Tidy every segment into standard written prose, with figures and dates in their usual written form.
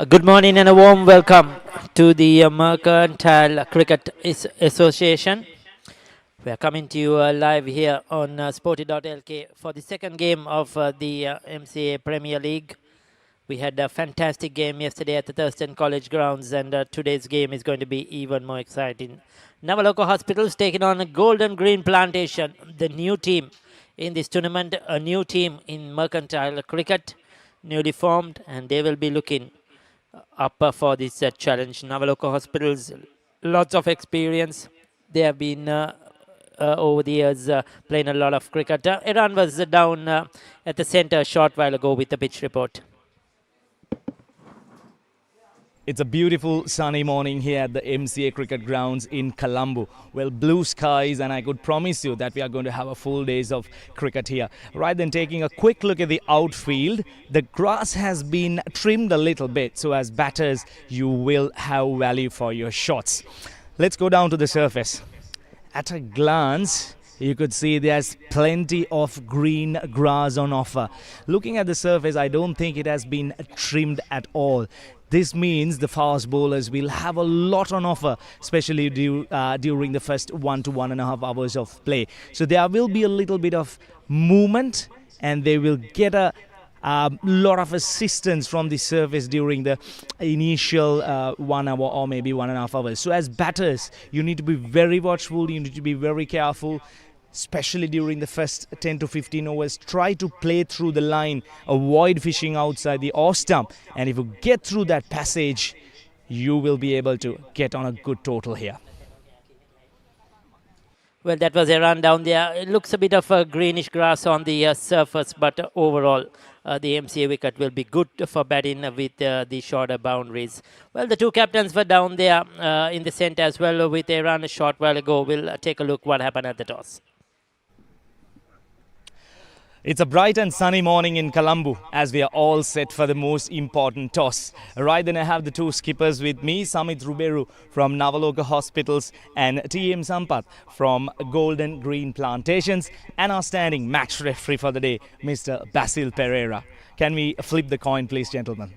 Good morning and a warm welcome to the Mercantile Cricket Association. We are coming to you live here on Sporty.lk for the second game of the MCA Premier League. We had a fantastic game yesterday at the Thurston College grounds, and today's game is going to be even more exciting. Nawaloka Hospitals taking on a Golden Green Plantation, the new team in this tournament, a new team in Mercantile Cricket, newly formed, and they will be looking up for this challenge. Nawaloka Hospitals, lots of experience. They have been over the years playing a lot of cricket. Iran was down at the center a short while ago with the pitch report. It's a beautiful sunny morning here at the MCA cricket grounds in Colombo. Well, blue skies, and I could promise you that we are going to have a full days of cricket here. Right then, taking a quick look at the outfield, the grass has been trimmed a little bit, so as batters, you will have value for your shots. Let's go down to the surface. At a glance, you could see there's plenty of green grass on offer. Looking at the surface, I don't think it has been trimmed at all. This means the fast bowlers will have a lot on offer, especially during the first 1 to 1.5 hours of play. So there will be a little bit of movement, and they will get a lot of assistance from the surface during the initial 1 hour or maybe 1.5 hours. So as batters, you need to be very watchful, you need to be very careful, especially during the first 10 to 15 overs. Try to play through the line, avoid fishing outside the off stump, and if you get through that passage, you will be able to get on a good total here. Well, that was a run down there. It looks a bit of a greenish grass on the surface, but overall, the MCA wicket will be good for batting with the shorter boundaries. Well, the two captains were down there in the centre as well with a run a short while ago. We'll take a look what happened at the toss. It's a bright and sunny morning in Colombo as we are all set for the most important toss. Right then I have the two skippers with me, Samit Ruberu from Nawaloka Hospitals and T.M. Sampath from Golden Green Plantations, and our standing match referee for the day, Mr. Basil Pereira. Can we flip the coin please, gentlemen?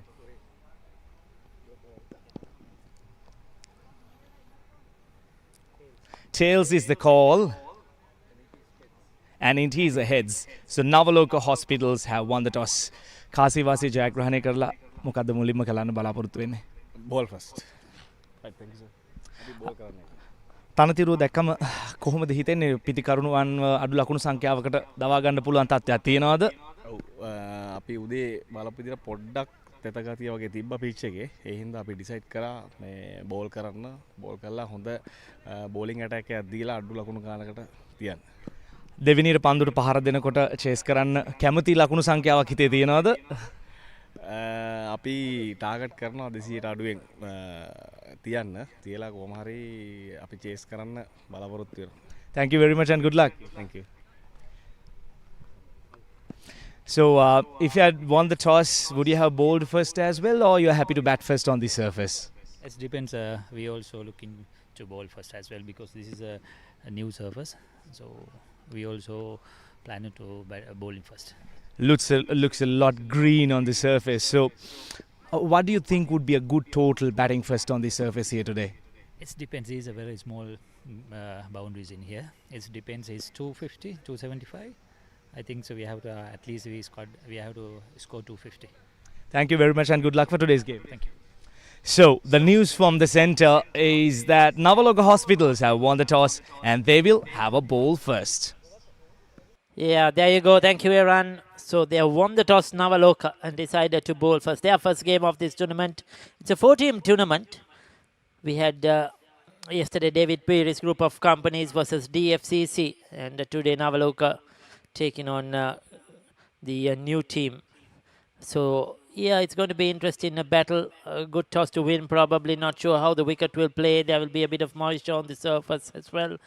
Tails is the call, and it is a heads. So Nawaloka Hospitals have won the toss. කාසිවාසී ජයග්‍රහණය කරලා මොකද්ද මුලින්ම කරන්න බලාපොරොත්තු වෙන්නේ? Ball first. Right, thank you sir. අපි ball කරන්නේ. තනතිරුව දැක්කම කොහොමද හිතෙන්නේ? පිටි කරුණුවන් අඩු ලකුණු සංඛ්‍යාවකට දවා ගන්න පුළුවන් තත්ත්වයක් තියෙනවද? ඔව් අපි උදේ බලපු විදිහට පොඩ්ඩක් තෙතගතිය වගේ තිබ්බ පිච් එකේ. ඒ හින්දා අපි ඩිසයිඩ් කරා මේ බෝල් කරන්න. බෝල් කරලා හොඳ බෝලිං ඇටැක් එකක් දීලා අඩු ලකුණු ගානකට තියන්න. දෙවෙනියට පන්දුට පහර දෙනකොට චේස් කරන්න කැමති ලකුණු සංඛ්‍යාවක් හිතේ තියෙනවද? අපි ටාගට් කරනවා 200ට අඩුවෙන් තියන්න. තියලා කොහොම හරි අපි චේස් කරන්න බලාපොරොත්තු වෙනවා. Thank you very much and good luck. Thank you. So if you had won the toss, would you have bowled first as well, or you are happy to bat first on the surface? It depends. We also looking to bowl first as well because this is a new surface. So we also plan to bowling first. Looks a lot green on the surface. So what do you think would be a good total batting first on the surface here today? It depends. It's a very small boundaries in here. It depends. It's 250, 275. I think so. We have to at least we have to score 250. Thank you very much and good luck for today's game. Thank you. So the news from the centre is that Nawaloka Hospitals have won the toss and they will have a bowl first. Yeah, there you go. Thank you, Iran. So they have won the toss, Nawaloka, and decided to bowl first. Their first game of this tournament. It's a 4-team tournament. We had yesterday David Perry's group of companies versus DFCC, and today Nawaloka taking on the new team. So yeah, it's going to be interesting battle. A good toss to win, probably. Not sure how the wicket will play. There will be a bit of moisture on the surface as well.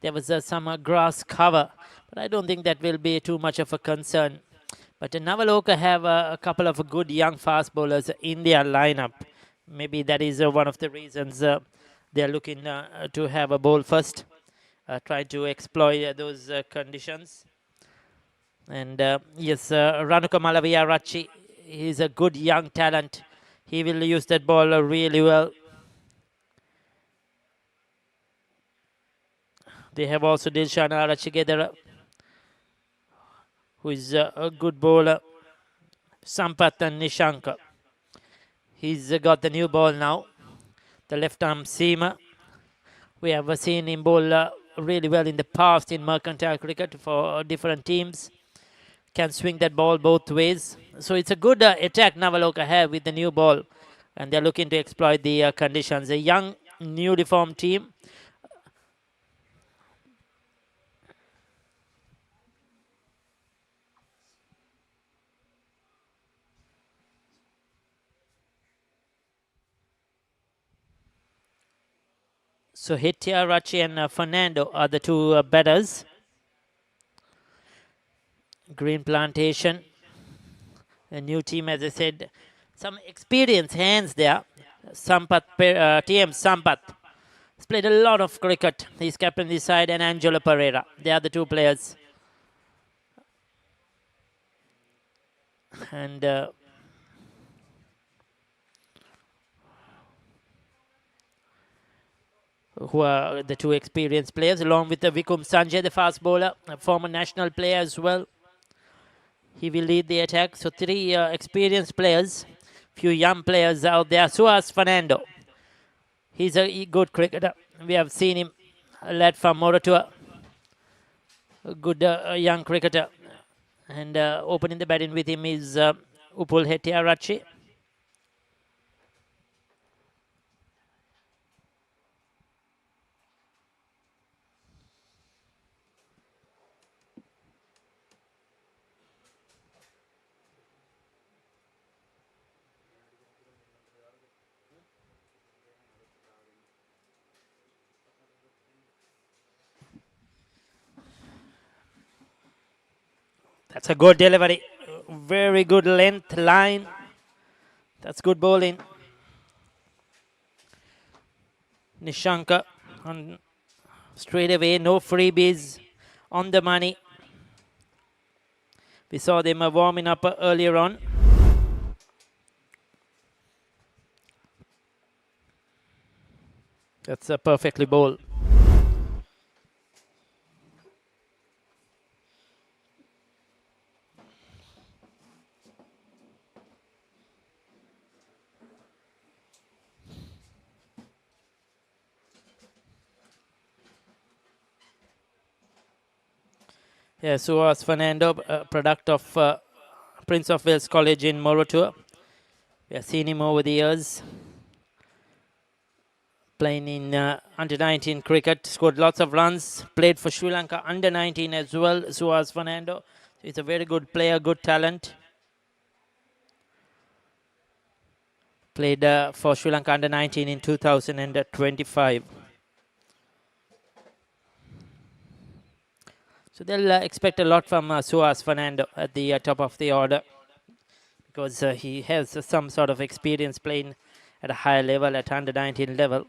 There was some grass cover, but I don't think that will be too much of a concern. But Nawaloka have a couple of good young fast bowlers in their lineup. Maybe that is one of the reasons they are looking to have a bowl first, try to exploit those conditions. And yes, Ranuka Malavia Rachi, he's a good young talent. He will use that ball really well. They have also Dilshan Arachigedara, who is a good bowler. Sampath and Nishanka. He's got the new ball now. The left arm seamer. We have seen him bowl really well in the past in mercantile cricket for different teams. Can swing that ball both ways. So it's a good attack Nawaloka have with the new ball. And they're looking to exploit the conditions. A young, newly formed team. So Hitia, Rachi and Fernando are the two batters. Green Plantation, a new team, as I said. Some experienced hands there. Sampath, TM Sampath has played a lot of cricket. He's captain this side, and Angelo Pereira. They are the two players. And who are the two experienced players, along with Vikum Sanjay, the fast bowler, a former national player as well. He will lead the attack. So three experienced players, few young players out there. Suhas Fernando, he's a good cricketer. We have seen him, a lad from Moratua, a good young cricketer. And opening the batting with him is Upul Hettiarachchi. That's a good delivery. Very good length line. That's good bowling. Nishanka on straight away. No freebies. On the money. We saw them warming up earlier on. That's a perfectly bowled. Yeah, Suhas Fernando, product of Prince of Wales College in Moratua. We have seen him over the years playing in under-19 cricket, scored lots of runs, played for Sri Lanka under-19 as well, Suhas Fernando. He's a very good player, good talent. Played for Sri Lanka under-19 in 2025. So they'll expect a lot from Suhas Fernando at the top of the order, because he has some sort of experience playing at a higher level, at under-19 level.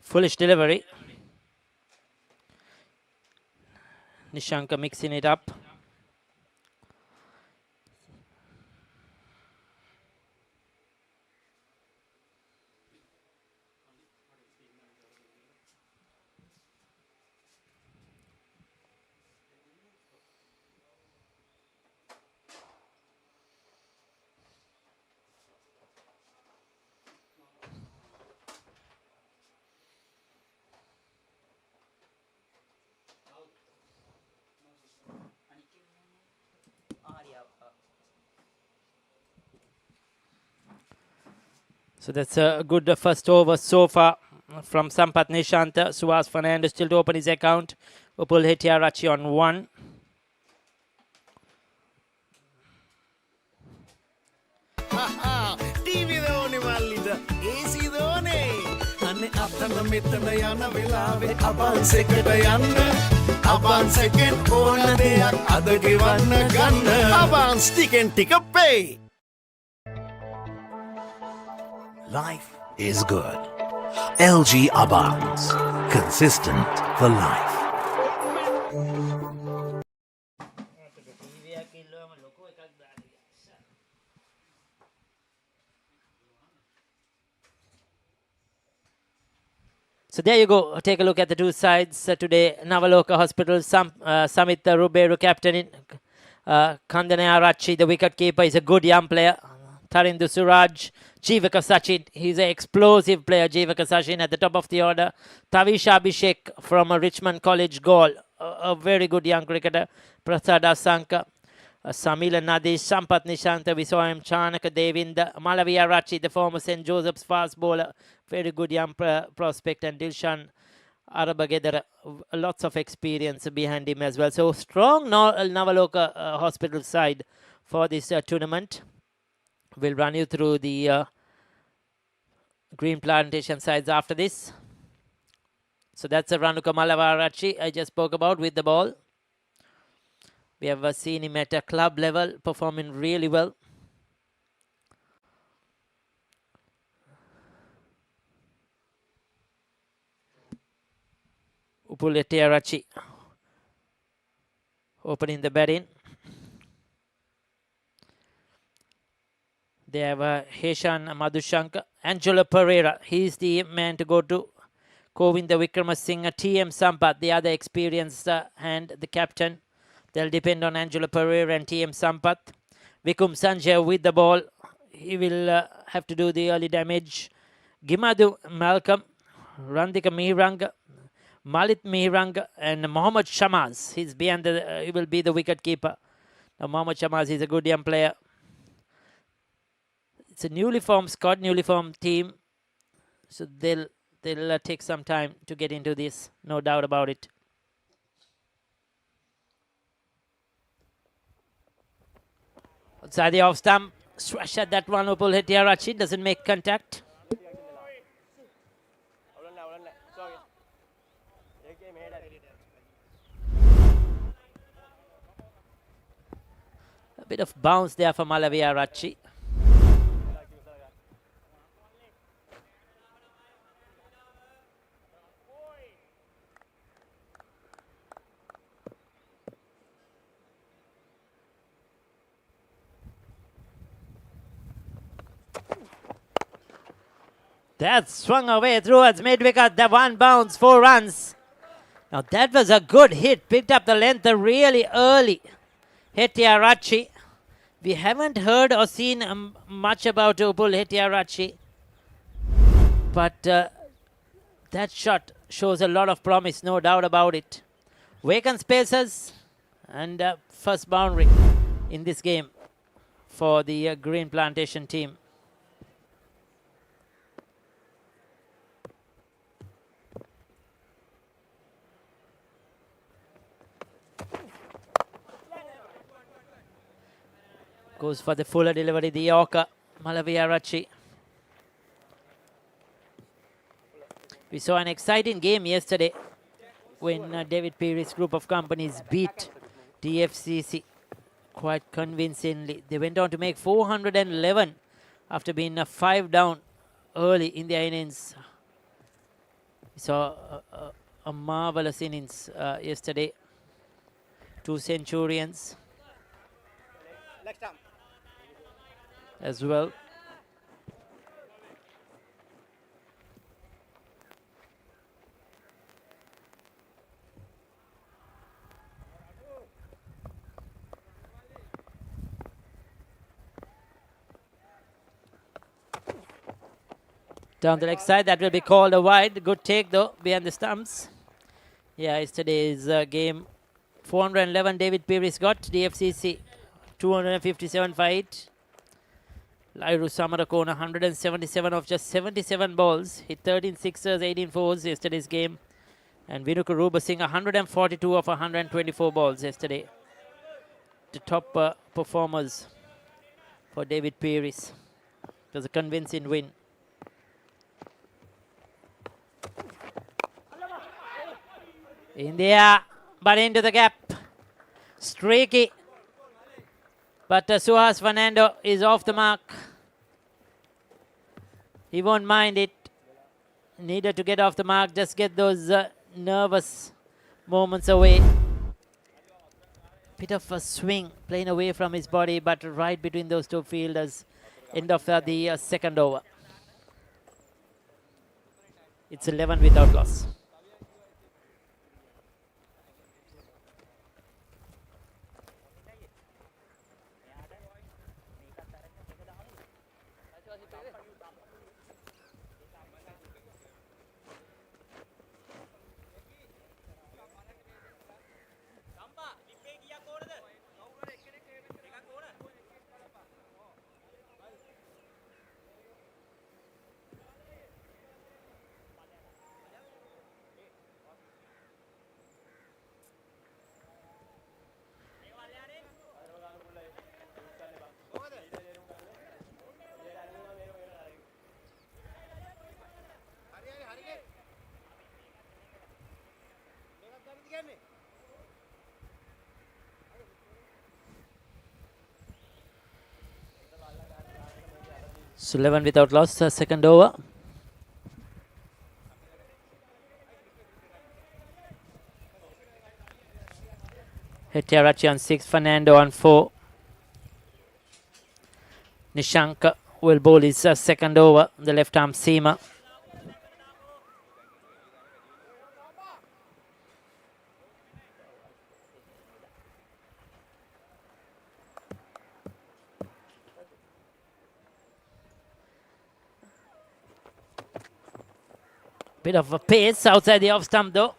Foolish delivery. Nishanka mixing it up. So that's a good first over so far from Sampath Nishanta. Suhas Fernando still to open his account. Upul Hettiarachchi on 1. Life is good. LG Abans. Consistent for life. So there you go. Take a look at the two sides today. Nawaloka Hospital, Samit Ruberu captain, Kandane Arachi, the wicket keeper, is a good young player. Tarindu Suraj, Jivaka Sachin, he's an explosive player. Jivaka Sachin at the top of the order. Tavisha Abhishek from a Richmond College goal, a very good young cricketer. Prasad Asanka, Samila Nadesh, Sampath Nishanta, we saw him, Chanaka Devinda, Malavia Rachi, the former St. Joseph's fast bowler, very good young prospect, and Dilshan Arabagedara, lots of experience behind him as well. So strong Nawaloka Hospital side for this tournament. We'll run you through the Green Plantation sides after this. So that's a Ranuka Malavarachi I just spoke about with the ball. We have seen him at a club level performing really well. Upulete Arachi opening the batting. They have Heshan Madhushanka, Angelo Pereira. He's the man to go to. Govinda Wickramasinghe, TM Sampath, the other experienced hand, the captain. They'll depend on Angelo Pereira and TM Sampath. Vikum Sanjay with the ball. He will have to do the early damage. Gimadu Malcolm, Randika Mihiranga, Malit Mihiranga, and Mohammad Shamaz. He's behind he will be the wicket keeper. Now, Mohammad Shamaz is a good young player. It's a newly formed squad, newly formed team. So they'll take some time to get into this, no doubt about it. Outside the off stump, swash at that one. Upul Hetiarachi doesn't make contact. A bit of bounce there for Malavia Rachi. That swung away towards mid-wicket. The one bounce, 4 runs. Now that was a good hit. Picked up the length really early. Hetiarachi. We haven't heard or seen much about Upul Hetiarachi. But that shot shows a lot of promise, no doubt about it. Vacant spaces and first boundary in this game for the Green Plantation team. Goes for the fuller delivery, the Yorker, Malavia Rachi. We saw an exciting game yesterday when David Peary's group of companies beat DFCC quite convincingly. They went on to make 411 after being 5 down early in their innings. We saw a marvelous innings yesterday. 2 centurions as well. Down the leg side, that will be called a wide. Good take though, behind the stumps. Yeah, yesterday's game, 411 David Peary's got, DFCC 257 for 8. Lairu Samarakona 177 of just 77 balls. Hit 13 sixers, 18 fours yesterday's game. And Vinuka Rubasinghe 142 of 124 balls yesterday. The top performers for David Peary's. It was a convincing win. In the air, but into the gap. Streaky. But Suhas Fernando is off the mark. He won't mind it. Needed to get off the mark, just get those nervous moments away. Bit of a swing, playing away from his body, but right between those two fielders. End of the second over. It's 11 without loss. So 11 without loss, second over. Hettiarachchi on 6, Fernando on 4. Nishanka will bowl his second over, the left arm seamer. Bit of a pace outside the off stump though.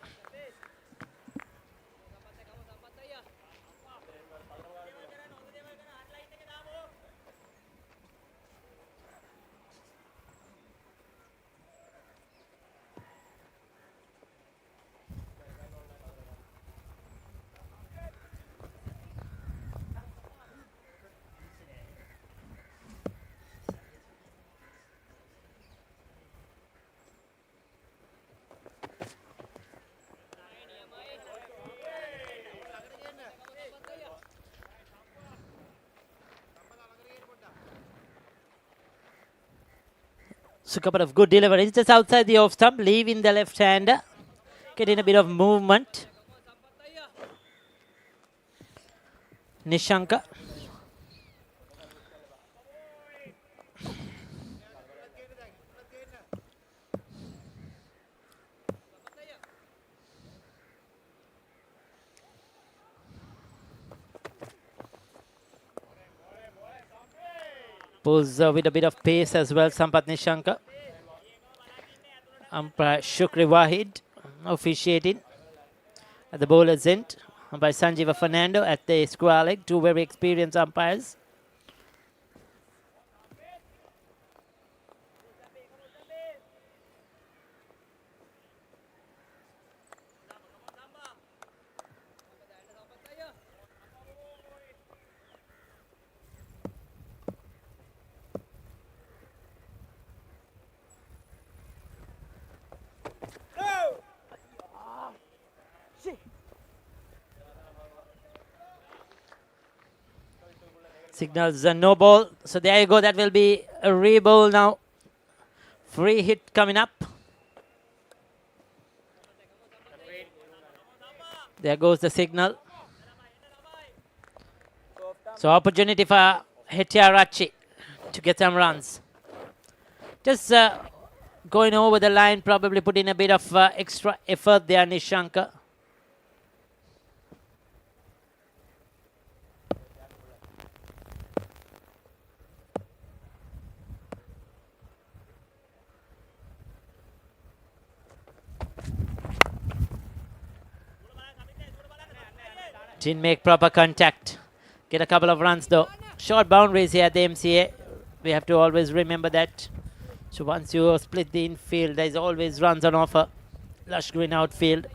So a couple of good deliveries just outside the off stump, leaving the left hander, getting a bit of movement. Nishanka. Pulls with a bit of pace as well, Sampath Nishanka. Umpire Shukri Wahid officiating at the bowler's end by Sanjeeva Fernando at the square leg. Two very experienced umpires. Signals a no ball. So there you go. That will be a re-bowl now. Free hit coming up. There goes the signal. So opportunity for Hettiarachchi to get some runs. Just going over the line, probably putting a bit of extra effort there, Nishanka. Didn't make proper contact. Get a couple of runs though. Short boundaries here at the MCA. We have to always remember that. So once you split the infield, there's always runs on offer. Lush green outfield.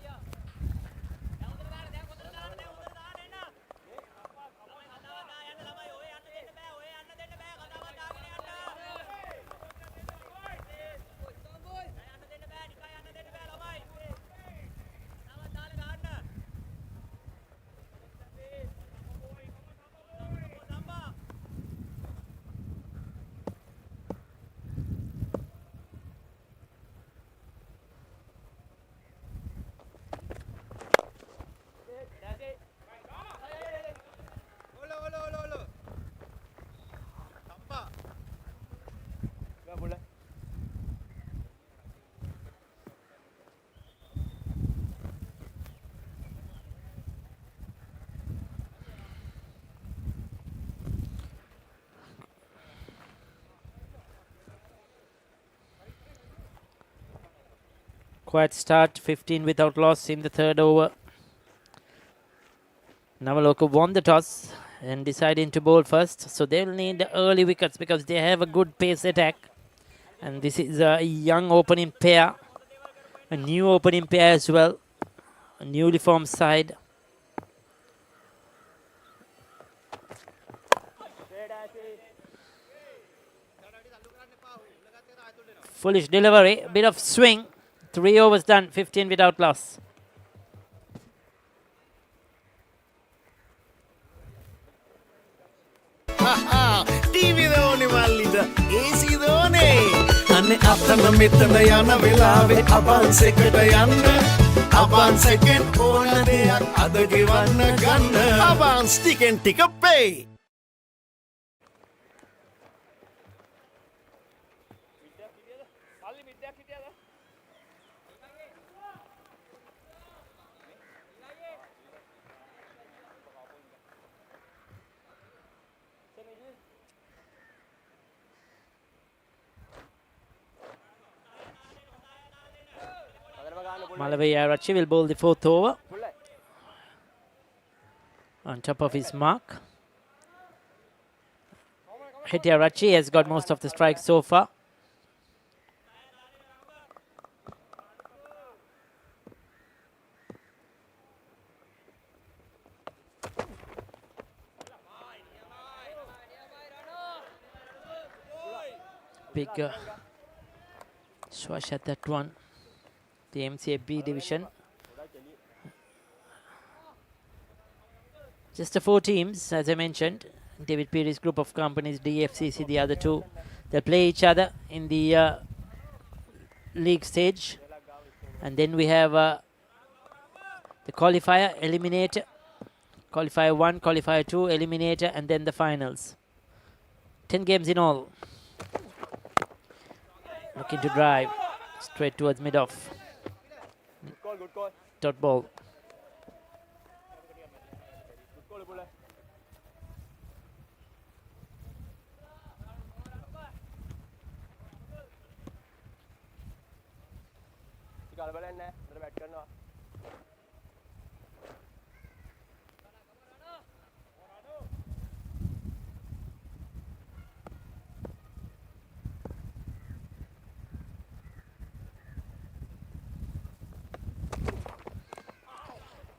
Quiet start, 15 without loss in the third over. Nawaloka won the toss and deciding to bowl first. So they'll need early wickets because they have a good pace attack. And this is a young opening pair. A new opening pair as well. A newly formed side. Foolish delivery, a bit of swing. 3 overs done, 15 without loss. TV දෝනේ මල්ලිද AC දෝනේ අනේ අතන මෙතන යන වෙලාවේ අබන්ස් එකට යන්න අබන්ස් එකෙන් ඕන දෙයක් අද ගෙවන්න ගන්න අබන්ස් ටිකෙන් ටික pay Rachi will bowl the 4th over. On top of his mark. Rachi has got most of the strikes so far. Big swash at that one. The MCA B division. Just the 4 teams, as I mentioned. David Peary's group of companies, DFCC, the other 2. They'll play each other in the league stage. And then we have the qualifier, eliminator. Qualifier 1, qualifier 2, eliminator, and then the finals. 10 games in all. Looking to drive straight towards mid-off. Dot ball.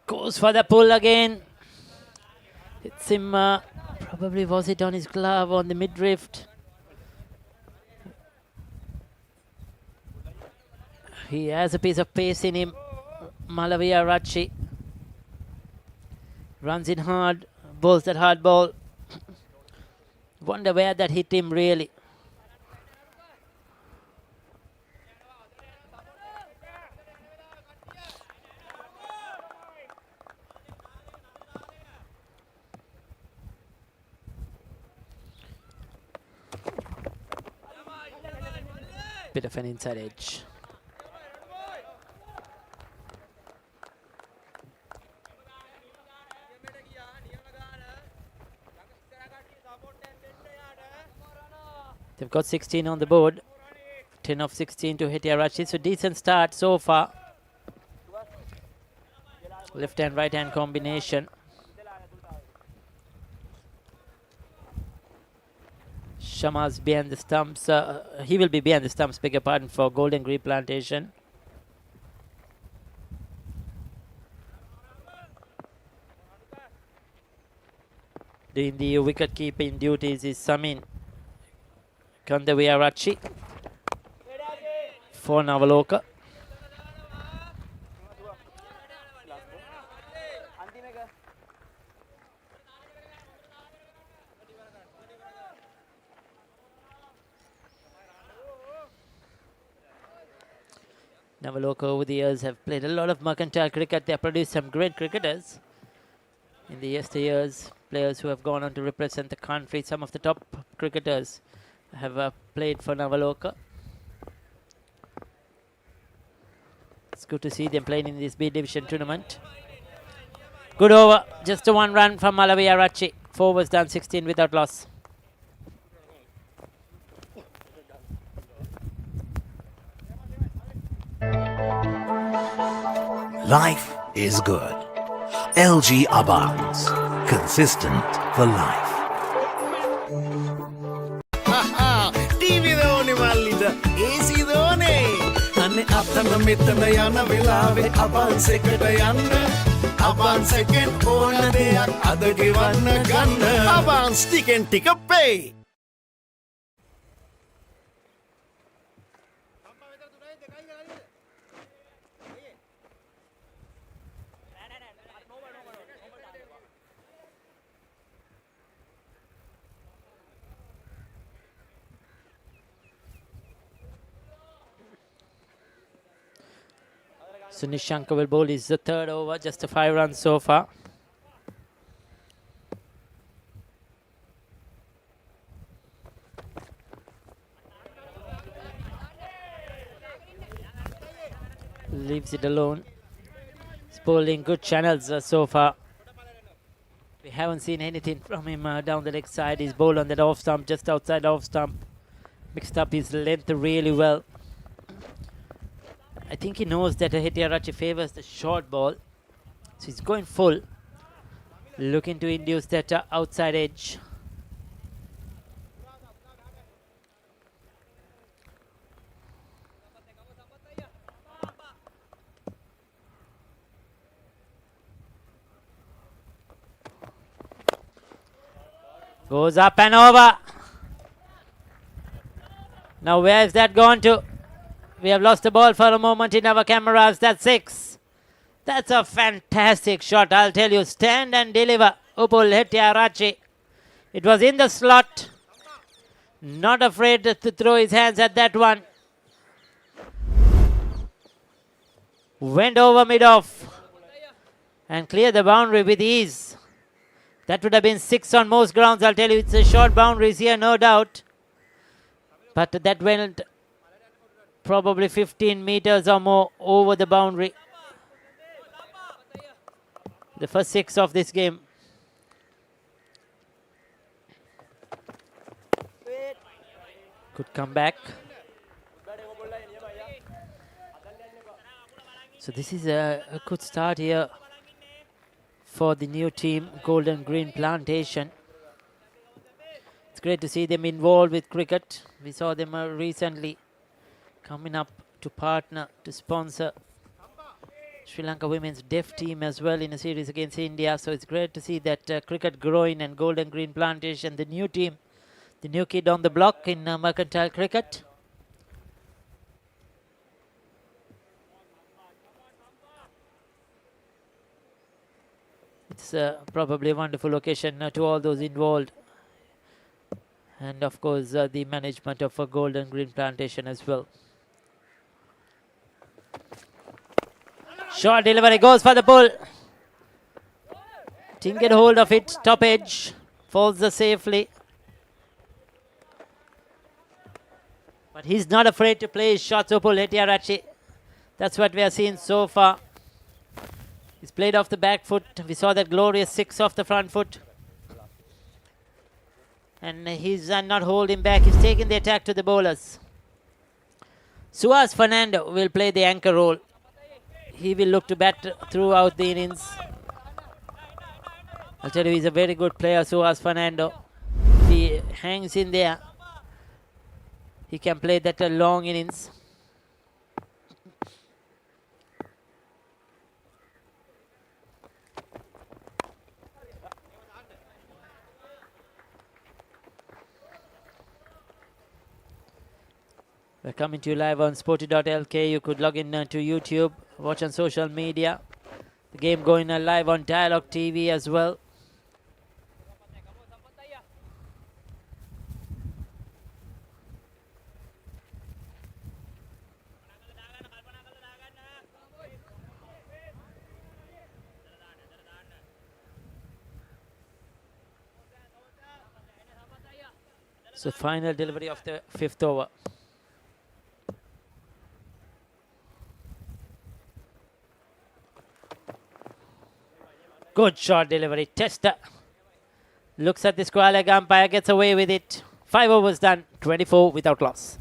Goes for the pull again. Hits him, probably was it on his glove on the mid-drift. He has a piece of pace in him. Rachi runs in hard, bowls that hard ball. Wonder where that hit him really. Bit of an inside edge. They've got 16 on the board. 10 of 16 to Rachi. So decent start so far. Left hand, right hand combination. Shama's behind the stumps. He will be behind the stumps, beg your pardon, for Golden Green Plantation. Doing the wicket keeping duties is Samin Rachi for Nawaloka. Nawaloka over the years have played a lot of mercantile cricket. They have produced some great cricketers in the yesteryears. Players who have gone on to represent the country. Some of the top cricketers have played for Nawaloka. It's good to see them playing in this B division tournament. Good over. Just a 1 run from Rachi. 4 was done, 16 without loss. Life is good. LG Abans. Consistent for life. TV දෝනේ මල්ලිට AC දෝනේ අනේ අතන මෙතන යන වෙලාවේ අබන්ස් එකට යන්න අබන්ස් එකෙන් ඕන දෙයක් අද ගෙවන්න ගන්න අබන්ස් ටිකෙන් ටික පේ So Nishanka will bowl is the third over, just a 5 runs so far. Leaves it alone. He's bowling good channels so far. We haven't seen anything from him down the leg side. He's bowled on that off stump, just outside off stump. Mixed up his length really well. I think he knows that Hettiarachchi favours the short ball. So he's going full. Looking to induce that outside edge. Goes up and over. Now where is that gone to? We have lost the ball for a moment in our cameras. That's 6. That's a fantastic shot, I'll tell you. Stand and deliver. Upul Hettiarachchi. It was in the slot. Not afraid to throw his hands at that one. Went over mid-off. And cleared the boundary with ease. That would have been 6 on most grounds. I'll tell you, it's a short boundaries here, no doubt. But that went probably 15 meters or more over the boundary. The first 6 of this game. Could come back. So this is a good start here for the new team, Golden Green Plantation. It's great to see them involved with cricket. We saw them recently coming up to partner, to sponsor Sri Lanka women's deaf team as well in a series against India. So it's great to see that cricket growing and Golden Green Plantation, the new team, the new kid on the block in mercantile cricket. It's probably a wonderful occasion to all those involved. And of course, the management of a Golden Green Plantation as well. Short delivery goes for the pull. Didn't get hold of it. Top edge. Falls safely. But he's not afraid to play his shots. Upul Hettiarachchi. That's what we are seeing so far. He's played off the back foot. We saw that glorious 6 off the front foot. And he's not holding back. He's taking the attack to the bowlers. Suhas Fernando will play the anchor role. He will look to bat throughout the innings. I'll tell you, he's a very good player, Suhas Fernando. If he hangs in there, he can play that long innings. We're coming to you live on Sporty.lk. You could log in to YouTube, watch on social media. The game going live on Dialogue TV as well. So final delivery of the 5th over. Good shot delivery. Tester looks at the square leg umpire, gets away with it. 5 overs done, 24 without loss.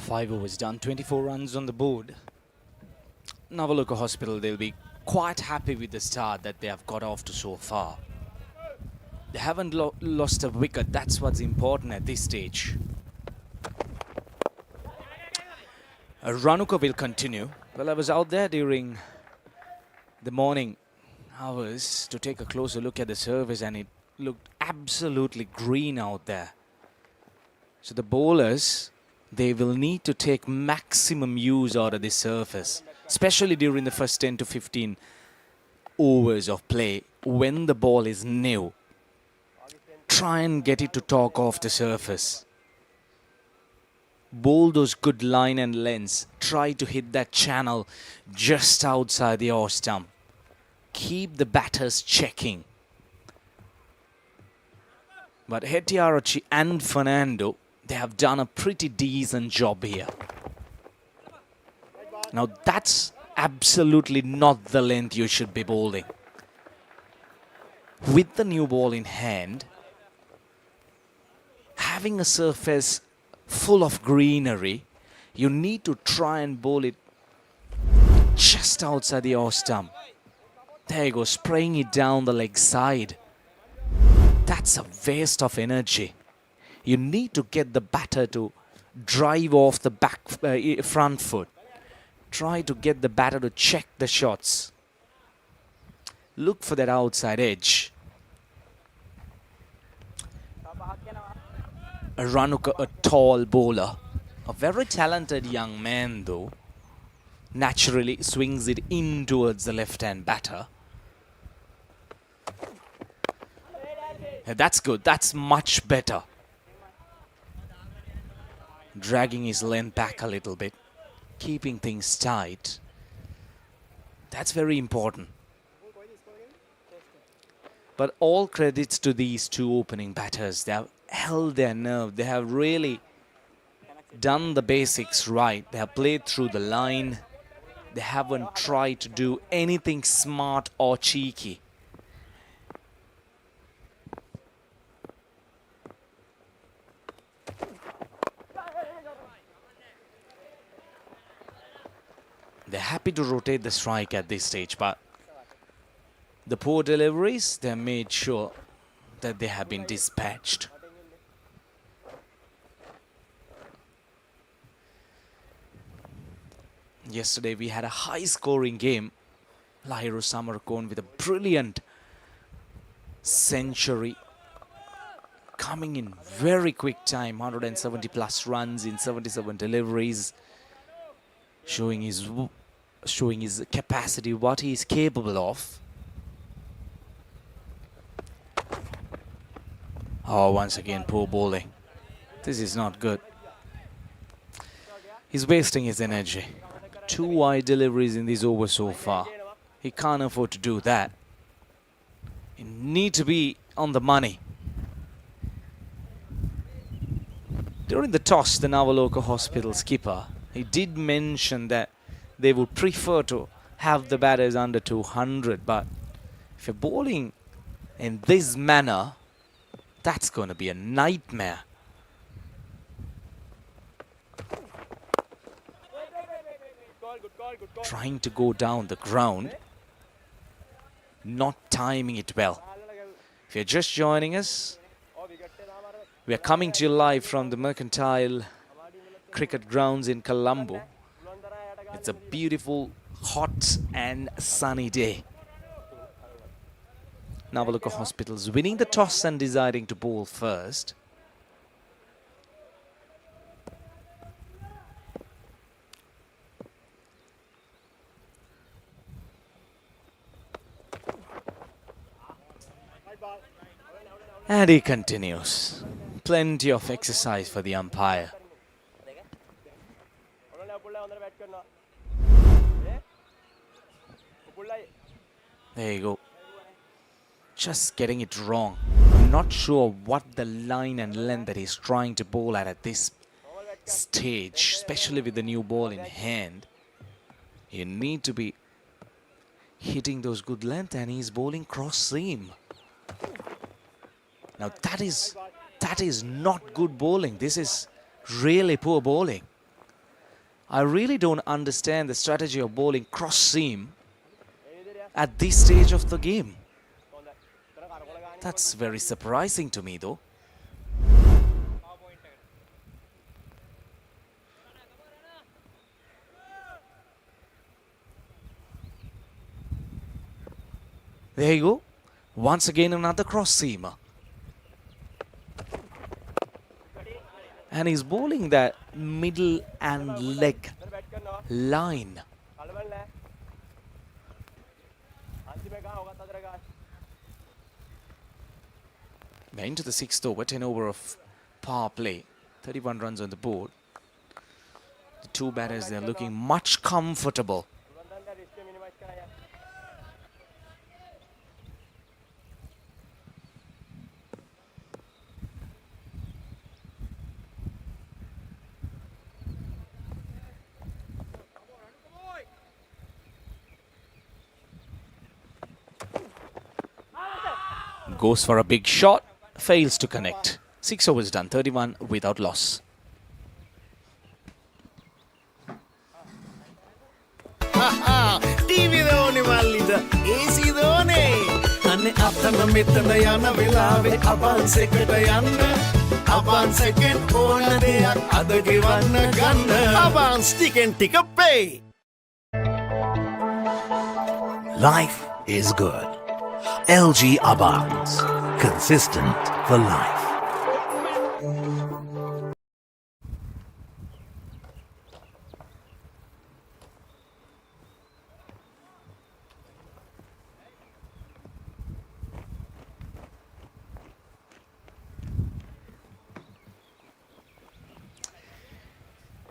5 overs done, 24 runs on the board. Nawaloka Hospital, they'll be quite happy with the start that they have got off to so far. They haven't lost a wicket, that's what's important at this stage. Ranuka will continue. Well, I was out there during the morning hours to take a closer look at the surface, and it looked absolutely green out there. So the bowlers, they will need to take maximum use out of this surface, especially during the first 10 to 15 overs of play when the ball is new. Try and get it to talk off the surface. Bowl those good line and lengths. Try to hit that channel just outside the off stump. Keep the batters checking. But Hetiarachi and Fernando, they have done a pretty decent job here. Now that's absolutely not the length you should be bowling. With the new ball in hand, having a surface full of greenery, you need to try and bowl it just outside the off stump. There you go, spraying it down the leg side. That's a waste of energy. You need to get the batter to drive off the front foot. Try to get the batter to check the shots. Look for that outside edge. Ranuka, a tall bowler, a very talented young man though, naturally swings it in towards the left-hand batter. That's good, that's much better. Dragging his length back a little bit, keeping things tight. That's very important. But all credits to these two opening batters. They have held their nerve. They have really done the basics right. They have played through the line. They haven't tried to do anything smart or cheeky. They're happy to rotate the strike at this stage, but the poor deliveries, they made sure that they have been dispatched. Yesterday we had a high-scoring game. Lahiru Samarkon with a brilliant century, coming in very quick time, 170 plus runs in 77 deliveries, showing his capacity, what he is capable of. Oh, once again, poor bowling. This is not good. He's wasting his energy. 2 wide deliveries in this over so far. He can't afford to do that. He needs to be on the money. During the toss, the Nawaloka Hospital skipper, he did mention that they would prefer to have the batters under 200, but if you're bowling in this manner, that's going to be a nightmare. Trying to go down the ground, not timing it well. If you're just joining us, we are coming to you live from the Mercantile Cricket Grounds in Colombo. It's a beautiful, hot and sunny day. Nawaloka Hospital's winning the toss and deciding to bowl first. And he continues. Plenty of exercise for the umpire. There you go. Just getting it wrong. I'm not sure what the line and length that he's trying to bowl at this stage, especially with the new ball in hand. You need to be hitting those good length, and he's bowling cross seam. Now that is not good bowling. This is really poor bowling. I really don't understand the strategy of bowling cross seam at this stage of the game. That's very surprising to me though. There you go. Once again another cross seamer. And he's bowling that middle and leg line. We're into the 6th over, 10 over of power play. 31 runs on the board. The two batters, they're looking much comfortable. Goes for a big shot, fails to connect. 6 overs done, 31 without loss. TV දෝනේ මල්ලිද AC දෝනේ අනේ අතන මෙතන යන වෙලාවේ අබන්ස් එකට යන්න අබන්ස් එකෙන් ඕන දෙයක් අද ගෙවන්න ගන්න අබන්ස් ටිකෙන් ටික pay. Life is good. LG Avance. Consistent for life.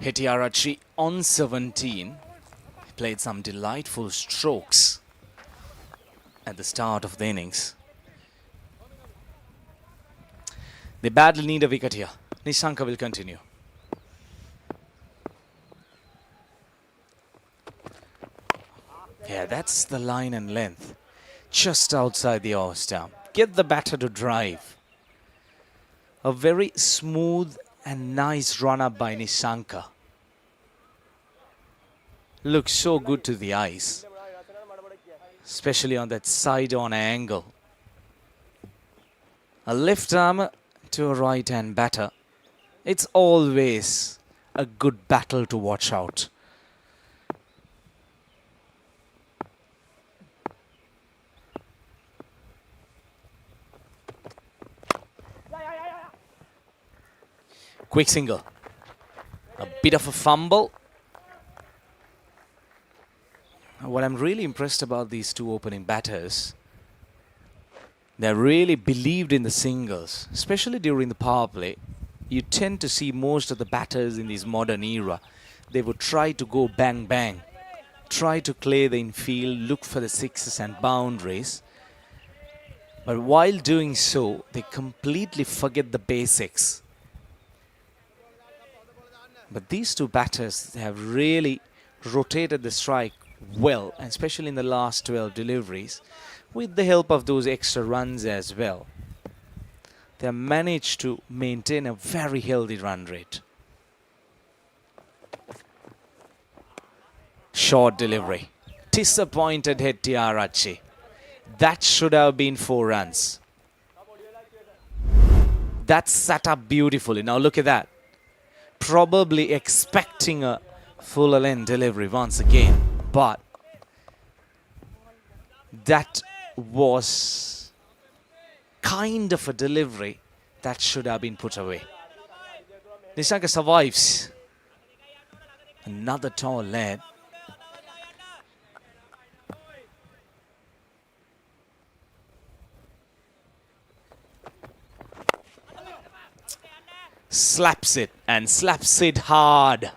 Hettiarachchi on 17. He played some delightful strokes at the start of the innings. They badly need a wicket here. Nishanka will continue. Yeah, that's the line and length. Just outside the off stump. Get the batter to drive. A very smooth and nice run-up by Nishanka. Looks so good to the eyes, especially on that side-on angle. A left arm to a right-hand batter. It's always a good battle to watch out. Quick single. A bit of a fumble. What I'm really impressed about these two opening batters, they really believed in the singles, especially during the power play. You tend to see most of the batters in this modern era. They would try to go bang bang, try to clear the infield, look for the sixes and boundaries. But while doing so, they completely forget the basics. But these two batters have really rotated the strike well, and especially in the last 12 deliveries, with the help of those extra runs as well. They have managed to maintain a very healthy run rate. Short delivery. Disappointed Hettiarachchi. That should have been 4 runs. That's set up beautifully. Now look at that. Probably expecting a full length delivery once again, but that was kind of a delivery that should have been put away. Nishanka survives. Another tall lead. Slaps it, and slaps it hard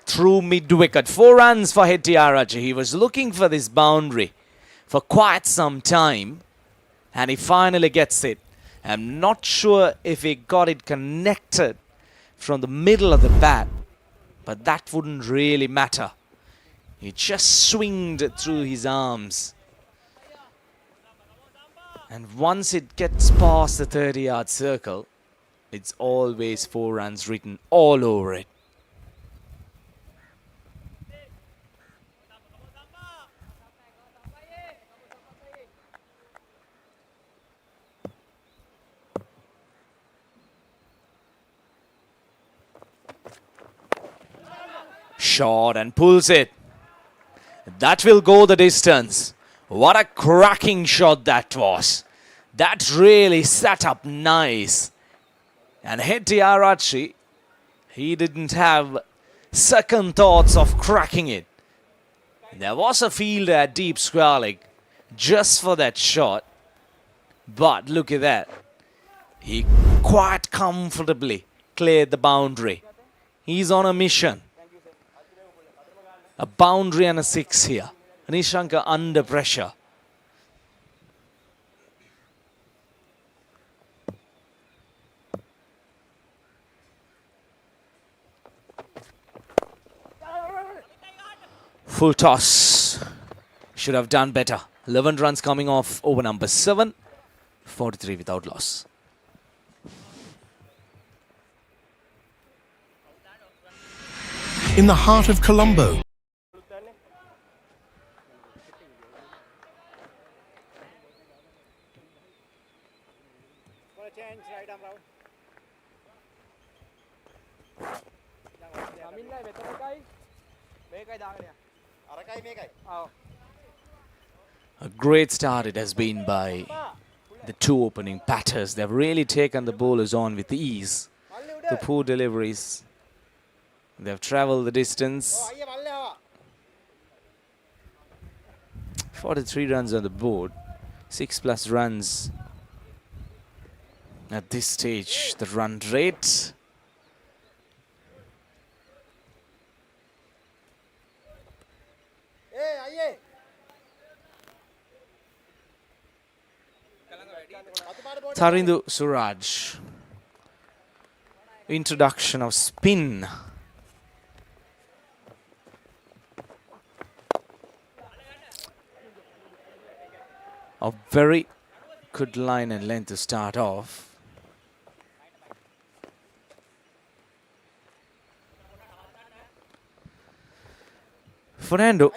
through mid-wicket. 4 runs for Hettiarachchi. He was looking for this boundary for quite some time, and he finally gets it. I'm not sure if he got it connected from the middle of the bat, but that wouldn't really matter. He just swinged through his arms. And once it gets past the 30-yard circle, it's always 4 runs written all over it. shot and pulls it. That will go the distance. What a cracking shot that was. That really set up nice. And Hetty Arachi, he didn't have second thoughts of cracking it. There was a fielder at deep square leg just for that shot. But look at that. He quite comfortably cleared the boundary. He's on a mission. A boundary and a 6 here. Nishanka under pressure. Full toss. Should have done better. 11 runs coming off over number 7. 43 without loss. In the heart of Colombo, a great start it has been by the two opening batters. They've really taken the bowlers on with ease. The poor deliveries. They've travelled the distance. 43 runs on the board. 6+ runs. At this stage, the run rate. Tharindu Suraj. Introduction of spin. A very good line and length to start off. Fernando,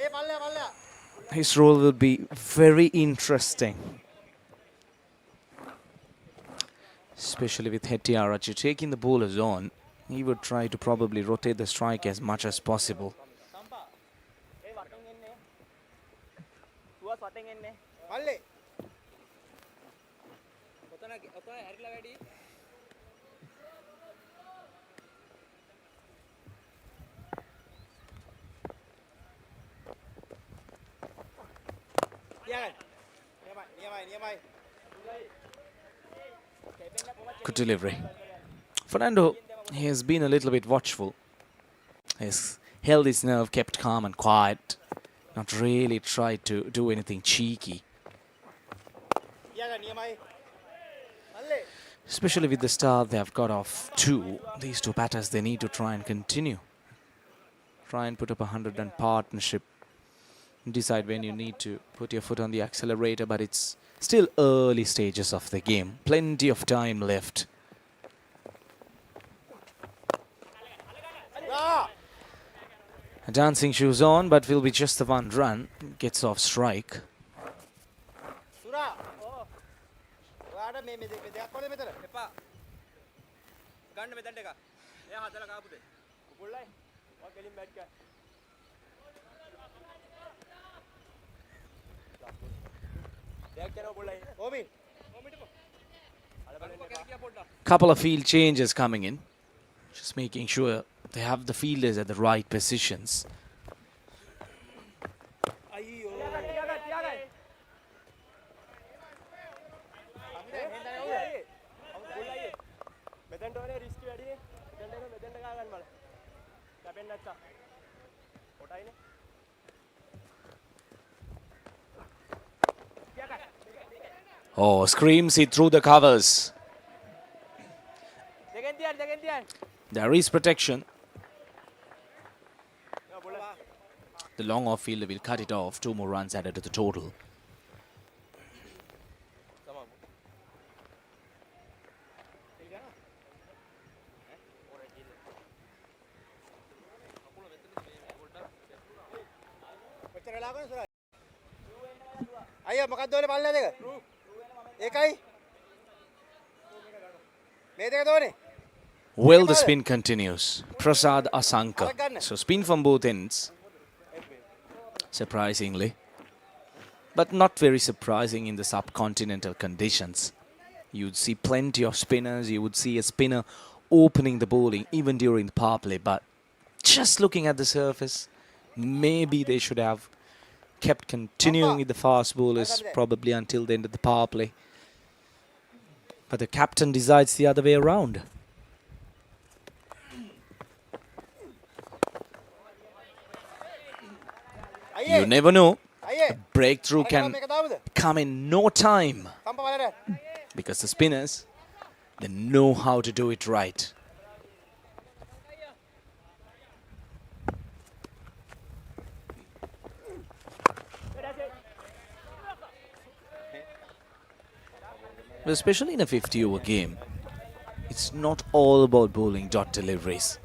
his role will be very interesting. Especially with Hetty Arachi taking the bowlers on, he would try to probably rotate the strike as much as possible. Good delivery. Fernando, he has been a little bit watchful. He's held his nerve, kept calm and quiet. Not really tried to do anything cheeky. Especially with the start they have got off 2. These two batters, they need to try and continue. Try and put up a 100-run partnership. Decide when you need to put your foot on the accelerator, but it's still early stages of the game. Plenty of time left. Dancing shoes on, but will be just the 1 run. Gets off strike. Couple of field changes coming in. Just making sure they have the fielders at the right positions. Oh, screams it through the covers. There is protection. The long off fielder will cut it off. 2 more runs added to the total. අයියා මොකක්ද ඕනේ පල්ලා දෙක? ඒකයි. මේ දෙක තෝනේ. Well, the spin continues. Prasad Asanka. So spin from both ends. Surprisingly. But not very surprising in the subcontinental conditions. You'd see plenty of spinners. You would see a spinner opening the bowling even during the power play. But just looking at the surface, maybe they should have kept continuing with the fast bowlers probably until the end of the power play. But the captain decides the other way around. You never know. A breakthrough can come in no time. Because the spinners, they know how to do it right. But especially in a 50-over game, it's not all about bowling dot deliveries.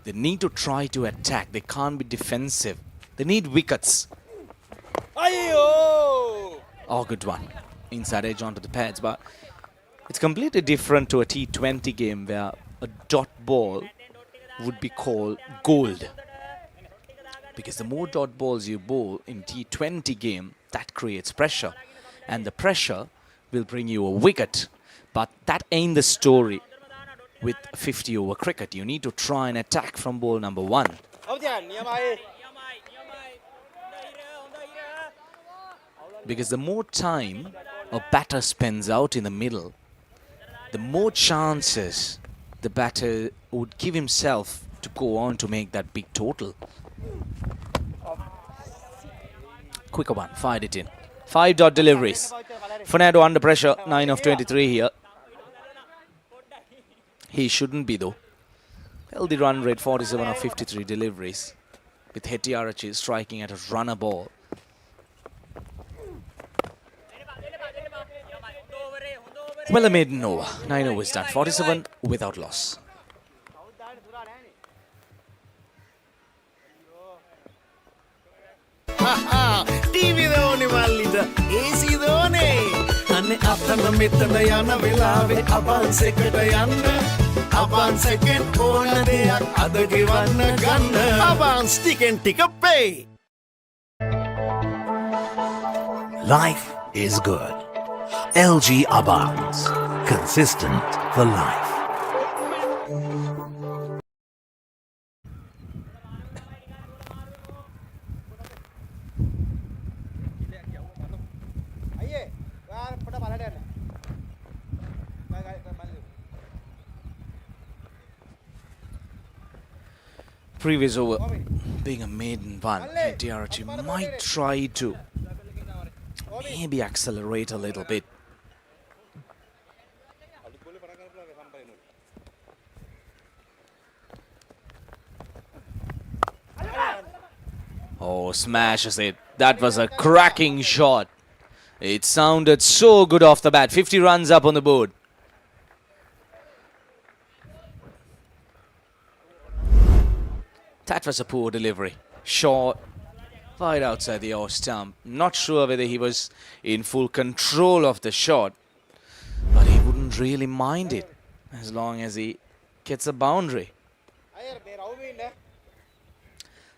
They need to try to attack. They can't be defensive. They need wickets. Oh, good one. Inside edge onto the pads. But it's completely different to a T20 game where a dot ball would be called gold. Because the more dot balls you bowl in T20 game, that creates pressure. And the pressure will bring you a wicket. But that ain't the story with 50-over cricket. You need to try and attack from ball number 1. Because the more time a batter spends out in the middle, the more chances the batter would give himself to go on to make that big total. Quicker one, fired it in. 5 dot deliveries. Fernando under pressure, 9 of 23 here. He shouldn't be though. Healthy run rate, 47 of 53 deliveries. With Hettiarachchi striking at a runner ball. Well, a maiden over. 9 overs done. 47 without loss. TV දෝනේ මල්ලිද AC දෝනේ අනේ අතන මෙතන යන වෙලාවේ අබන්ස් එකට යන්න අබන්ස් එකෙන් ඕන දෙයක් අද ගෙවන්න ගන්න අබන්ස් ටිකෙන් ටික pay. Life is good. LG Abans, consistent for life. Previous over being a maiden one, Hettiarachchi might try to maybe accelerate a little bit. Oh, smashes it. That was a cracking shot. It sounded so good off the bat. 50 runs up on the board. That was a poor delivery. Short, wide outside the off stump. Not sure whether he was in full control of the shot, but he wouldn't really mind it as long as he gets a boundary.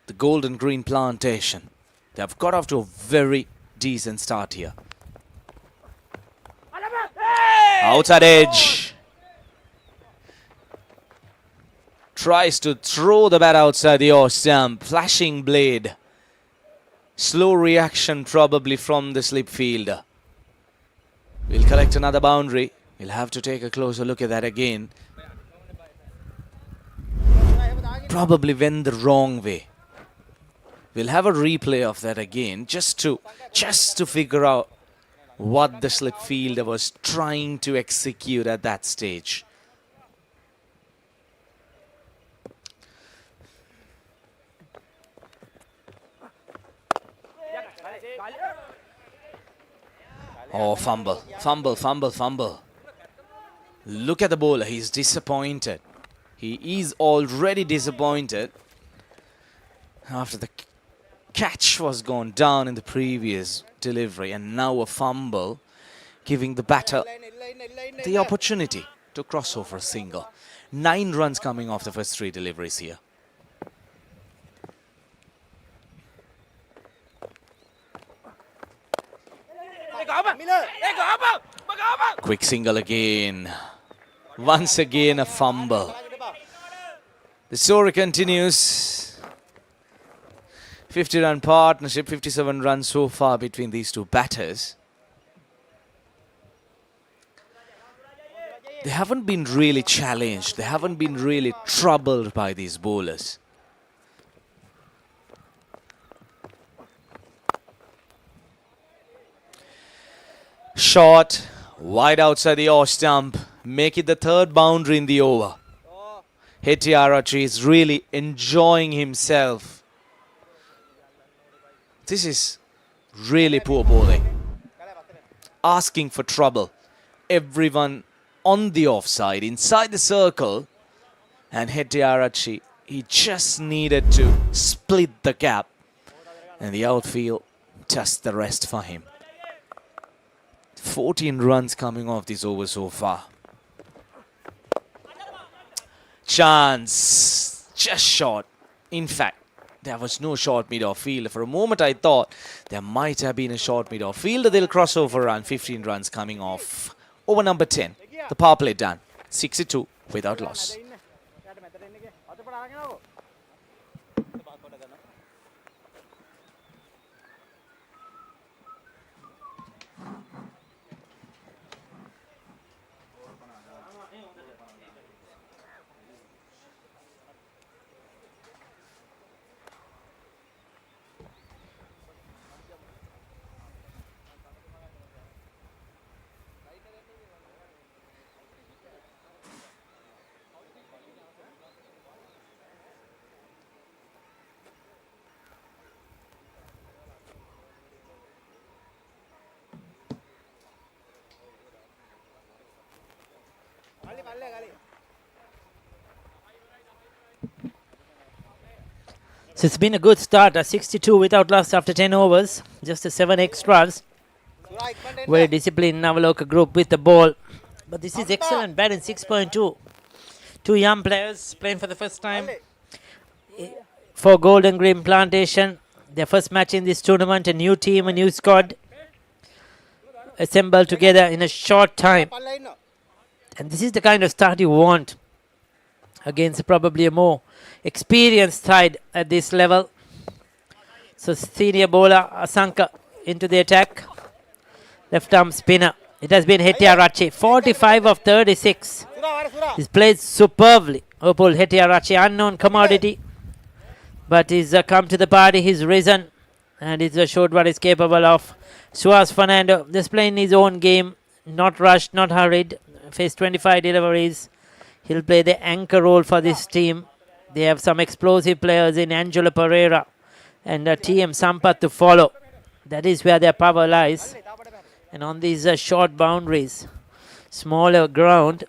The golden green plantation. They have got off to a very decent start here. Outside edge. Tries to throw the bat outside the off stump. Flashing blade. Slow reaction probably from the slip fielder. We'll collect another boundary. We'll have to take a closer look at that again. Probably went the wrong way. We'll have a replay of that again just to figure out what the slip fielder was trying to execute at that stage. Oh, fumble, fumble, fumble, fumble. Look at the bowler. He's disappointed. He is already disappointed after the catch was gone down in the previous delivery, and now a fumble, giving the batter the opportunity to cross over a single. 9 runs coming off the first 3 deliveries here. Quick single again. Once again a fumble. The story continues. 50-run partnership, 57 runs so far between these two batters. They haven't been really challenged. They haven't been really troubled by these bowlers. Shot, wide outside the off stump. Make it the 3rd boundary in the over. Hettiarachchi is really enjoying himself. This is really poor bowling. Asking for trouble. Everyone on the offside, inside the circle. And Hettiarachchi, he just needed to split the gap. And the outfield does the rest for him. 14 runs coming off this over so far. Chance, just short. In fact, there was no short mid-off fielder. For a moment I thought there might have been a short mid-off fielder. They'll cross over run, 15 runs coming off. Over number 10, the power play done. 62 without loss. So it's been a good start. 62 without loss after 10 overs. Just the 7 extras. Very disciplined Nawaloka group with the ball. But this is excellent batting, 6.2. 2 young players playing for the first time for Golden Green Plantation. Their first match in this tournament. A new team, a new squad assembled together in a short time. And this is the kind of start you want against probably a more experienced side at this level. So senior bowler Asanka into the attack. Left arm spinner. It has been Hettiarachchi. 45 of 36. He's played superbly. Opal Hettiarachchi, unknown commodity. But he's come to the party. He's risen. And he's showed what he's capable of. Suhas Fernando just playing his own game. Not rushed, not hurried. Faced 25 deliveries. He'll play the anchor role for this team. They have some explosive players in Angelo Pereira and TM Sampath to follow. That is where their power lies. And on these short boundaries, smaller ground,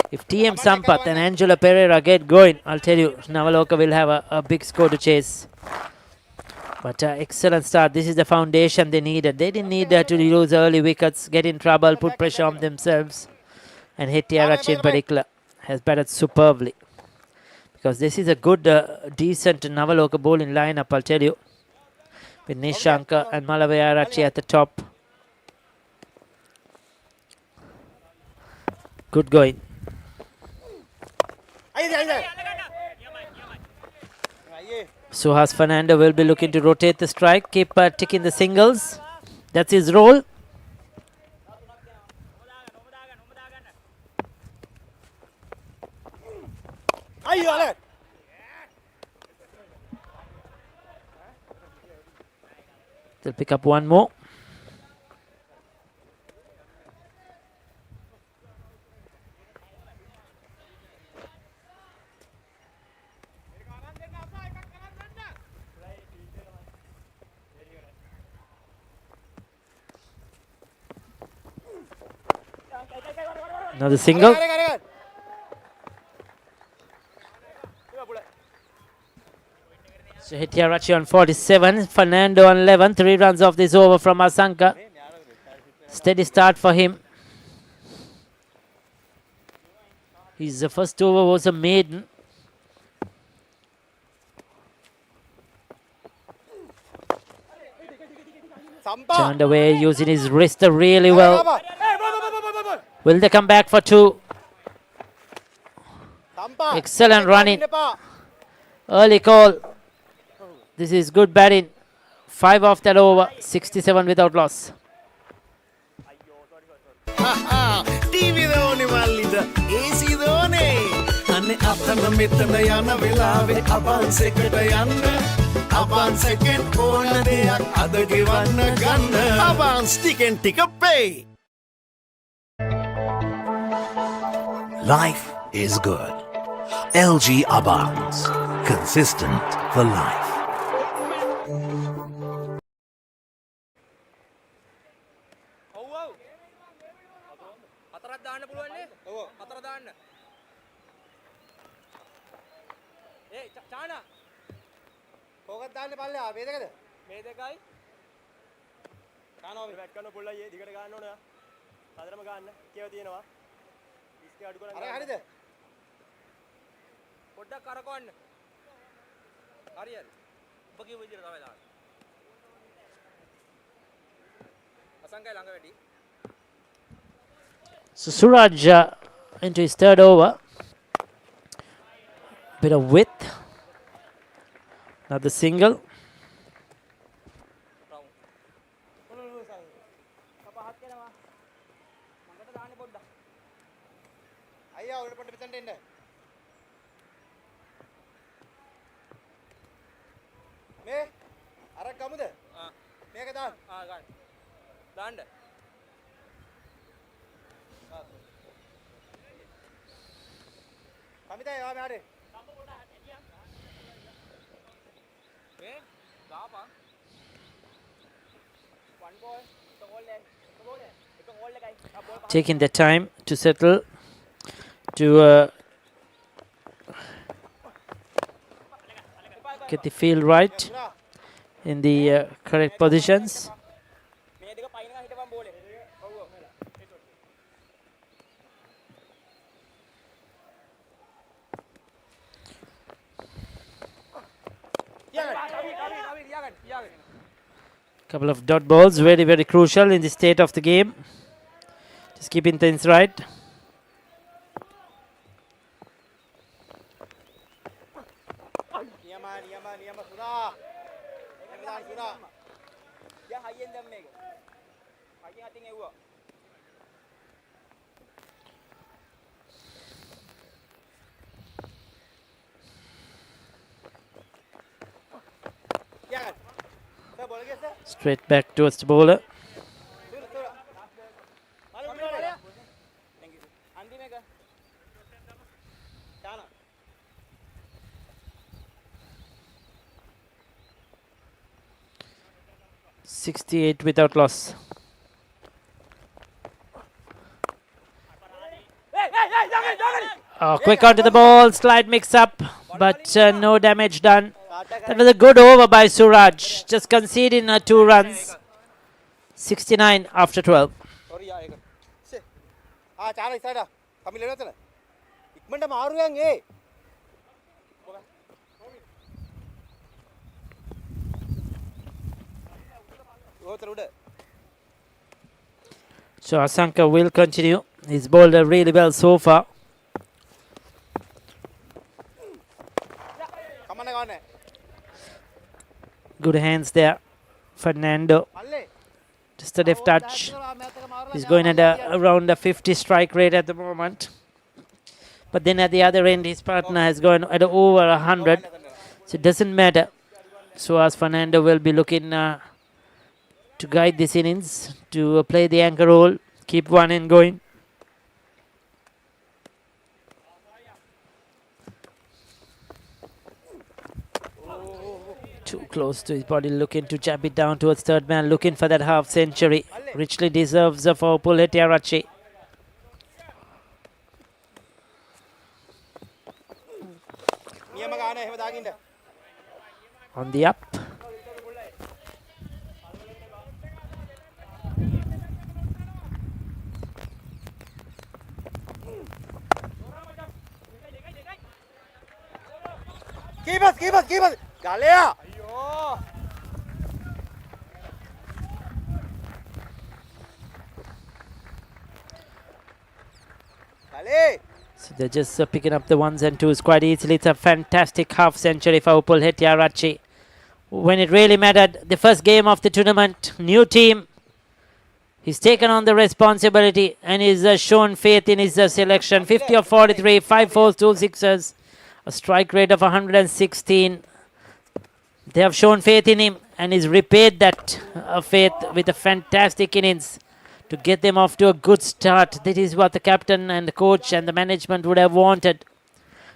if TM Sampath and Angelo Pereira get going, I'll tell you, Nawaloka will have a big score to chase. But excellent start. This is the foundation they needed. They didn't need to lose early wickets, get in trouble, put pressure on themselves. And Hettiarachchi in particular has batted superbly. Because this is a good, decent Nawaloka bowling lineup, I'll tell you. With Nishanka and Hettiarachchi at the top. Good going. Suhas Fernando will be looking to rotate the strike, keep ticking the singles. That's his role. They'll pick up one more. Another single. So Hettiarachchi on 47, Fernando on 11. 3 runs off this over from Asanka. Steady start for him. His first over was a maiden. Turned away using his wrist really well. Will they come back for two? Excellent running. Early call. This is good batting. 5 off that over. 67 without loss. TV දෝනේ මල්ලිද AC දෝනේ අනේ අතන මෙතන යන වෙලාවේ අබාන්ස් එකට යන්න අබාන්ස් එකෙන් ඕන දෙයක් අද ගෙවන්න ගන්න අබාන්ස් ටිකෙන් ටික pay. Life is good. LG Abans. Consistent for life. So Suraj into his third over. Bit of width. Another single. Taking the time to settle, to get the field right in the correct positions. Couple of dot balls, very, very crucial in the state of the game. Just keeping things right. Straight back towards the bowler. .68 without loss. Oh, quick onto the ball, slight mix-up, but no damage done. That was a good over by Suraj, just conceding 2 runs. 69 after 12. So Asanka will continue. He's bowled really well so far. Good hands there, Fernando. Just a left touch. He's going at around a 50 strike rate at the moment. But then at the other end, his partner has gone at over 100. So it doesn't matter. So as Fernando will be looking to guide this innings, to play the anchor role, keep one end going. Too close to his body, looking to jab it down towards third man, looking for that half century. Richly deserves for Puletiarachi. On the up. කීපස් ගලයා අයියෝ ගලේ So they're just picking up the ones and twos quite easily. It's a fantastic half century for Upul Hettiarachchi. When it really mattered, the first game of the tournament, new team. He's taken on the responsibility and he's shown faith in his selection. 50 of 43, 5 fours, 2 sixes, a strike rate of 116. They have shown faith in him and he's repaid that faith with a fantastic innings to get them off to a good start. That is what the captain and the coach and the management would have wanted.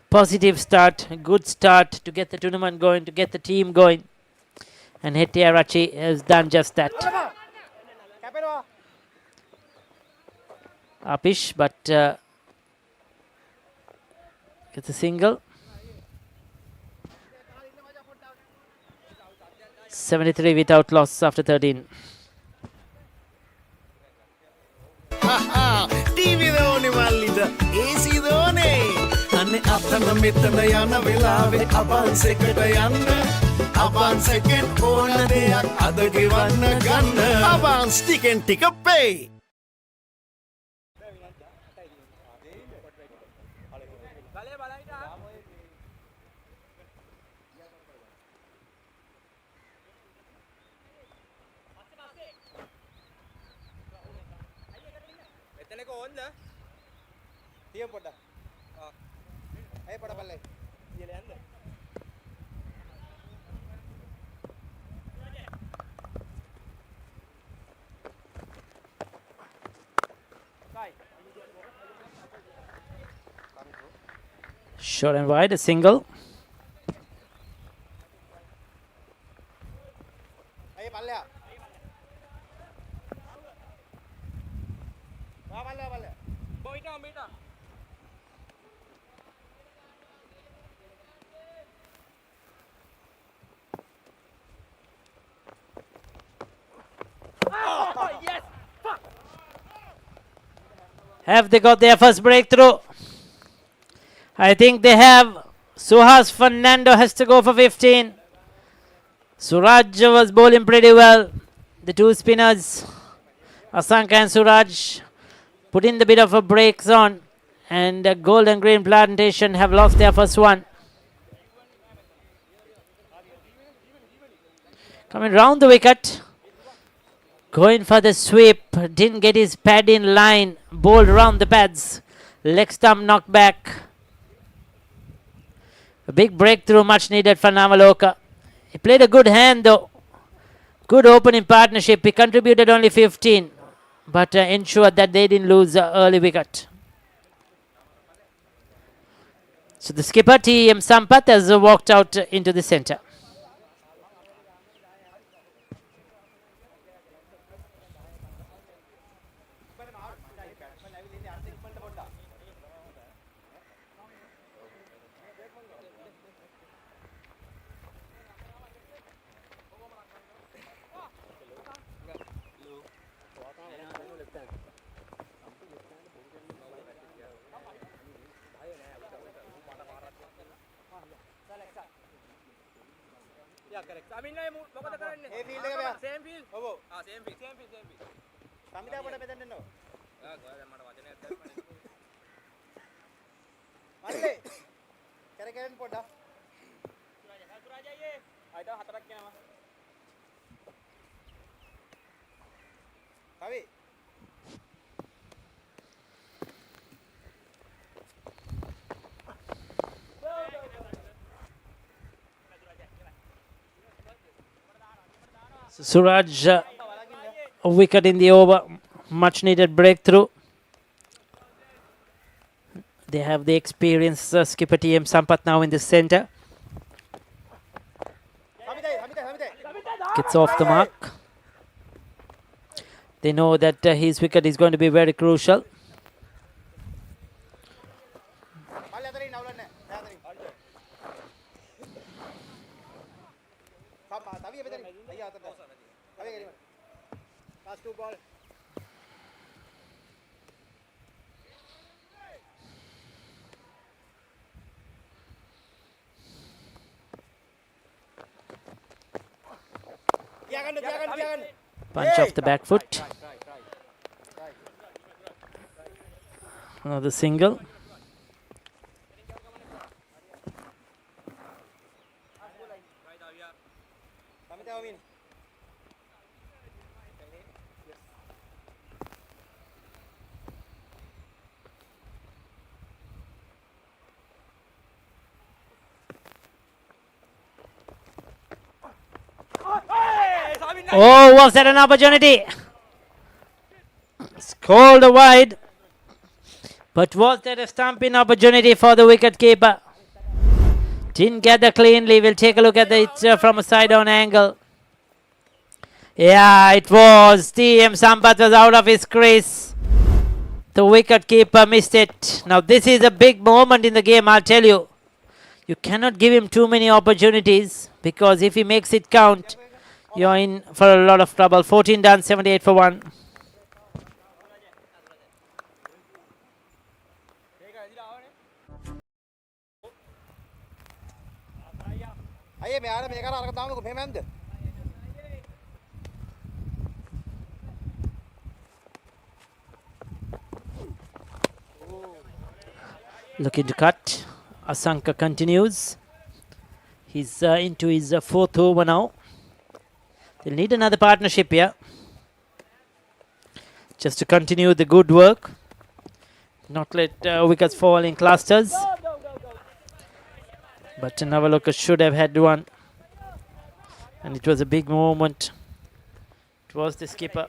Positive start, a good start to get the tournament going, to get the team going. And Hettiarachchi has done just that. කැපෙනවා Upish, but gets a single. 73 without loss after 13. TV දෝනේ මල්ලිට AC දෝනේ අනේ අතන මෙතන යන වෙලාවේ අබන්ස් එකට යන්න අබන්ස් එකෙන් ඕන දෙයක් අද ගෙවන්න ගන්න අබන්ස් ටිකෙන් ටික පේ එතනක ඕන්ද තියමු පොඩ්ඩක් අය පොඩ බලයි කියලා යන්න Short and wide, a single. අය පල්ලෙහා වා පල්ලෙහා බොයිටා මීටා Have they got their first breakthrough? I think they have. Suhas Fernando has to go for 15. Suraj was bowling pretty well. The two spinners, Asanka and Suraj, put in the bit of a breaks on. And Gold and Green Plantation have lost their first one. Coming round the wicket. Going for the sweep. Didn't get his pad in line. Bowled round the pads. Leg stump knocked back. A big breakthrough, much needed for Nawaloka. He played a good hand though. Good opening partnership. He contributed only 15. But ensured that they didn't lose early wicket. So the skipper T.M. Sampath has walked out into the centre. A field එක බෑ same field ඔව් same field සමිතා පොඩ මෙතන එන්නෝ මට වචනයක් දැම්මනේ මල්ලේ කරකරන්න පොඩ්ඩක් සුරාජ් අයියේ ආයිට හතරක් යනවා කවි Suraj, a wicket in the over, much needed breakthrough. They have the experienced skipper T.M. Sampath now in the centre. Gets off the mark. They know that his wicket is going to be very crucial. Last two ball. Punch off the back foot. Another single. Oh, was that an opportunity? Scored wide. But was that a stumping opportunity for the wicket keeper? Didn't get the cleanly. We'll take a look at it from a side-on angle. Yeah, it was. TM Sampath was out of his crease. The wicket keeper missed it. Now this is a big moment in the game, I'll tell you. You cannot give him too many opportunities because if he makes it count, you're in for a lot of trouble. 14 done, 78 for 1. Looking to cut. Asanka continues. He's into his fourth over now. They'll need another partnership here. Just to continue the good work. Not let wickets fall in clusters. But Nawaloka should have had one. And it was a big moment. It was the skipper.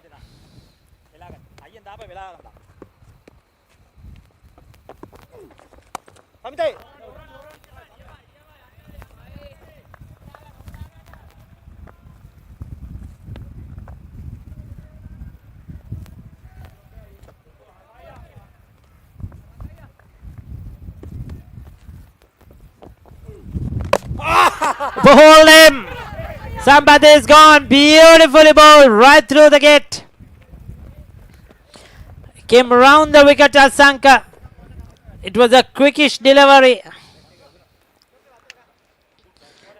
Behold him! Sampath is gone. Beautifully bowled right through the gate. Came round the wicket Asanka. It was a quickish delivery.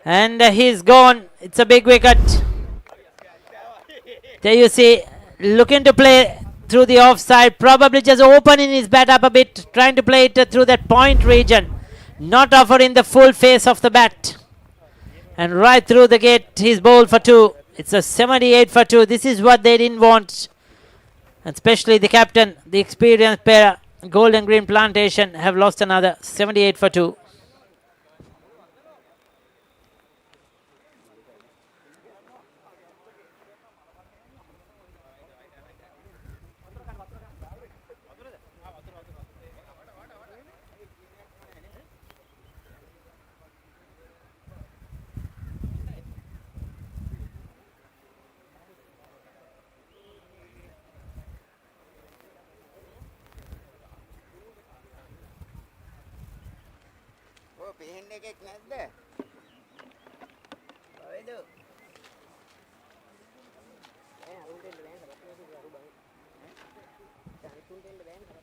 And he's gone. It's a big wicket. There you see, looking to play through the offside. Probably just opening his bat up a bit. Trying to play it through that point region. Not offering the full face of the bat. And right through the gate, he's bowled for 2. It's a 78 for 2. This is what they didn't want. And especially the captain, the experienced pair, Gold and Green Plantation, have lost another 78 for 2.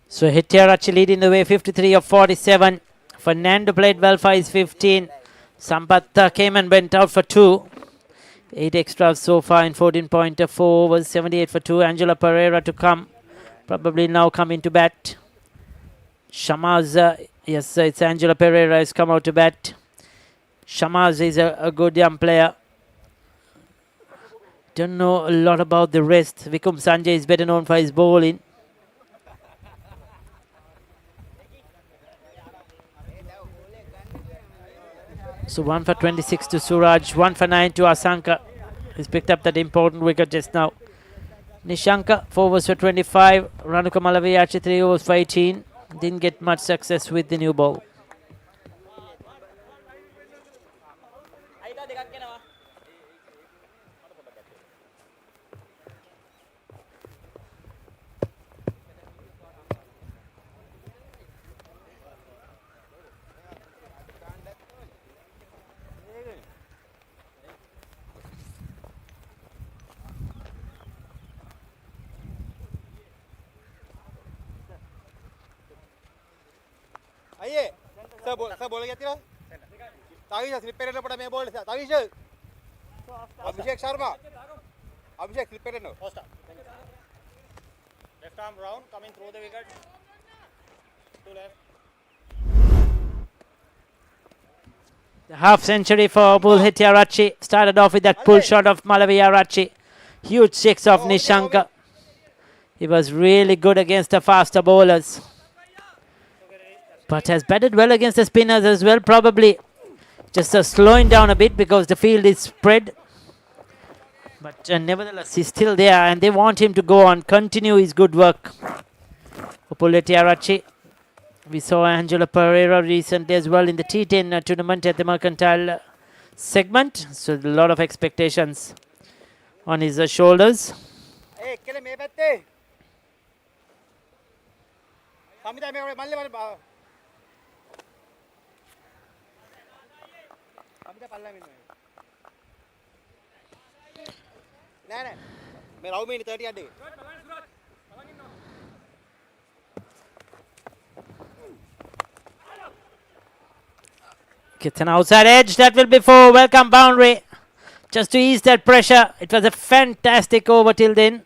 So Hettiarachchi leading the way, 53 of 47. Fernando played well for his 15. Sampath came and went out for 2. 8 extras so far in 14.4 overs, 78 for 2. Angela Pereira to come. Probably now coming to bat. Shamaz, yes, it's Angela Pereira has come out to bat. Shamaz is a good young player. Don't know a lot about the rest. Vikum Sanjay is better known for his bowling. So 1 for 26 to Suraj, 1 for 9 to Asanka. He's picked up that important wicket just now. Nishanka, 4 overs for 25. Ranuka Malaviyachi, 3 overs for 18. Didn't get much success with the new ball. Saya boleh lihat tidak? Tahu ya, slipper ada pada main bola. Tahu je. Abhishek Sharma. Abhishek, flip it now. Post up. Left arm round, coming through the wicket. To left. The half century for Pulhit Yarachi. Started off with that pull shot of Malavi Yarachi. Huge six of Nishanka. He was really good against the faster bowlers. But has batted well against the spinners as well. Probably just slowing down a bit because the field is spread. But nevertheless, he's still there and they want him to go on, continue his good work. For Pulhit Yarachi. We saw Angelo Pereira recently as well in the T10 tournament at the Mercantile segment. So a lot of expectations on his shoulders. Hey, kill me, Bette. Samita, me malle malle. Samita palla minne. Nah. Me raw me 30 adde. Gets an outside edge. That will be for welcome boundary. Just to ease that pressure. It was a fantastic over till then.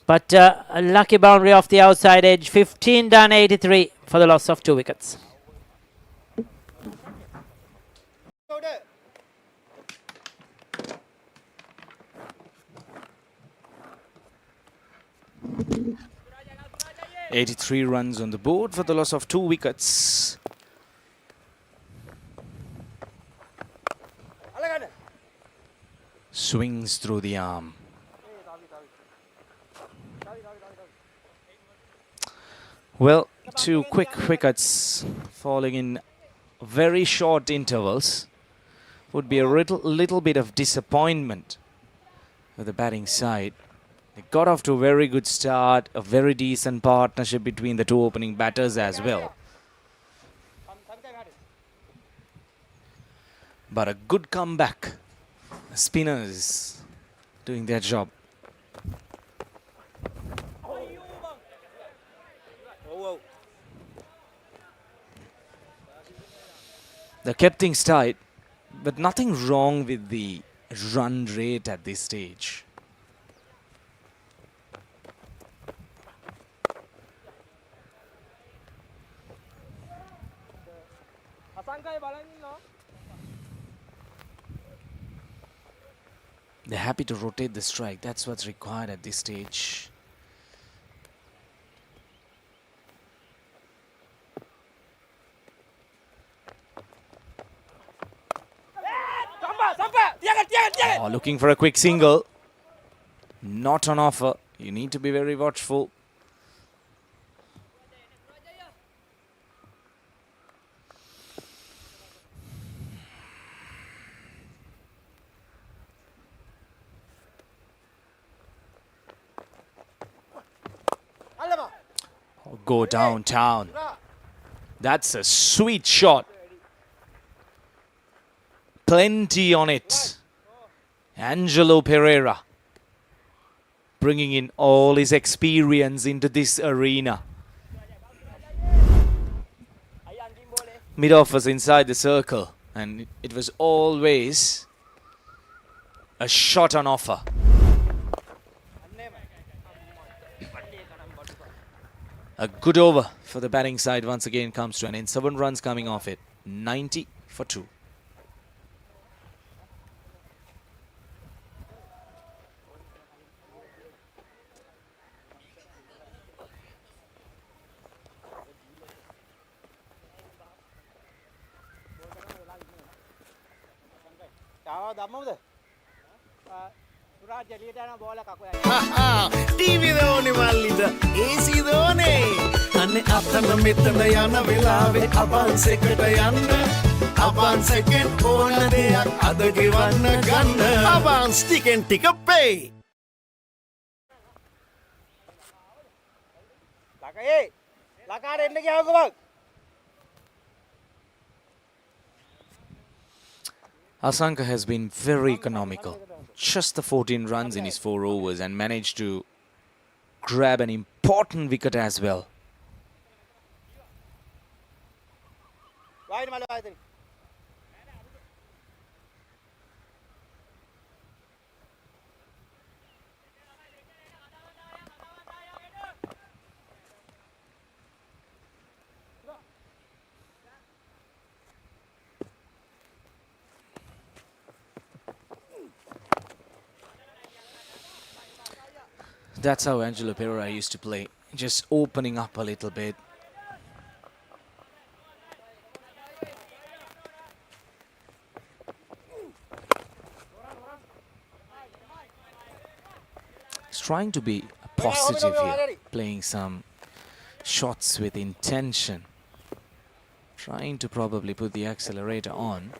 But a lucky boundary off the outside edge. 15 done, 83 for the loss of 2 wickets. "83 runs on the board for the loss of 2 wickets. Swings through the arm. Well, 2 quick wickets falling in very short intervals would be a little bit of disappointment for the batting side. They got off to a very good start, a very decent partnership between the 2 opening batters as well. But a good comeback. Spinners doing their job. They kept things tight, but nothing wrong with the run rate at this stage. They're happy to rotate the strike. That's what's required at this stage. Oh, looking for a quick single. Not on offer. You need to be very watchful. Go downtown. That's a sweet shot. Plenty on it. Angelo Pereira bringing in all his experience into this arena. Mid-off was inside the circle and it was always a shot on offer. A good over for the batting side once again comes to an end. 7 runs coming off it. 90 for 2. TV දෝනේ මල්ලිද AC දෝනේ අනේ අතන මෙතන යන වෙලාවේ අබන්ස් එකට යන්න අබන්ස් එකෙන් ඕන දෙයක් අද ගෙවන්න ගන්න අබන්ස් ටිකෙන් ටික පේ ලකේ ලකාට එන්න ගියාකෝ බං Asanka has been very economical. Just the 14 runs in his 4 overs and managed to grab an important wicket as well. That's how Angelo Pereira used to play, just opening up a little bit. He's trying to be positive here, playing some shots with intention. Trying to probably put the accelerator on.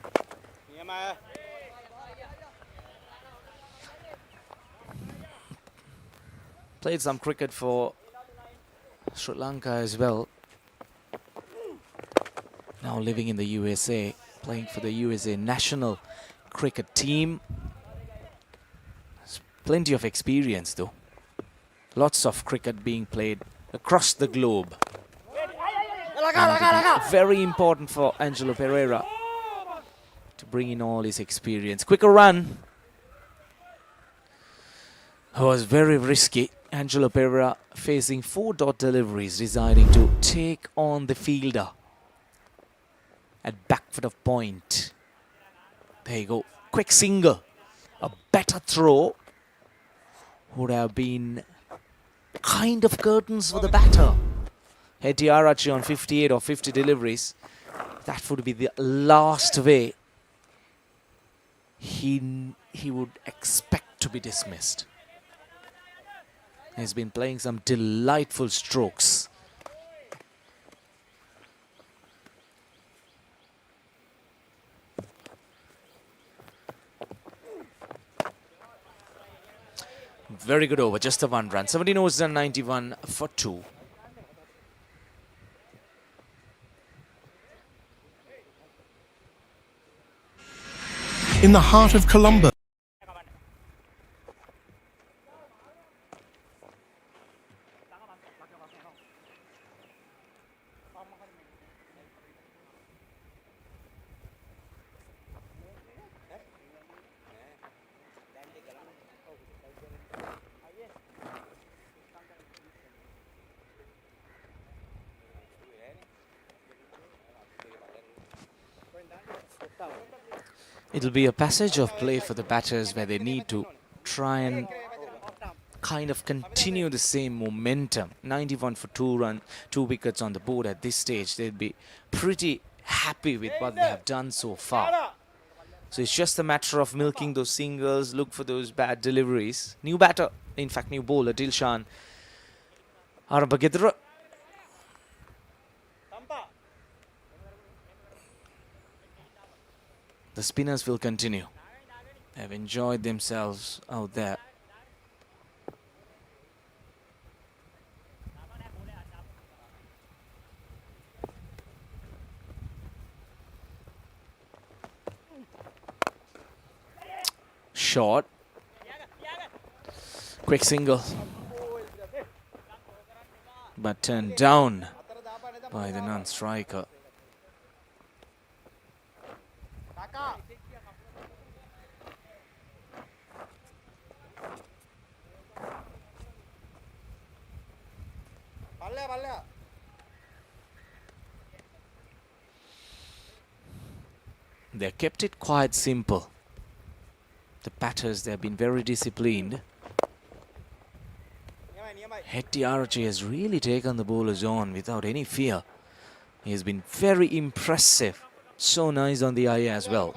Played some cricket for Sri Lanka as well. Now living in the USA, playing for the USA national cricket team. There's plenty of experience though. Lots of cricket being played across the globe. And very important for Angelo Pereira to bring in all his experience. Quicker run. It was very risky. Angelo Pereira facing 4 dot deliveries, deciding to take on the fielder at back foot of point. There you go. Quick single. A better throw would have been kind of curtains for the batter. Hetty Arachi on 58 or 50 deliveries. That would be the last way he would expect to be dismissed. He's been playing some delightful strokes. Very good over, just a 1 run. 17 overs and 91 for 2. In the heart of Colombo. It'll be a passage of play for the batters where they need to try and kind of continue the same momentum. 91 for 2 wickets on the board at this stage. They'd be pretty happy with what they have done so far. So it's just a matter of milking those singles, look for those bad deliveries. New batter, in fact new bowler, Dilshan Arabagedra. The spinners will continue. They've enjoyed themselves out there. Short. Quick single. But turned down by the non-striker. They kept it quite simple. The batters, they have been very disciplined. Hetty Arachi has really taken the bowlers on without any fear. He has been very impressive. So nice on the eye as well.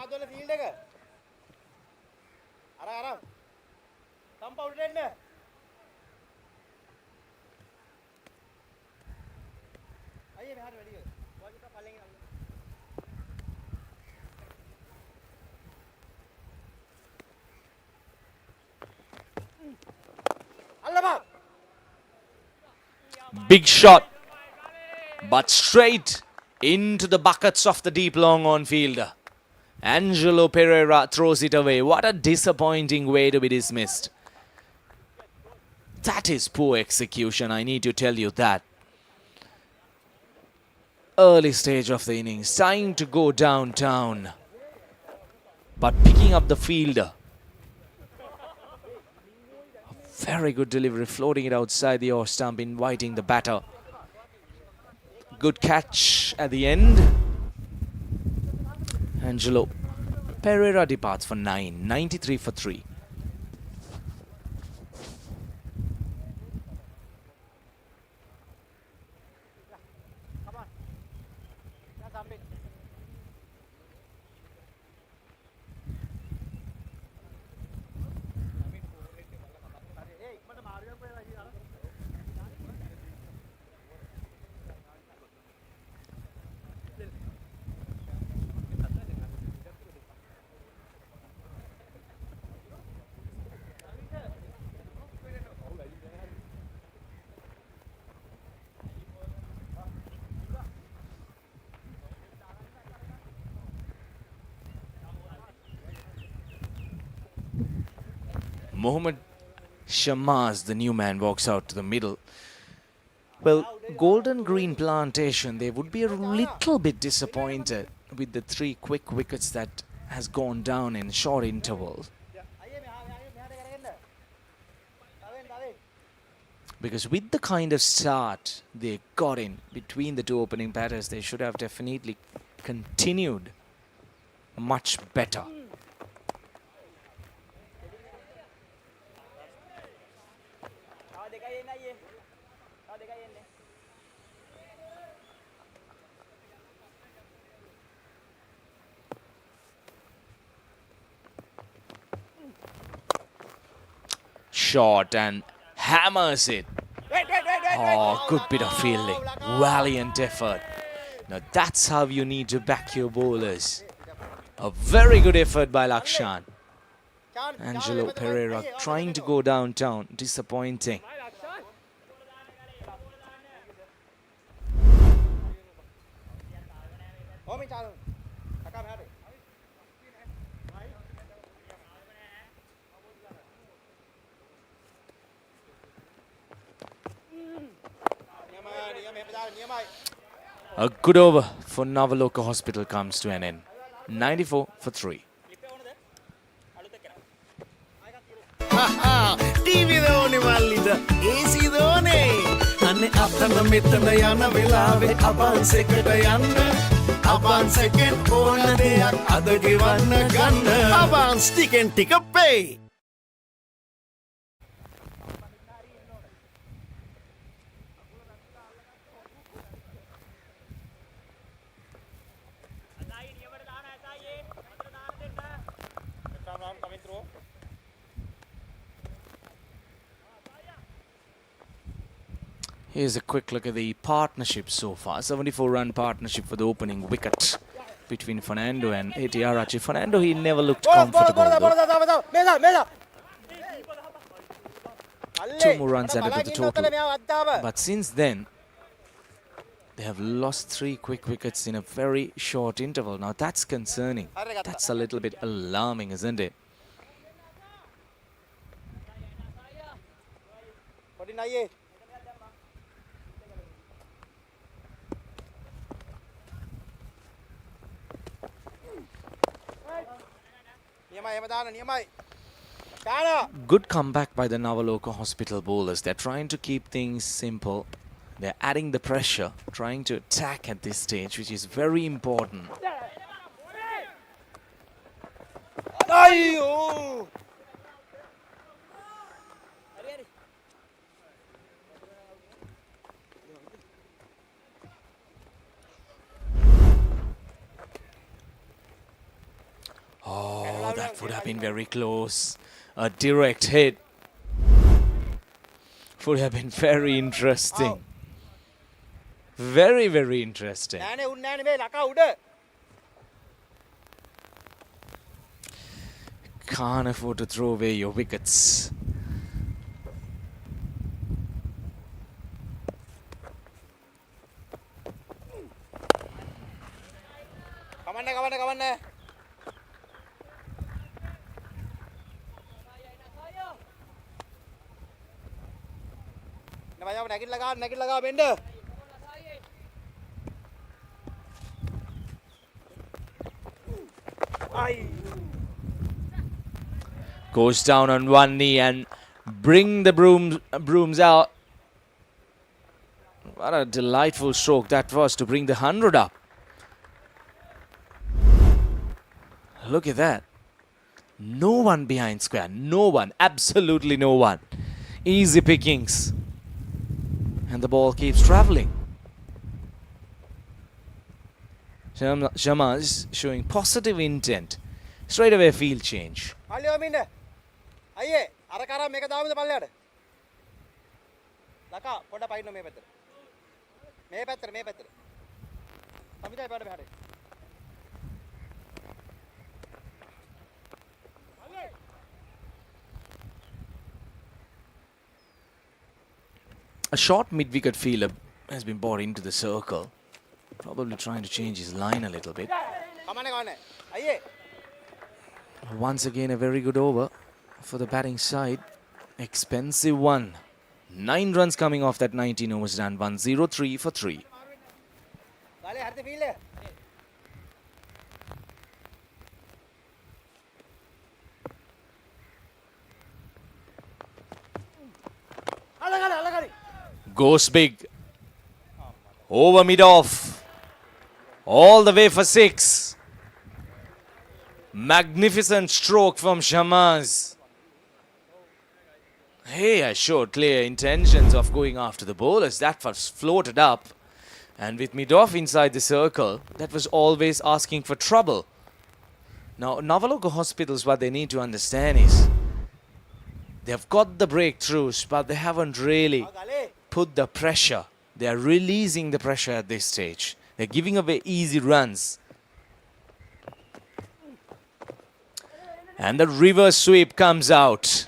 Big shot, but straight into the buckets of the deep long on fielder. Angelo Pereira throws it away. What a disappointing way to be dismissed. That is poor execution, I need to tell you that. Early stage of the innings, trying to go downtown, but picking up the fielder. Very good delivery, floating it outside the off stump, inviting the batter. Good catch at the end. Angelo Pereira departs for 9, 93 for 3. Mohammad Shamaz, the new man, walks out to the middle. Well, Golden Green Plantation, they would be a little bit disappointed with the 3 quick wickets that has gone down in short intervals. Because with the kind of start they got in between the 2 opening batters, they should have definitely continued much better. Shot and hammers it. Oh, good bit of fielding. Valiant effort. Now that's how you need to back your bowlers. A very good effort by Lakshan. Angelo Pereira trying to go downtown. Disappointing. A good over for Nawaloka Hospital comes to an end. 94 for 3. TV දෝනේ මල්ලිද AC දෝනේ අනේ අතන මෙතන යන වෙලාවේ අබන්ස් එකට යන්න අබන්ස් එකෙන් ඕන දෙයක් අද ගෙවන්න ගන්න අබන්ස් ටිකෙන් ටික පේ Here's a quick look at the partnership so far. 74-run partnership for the opening wicket between Fernando and ATR Archie. Fernando, he never looked comfortable though. 2 more runs added to the total. But since then, they have lost 3 quick wickets in a very short interval. Now that's concerning. That's a little bit alarming, isn't it? Good comeback by the Nawaloka Hospital bowlers. They're trying to keep things simple. They're adding the pressure, trying to attack at this stage, which is very important. Oh, that would have been very close. A direct hit would have been very interesting. Very, very interesting. Can't afford to throw away your wickets. Goes down on one knee and bring the brooms out. What a delightful stroke that was to bring the 100 up. Look at that. No one behind square. No one. Absolutely no one. Easy pickings. And the ball keeps travelling. Sharma is showing positive intent. Straight away field change. A short mid-wicket fielder has been brought into the circle. Probably trying to change his line a little bit. Once again, a very good over for the batting side. Expensive one. 9 runs coming off that 19 overs done. 1-0-3 for 3. Goes big. Over mid-off. All the way for 6. Magnificent stroke from Shamaz. Hey, I showed clear intentions of going after the bowlers. That was floated up. And with mid-off inside the circle, that was always asking for trouble. Now, Nawaloka Hospitals, what they need to understand is they've got the breakthroughs, but they haven't really put the pressure. They are releasing the pressure at this stage. They're giving away easy runs. And the reverse sweep comes out.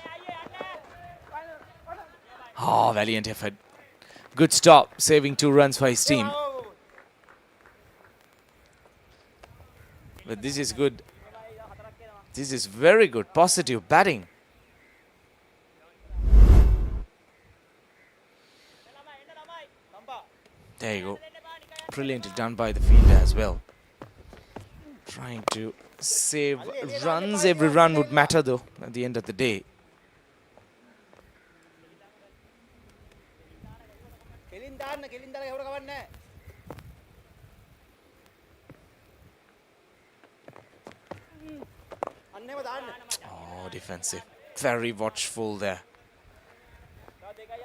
Oh, valiant effort. Good stop, saving 2 runs for his team. But this is good. This is very good, positive batting. There you go. Brilliantly done by the fielder as well. Trying to save runs. Every run would matter though at the end of the day. Oh, defensive. Very watchful there.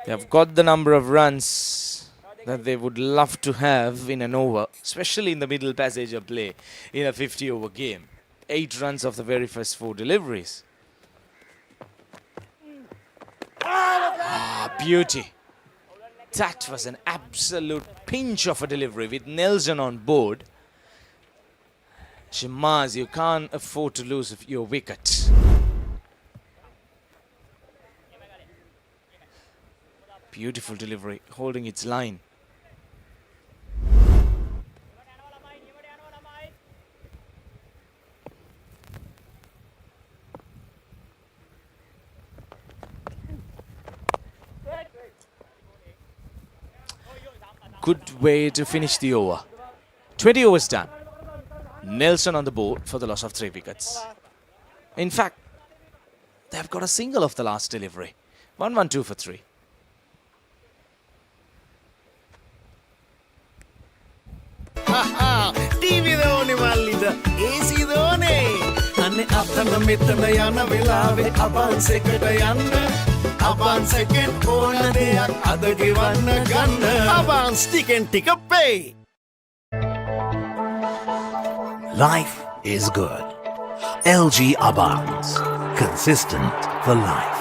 They have got the number of runs that they would love to have in an over, especially in the middle passage of play in a 50-over game. 8 runs of the very first 4 deliveries. Ah, beauty. That was an absolute pinch of a delivery with Nelson on board. Shamaz, you can't afford to lose your wicket. Beautiful delivery, holding its line. Good way to finish the over. 20 overs done. Nelson on the board for the loss of 3 wickets. In fact, they've got a single of the last delivery. 1-1-2 for 3. TV දෝනේ මල්ලිද AC දෝනේ අනේ අතන මෙතන යන වෙලාවේ අබන්ස් එකට යන්න අබන්ස් එකෙන් ඕන දෙයක් අද ගෙවන්න ගන්න අබන්ස් ටිකෙන් ටික pay. Life is good. LG Abans. Consistent for life.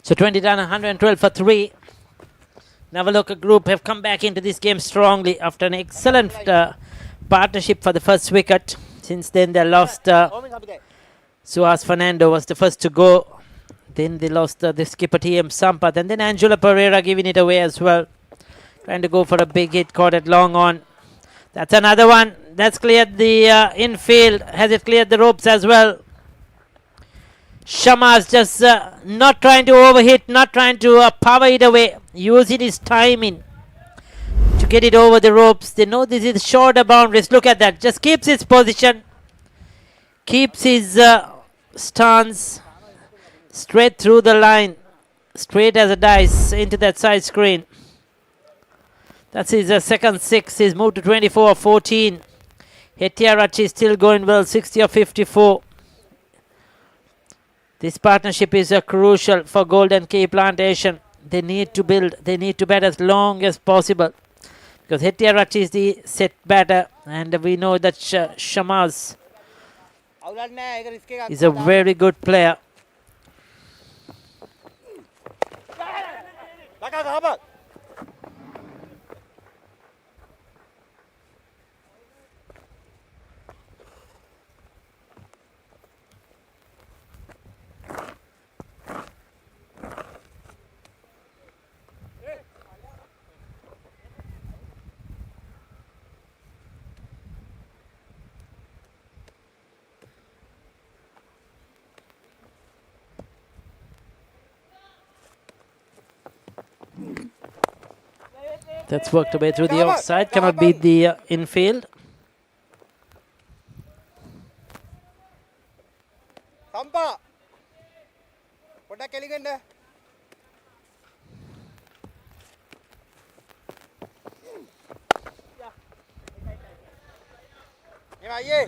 So 20 done, 112 for 3. Nawaloka group have come back into this game strongly after an excellent partnership for the first wicket. Since then they lost Suhas Fernando was the first to go. Then they lost the skipper TM Sampath, and then Angela Pereira giving it away as well. Trying to go for a big hit, caught it long on. That's another one. That's cleared the infield. Has it cleared the ropes as well? Shamaz just not trying to overhit, not trying to power it away, using his timing to get it over the ropes. They know this is shorter boundaries. Look at that. Just keeps his position, keeps his stance straight through the line, straight as a dice into that side screen. That's his second 6. He's moved to 24 of 14. Hettiarachi is still going well, 60 of 54. This partnership is crucial for Golden Key Plantation. They need to build, they need to bat as long as possible. Because Hettiarachi is the set batter, and we know that Shamaz is a very good player. That's worked away through the offside. Cannot beat the infield. සම්පා පොඩ්ඩක් එළිගෙන්න එම අයියේ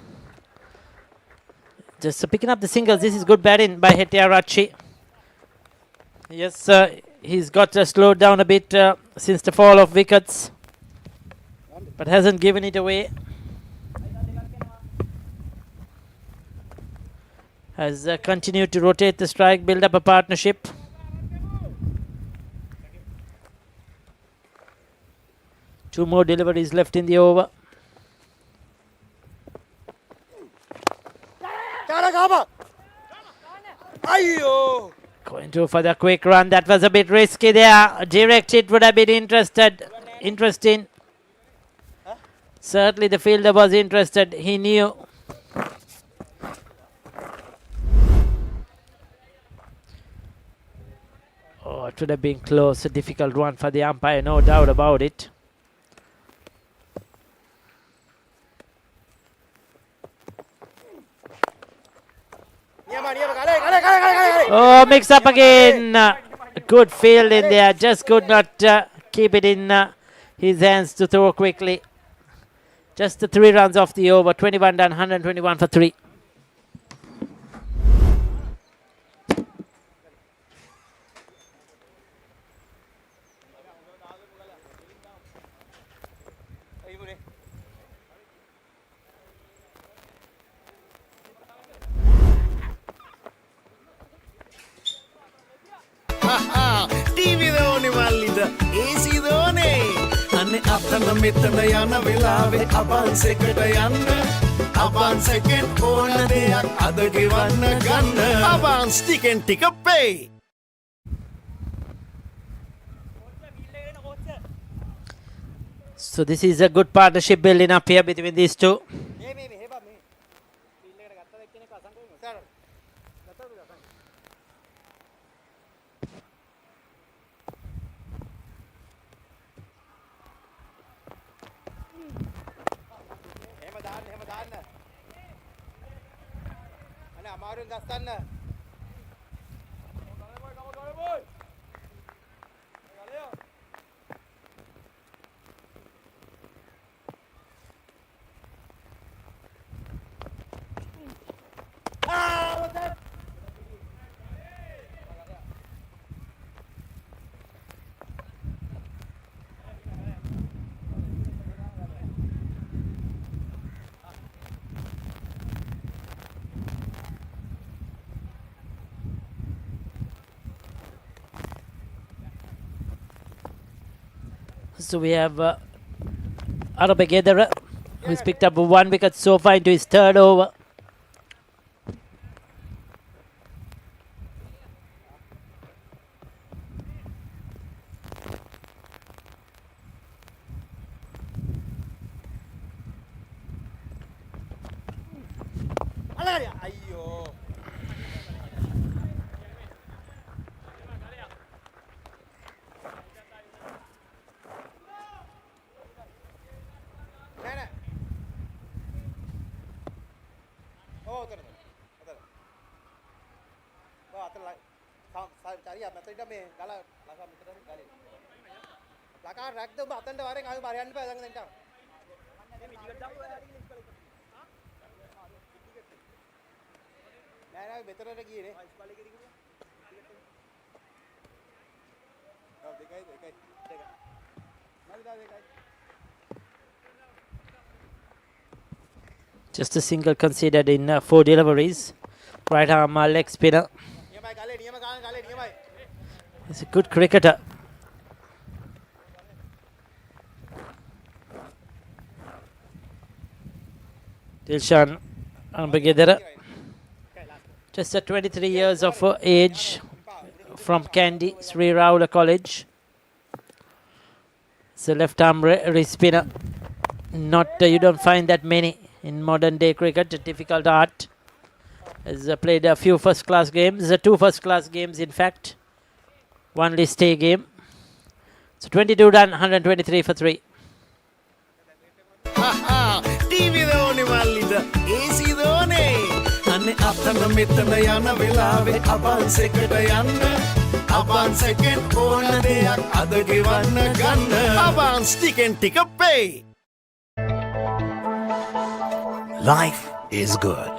Just picking up the singles. This is good batting by Hetiarachi. Yes, he's got slowed down a bit since the fall of wickets, but hasn't given it away. Has continued to rotate the strike, build up a partnership. Two more deliveries left in the over. Going to for the quick run. That was a bit risky there. Direct hit would have been interesting. Certainly the fielder was interested. He knew. Oh, it would have been close. A difficult one for the umpire, no doubt about it. Oh, mix up again. Good field in there. Just could not keep it in his hands to throw quickly. Just the 3 runs off the over. 21 done, 121 for 3. TV දෝනේ මල්ලිද AC දෝනේ අනේ අතන මෙතන යන වෙලාවේ අබන්ස් එකට යන්න අබන්ස් එකෙන් ඕන දෙයක් අද ගෙවන්න ගන්න අබන්ස් ටිකෙන් ටික පේ So this is a good partnership building up here between these two. So we have Arabegedera, who's picked up 1 wicket so far into his 3rd over. Just a single conceded in 4 deliveries. Right arm leg spinner. He's a good cricketer. Dilshan Ambagedera, just at 23 years of age, from Kandy, Sri Raula College. It's a left arm wrist spinner. Not you don't find that many in modern day cricket. A difficult art. Has played a few first class games, 2 first class games in fact, 1 list A game. So 22 done, 123 for 3. TV දෝනේ මල්ලිද AC දෝනේ අනේ අතන මෙතන යන වෙලාවේ අබන්ස් එකට යන්න අබන්ස් එකෙන් ඕන දෙයක් අද ගෙවන්න ගන්න අබන්ස් ටිකෙන් ටික pay. Life is good.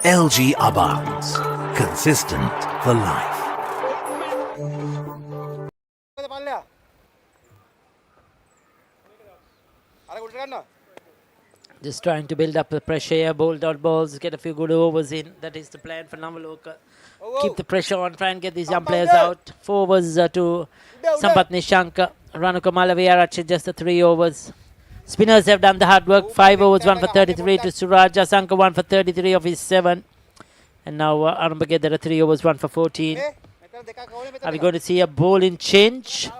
LG Abans. Consistent for life. පල්ලෙයා අර උඩට ගන්නවා. Just trying to build up the pressure here, bowl dot balls, get a few good overs in. That is the plan for Nawaloka. Keep the pressure on, try and get these young players out. 4 overs to Sampath Nishanka. Ranuka Malaviarachi, just the 3 overs. Spinners have done the hard work. 5 overs, 1 for 33 to Suraj. Asanka 1 for 33 of his 7. And now Arambagedara 3 overs, 1 for 14. Are we going to see a bowling change?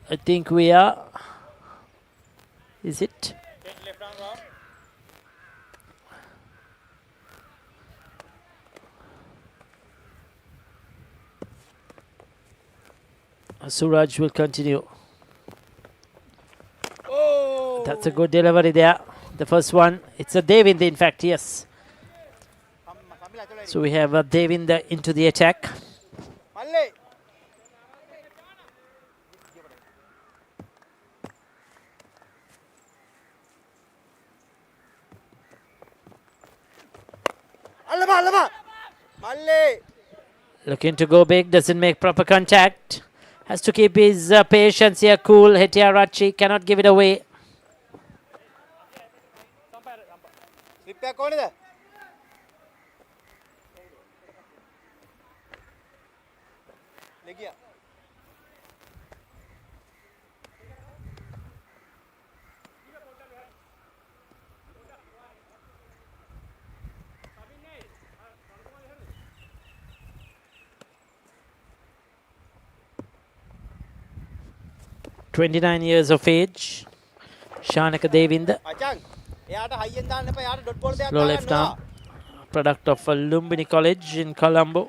I think we are. Is it? Suraj will continue. Oh. That's a good delivery there. The first one, it's a Devind in fact, yes. So we have a Devind into the attack. මල්ලේ අල්ලපා මල්ලේ Looking to go big, doesn't make proper contact. Has to keep his patience here cool. Hetiarachi cannot give it away. Slip එකක් ඕනේද? ලෙගියා 29 years of age. Shanaka Devinda, මචං එයාට හයියෙන් දාන්න එපා. එයාට dot ball දෙකක් slow left දාන්න. arm. Product of Lumbini College in Colombo.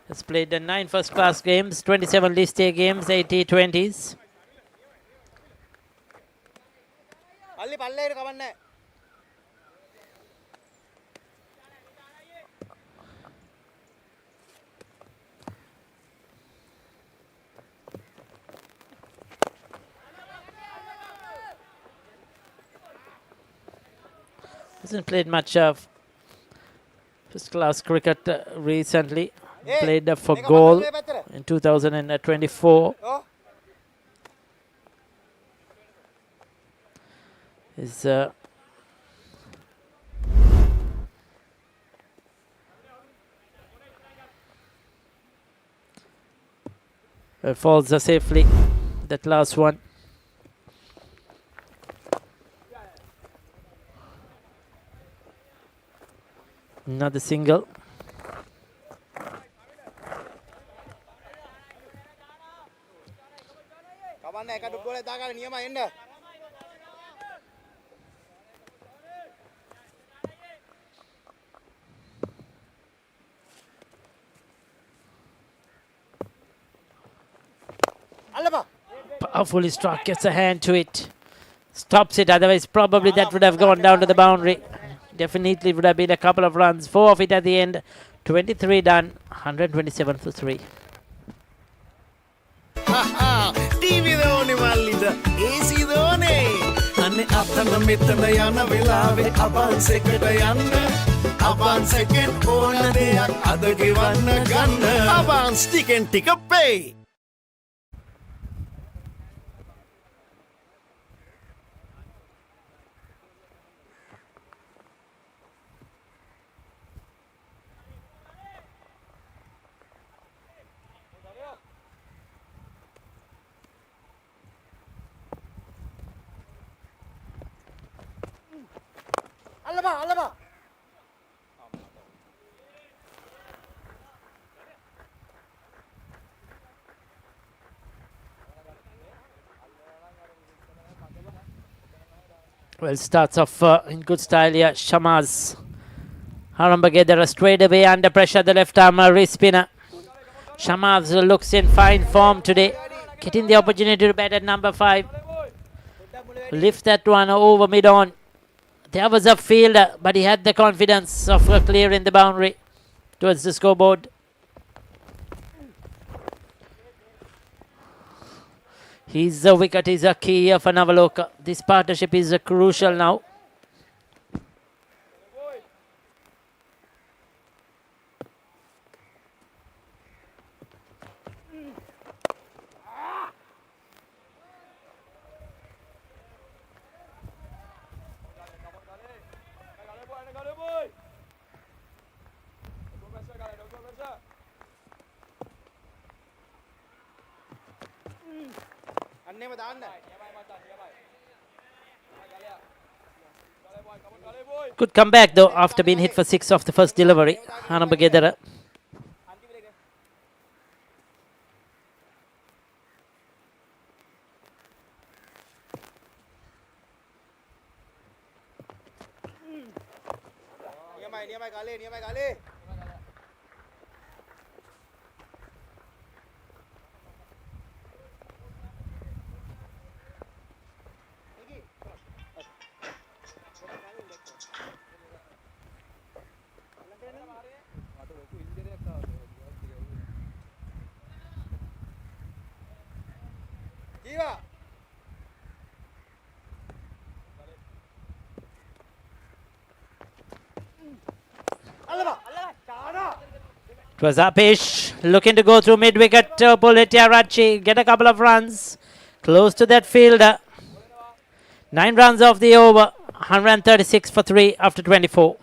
Has played 9 first class games, 27 list A games, 80 20s. මල්ලි පල්ලේට කවන්නේ. Hasn't played much of first class cricket recently. Played for goal in 2024. ඔව් Is falls safely. That last one. Another single. කවන්නේ එක dot ball එකක් දාගන්න නියමයි එන්න. අල්ලපා Powerfully struck, gets a hand to it. Stops it, otherwise probably that would have gone down to the boundary. Definitely would have been a couple of runs. 4 of it at the end. 23 done, 127 for 3. TV දෝනේ මල්ලිද AC දෝනේ අනේ අතන මෙතන යන වෙලාවේ අබන්ස් එකට යන්න අබන්ස් එකෙන් ඕන දෙයක් අද ගෙවන්න ගන්න අබන්ස් ටිකෙන් ටික pay. අල්ලපා Well, starts off in good style here. Shamaz. Harambagedara straight away under pressure. The left arm wrist spinner. Shamaz looks in fine form today, getting the opportunity to bat at number 5. Lift that one over mid-on. There was a fielder, but he had the confidence of clearing the boundary towards the scoreboard. His wicket is a key here for Nawaloka. This partnership is crucial now. Good comeback though after being hit for 6 off the first delivery. Hanabagedara. It was Apish looking to go through mid-wicket to pull Hettiarachchi, get a couple of runs close to that fielder. 9 runs off the over, 136 for 3 after 24.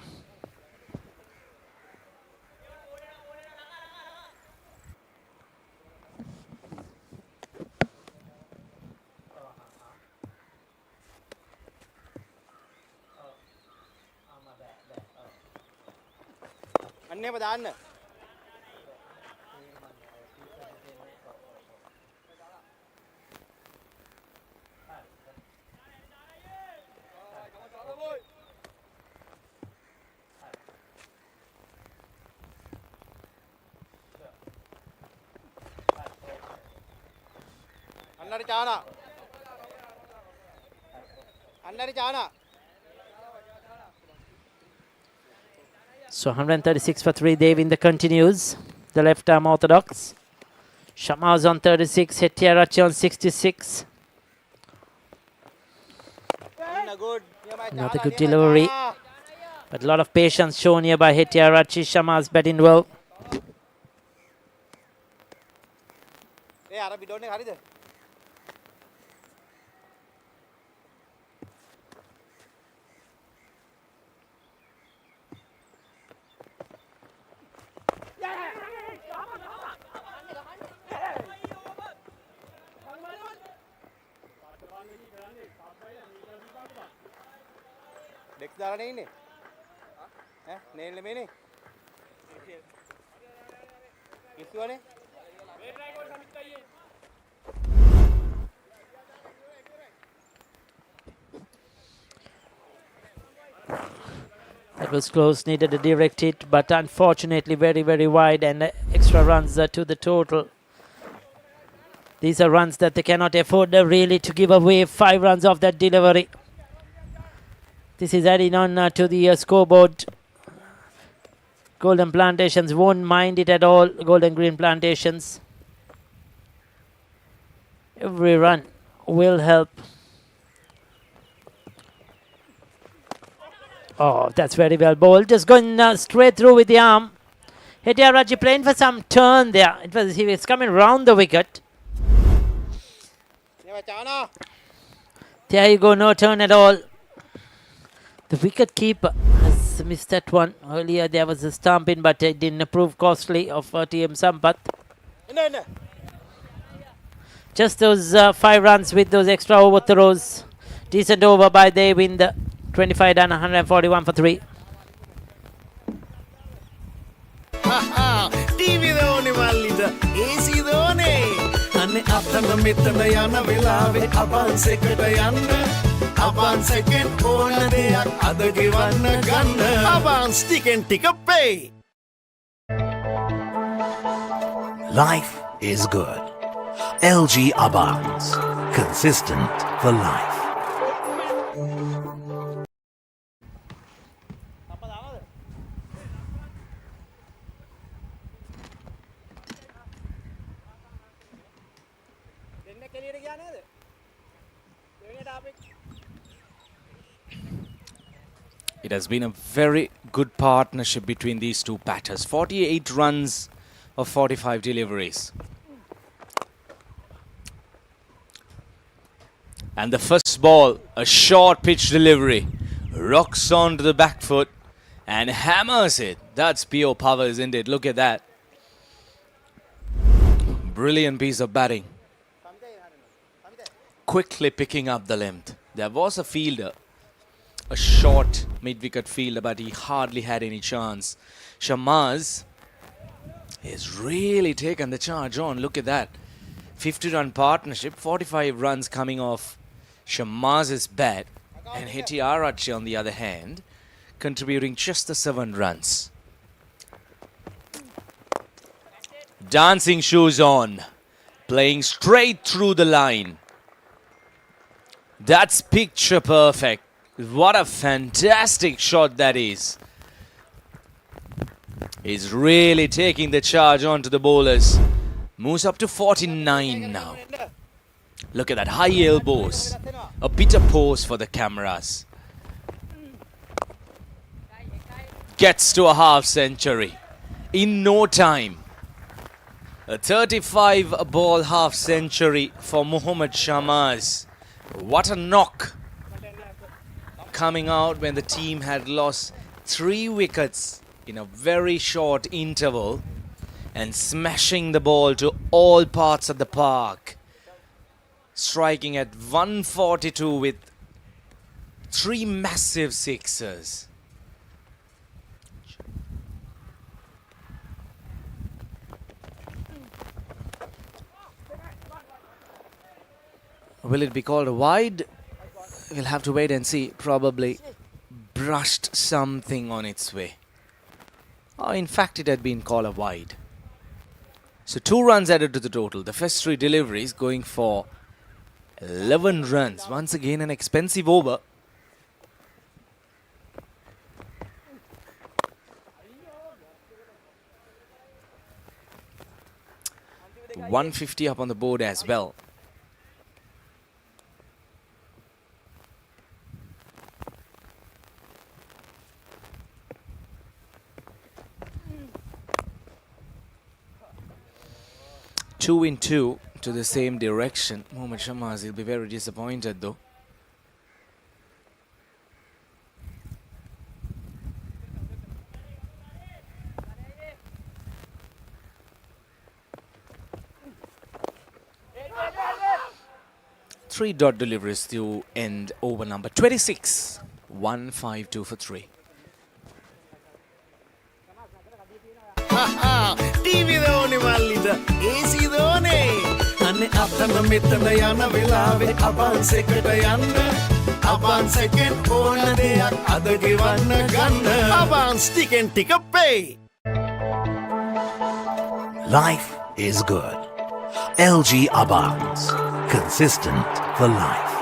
So 136 for 3, Devinder continues, the left arm orthodox. Shamaz on 36, Hettiarachchi on 66. Another good delivery, but a lot of patience shown here by Hettiarachchi. Shamaz batting well. That was close, needed a direct hit, but unfortunately very, very wide, and extra runs to the total. These are runs that they cannot afford really to give away. 5 runs off that delivery. This is adding on to the scoreboard. Golden Plantations won't mind it at all. Golden Green Plantations. Every run will help. Oh, that's very well bowled. Just going straight through with the arm. Hettiarachchi playing for some turn there. He was coming round the wicket. There you go, no turn at all. The wicket keeper has missed that one. Earlier there was a stump in, but it didn't prove costly of TM Sampath. Just those 5 runs with those extra overthrows. Decent over by Devinder. 25 done, 141 for 3. TV දෝනේ මල්ලිද AC දෝනේ අනේ අතන මෙතන යන වෙලාවේ අබන්ස් එකට යන්න අබන්ස් එකෙන් ඕන දෙයක් අද ගෙවන්න ගන්න අබන්ස් ටිකෙන් ටික pay Life is good. LG Abarts. Consistent for life. දෙන්නෙක් එළියට ගියා නේද? දෙවෙනි ටාපික්. It has been a very good partnership between these two batters. 48 runs of 45 deliveries. And the first ball, a short pitch delivery, rocks onto the back foot and hammers it. That's pure power, isn't it? Look at that. Brilliant piece of batting. Quickly picking up the length. There was a fielder, a short mid-wicket fielder, but he hardly had any chance. Shamaz has really taken the charge on. Look at that. 50-run partnership, 45 runs coming off Shamaz's bat, and Heti Arachi on the other hand, contributing just the 7 runs. Dancing shoes on, playing straight through the line. That's picture perfect. What a fantastic shot that is. He's really taking the charge onto the bowlers. Moves up to 49 now. Look at that, high elbows. A bitter pose for the cameras. Gets to a half century in no time. A 35 ball half century for Muhammad Shamaz. What a knock. Coming out when the team had lost 3 wickets in a very short interval and smashing the ball to all parts of the park. Striking at 142 with 3 massive sixes. Will it be called a wide? We'll have to wait and see. Probably brushed something on its way. Or in fact, it had been called a wide. So 2 runs added to the total. The first 3 deliveries going for 11 runs. Once again, an expensive over. $150 up on the board as well. Two in two to the same direction. Mohammad Shamaz will be very disappointed though. Three dot deliveries to end over number 26. 152 for 3. TV දෝනේ මල්ලිට AC දෝනේ අනේ අතන මෙතන යන වෙලාවේ අබන්ස් එකට යන්න අබන්ස් එකෙන් ඕන දෙයක් අද ගෙවන්න ගන්න අබන්ස් ටිකෙන් ටික පේ. Life is good. LG Abarts. Consistent for life.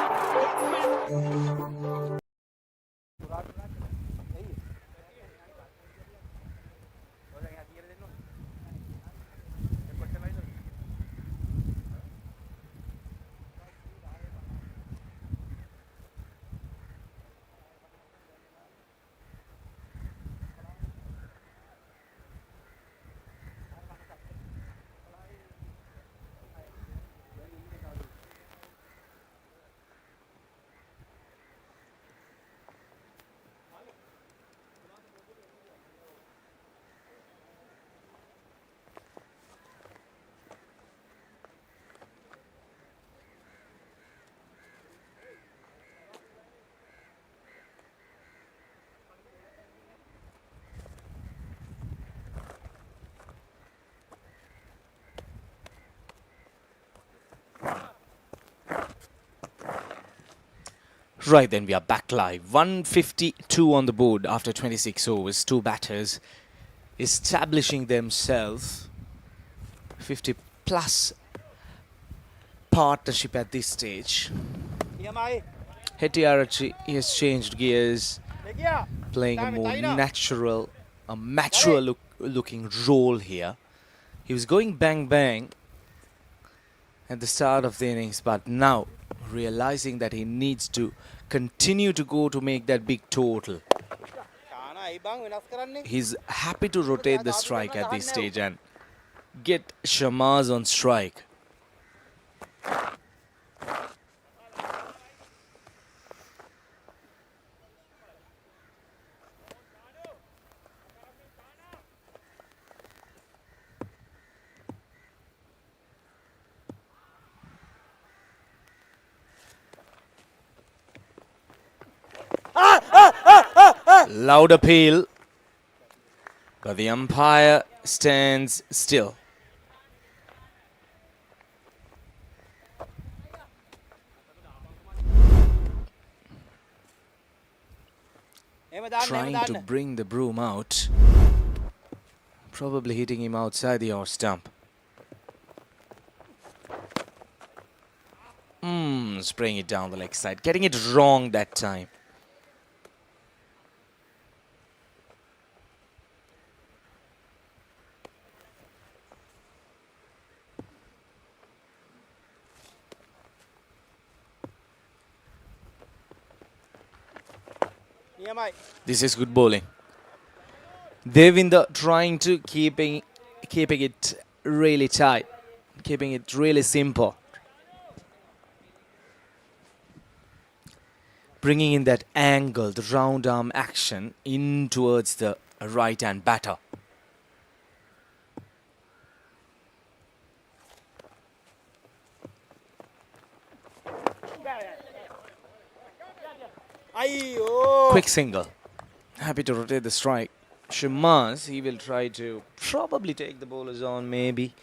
Right, then we are back live. 152 on the board after 26 overs. 2 batters establishing themselves 50 plus partnership at this stage. Hetiarachi has changed gears, playing a more natural, a mature looking role here. He was going bang bang at the start of the innings, but now realizing that he needs to continue to go to make that big total. He's happy to rotate the strike at this stage and get Shamaz on strike. Loud appeal, but the umpire stands still. Trying to bring the broom out, probably hitting him outside the off stump. Spraying it down the leg side, getting it wrong that time. This is good bowling. Devinder trying to keeping it really tight, keeping it really simple. Bringing in that angle, the round arm action in towards the right hand batter. Quick single. Happy to rotate the strike. Shamaz, he will try to probably take the bowlers on, maybe.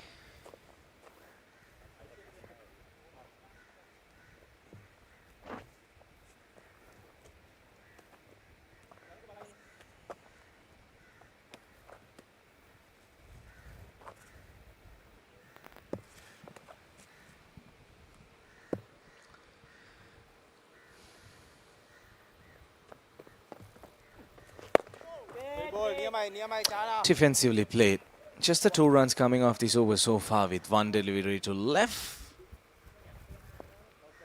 Defensively played. Just the 2 runs coming off this over so far with 1 delivery to left.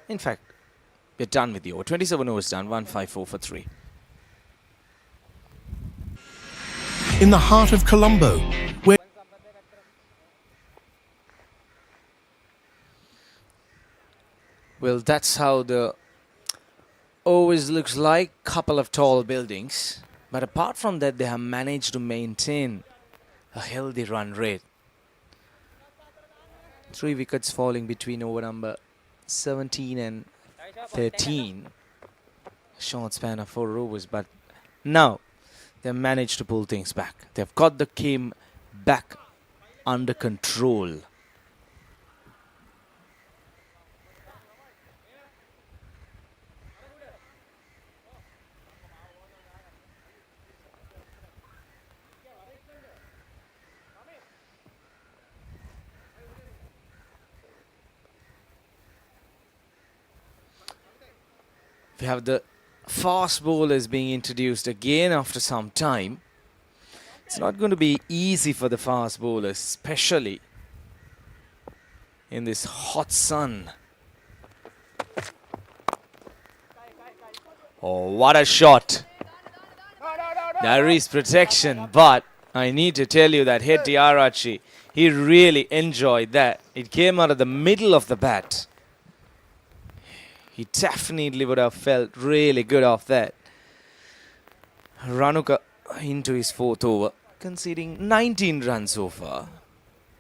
In fact, we're done with the over. 27 overs done, 154 for 3. In the heart of Colombo, where Well, that's how the overs looks like. Couple of tall buildings. But apart from that, they have managed to maintain a healthy run rate. 3 wickets falling between over number 17 and 13. Short span of 4 overs, but now they've managed to pull things back. They've got the game back under control. We have the fast bowlers being introduced again after some time. It's not going to be easy for the fast bowlers, especially in this hot sun. Oh, what a shot. There is protection, but I need to tell you that Hetiarachi, he really enjoyed that. It came out of the middle of the bat. He definitely would have felt really good off that. Ranuka into his 4th over, conceding 19 runs so far.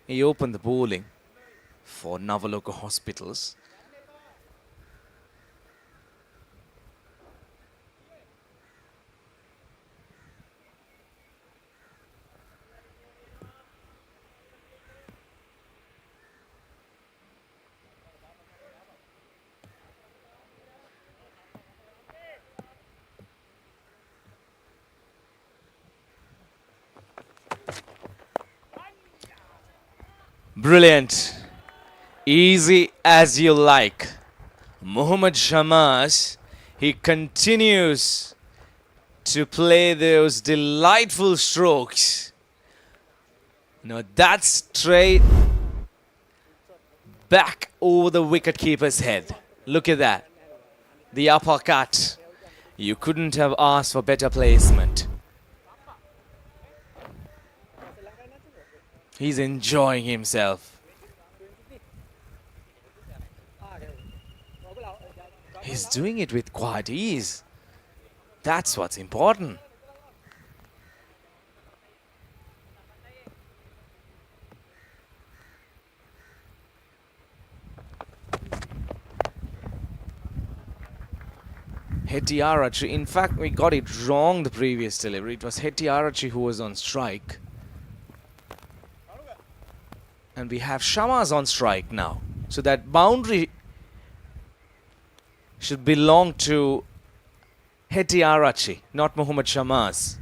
He opened the bowling for Nawaloka Hospitals. Brilliant. Easy as you like. Muhammad Shamaz, he continues to play those delightful strokes. Now that's straight back over the wicketkeeper's head. Look at that. The uppercut. You couldn't have asked for better placement. He's enjoying himself. He's doing it with quite ease. That's what's important. Hettiarachi, in fact, we got it wrong the previous delivery. It was Hettiarachi who was on strike. And we have Shamaz on strike now. So that boundary should belong to Hettiarachi, not Muhammad Shamaz.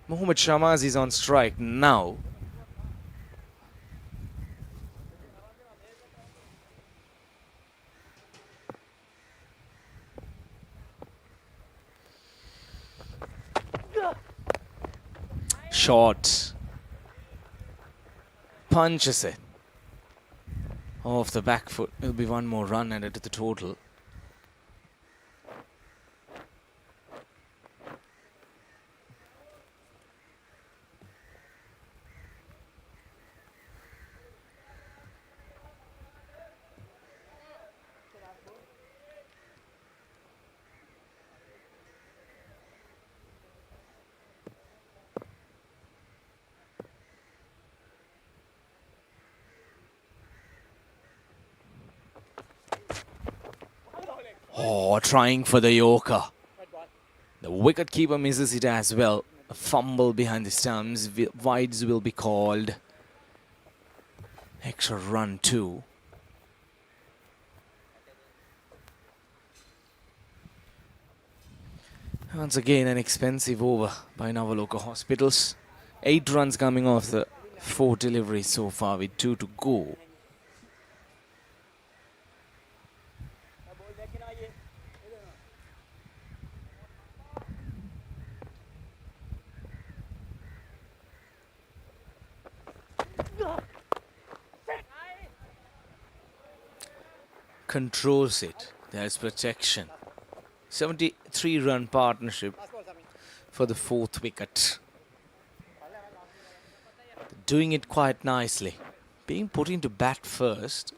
Muhammad Shamaz is on strike now. Short. Punches it. Off the back foot. It'll be one more run added to the total. Oh, trying for the Yorker. The wicketkeeper misses it as well. A fumble behind the stumps. Wides will be called. Extra run too. Once again, an expensive over by Nawaloka Hospitals. 8 runs coming off the 4 deliveries so far with 2 to go. Controls it. There's protection. 73-run partnership for the 4th wicket. Doing it quite nicely. Being put into bat first,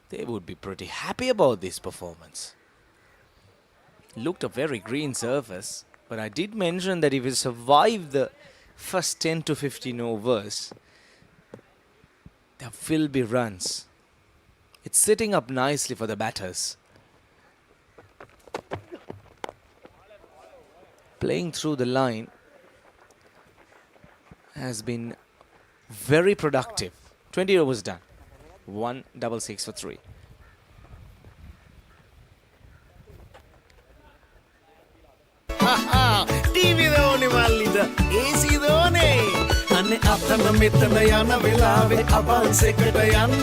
they would be pretty happy about this performance. Looked a very green surface, but I did mention that if we survive the first 10 to 15 overs, there will be runs. It's sitting up nicely for the batters. Playing through the line has been very productive. 20 overs done. 166 for 3. TV දෝනේ මල්ලිද AC දෝනේ අනේ අතන මෙතන යන වෙලාවේ අබාන්ස් එකට යන්න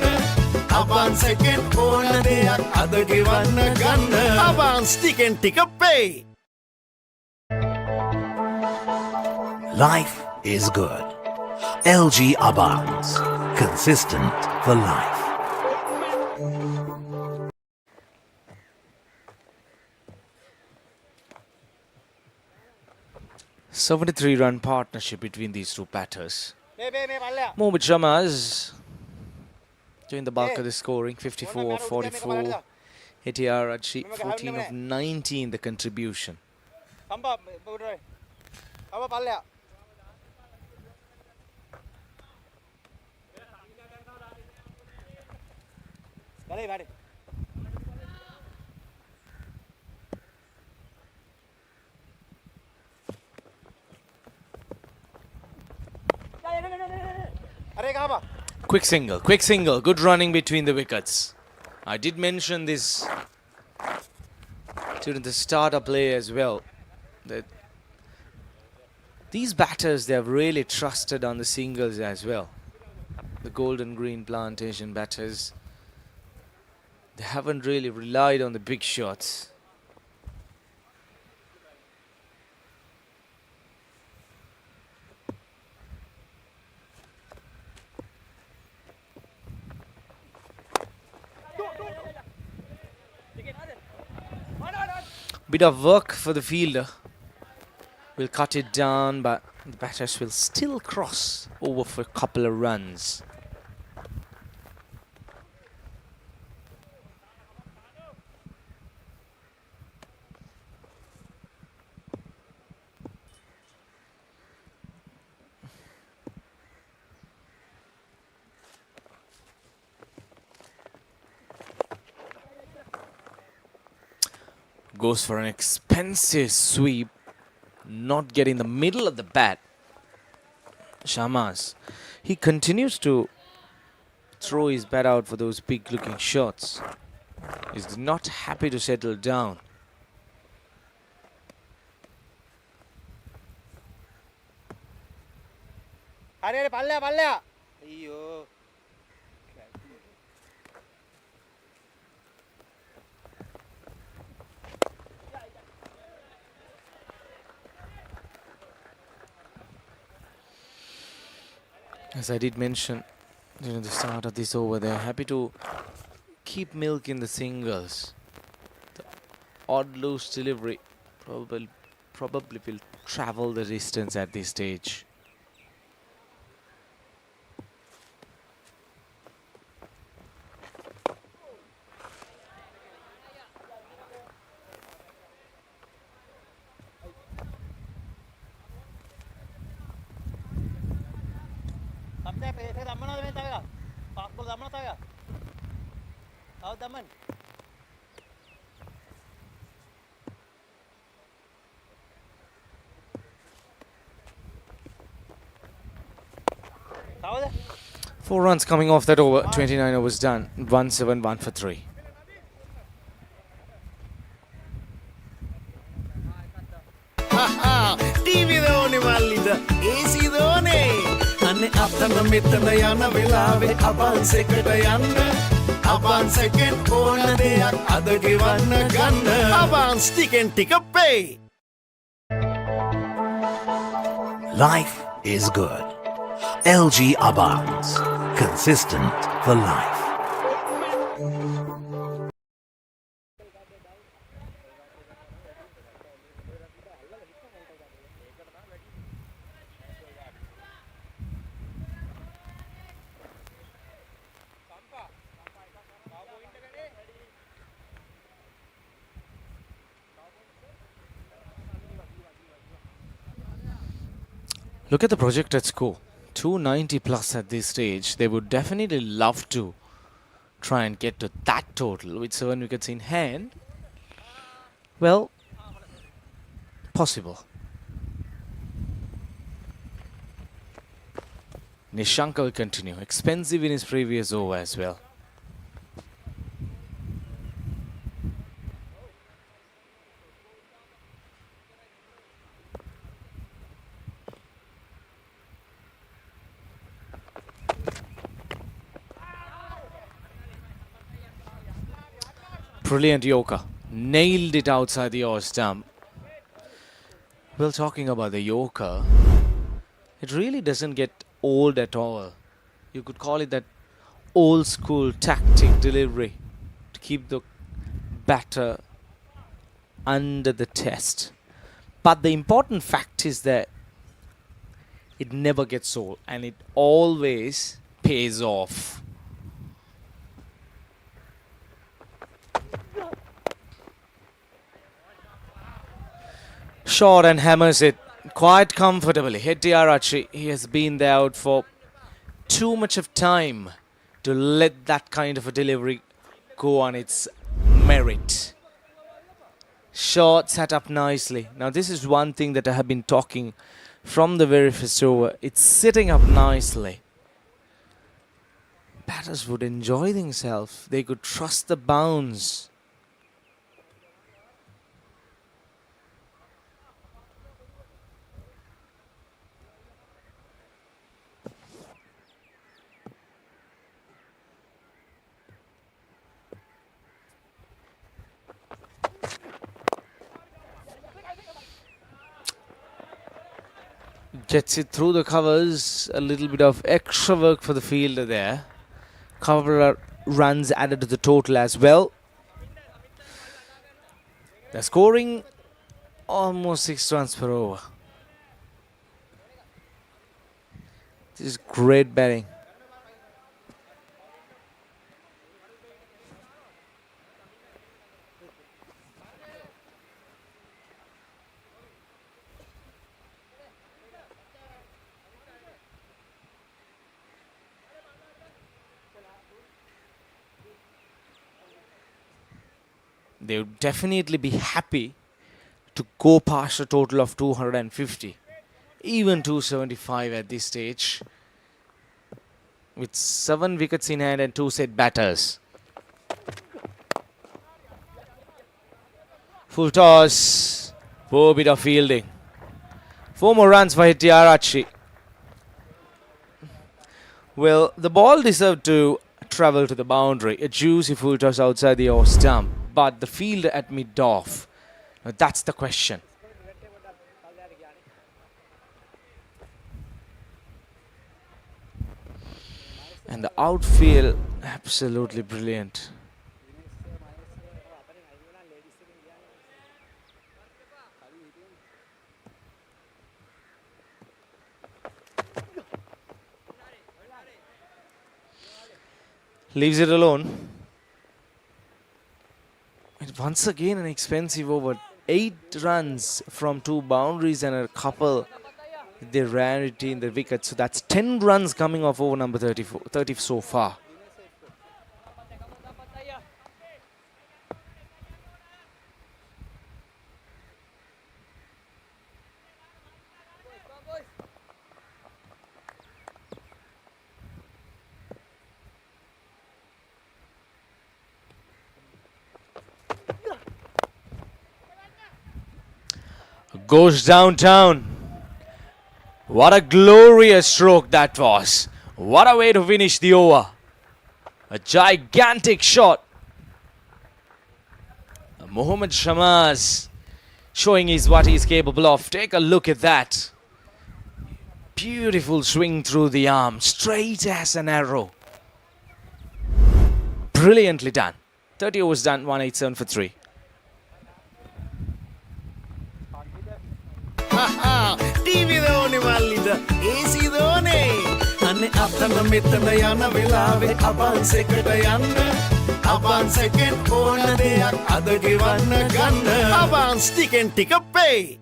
අබාන්ස් එකෙන් ඕන දෙයක් අද ගෙවන්න ගන්න අබාන්ස් ටිකෙන් ටික pay. Life is good. LG Abans. Consistent for life. .73-run partnership between these two batters. Mohammad Shamaz doing the bulk of the scoring, 54 of 44. Hettiarachi, 14 of 19 the contribution. Quick single, good running between the wickets. I did mention this during the starter play as well, that these batters, they have really trusted on the singles as well. the golden green Plantation batters. They haven't really relied on the big shots. Bit of work for the fielder. Will cut it down, but the batters will still cross over for a couple of runs. Goes for an expensive sweep, not getting the middle of the bat. Shamas, he continues to throw his bat out for those big looking shots. He's not happy to settle down. හරි පල්ලෙහා පල්ලෙහා අයියෝ As I did mention during the start of this over, they're happy to keep milk in the singles. The odd loose delivery probably will travel the distance at this stage. Four runs coming off that over. 29 overs done. 1-7, 1 for 3. TV දෝනේ මල්ලිද AC දෝනේ අනේ අතන මෙතන යන වෙලාවේ අබන්ස් එකට යන්න අබන්ස් එකෙන් ඕන දෙයක් අද ගෙවන්න ගන්න අබන්ස් ටිකෙන් ටික pay. Life is good. LG Abans. Consistent for life. Look at the projected score. 290 plus at this stage. They would definitely love to try and get to that total with 7 wickets in hand. Well, possible. Nishanka will continue. Expensive in his previous over as well. Brilliant Yorker. Nailed it outside the off stump. Well, talking about the Yorker, it really doesn't get old at all. You could call it that old school tactic delivery to keep the batter under the test. But the important fact is that it never gets old and it always pays off. Short and hammers it quite comfortably. Hetty Arachi, he has been there out for too much of time to let that kind of a delivery go on its merit. Short sat up nicely. Now this is one thing that I have been talking from the very first over. It's sitting up nicely. Batters would enjoy themselves. They could trust the bounce. Gets it through the covers. A little bit of extra work for the fielder there. Cover runs added to the total as well. They're scoring almost 6 runs per over. This is great batting. They would definitely be happy to go past a total of 250. Even 275 at this stage. With 7 wickets in hand and 2 set batters. Full toss. Poor bit of fielding. 4 more runs for Hitiarachi. Well, the ball deserved to travel to the boundary. A juicy full toss outside the off stump. But the fielder at mid-off. Now that's the question. And the outfield, absolutely brilliant. Leaves it alone. And once again an expensive over. 8 runs from 2 boundaries and a couple they ran it in the wicket. So that's 10 runs coming off over number 30 so far. Goes downtown. What a glorious stroke that was. What a way to finish the over. A gigantic shot. Mohammad Shamaz showing us what he's capable of. Take a look at that. Beautiful swing through the arm. Straight as an arrow. Brilliantly done. 30 overs done. 187 for 3. TV දෝනේ මල්ලිද AC දෝනේ අනේ අතන මෙතන යන වෙලාවේ අබන්ස් එකට යන්න අබන්ස් එකෙන් ඕන දෙයක් අද ගෙවන්න ගන්න අබන්ස් ටිකෙන් ටික pay.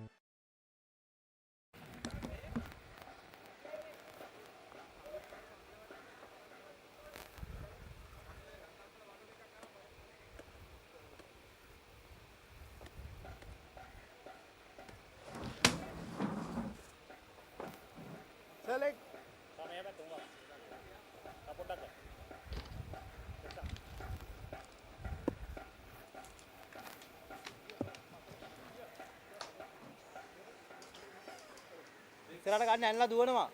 ඉස්සරහට ගන්න ඇන්නලා දුවනවා.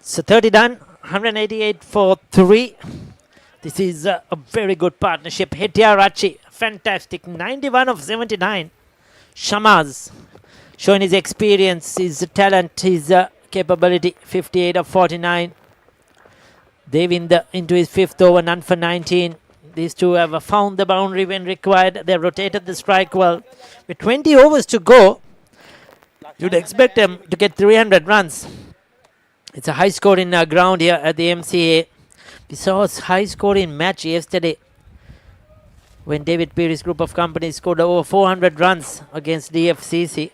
So 30 done, 188 for 3. This is a very good partnership. Hitiarachi, fantastic. 91 of 79. Shamaz, showing his experience, his talent, his capability. 58 of 49. Devind into his 5th over, none for 19. These two have found the boundary when required. They rotated the strike well. With 20 overs to go, you'd expect them to get 300 runs. It's a high scoring ground here at the MCA. We saw a high scoring match yesterday when David Peary's group of companies scored over 400 runs against DFCC.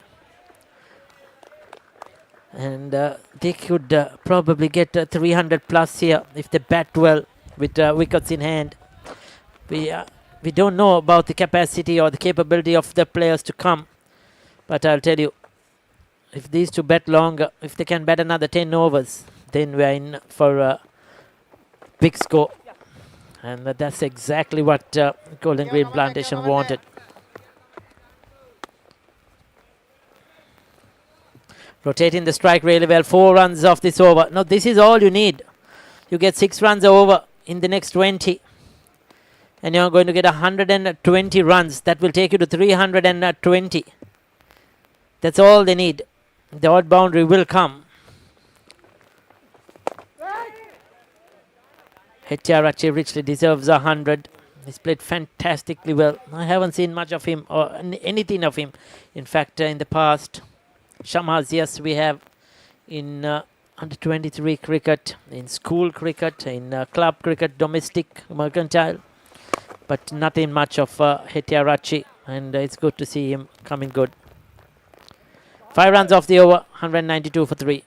And they could probably get 300 plus here if they bat well with wickets in hand. We don't know about the capacity or the capability of the players to come. But I'll tell you, if these two bat longer, if they can bat another 10 overs, then we're in for a big score. And that's exactly what Golden Green Plantation wanted. Rotating the strike really well. 4 runs off this over. Now this is all you need. You get 6 runs over in the next 20. And you're going to get 120 runs. That will take you to 320. That's all they need. The odd boundary will come. Hetiarachi richly deserves 100. He's played fantastically well. I haven't seen much of him or anything of him. In fact, in the past, Shamaz, yes, we have in under 23 cricket, in school cricket, in club cricket, domestic, mercantile, but nothing much of Hetiarachi, and it's good to see him coming good. 5 runs off the over, 192 for 3.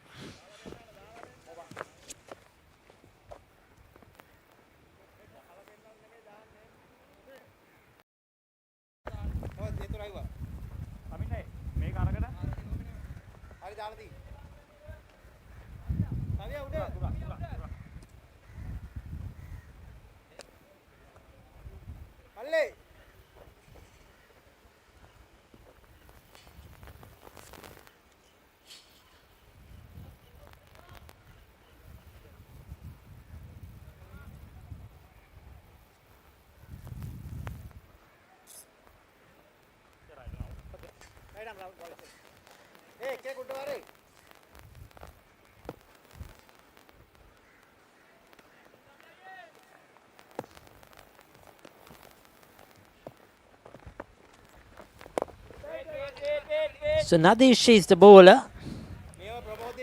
So Nadish is the bowler.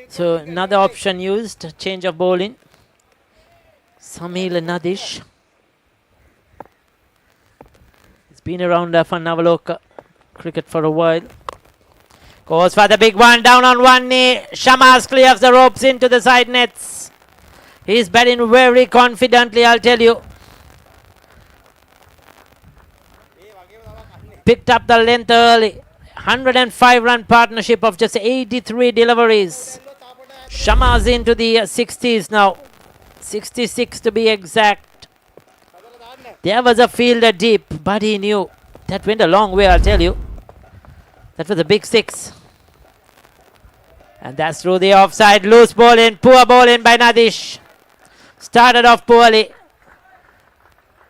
So another option used, change of bowling. Samil Nadish. It's been around for Nawaloka cricket for a while. Goes for the big one, down on one knee. Shamaz clears the ropes into the side nets. He's batting very confidently, I'll tell you. Picked up the length early. 105 run partnership of just 83 deliveries. Shamaz into the 60s now. 66 to be exact. There was a fielder deep, but he knew. That went a long way, I'll tell you. That was a big 6. And that's through the offside. Loose ball in, poor ball in by Nadish. Started off poorly.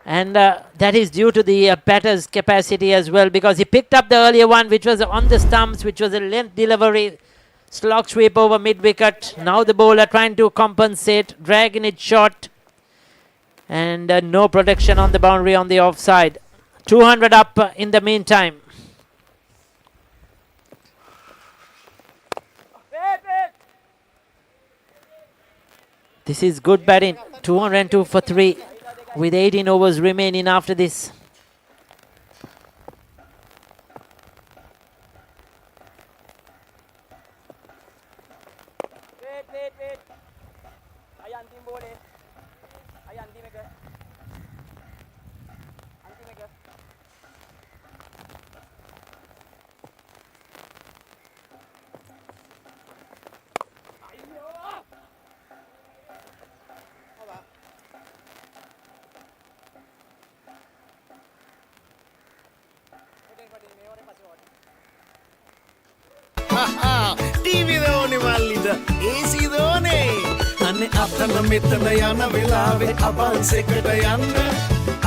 And that is due to the batter's capacity as well, because he picked up the earlier one, which was on the stumps, which was a length delivery, slog sweep over mid-wicket. Now the bowler trying to compensate, dragging it short, and no protection on the boundary on the offside. 200 up in the meantime. This is good batting. 202 for 3. With 18 overs remaining after this. TV දෝනේ මල්ලිද AC දෝනේ අනේ අතන මෙතන යන වෙලාවේ අබන්ස් එකට යන්න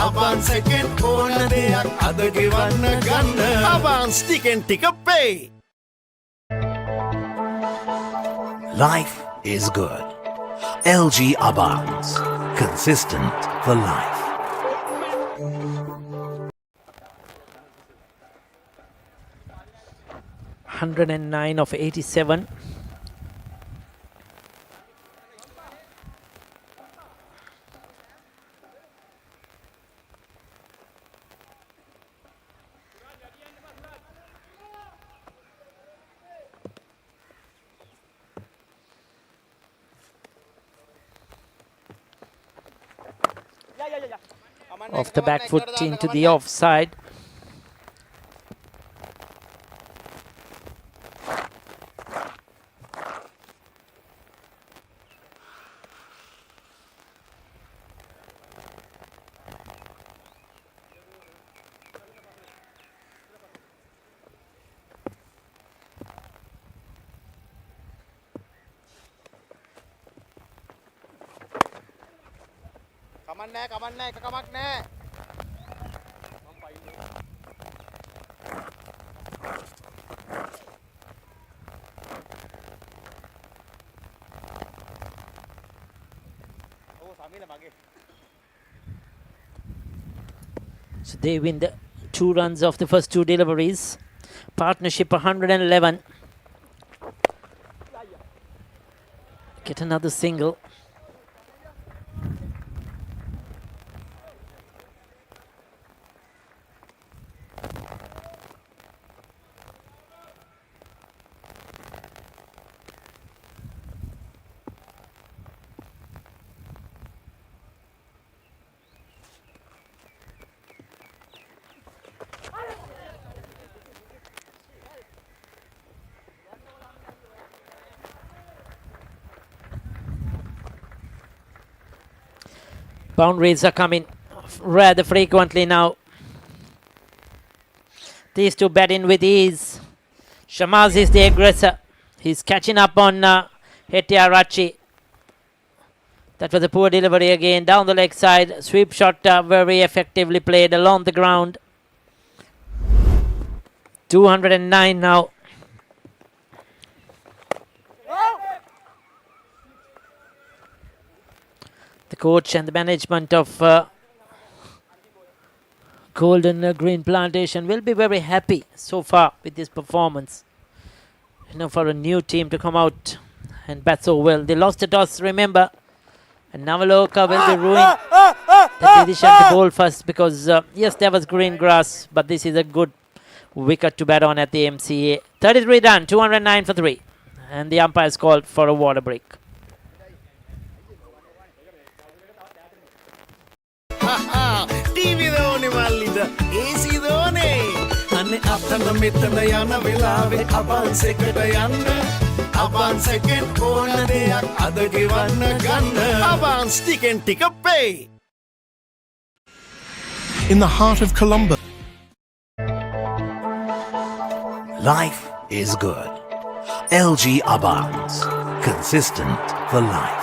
අබන්ස් එකෙන් ඕන දෙයක් අද ගෙවන්න ගන්න අබන්ස් ටිකෙන් ටික pay. Life is good. LG Abans. Consistent for life. 109 of 87. Off the back foot into the offside. කමන්නෑ කමන්නෑ එක කමක් නෑ. So they win the 2 runs of the first 2 deliveries. Partnership 111. Get another single. Boundaries are coming rather frequently now. These two bat in with ease. Shamaz is the aggressor. He's catching up on Hetiarachi. That was a poor delivery again. Down the leg side. Sweep shot very effectively played along the ground. 209 now. The coach and the management of Golden Green Plantation will be very happy so far with this performance. You know, for a new team to come out and bat so well. They lost the toss, remember. And Nawaloka will be ruined. The decision to bowl first because, yes, there was green grass, but this is a good wicket to bat on at the MCA. 33 done, 209 for 3. And the umpires called for a water break. TV දෝනේ මල්ලිද AC දෝනේ අනේ අතන මෙතන යන වෙලාවේ අබන්ස් එකට යන්න අබන්ස් එකෙන් ඕන දෙයක් අද ගෙවන්න ගන්න අබන්ස් ටිකෙන් ටික pay. In the heart of Colombo. Life is good. LG Abans. Consistent for life.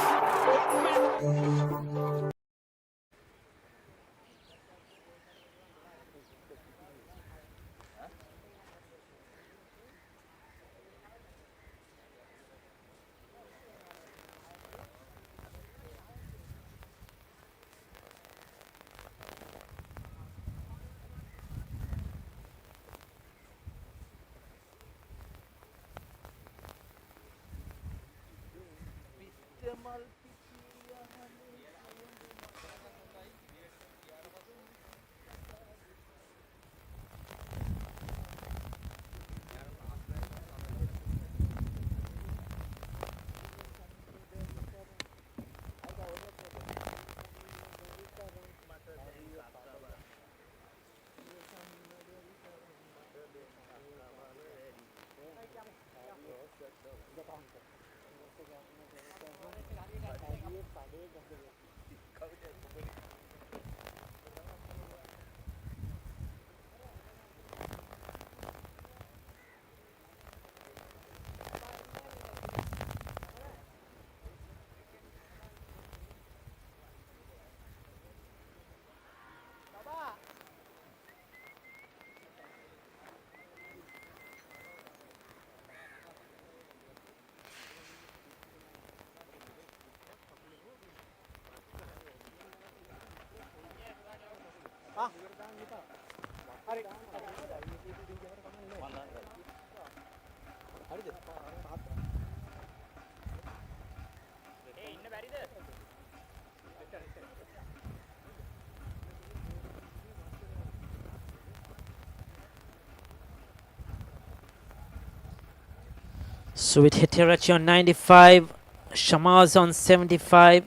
So with Hitirachi on 95, Shamaz on 75.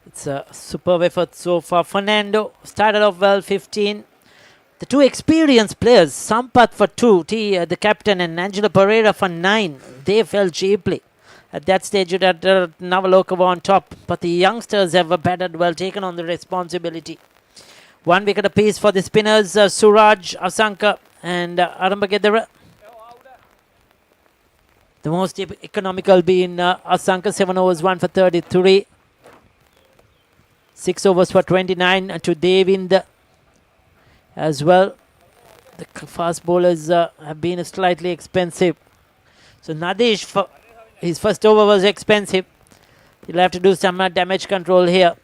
It's a superb effort so far. Fernando started off well, 15. The two experienced players, Sampath for 2, the captain, and Angelo Pereira for 9, they fell cheaply. At that stage, it had Nawaloka on top, but the youngsters have batted well, taken on the responsibility. 1 wicket apiece for the spinners, Suraj, Asanka, and Arambagedara. The most economical being Asanka, 7 overs, 1 for 33. 6 overs for 29 to Devind as well. The fast bowlers have been slightly expensive. So Nadish, his first over was expensive. He'll have to do some damage control here.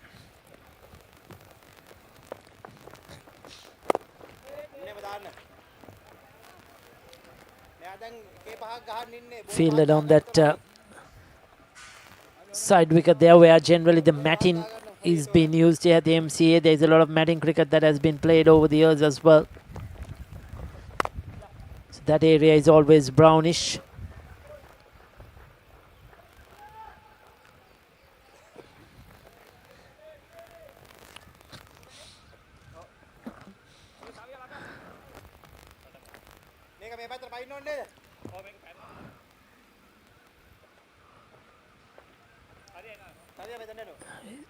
Fielded on that side wicket there, where generally the matting is being used here at the MCA. There's a lot of matting cricket that has been played over the years as well. So that area is always brownish.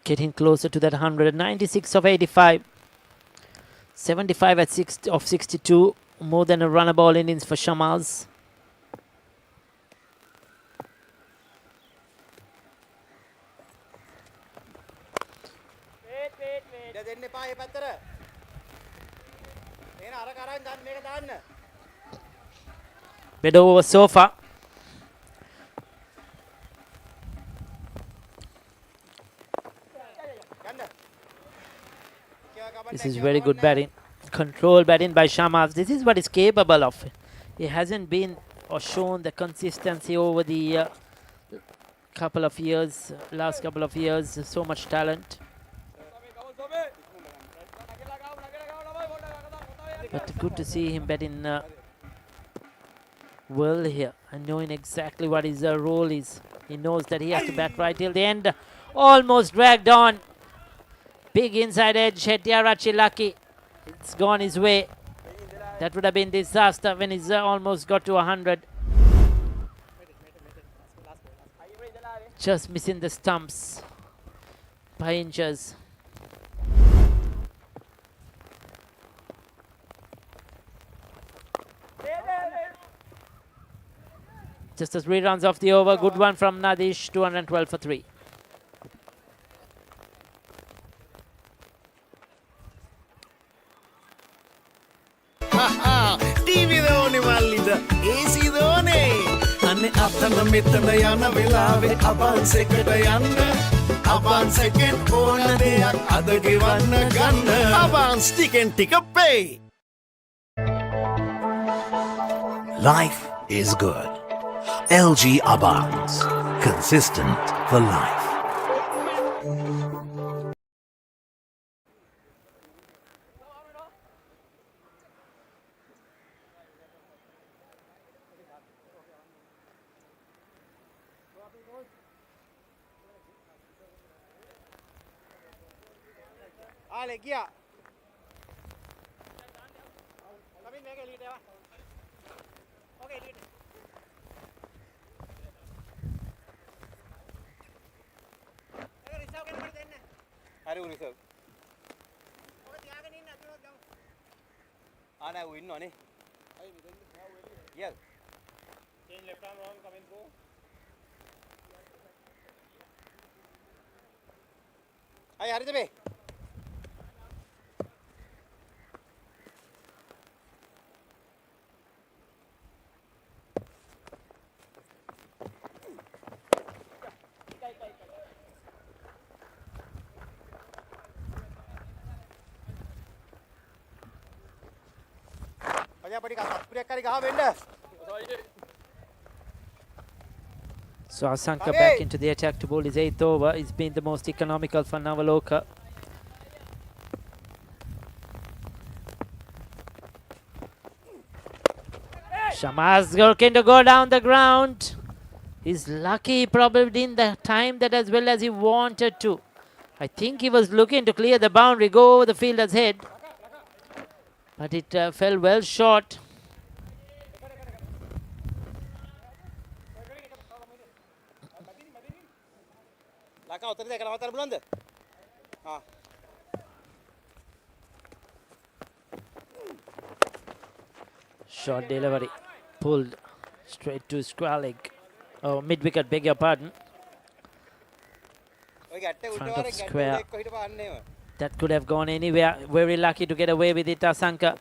Getting closer to that 100. 96 of 85. 75 at 62. More than a runner ball innings for Shamaz. Bed over so far. This is very good batting. Control batting by Shamaz. This is what he's capable of. He hasn't been or shown the consistency over the couple of years, last couple of years. So much talent. But good to see him batting well here and knowing exactly what his role is. He knows that he has to bat right till the end. Almost dragged on. Big inside edge, Hettiarachi lucky. It's gone his way. That would have been disaster when he's almost got to 100. Just missing the stumps by inches. Just as 3 runs off the over. Good one from Nadish. 212 for 3. TV දෝනේ මල්ලිද AC දෝනේ අනේ අතන මෙතන යන වෙලාවේ අබන්ස් එකට යන්න අබන්ස් එකෙන් ඕන දෙයක් අද ගෙවන්න ගන්න අබන්ස් ටිකෙන් ටික pay. Life is good. LG Abans. Consistent for life. ආලේ ගියා. කමින් මේක එළියට ආවා. ඕකේ එළියට. ඒක රිසර්ව් කෙනෙකුට දෙන්න. හරි උ රිසර්ව්. ඔක තියාගෙන ඉන්න අතනොත් ගමු. නෑ ඌ ඉන්නවනේ. අයි මෙතෙන් ගාව එළිය. ගියාද? change left arm wrong coming go. අයි හරිද මේ? So Asanka back into the attack to bowl his 8th over. It's been the most economical for Nawaloka. Shamaz looking to go down the ground. He's lucky, probably didn't the time that as well as he wanted to. I think he was looking to clear the boundary, go over the fielder's head. But it fell well short. Short delivery. Pulled straight to square leg. Oh, mid-wicket, beg your pardon. front of square. That could have gone anywhere. Very lucky to get away with it, Asanka.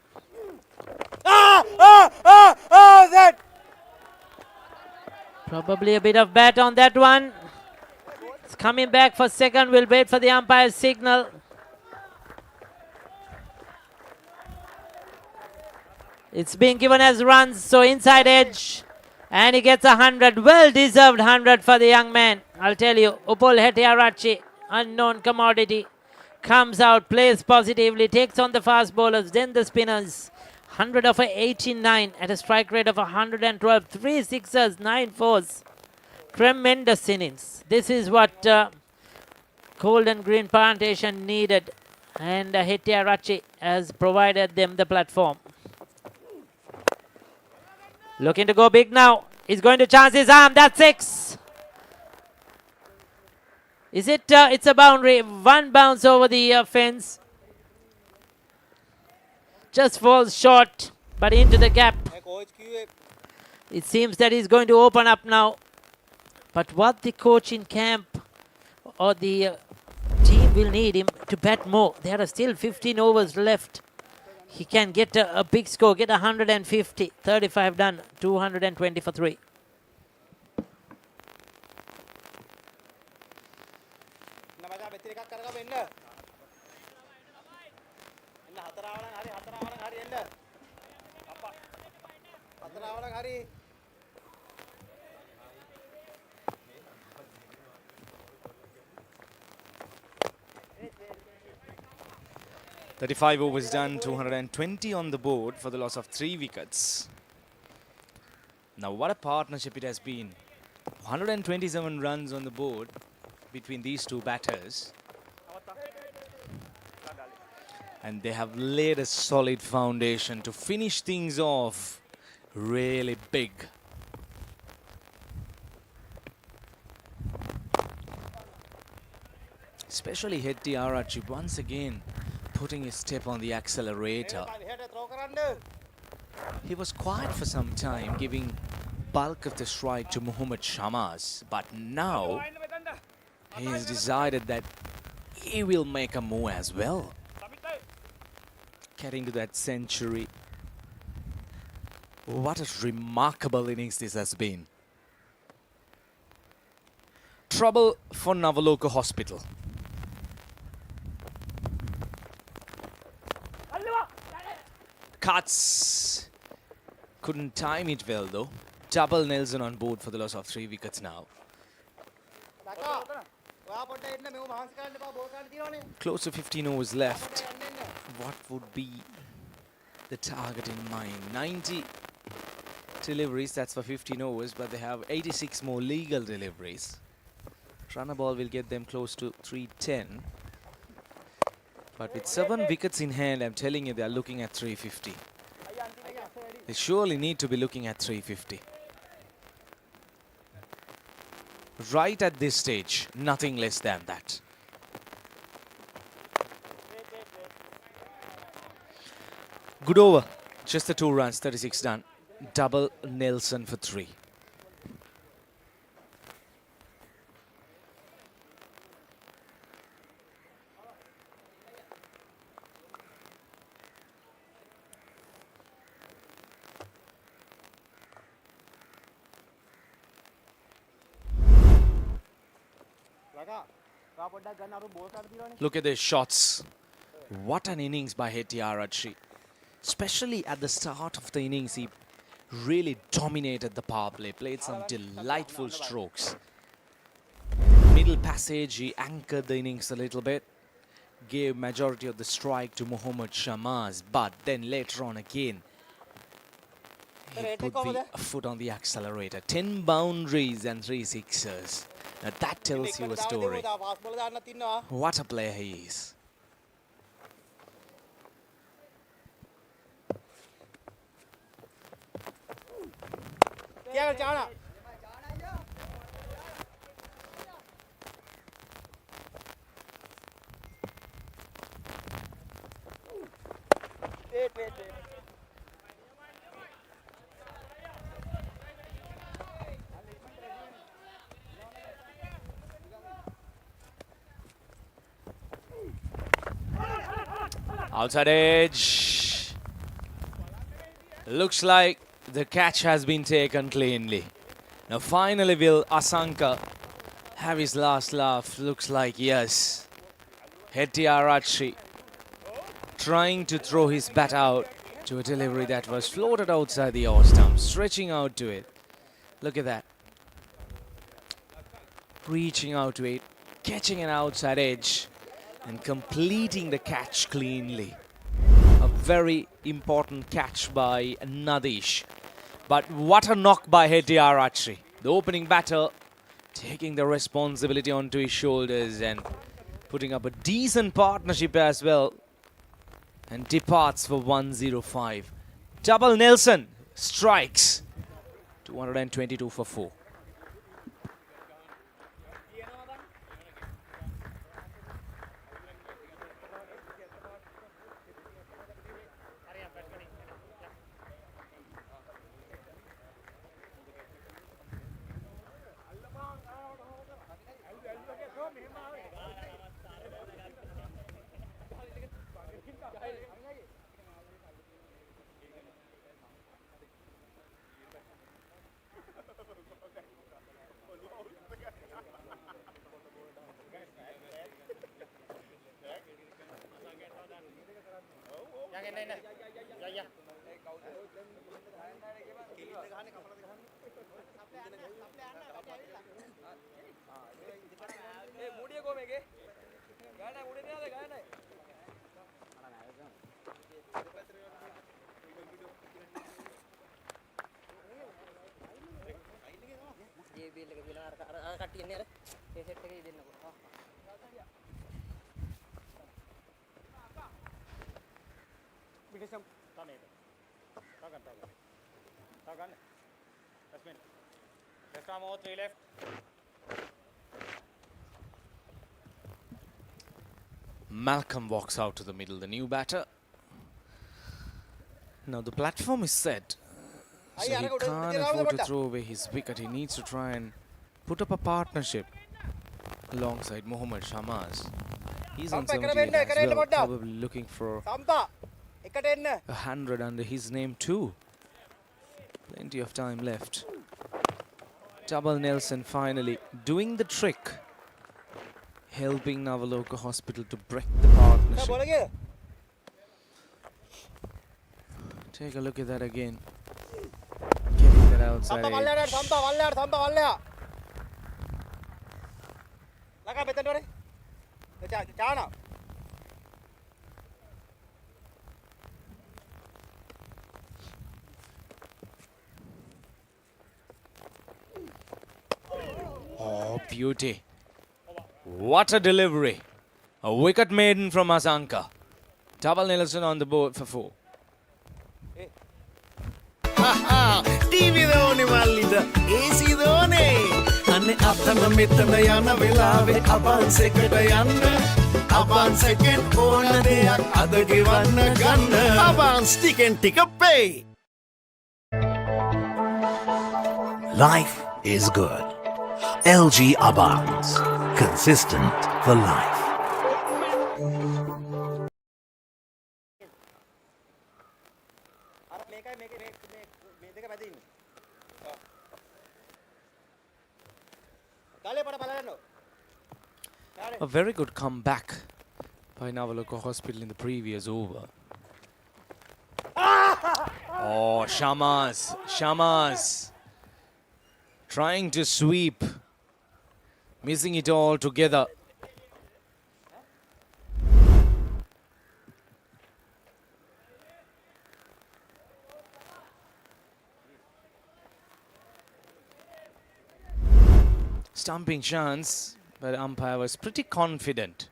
That. Probably a bit of bat on that one. It's coming back for second. We'll wait for the umpire's signal. It's been given as runs, so inside edge. And he gets 100. Well-deserved 100 for the young man. I'll tell you, Upul Hettiarachchi, unknown commodity, comes out, plays positively, takes on the fast bowlers, then the spinners. 100 of 89 at a strike rate of 112. 3 sixers, 9 fours. Tremendous innings. This is what Cold and Green Plantation needed. And Hettiarachchi has provided them the platform. Looking to go big now. He's going to chance his arm. That's 6. Is it? It's a boundary. One bounce over the fence. Just falls short, but into the gap. It seems that he's going to open up now. But what the coach in camp or the team will need him to bat more. There are still 15 overs left. He can get a big score, get 150, 35 done, 220 for 3. Hari. 35 overs done, 220 on the board for the loss of 3 wickets. Now what a partnership it has been. 127 runs on the board between these two batters. And they have laid a solid foundation to finish things off really big. Especially Hettiarachchi once again putting his step on the accelerator. He was quiet for some time, giving bulk of the strike to Muhammad Shamaz, but now he has decided that he will make a move as well, getting to that century. What a remarkable innings this has been. Trouble for Nawaloka Hospital. Cuts. Couldn't time it well though. Double Nelson on board for the loss of 3 wickets now. Close to 15 overs left. What would be the target in mind? 90 deliveries, that's for 15 overs, but they have 86 more legal deliveries. Runner ball will get them close to 310. But with 7 wickets in hand, I'm telling you, they are looking at 350. They surely need to be looking at 350. Right at this stage, nothing less than that. Good over. Just the 2 runs, 36 done. Double Nelson for 3. Look at the shots. What an innings by Hettiarachchi. Especially at the start of the innings, he really dominated the power play, played some delightful strokes. Middle passage, he anchored the innings a little bit, gave majority of the strike to Muhammad Shamaz, but then later on again, he put the foot on the accelerator. 10 boundaries and 3 sixers. Now that tells you a story. What a player he is. Outside edge. Looks like the catch has been taken cleanly. Now finally will Asanka have his last laugh? Looks like yes. Hetiarachi trying to throw his bat out to a delivery that was floated outside the off stump, stretching out to it. Look at that. Reaching out to it, catching an outside edge and completing the catch cleanly. A very important catch by Nadish. But what a knock by Hetiarachi. The opening batter taking the responsibility onto his shoulders and putting up a decent partnership as well. And departs for 105. Double Nelson strikes. 222 for 4. Malcolm walks out to the middle, the new batter. Now the platform is set, so he can't afford to throw away his wicket. He needs to try and put up a partnership alongside Mohammad Shamaz. He's on 78 as well, probably looking for 100 under his name too. Plenty of time left. Double Nelson finally doing the trick, helping Nawaloka Hospital to break the partnership. Take a look at that again. Getting that outside edge. Oh, beauty. What a delivery. A wicket maiden from Asanka. Double Nelson on the board for 4. TV දෝනේ මල්ලිද AC දෝනේ අනේ අතන මෙතන යන වෙලාවේ අබන්ස් එකට යන්න අබන්ස් එකෙන් ඕන දෙයක් අද ගෙවන්න ගන්න අබන්ස් ටිකෙන් ටික pay. Life is good. LG Abans. Consistent for life. A very good comeback by Nawaloka Hospital in the previous over. Oh, Shamaz. Trying to sweep. Missing it all together. Stumping chance, but the umpire was pretty confident.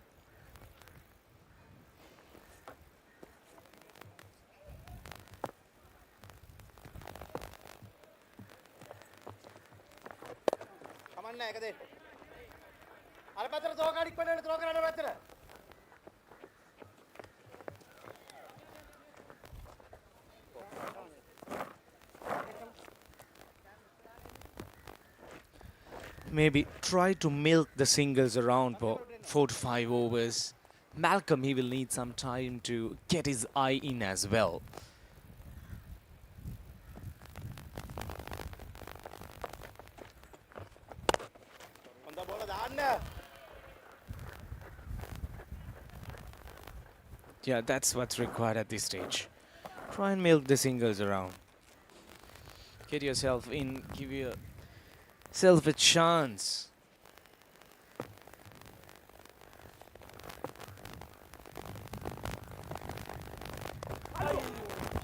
Maybe try to milk the singles around for 4 to 5 overs. Malcolm, he will need some time to get his eye in as well. හොඳ බෝල දාන්න. Yeah, that's what's required at this stage. Try and milk the singles around. Get yourself in, give yourself a chance.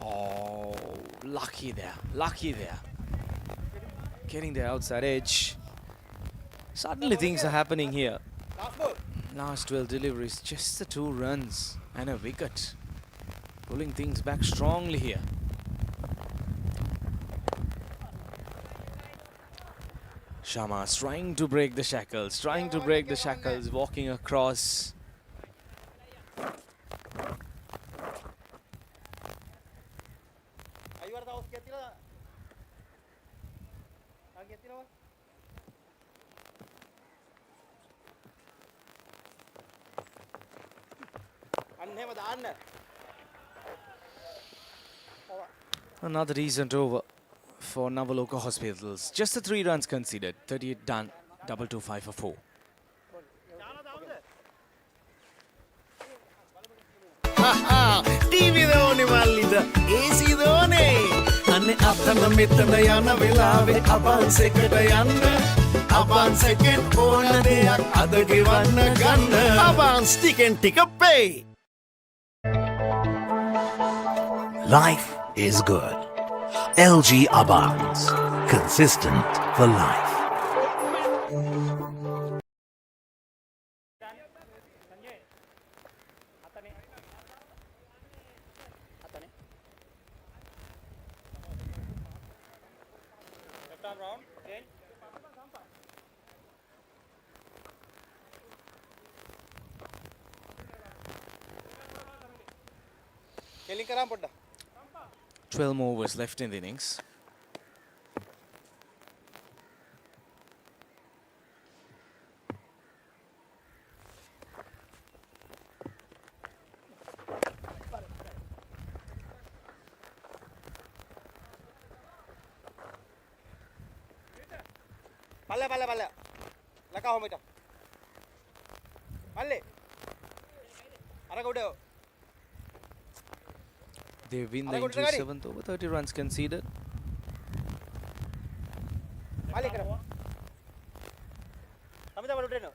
Oh, lucky there, lucky there. Getting the outside edge. Suddenly things are happening here. Last ball. Last 12 deliveries, just the 2 runs and a wicket. Pulling things back strongly here. Shamas trying to break the shackles, walking across. අයිවර තවස් කීයක් තියෙනවද? තව කීයක් තියෙනවද? අන්න එහෙම දාන්න. Another decent over for Nawaloka Hospitals. Just the 3 runs conceded. 38 done. 225 for 4. TV දෝනේ මල්ලිද ඒසි දෝනේ අනේ අතන මෙතන යන වෙලාවේ අබන්ස් එකට යන්න අබන්ස් එකෙන් ඕන දෙයක් අද ගෙවන්න ගන්න අබන්ස් ටිකෙන් ටික pay. Life is good. LG Abans. Consistent for life. කෙලින් කරාම් පොඩ්ඩක්. 12 more overs left in the innings. පල්ල පල්ල පල්ල. ලකා හොමිට. පල්ලේ. අර ගොඩ. They win the Hello, into Gary. 7th over. 30 runs conceded. පල්ලේ කර. අමිතා බලුට එනවා.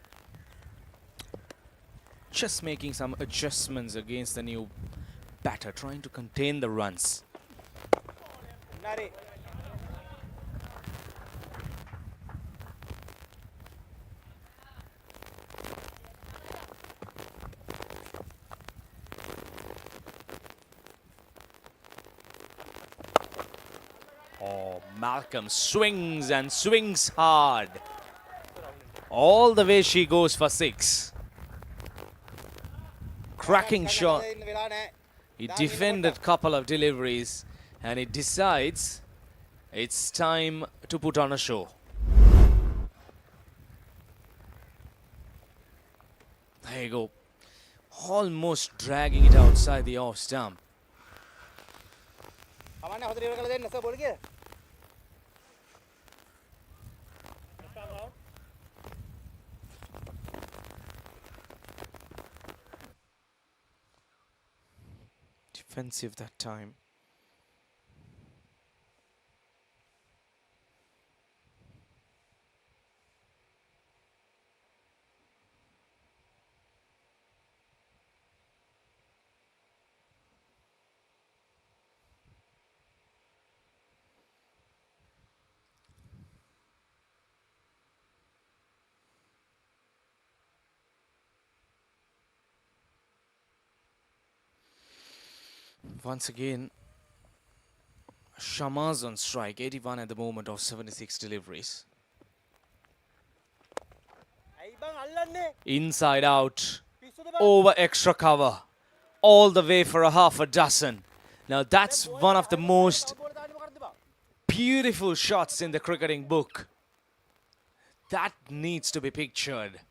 Just making some adjustments against the new batter, trying to contain the runs. නරි. Oh, Malcolm swings and swings hard. All the way she goes for 6. Cracking shot. ඉන්න වෙලා නැහැ. He defended couple of deliveries and he decides it's time to put on a show. There you go. Almost dragging it outside the off stump. කමන්නේ හොඳට ඉවර කරලා දෙන්න sir ball කියලා. Defensive that time. Once again, Shamas on strike, 81 at the moment of 76 deliveries. ඇයි බං අල්ලන්නේ? Inside out, පිස්සුද බං? over extra cover, all the way for a half a dozen. Now that's one of the most බෝල දාන්න මොකද්ද බං? beautiful shots in the cricketing book. That needs to be pictured.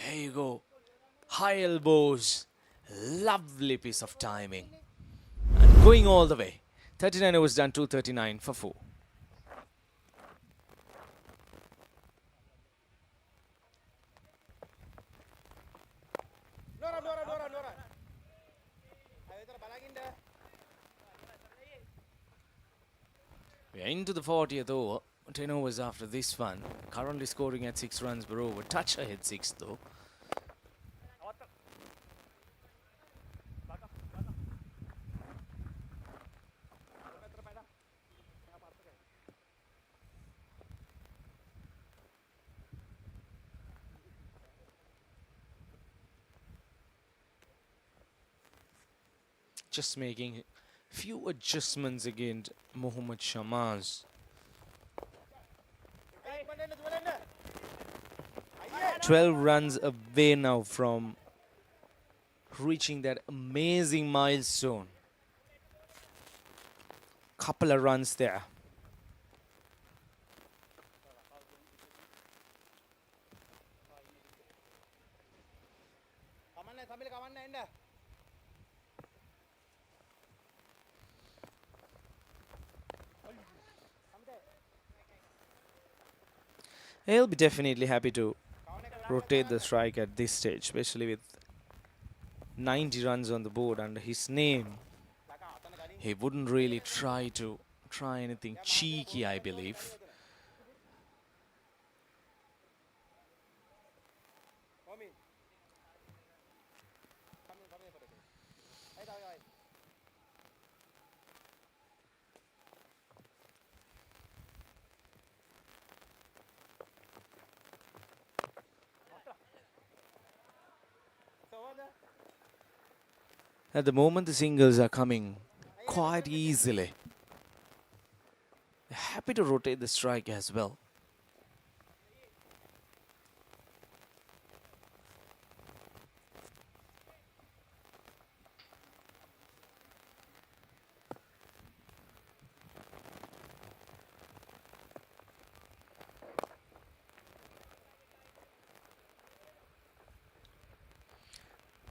There you go. High elbows. Lovely piece of timing. And going all the way. 39 overs done, 239 for 4. We are into the 40th over. 10 overs after this one. Currently scoring at 6 runs per over. Touch ahead 6 though. Just making few adjustments against Mohammad Shamaz. 12 runs away now from reaching that amazing milestone. Couple of runs there. He'll be definitely happy to rotate the strike at this stage, especially with 90 runs on the board under his name. He wouldn't really try anything cheeky, I believe. At the moment, the singles are coming quite easily. They're happy to rotate the strike as well.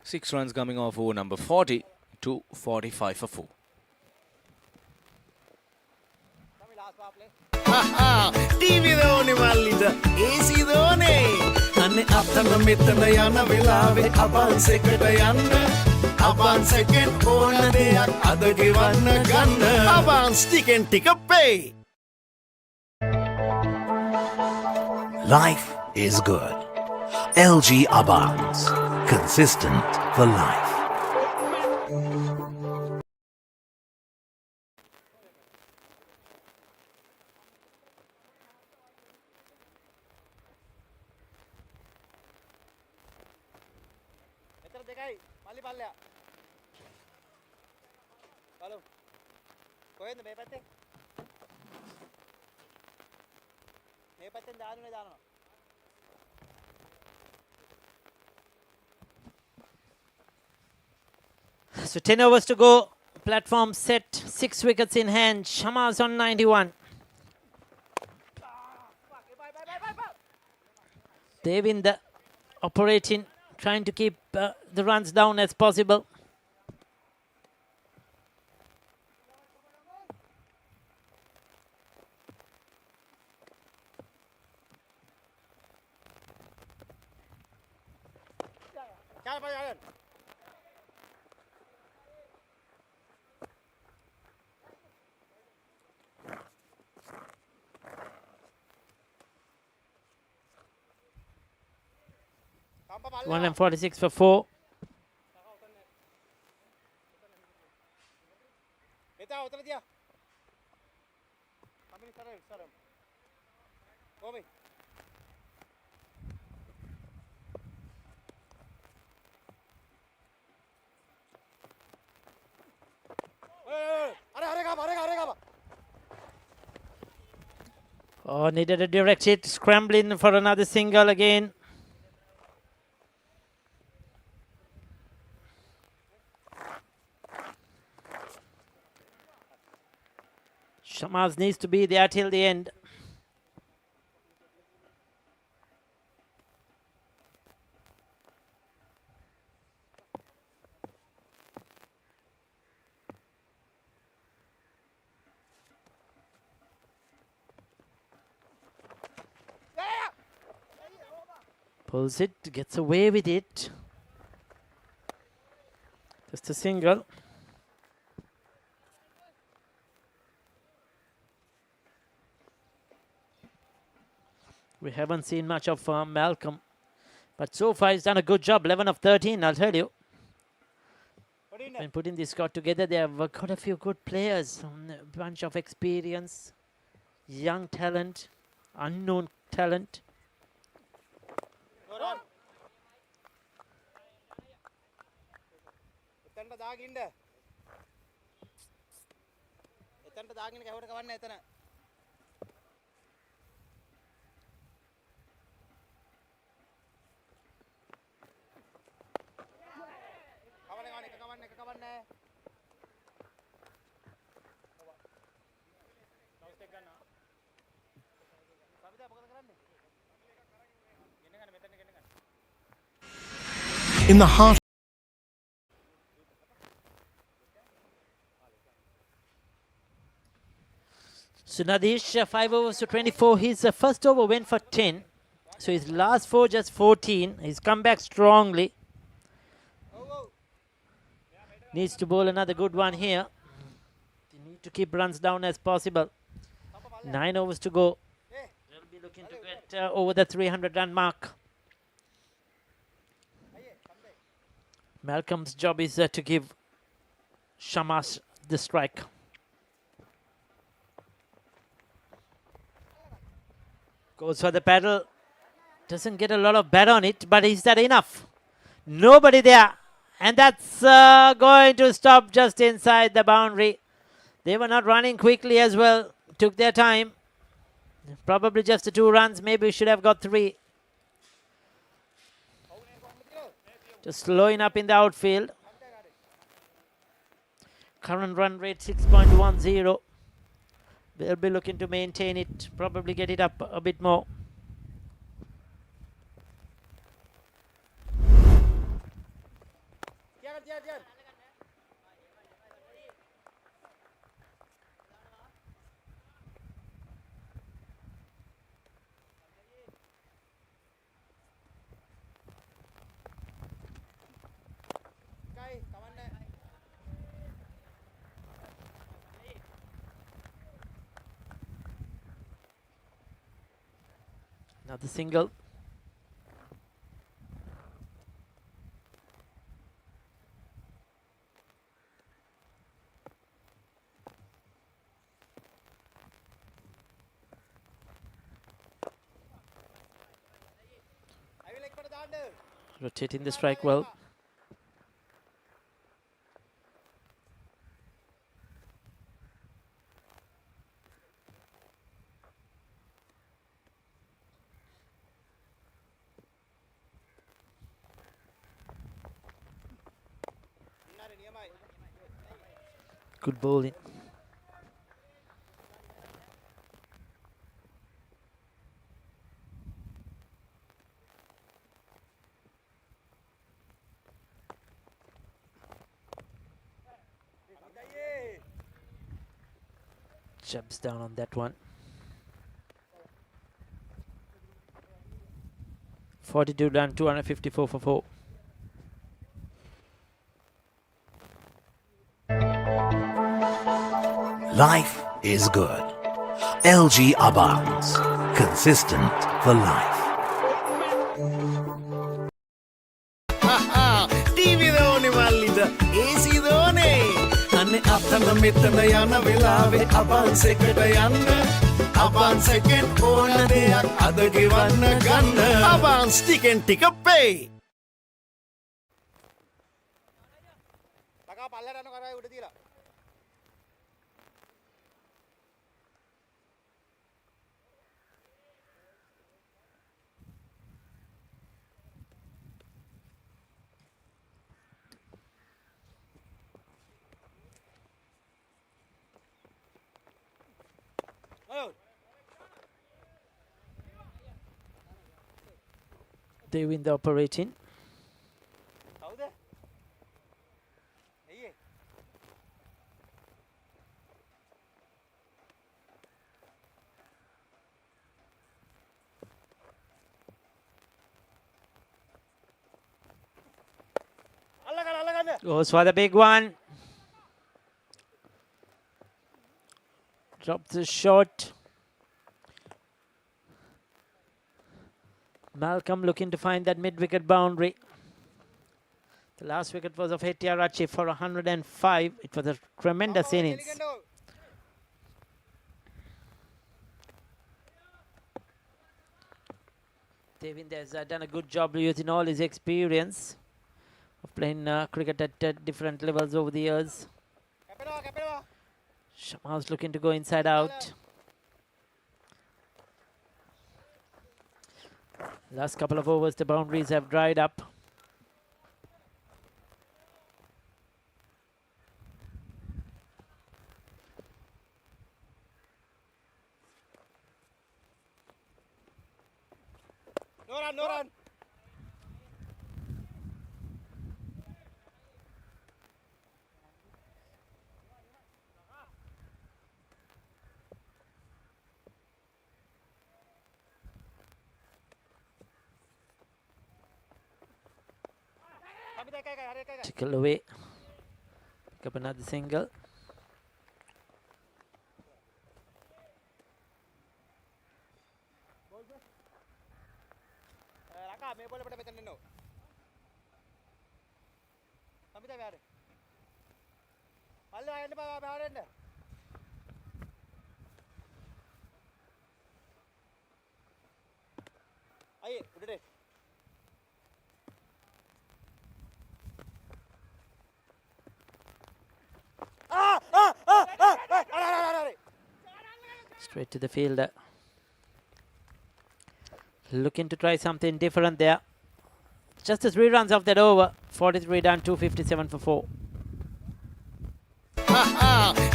Six runs coming off over number 40 to 45 for 4. TV දෝනේ මල්ලිට AC දෝනේ අනේ අතන මෙතන යන වෙලාවේ අබන්ස් එකට යන්න අබන්ස් එකෙන් ඕන දෙයක් අද ගෙවන්න ගන්න අබන්ස් ටිකෙන් ටික pay. Life is good. LG Abans. Consistent for life. So 10 overs to go. Platform set. 6 wickets in hand. Shamaz on 91. Devinder operating, trying to keep the runs down as possible. One and 46 for 4. Oh, needed a direct hit, scrambling for another single again. Shamaz needs to be there till the end. Pulls it, gets away with it. Just a single. We haven't seen much of Malcolm, but so far he's done a good job. 11 of 13, I'll tell you. When putting this squad together, they have got a few good players, a bunch of experience, young talent, unknown talent. In the heart. So Nadish, 5 overs to 24. His first over went for 10. So his last 4 just 14. He's come back strongly. Needs to bowl another good one here. They need to keep runs down as possible. 9 overs to go. They'll be looking to get over the 300 run mark. Malcolm's job is to give Shamas the strike. Goes for the paddle. Doesn't get a lot of bat on it, but is that enough? Nobody there. And that's going to stop just inside the boundary. They were not running quickly as well. Took their time. Probably just the 2 runs. Maybe we should have got 3. Just slowing up in the outfield. Current run rate 6.10. They'll be looking to maintain it. Probably get it up a bit more. Another single. Rotating the strike well. Good bowling. Jumps down on that one. 42 done, 254 for 4. Life is good. LG Abarns. Consistent for life. TV දෝනේ මල්ලිට AC දෝනේ අනේ අතන මෙතන යන වෙලාවේ අබන්ස් එකට යන්න අබන්ස් එකෙන් ඕන දෙයක් අද ගෙවන්න ගන්න අබන්ස් ටිකෙන් ටික පේ තකා පල්ලට යන කරායි උඩ තියලා They win the operating. කවුද? ඇයි Goes for the big one. Drops the shot. Malcolm looking to find that mid-wicket boundary. The last wicket was of Hetiarachi for 105. It was a tremendous innings. Devinder has done a good job using all his experience of playing cricket at different levels over the years. Shamaz looking to go inside out. Last couple of overs, the boundaries have dried up. No run. Tickle away. Pick up another single. Straight to the fielder. Looking to try something different there. Just the 3 runs of that over. 43 done, 257 for 4.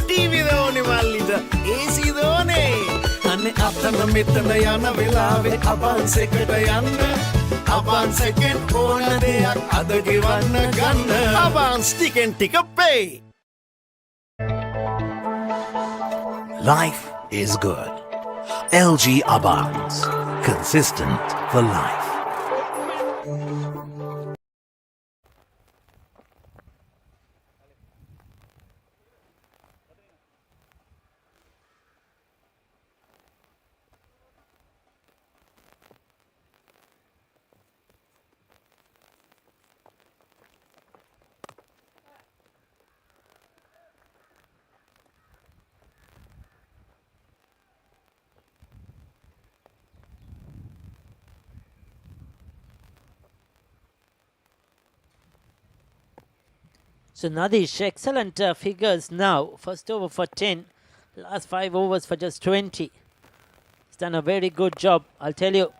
TV දෝනේ මල්ලිද AC දෝනේ අනේ අතන මෙතන යන වෙලාවේ අබන්ස් එකට යන්න අබන්ස් එකෙන් ඕන දෙයක් අද ගෙවන්න ගන්න අබන්ස් ටිකෙන් ටික pay. Life is good. LG Abans. Consistent for life. So Nadish, excellent figures now. First over for 10. Last 5 overs for just 20. He's done a very good job, I'll tell you.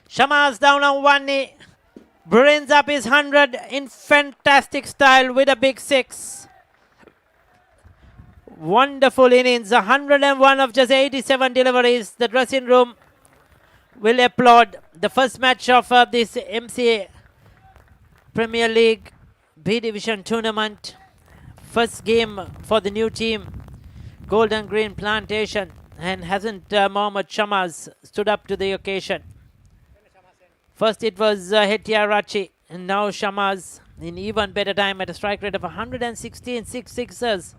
Shamaz down on one knee. Brings up his 100 in fantastic style with a big 6. Wonderful innings. 101 of just 87 deliveries. The dressing room will applaud. The first match of this MCA Premier League B Division tournament. First game for the new team, Golden Green Plantation, and hasn't Mohammad Shamaz stood up to the occasion. First it was Hetiarachi, and now Shamaz in even better time at a strike rate of 116, 6 sixers.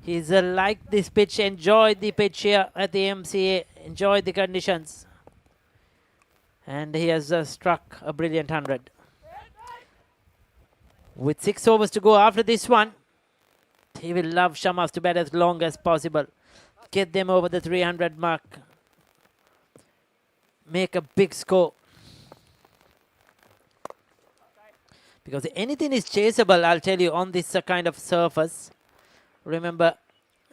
He's liked this pitch, enjoyed the pitch here at the MCA, enjoyed the conditions, and he has struck a brilliant 100. With 6 overs to go after this one, he will love Shamaz to bat as long as possible. Get them over the 300 mark. Make a big score. Because anything is chaseable, I'll tell you, on this kind of surface. Remember,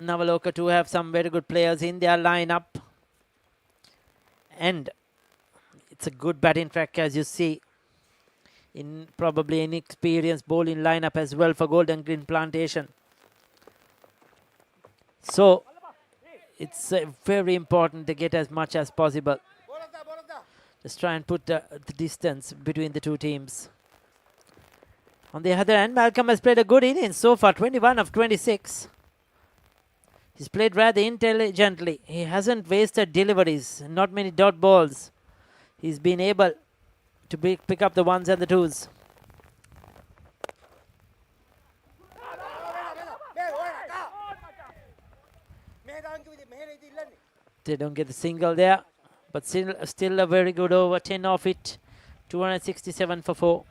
Nawaloka to have some very good players in their lineup. And it's a good batting track, as you see. In probably inexperienced bowling lineup as well for Golden Green Plantation. So it's very important to get as much as possible. Just try and put the distance between the two teams. On the other hand, Malcolm has played a good innings so far, 21 of 26. He's played rather intelligently. He hasn't wasted deliveries, not many dot balls. He's been able to pick up the 1s and the 2s. They don't get the single there, but still a very good over. 10 off it. 267 for 4.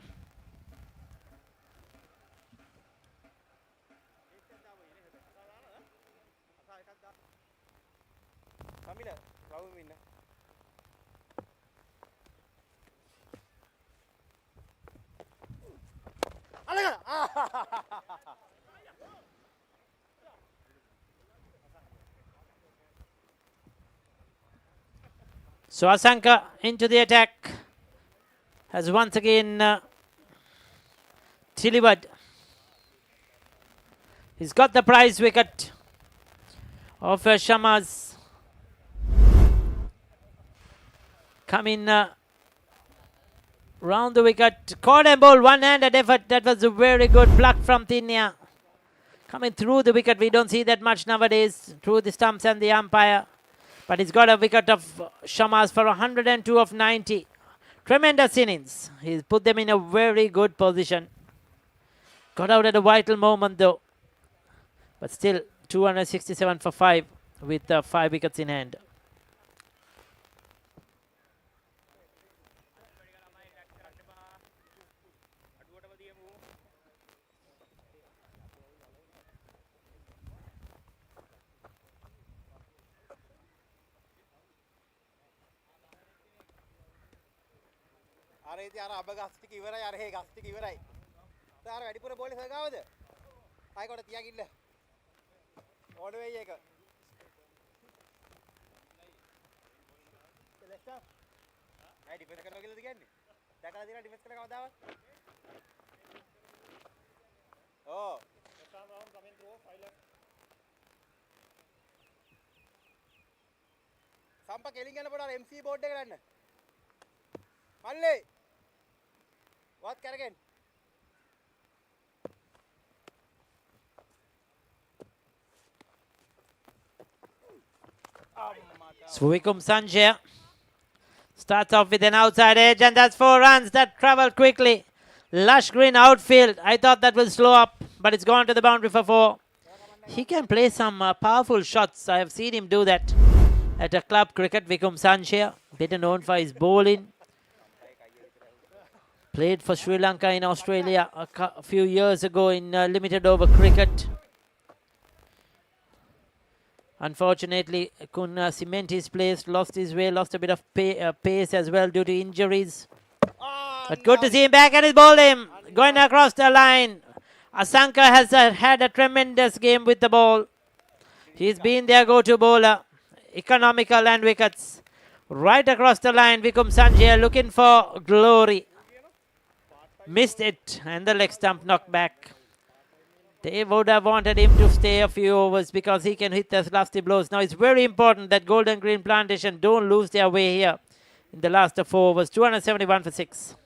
So Asanka into the attack has once again delivered. He's got the prize wicket of Shamas. Coming round the wicket. Caught and ball, one-handed effort. That was a very good pluck from Tinia. Coming through the wicket. We don't see that much nowadays. Through the stumps and the umpire. But he's got a wicket of Shamas for 102 of 90. Tremendous innings. He's put them in a very good position. Got out at a vital moment though. But still 267 for 5 with 5 wickets in hand. අර ඉතින් අර අබ ගස් ටික ඉවරයි අර හේ ගස් ටික ඉවරයි. අර වැඩිපුර බෝලේ සගාවද? ආයි කොට තියාගින්න. ඕඩ වෙයි එක. ලෙස්ටර්. ඇයි ඩිෆෙන්ස් කරනවා කියලාද කියන්නේ? දැකලා දිනා ඩිෆෙන්ස් කරන කවදාවත්? ඕ. coming through 5 left. සම්ප කෙලින් යනකොට අර MCA බෝඩ් එක ගන්න. මල්ලේ. What Kerrigan? So Vikum Sanjay starts off with an outside edge, and that's 4 runs that travel quickly. Lush green outfield. I thought that will slow up, but it's gone to the boundary for 4. He can play some powerful shots. I have seen him do that at a club cricket. Vikum Sanjay, better known for his bowling. Played for Sri Lanka in Australia a few years ago in limited over cricket. Unfortunately, couldn't cement his place, lost his way, lost a bit of pace as well due to injuries. But good to see him back, and he's bowled him. Going across the line. Asanka has had a tremendous game with the ball. He's been their go-to bowler. Economical and wickets. Right across the line, Vikum Sanjay looking for glory. Missed it, and the leg stump knocked back. They would have wanted him to stay a few overs because he can hit the lusty blows. Now it's very important that Golden Green Plantation don't lose their way here in the last of 4 overs. 271 for 6.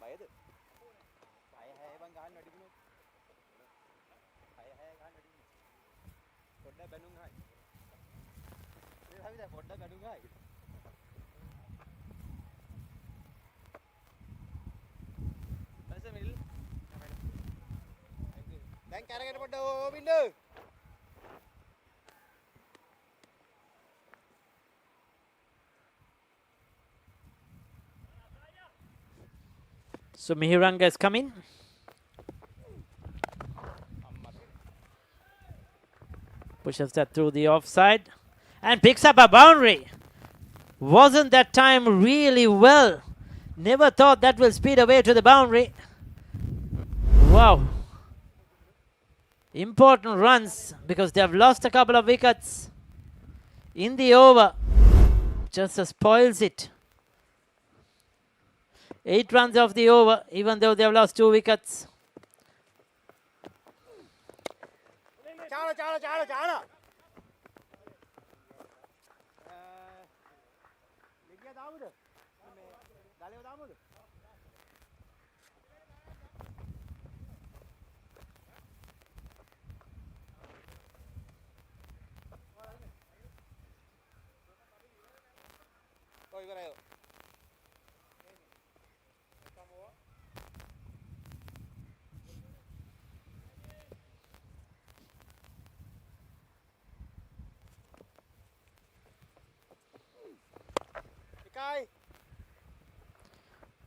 බයද? බය හැබන් ගහන්න වැඩිුණොත්. බය හැය ගහන්න වැඩිුණොත්. පොඩ්ඩක් බැනුම් ගහයි. ඒ හැවිද පොඩ්ඩක් බැනුම් ගහයි. බැස මිල්. දැන් කරගෙන පොඩ්ඩක් ඕවින්න. So Mihiranga is coming. Pushes that through the offside and picks up a boundary. Wasn't that time really well? Never thought that will speed away to the boundary. Wow. Important runs because they have lost a couple of wickets in the over. Just spoils it. 8 runs off the over, even though they have lost 2 wickets. Chana. Ligya damuda. Dalewa damuda. Oh, igarayo. Ikai.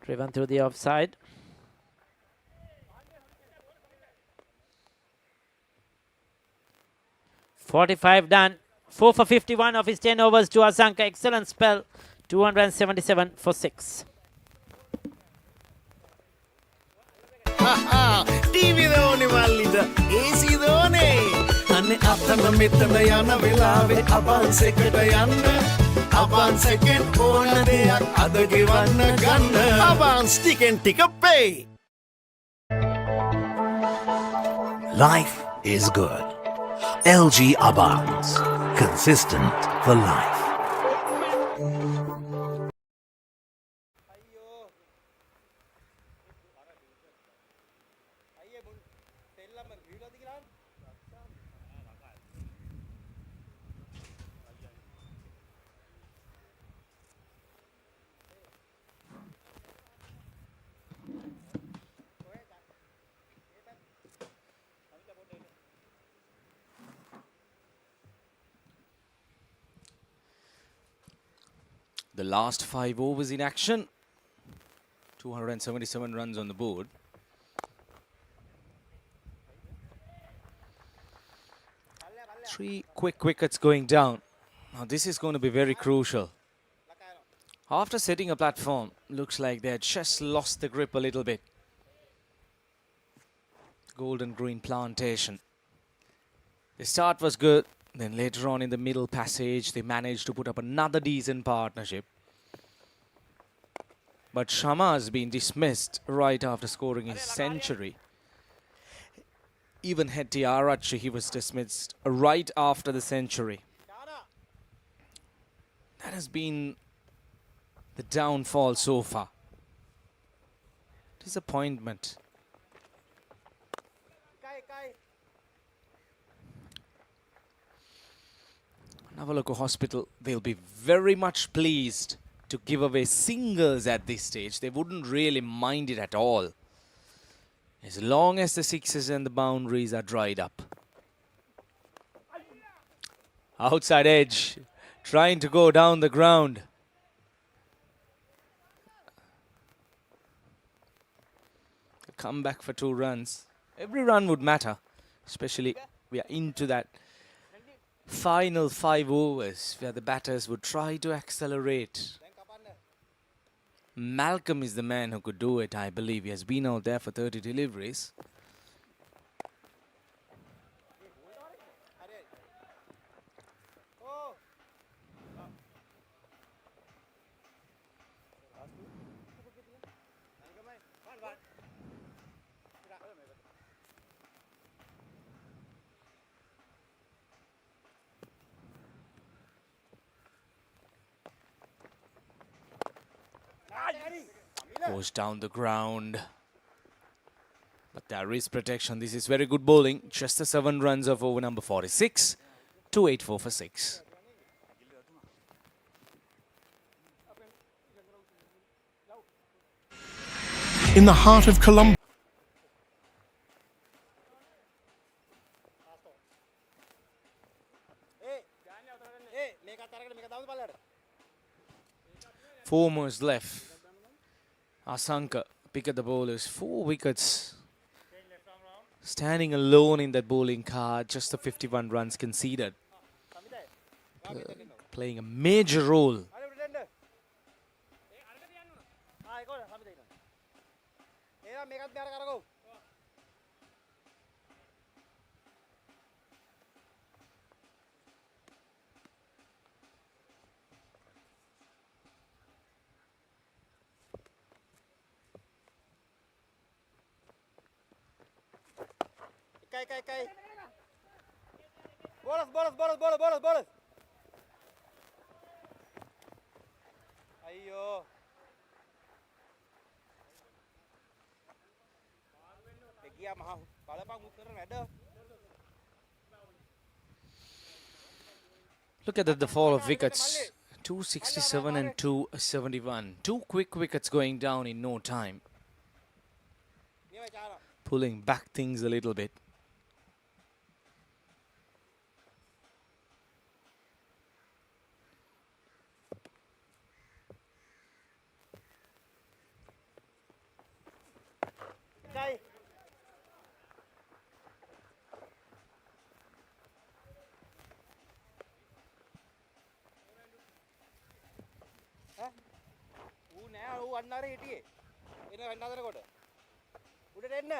Driven through the offside. .45 done. 4 for 51 of his 10 overs to Asanka. Excellent spell. 277 for 6. TV දෝනේ මල්ලිද AC දෝනේ අනේ අතන මෙතන යන වෙලාවේ අබන්ස් එකට යන්න අබන්ස් එකෙන් ඕන දෙයක් අද ගෙවන්න ගන්න අබන්ස් ටිකෙන් ටික pay. Life is good. LG Abans. Consistent for life. The last 5 overs in action. 277 runs on the board. Three quick wickets going down. Now this is going to be very crucial. After setting a platform, looks like they had just lost the grip a little bit. Golden green plantation. The start was good. Then later on in the middle passage, they managed to put up another decent partnership. But Sharma has been dismissed right after scoring his century. Even Hetty Arachi, he was dismissed right after the century. That has been the downfall so far. Disappointment. Nawaloka Hospital, they'll be very much pleased to give away singles at this stage. They wouldn't really mind it at all, as long as the sixes and the boundaries are dried up. Outside edge, trying to go down the ground. A comeback for 2 runs. Every run would matter, especially we are into that final 5 overs where the batters would try to accelerate. Malcolm is the man who could do it, I believe. He has been out there for 30 deliveries. Goes down the ground. But there is protection. This is very good bowling. Just the 7 runs of over number 46. 284 for 6. In the heart of Colombo. Four more left. Asanka, pick at the bowlers. 4 wickets. Standing alone in that bowling card. Just the 51 runs conceded. Playing a major role. බෝලස් අයියෝ දෙකියා මහ බලපන් උත්තර නැඩ Look at the fall of wickets. 267 and 271. Two quick wickets going down in no time. Pulling back things a little bit. ඌ නෑ ඌ අන්නර හිටියේ එන වෙන්නදර කොට උඩට එන්න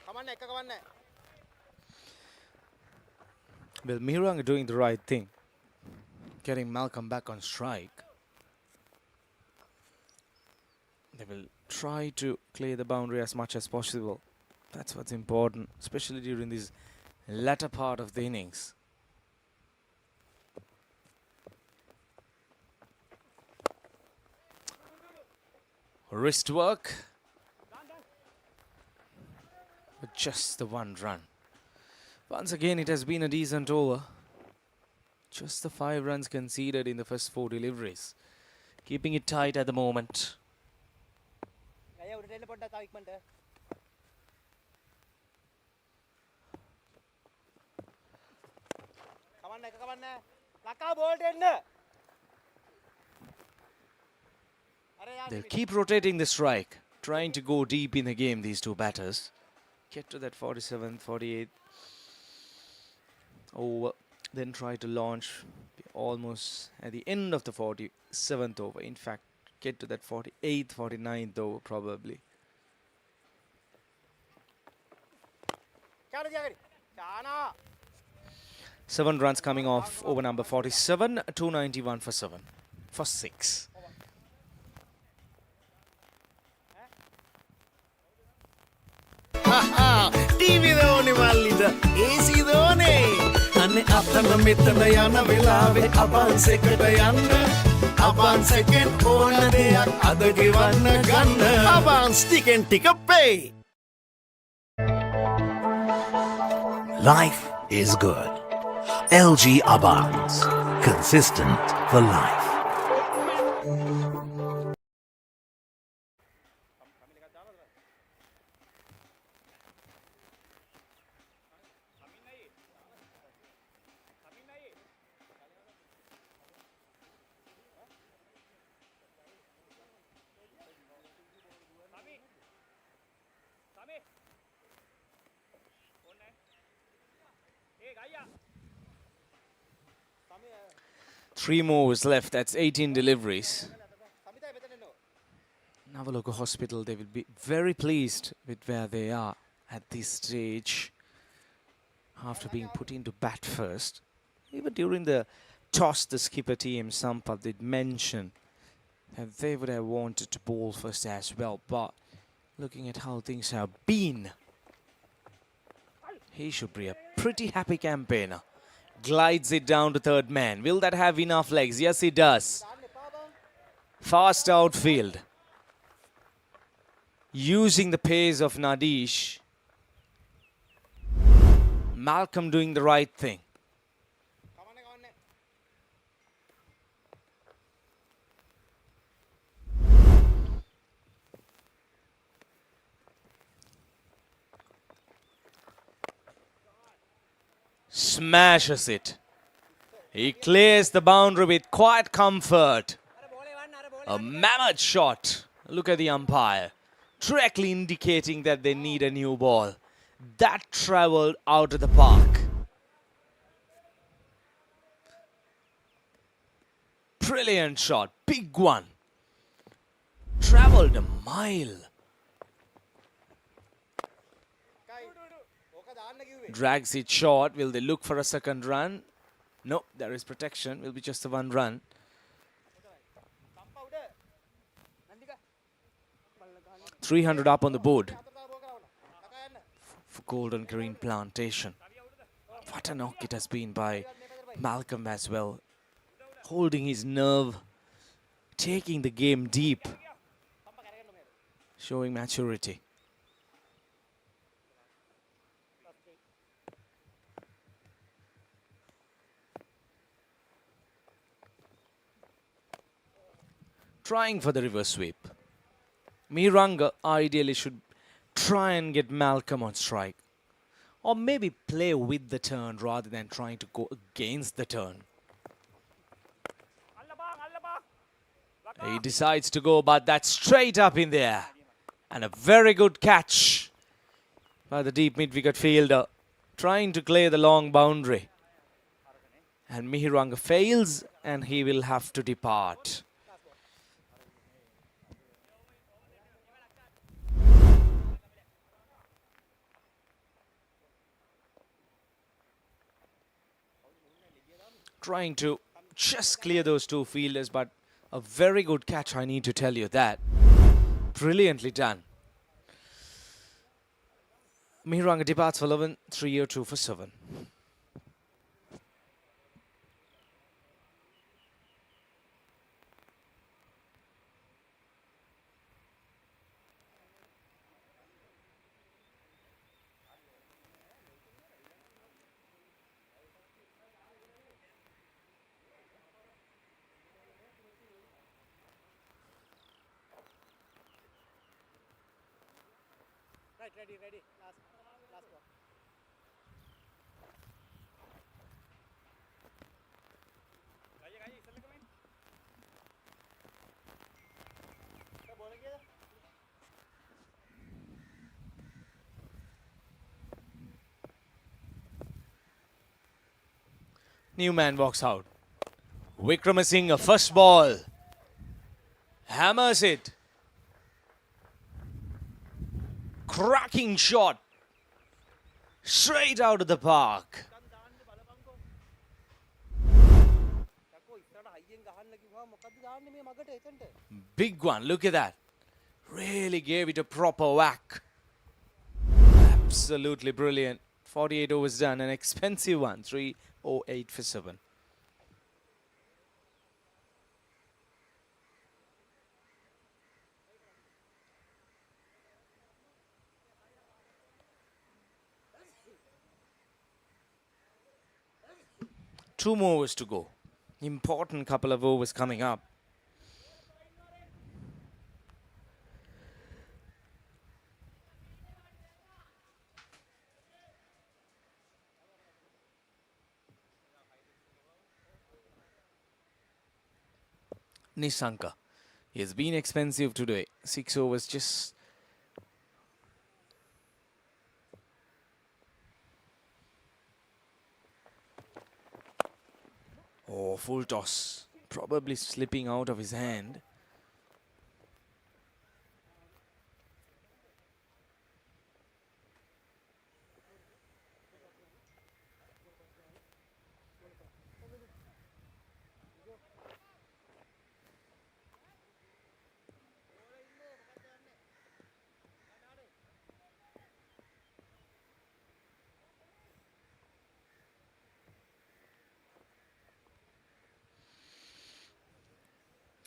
කමන්න එක කමන්න Well, Mirang are doing the right thing. Getting Malcolm back on strike. They will try to clear the boundary as much as possible. That's what's important, especially during this latter part of the innings. Wrist work. But just the one run. Once again, it has been a decent over. Just the 5 runs conceded in the first 4 deliveries. Keeping it tight at the moment. අය උඩට එන්න පොඩ්ඩක් තව ඉක්මනට කමන්න එක කමන්න ලකා බෝල්ට එන්න They'll keep rotating the strike, trying to go deep in the game, these two batters. Get to that 47th, 48th over, then try to launch almost at the end of the 47th over. In fact, get to that 48th, 49th over probably. 7 runs coming off over number 47, 291 for 7, for 6. TV දෝනේ මල්ලිද AC දෝනේ අනේ අතන මෙතන යන වෙලාවේ අබන්ස් එකට යන්න අබන්ස් එකෙන් ඕන දෙයක් අද ගෙවන්න ගන්න අබන්ස් ටිකෙන් ටික pay Life is good. LG Abans. Consistent for life. Three more was left. That's 18 deliveries. Nawaloka Hospital, they will be very pleased with where they are at this stage after being put into bat first. Even during the toss, the skipper TM Sampath did mention that they would have wanted to bowl first as well. But looking at how things have been, he should be a pretty happy campaigner. Glides it down to third man. Will that have enough legs? Yes, it does. Fast outfield. Using the pace of Nadish. Malcolm doing the right thing. Smashes it. He clears the boundary with quiet comfort. A mammoth shot. Look at the umpire. Directly indicating that they need a new ball. That travelled out of the park. Brilliant shot. Big one. Travelled a mile. Drags it short. Will they look for a second run? No, there is protection. Will be just the one run. 300 up on the board for Golden Green Plantation. What a knock it has been by Malcolm as well. Holding his nerve, taking the game deep, showing maturity. Trying for the reverse sweep. Miranga ideally should try and get Malcolm on strike. Or maybe play with the turn rather than trying to go against the turn. He decides to go, but that's straight up in there. And a very good catch by the deep mid-wicket fielder, trying to clear the long boundary. And Mihiranga fails, and he will have to depart. Trying to just clear those two fielders, but a very good catch, I need to tell you that. Brilliantly done. Mihiranga departs for 11, 302 for 7. Ready. Last ball. New man walks out. Vikramasinghe, first ball. Hammers it. Cracking shot. Straight out of the park. Big one, look at that. Really gave it a proper whack. Absolutely brilliant. 48 overs done, an expensive one. 308 for 7. Two more overs to go. Important couple of overs coming up. Nissanka. He has been expensive today. 6 overs just. Oh, full toss. Probably slipping out of his hand.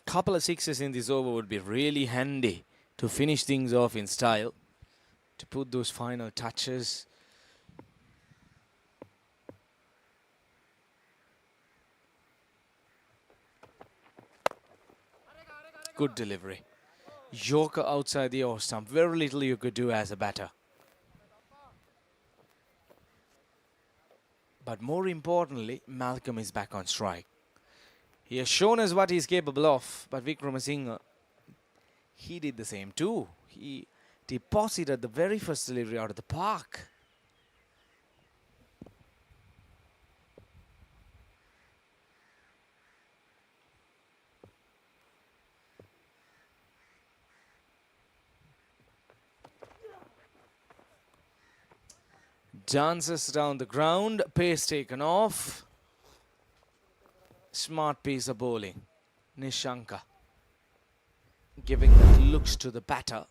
Couple of sixes in this over would be really handy to finish things off in style, to put those final touches. Good delivery. Yorker outside the off stump. Very little you could do as a batter. But more importantly, Malcolm is back on strike. He has shown us what he's capable of, but Vikramasinghe, he did the same too. He deposited the very first delivery out of the park. Dances down the ground, pace taken off. Smart piece of bowling. Nishanka giving that looks to the batter.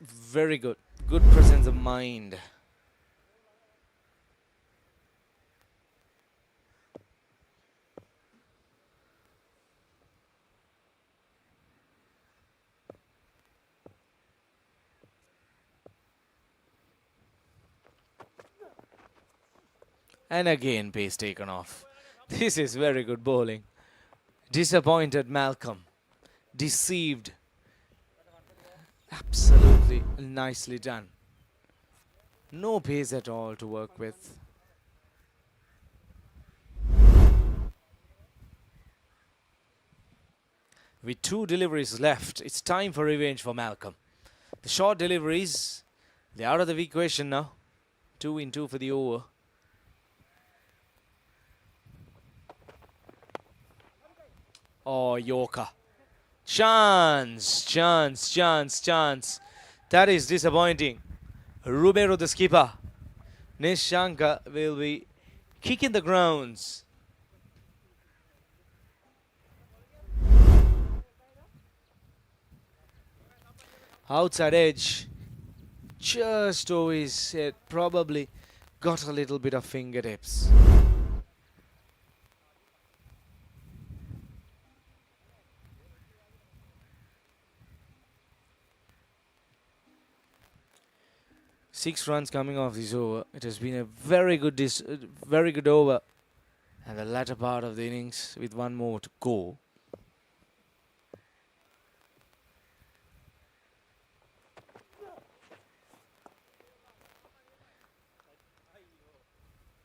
Very good. Good presence of mind. And again pace taken off. This is very good bowling. Disappointed Malcolm. Deceived. Absolutely nicely done. No pace at all to work with. With 2 deliveries left, it's time for revenge for Malcolm. The short deliveries, they're out of the equation now. 2 in 2 for the over. Oh, Yorker. Chance, chance, chance, chance. That is disappointing. Rubero, the skipper. Nishanka will be kicking the grounds. Outside edge. Just over his head. Probably got a little bit of fingertips. Six runs coming off this over. It has been a very good over. And the latter part of the innings with 1 more to go.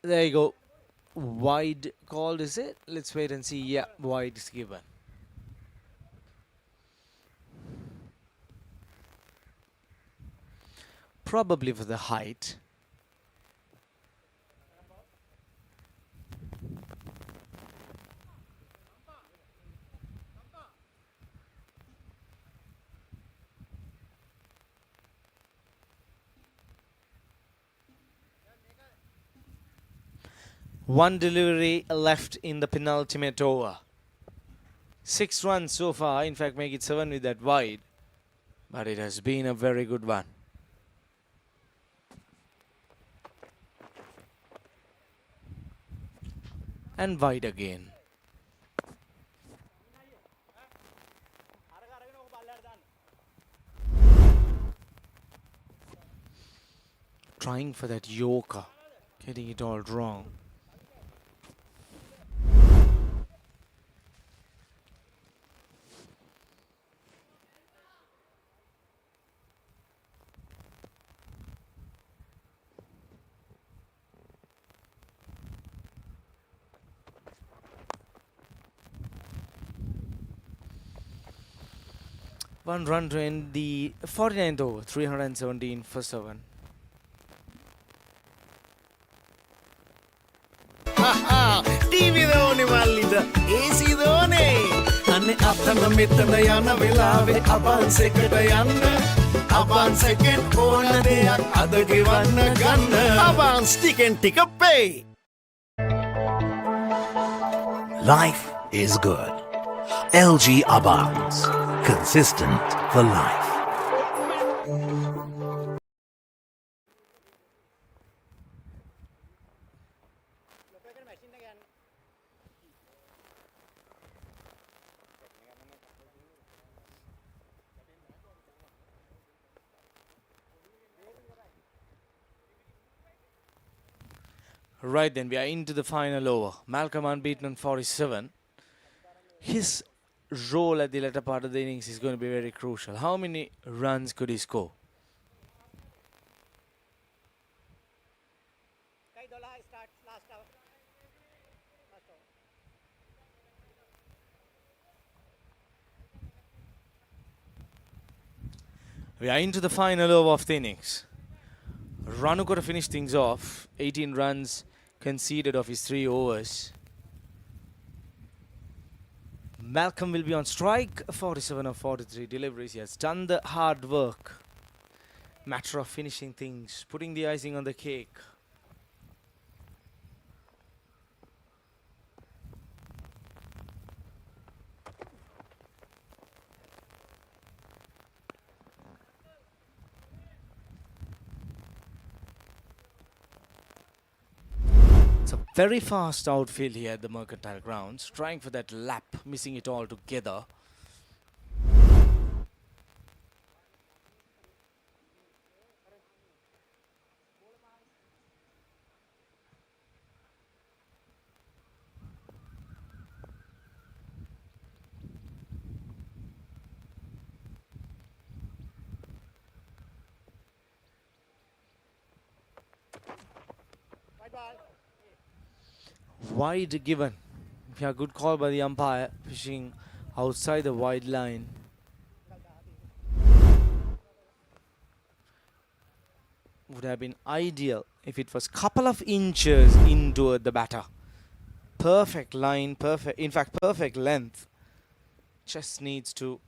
There you go. Wide called, is it? Let's wait and see. Yeah, wide is given. Probably for the height. One delivery left in the penultimate over. 6 runs so far. In fact, make it 7 with that wide. But it has been a very good one. And wide again. Trying for that Yorker. Getting it all wrong. One run to end the 49th over, 317 for 7. TV දෝනේ මල්ලිද AC දෝනේ අනේ අතන මෙතන යන වෙලාවේ අබන්ස් එකට යන්න අබන්ස් එකෙන් ඕන දෙයක් අද ගෙවන්න ගන්න අබන්ස් ටිකෙන් ටික පේ. Life is good. LG Abans. Consistent for life. Right then, we are into the final over. Malcolm unbeaten on 47. His role at the latter part of the innings is going to be very crucial. How many runs could he score? We are into the final over of the innings. Ranu got to finish things off. 18 runs conceded of his 3 overs. Malcolm will be on strike. 47 of 43 deliveries. He has done the hard work. Matter of finishing things, putting the icing on the cake. Very fast outfield here at the Mercantile Grounds, trying for that lap, missing it all together. Wide given. Yeah, good call by the umpire, fishing outside the wide line. Would have been ideal if it was couple of inches into the batter. Perfect line, perfect, in fact, perfect length. Just needs to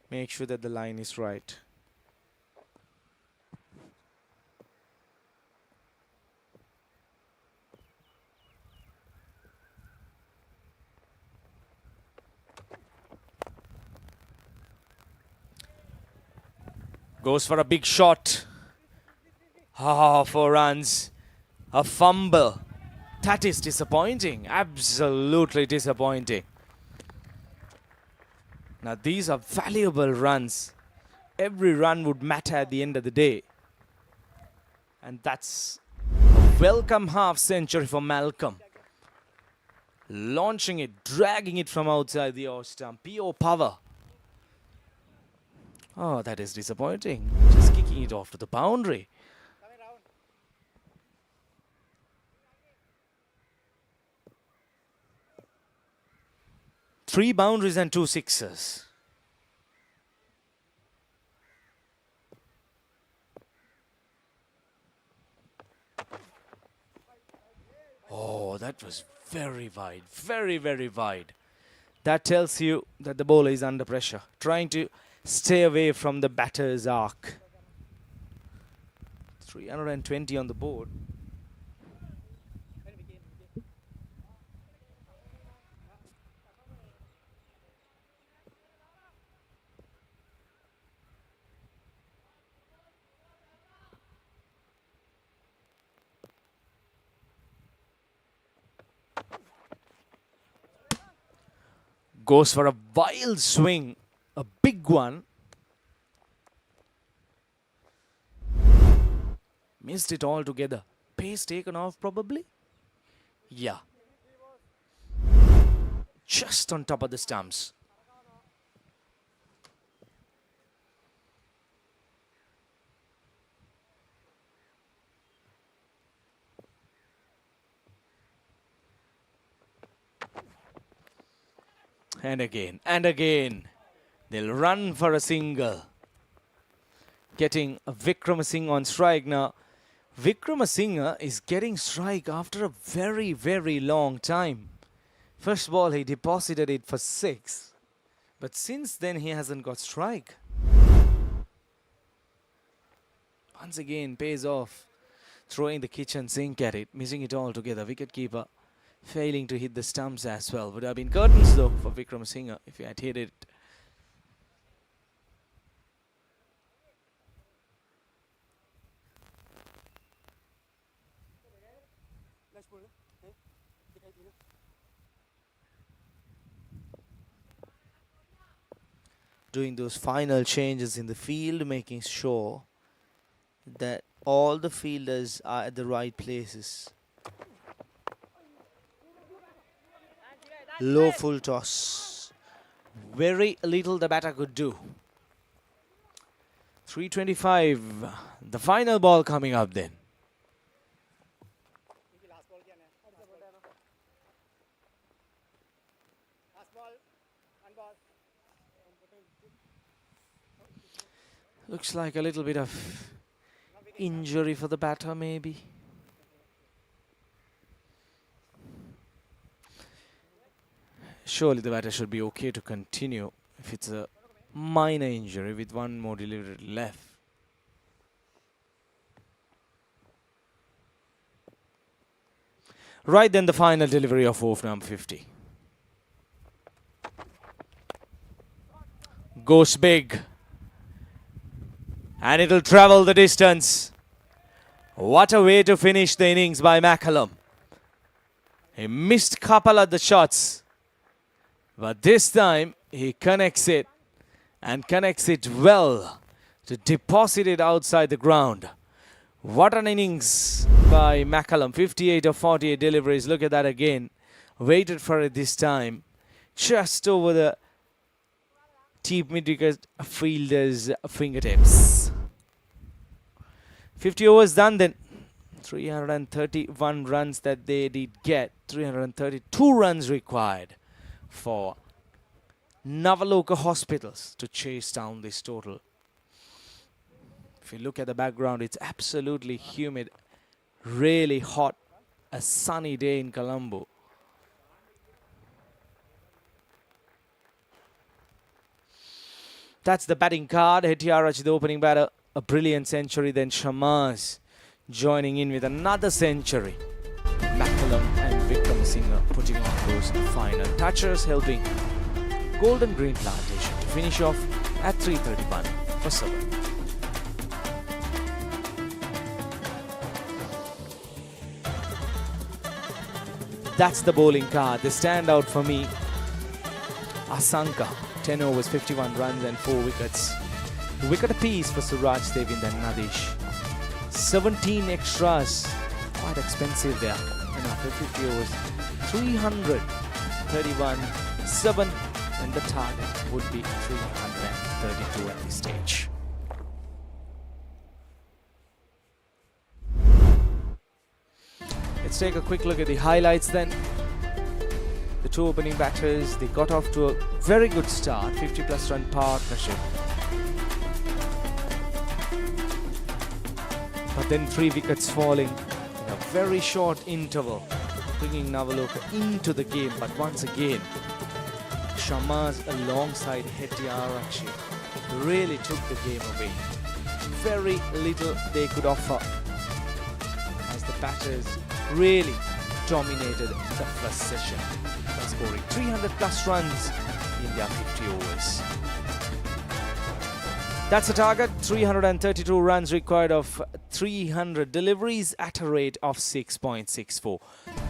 make sure that the line is right. Goes for a big shot. Ah, 4 runs. A fumble. That is disappointing. Absolutely disappointing. Now these are valuable runs. Every run would matter at the end of the day. And that's a welcome half century for Malcolm. Launching it, dragging it from outside the off stump. Pure power. Oh, that is disappointing. Just kicking it off to the boundary. Three boundaries and 2 sixes. Oh, that was very wide. Very, very wide. That tells you that the bowler is under pressure. Trying to stay away from the batter's arc. 320 on the board. Goes for a wild swing. A big one. Missed it altogether. Pace taken off probably? Yeah. Just on top of the stumps. And again, and again. They'll run for a single. Getting a Vikramasinghe on strike now. Vikramasinghe is getting strike after a very, very long time. First ball, he deposited it for 6. But since then, he hasn't got strike. Once again, pays off. Throwing the kitchen sink at it. Missing it altogether. Wicketkeeper failing to hit the stumps as well. Would have been curtains though for Vikramasinghe if he had hit it. Doing those final changes in the field, making sure that all the fielders are at the right places. Low full toss. Very little the batter could do. 325. The final ball coming up then. Looks like a little bit of injury for the batter maybe. Surely the batter should be okay to continue if it's a minor injury with one more delivery left. Right then, the final delivery of over number 50. Goes big. And it'll travel the distance. What a way to finish the innings by McCallum. He missed couple of the shots, but this time he connects it and connects it well to deposit it outside the ground. What an innings by McCallum. 58 of 48 deliveries. Look at that again. Waited for it this time. Just over the deep mid-wicket fielder's fingertips. 50 overs done then. 331 runs that they did get. 332 runs required for Nawaloka Hospitals to chase down this total. If you look at the background, it's absolutely humid, really hot, a sunny day in Colombo. That's the batting card. Hettiarach, the opening batter, a brilliant century. Then Shamaz joining in with another century. McCallum and Vikram Singh putting on those final touches, helping Golden Green Plantation to finish off at 331 for 7. That's the bowling card. The standout for me, Asanka. 10 overs, 51 runs and 4 wickets. A wicket apiece for Suraj Devin and Nadish. 17 extras. Quite expensive there. And after 50 overs, 331, 7. And the target would be 332 at this stage. Let's take a quick look at the highlights then. The two opening batters, they got off to a very good start, 50 plus run partnership. But then 3 wickets falling in a very short interval, bringing Nawaloka into the game. But once again, Shamaz alongside Hettiarach really took the game away. Very little they could offer as the batters really dominated the first session by scoring 300 plus runs in their 50 overs. That's the target, 332 runs required of 300 deliveries at a rate of 6.64.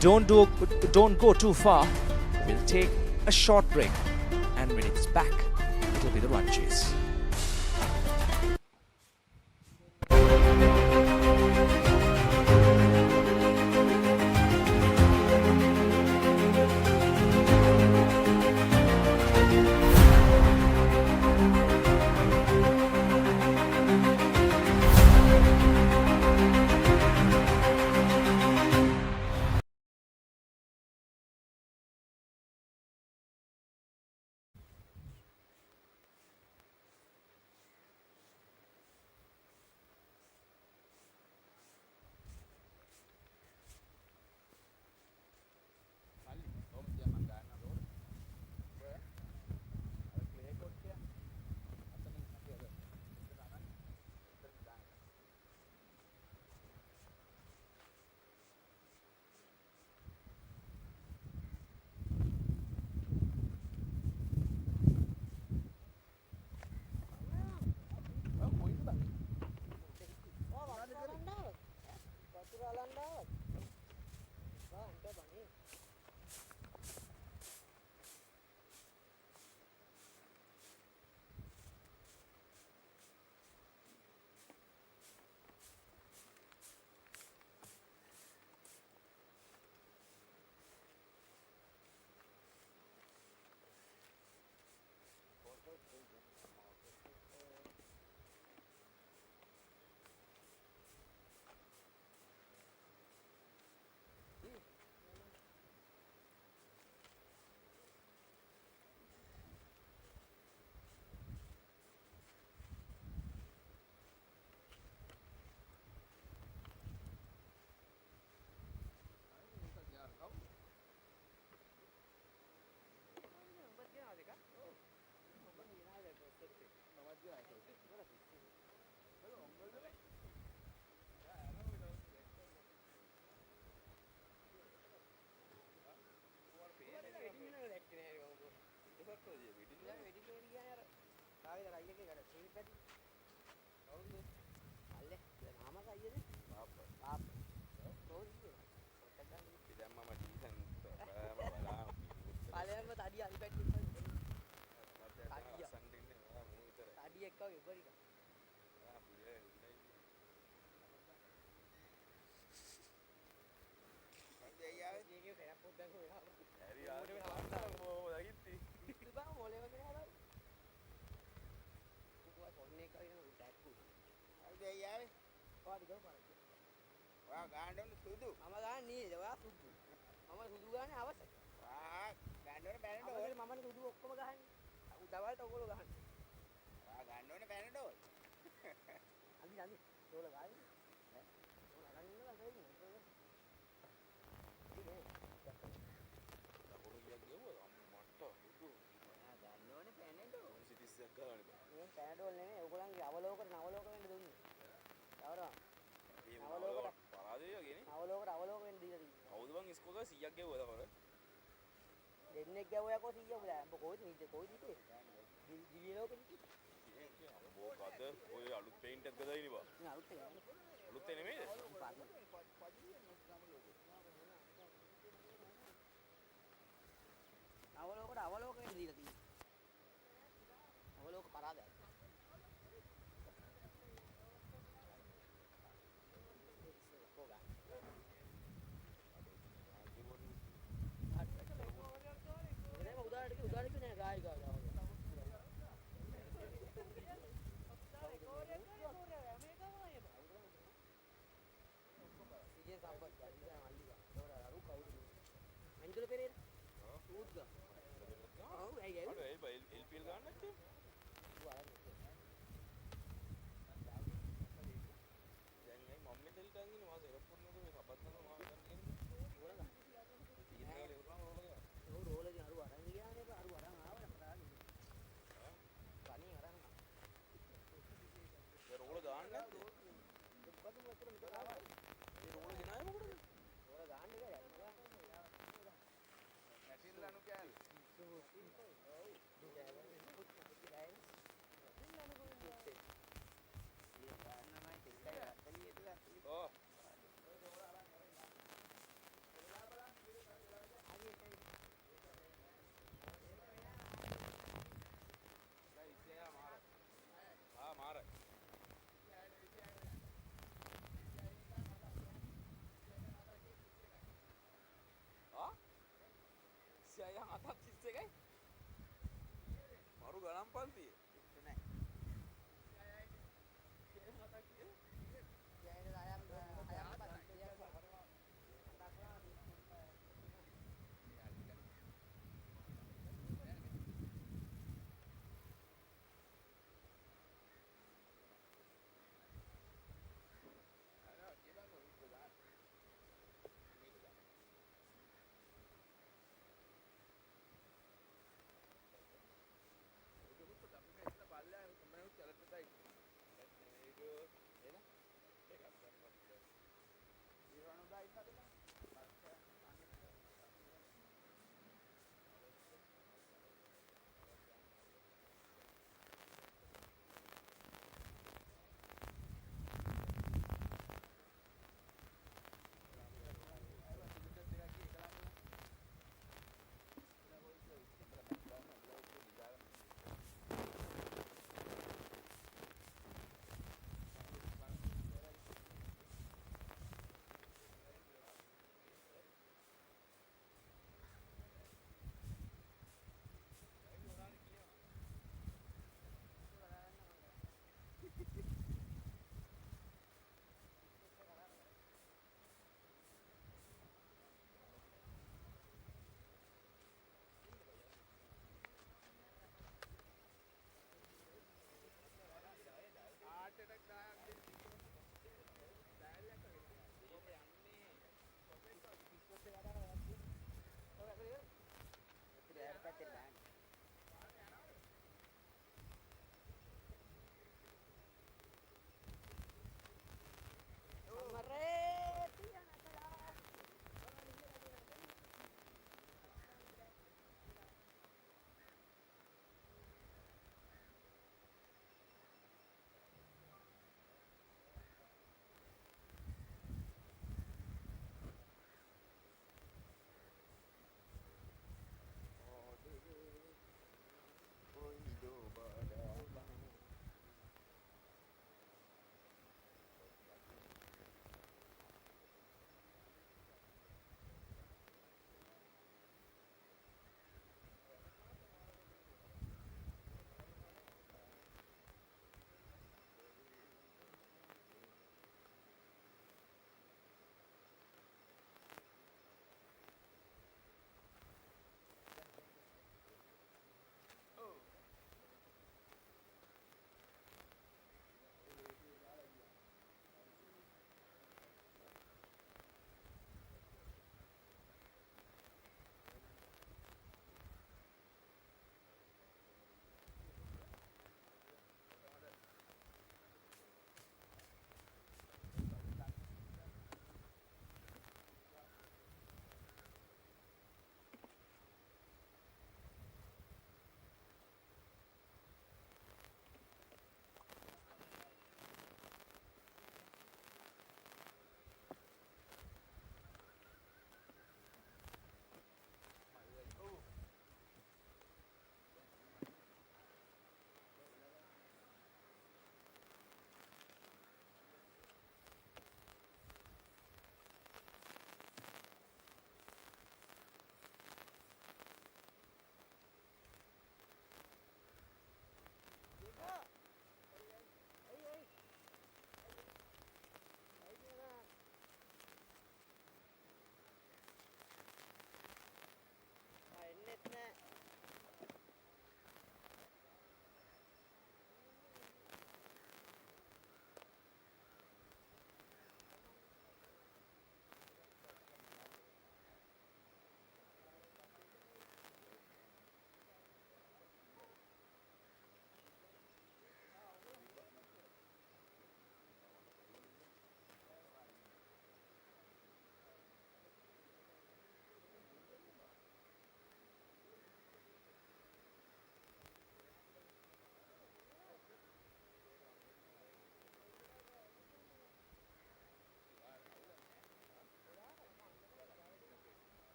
Don't go too far. We'll take a short break, and when it's back, it'll be the run chase. Mama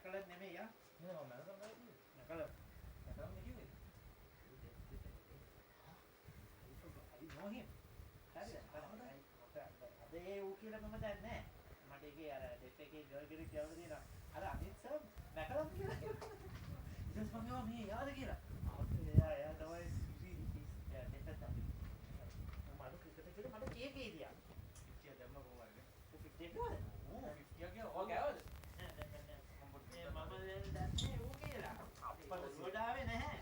නැකල නෙමෙයි යා. නෑ මම නැකල නෙකියුවේ. I know him. හරිද? අද ඒ ඌ කියලා මම දන්නේ නැහැ. මට ඒකේ අර ඩෙෆ් එකේ ගර්ල් කෙනෙක් කියලා දෙනවා. අර අනිත් සර් නැකලම් කියලා. ඊට පස්සේ මම මේ යාද කියලා. යා තමයි යා දෙන්න තමයි. මම අර ක්‍රිකට් එකේ මට කේක් ගියා. 50 දැම්ම කොහමද? 50 ගාවද? ඕ 50 ගියා. ඔය ගාවද? මම දන්නේ ඌ කියලා. අප්පල සෝඩාවේ නැහැ.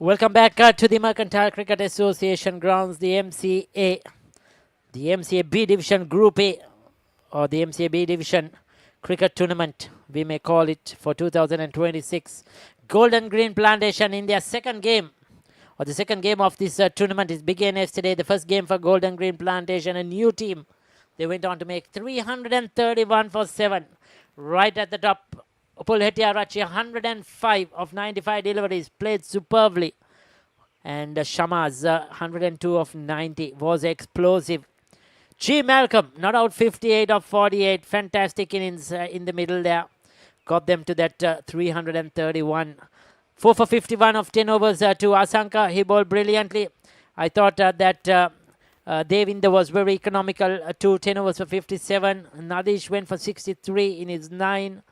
Welcome back to the Mercantile Cricket Association grounds, the MCA. The MCA B Division Group A, or the MCA B Division Cricket Tournament, we may call it, for 2026. Golden Green Plantation in their second game, or the second game of this tournament, is began yesterday. The first game for Golden Green Plantation, a new team. They went on to make 331 for 7. Right at the top, Pulhetiarachi, 105 of 95 deliveries, played superbly. And Shamaz, 102 of 90, was explosive. G. Malcolm, not out, 58 of 48. Fantastic innings in the middle there. Got them to that 331. 4 for 51 of 10 overs to Asanka. He bowled brilliantly. I thought that Devinder was very economical. 10 overs for 57. Nadish went for 63 in his 9.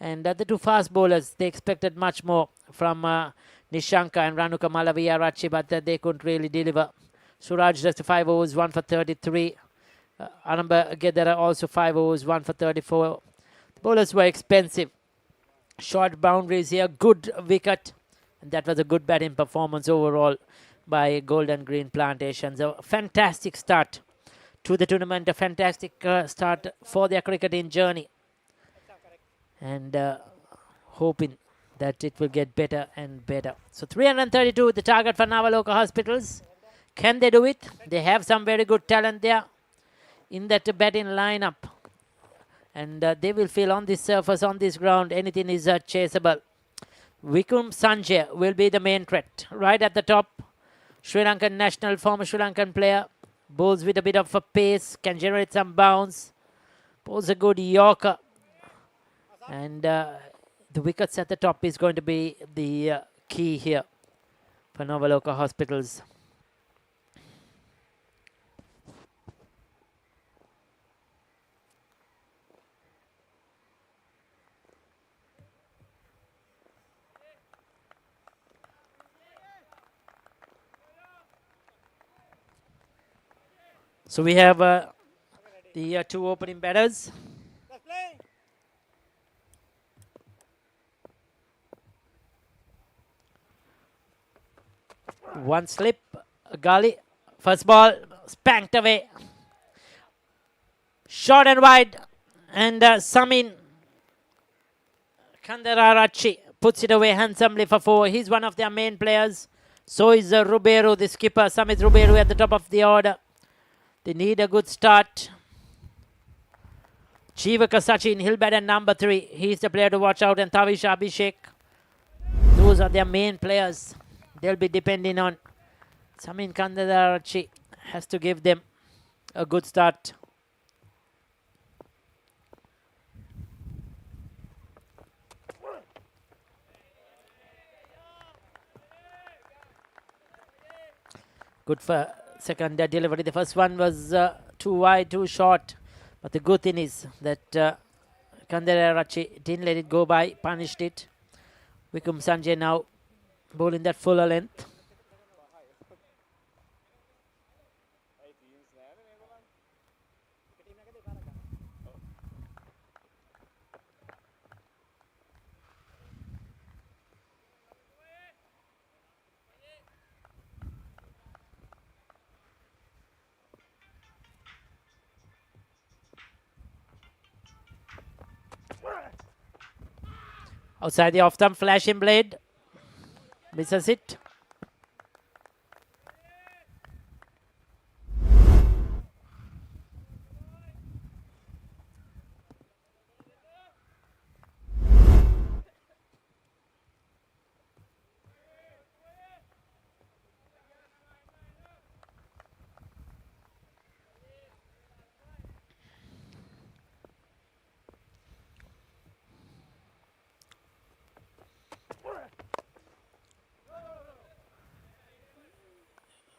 And the two fast bowlers, they expected much more from Nishanka and Ranuka Malaviarachi, but they couldn't really deliver. Suraj just 5 overs, 1 for 33. Anamba Gedara also 5 overs, 1 for 34. The bowlers were expensive. Short boundaries here, good wicket. And that was a good batting performance overall by Golden Green Plantations. A fantastic start to the tournament, a fantastic start for their cricketing journey. And hoping that it will get better and better. So 332 the target for Nawaloka Hospitals. Can they do it? They have some very good talent there in that batting lineup. And they will feel on this surface, on this ground, anything is chaseable. Vikum Sanjay will be the main threat. Right at the top, Sri Lankan national, former Sri Lankan player. Bowls with a bit of a pace, can generate some bounce. Bowls a good Yorker. And the wickets at the top is going to be the key here for Nawaloka Hospitals. So we have the two opening batters. One slip, Gali. First ball spanked away. Short and wide. And Samin Kandararachi puts it away handsomely for 4. He's one of their main players. So is Ruberu, the skipper. Samit Ruberu at the top of the order. They need a good start. Jivaka Sachin, he'll bat at number 3. He's the player to watch out. And Tavish Abhishek. Those are their main players. They'll be depending on. Samin Kandadarachi has to give them a good start. Good for second delivery. The first one was too wide, too short. But the good thing is that Kandadarachi didn't let it go by, punished it. Vikum Sanjay now bowling that fuller length. Outside the off-stump, flashing blade. Misses it.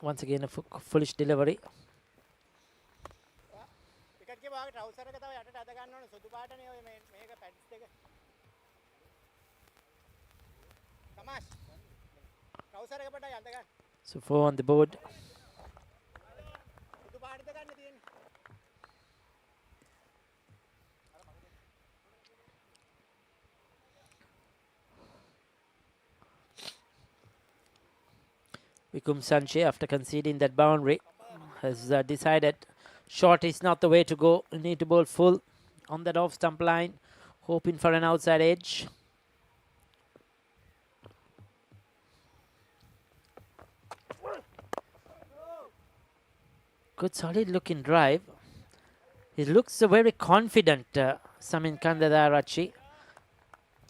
Once again, a foolish delivery. So 4 on the board. Vikum Sanche, after conceding that boundary, has decided short is not the way to go. You need to bowl full on that off stump line, hoping for an outside edge. Good solid looking drive. He looks very confident, Samin Kandadarachi.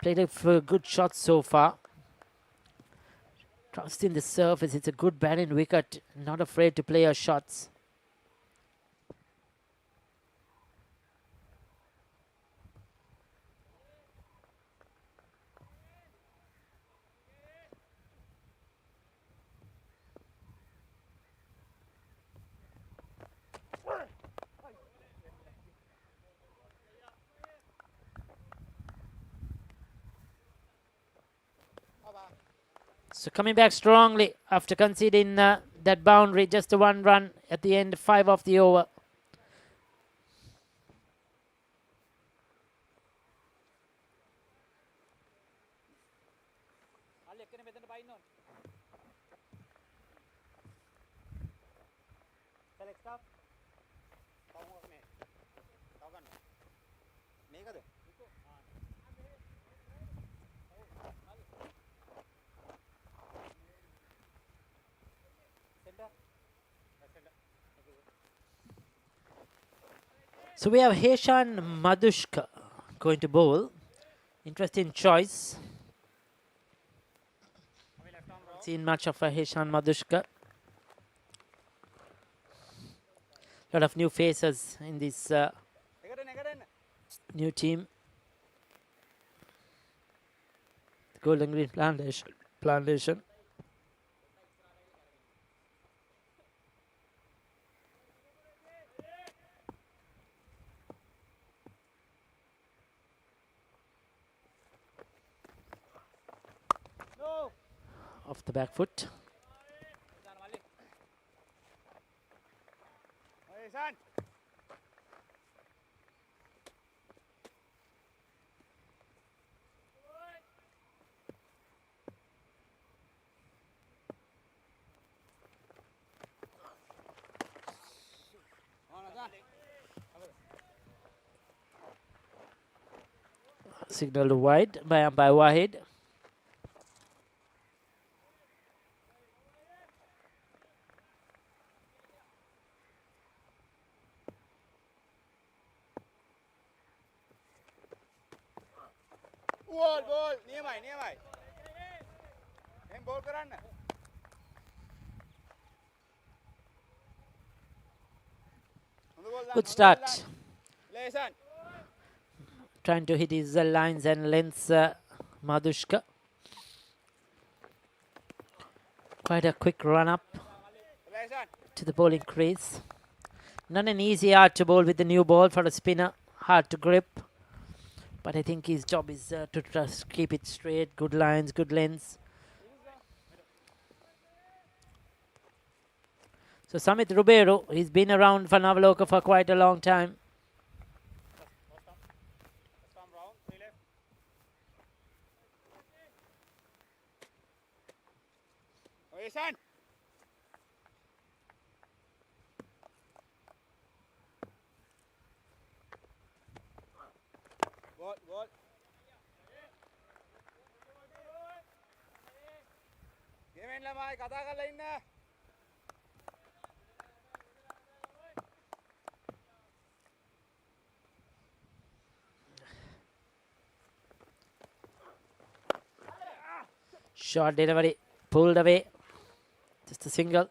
Played a good shot so far. Trusting the surface, it's a good batting wicket. Not afraid to play her shots. So coming back strongly after conceding that boundary, just a 1 run at the end, 5 of the over. So we have Heshan Madushka going to bowl. Interesting choice. Seen much of a Heshan Madushka. Lot of new faces in this new team. The Golden Green Plantation. Off the back foot. Signal wide by umpire Wahid. Ball නියමයි එහෙන් ball කරන්න Good start. ලේසන් Trying to hit his lines and lengths, Madushka. Quite a quick run up to the bowling crease. Not an easy art to bowl with the new ball for a spinner. Hard to grip. But I think his job is to just keep it straight. Good lines, good lengths. So Samit Rubero, he's been around for Nawaloka for quite a long time. ගෙමෙන් ළමයි කතා කරලා ඉන්න Short delivery, pulled away. Just a single.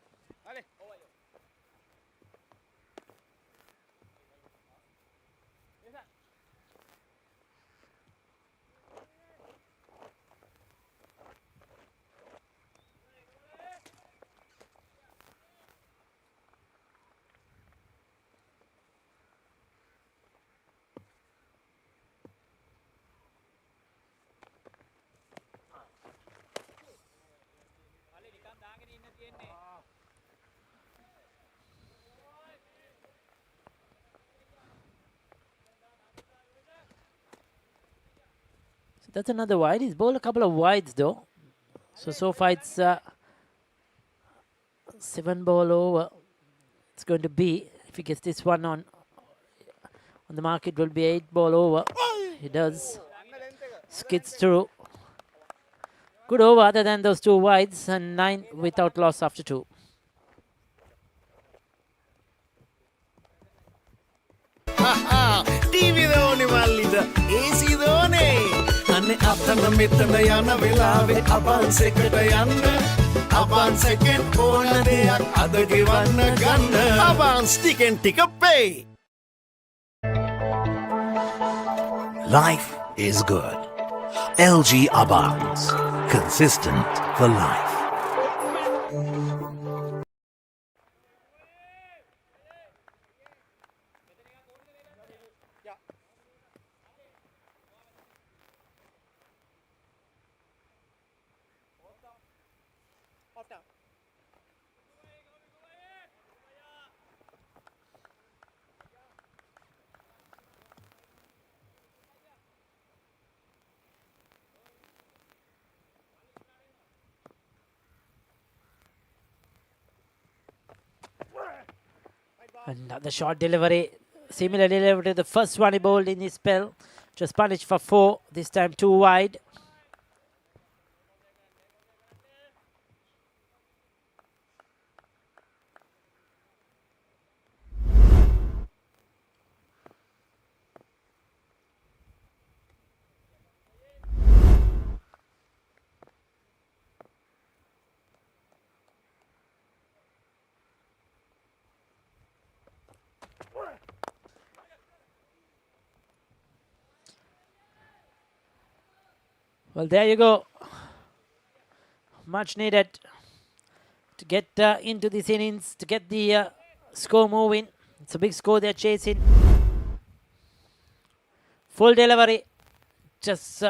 So that's another wide. He's bowled a couple of wides though. So far it's 7-ball over. It's going to be, if he gets this one on the mark, it will be 8-ball over. He does. Skids through. Good over other than those 2 wides, and 9 without loss after 2. TV දෝනේ මල්ලිද AC දෝනේ අනේ අතන මෙතන යන වෙලාවේ අබන්ස් එකට යන්න අබන්ස් එකෙන් ඕන දෙයක් අද ගෙවන්න ගන්න අබන්ස් ටිකෙන් ටික pay. Life is good. LG Abans. Consistent for life. Another short delivery, similar delivery to the first one he bowled in his spell. Just punished for 4, this time 2 wide. Well, there you go. Much needed to get into this innings, to get the score moving. It's a big score they're chasing. Full delivery. Just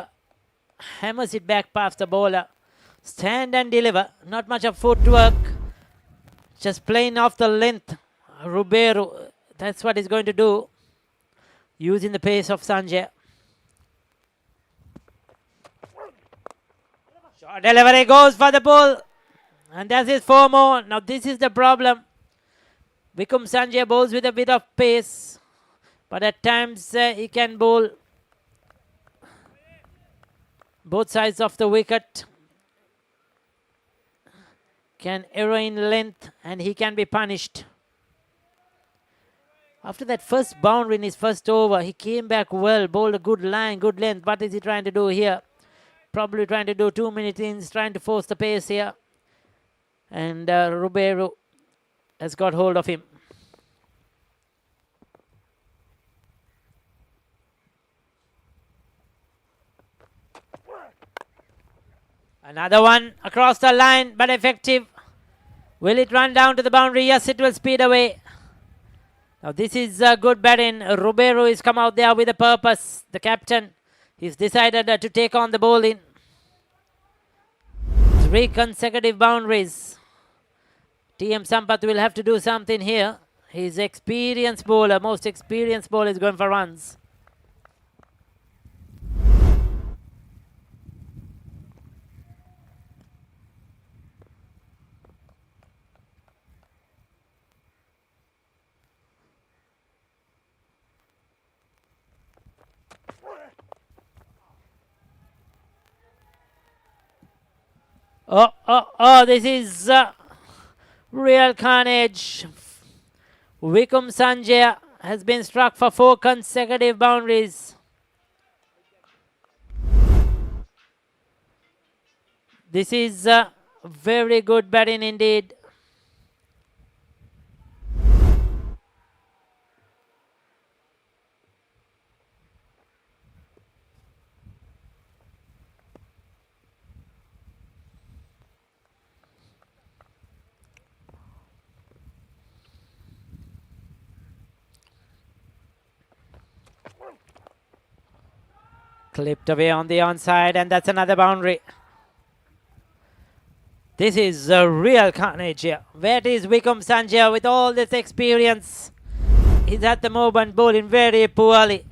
hammers it back past the bowler. Stand and deliver. Not much of footwork. Just playing off the length. Ruberu, that's what he's going to do. Using the pace of Sanjay. Short delivery goes for the bull. And that's his 4 more. Now this is the problem. Vikum Sanjay bowls with a bit of pace. But at times he can bowl both sides of the wicket. Can error in length and he can be punished. After that first boundary in his first over, he came back well, bowled a good line, good length. What is he trying to do here? Probably trying to do 2 minute innings, trying to force the pace here. And Ruberu has got hold of him. Another one across the line, but effective. Will it run down to the boundary? Yes, it will speed away. Now this is good batting. Ruberu has come out there with a purpose. The captain, he's decided to take on the bowling. 3 consecutive boundaries. TM Sampath will have to do something here. He's experienced bowler, most experienced bowler is going for runs. Oh, this is real carnage. Vikum Sanjay has been struck for 4 consecutive boundaries. This is very good batting indeed. Clipped away on the onside, and that's another boundary. This is a real carnage here. Where is Vikum Sanjay with all this experience? He's at the moment bowling very poorly.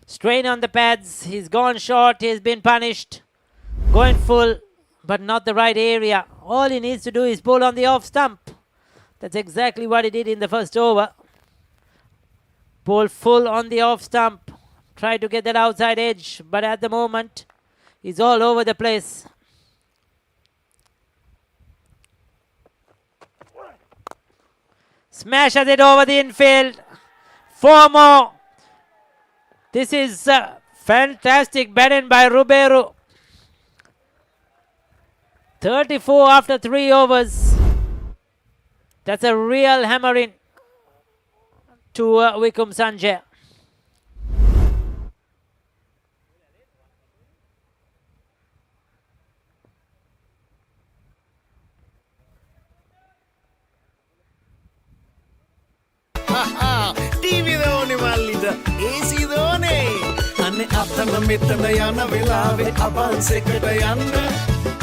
Strain on the pads. He's gone short. He's been punished. Going full, but not the right area. All he needs to do is bowl on the off stump. That's exactly what he did in the first over. Bowl full on the off stump. Try to get that outside edge, but at the moment, he's all over the place. Smashes it over the infield. 4 more. This is fantastic batting by Ruberu. 34 after 3 overs. That's a real hammering to Wikum Sanjay. TV දෝනේ මල්ලිට AC දෝනේ අනේ අතන මෙතන යන වෙලාවේ අබන්ස් එකට යන්න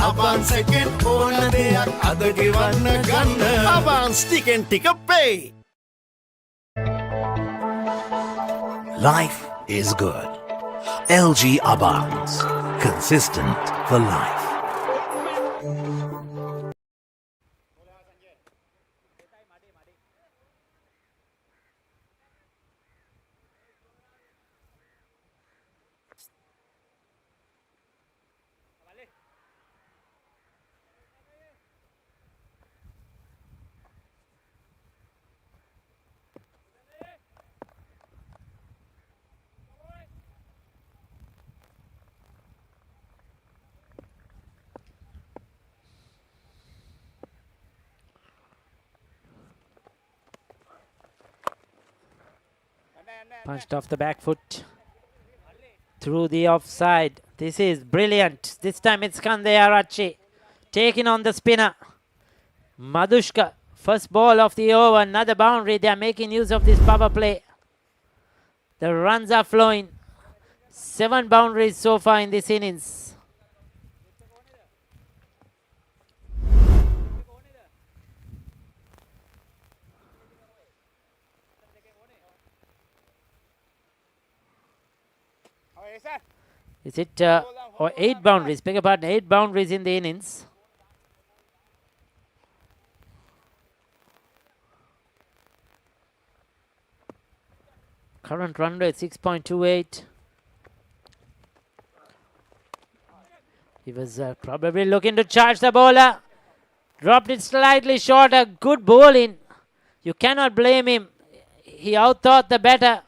අබන්ස් එකෙන් ඕන දෙයක් අද ගෙවන්න ගන්න අබන්ස් ටිකෙන් ටික pay. Life is good. LG Abans. Consistent for life. Punched off the back foot. Through the offside. This is brilliant. This time it's Kandeyarachi taking on the spinner. Madushka. First ball of the over. Another boundary. They are making use of this power play. The runs are flowing. 7 boundaries so far in this innings. Is it or 8 boundaries? Beg your pardon, 8 boundaries in the innings. Current run rate 6.28. He was probably looking to charge the bowler. Dropped it slightly short. A good bowling. You cannot blame him. He outthought the batter.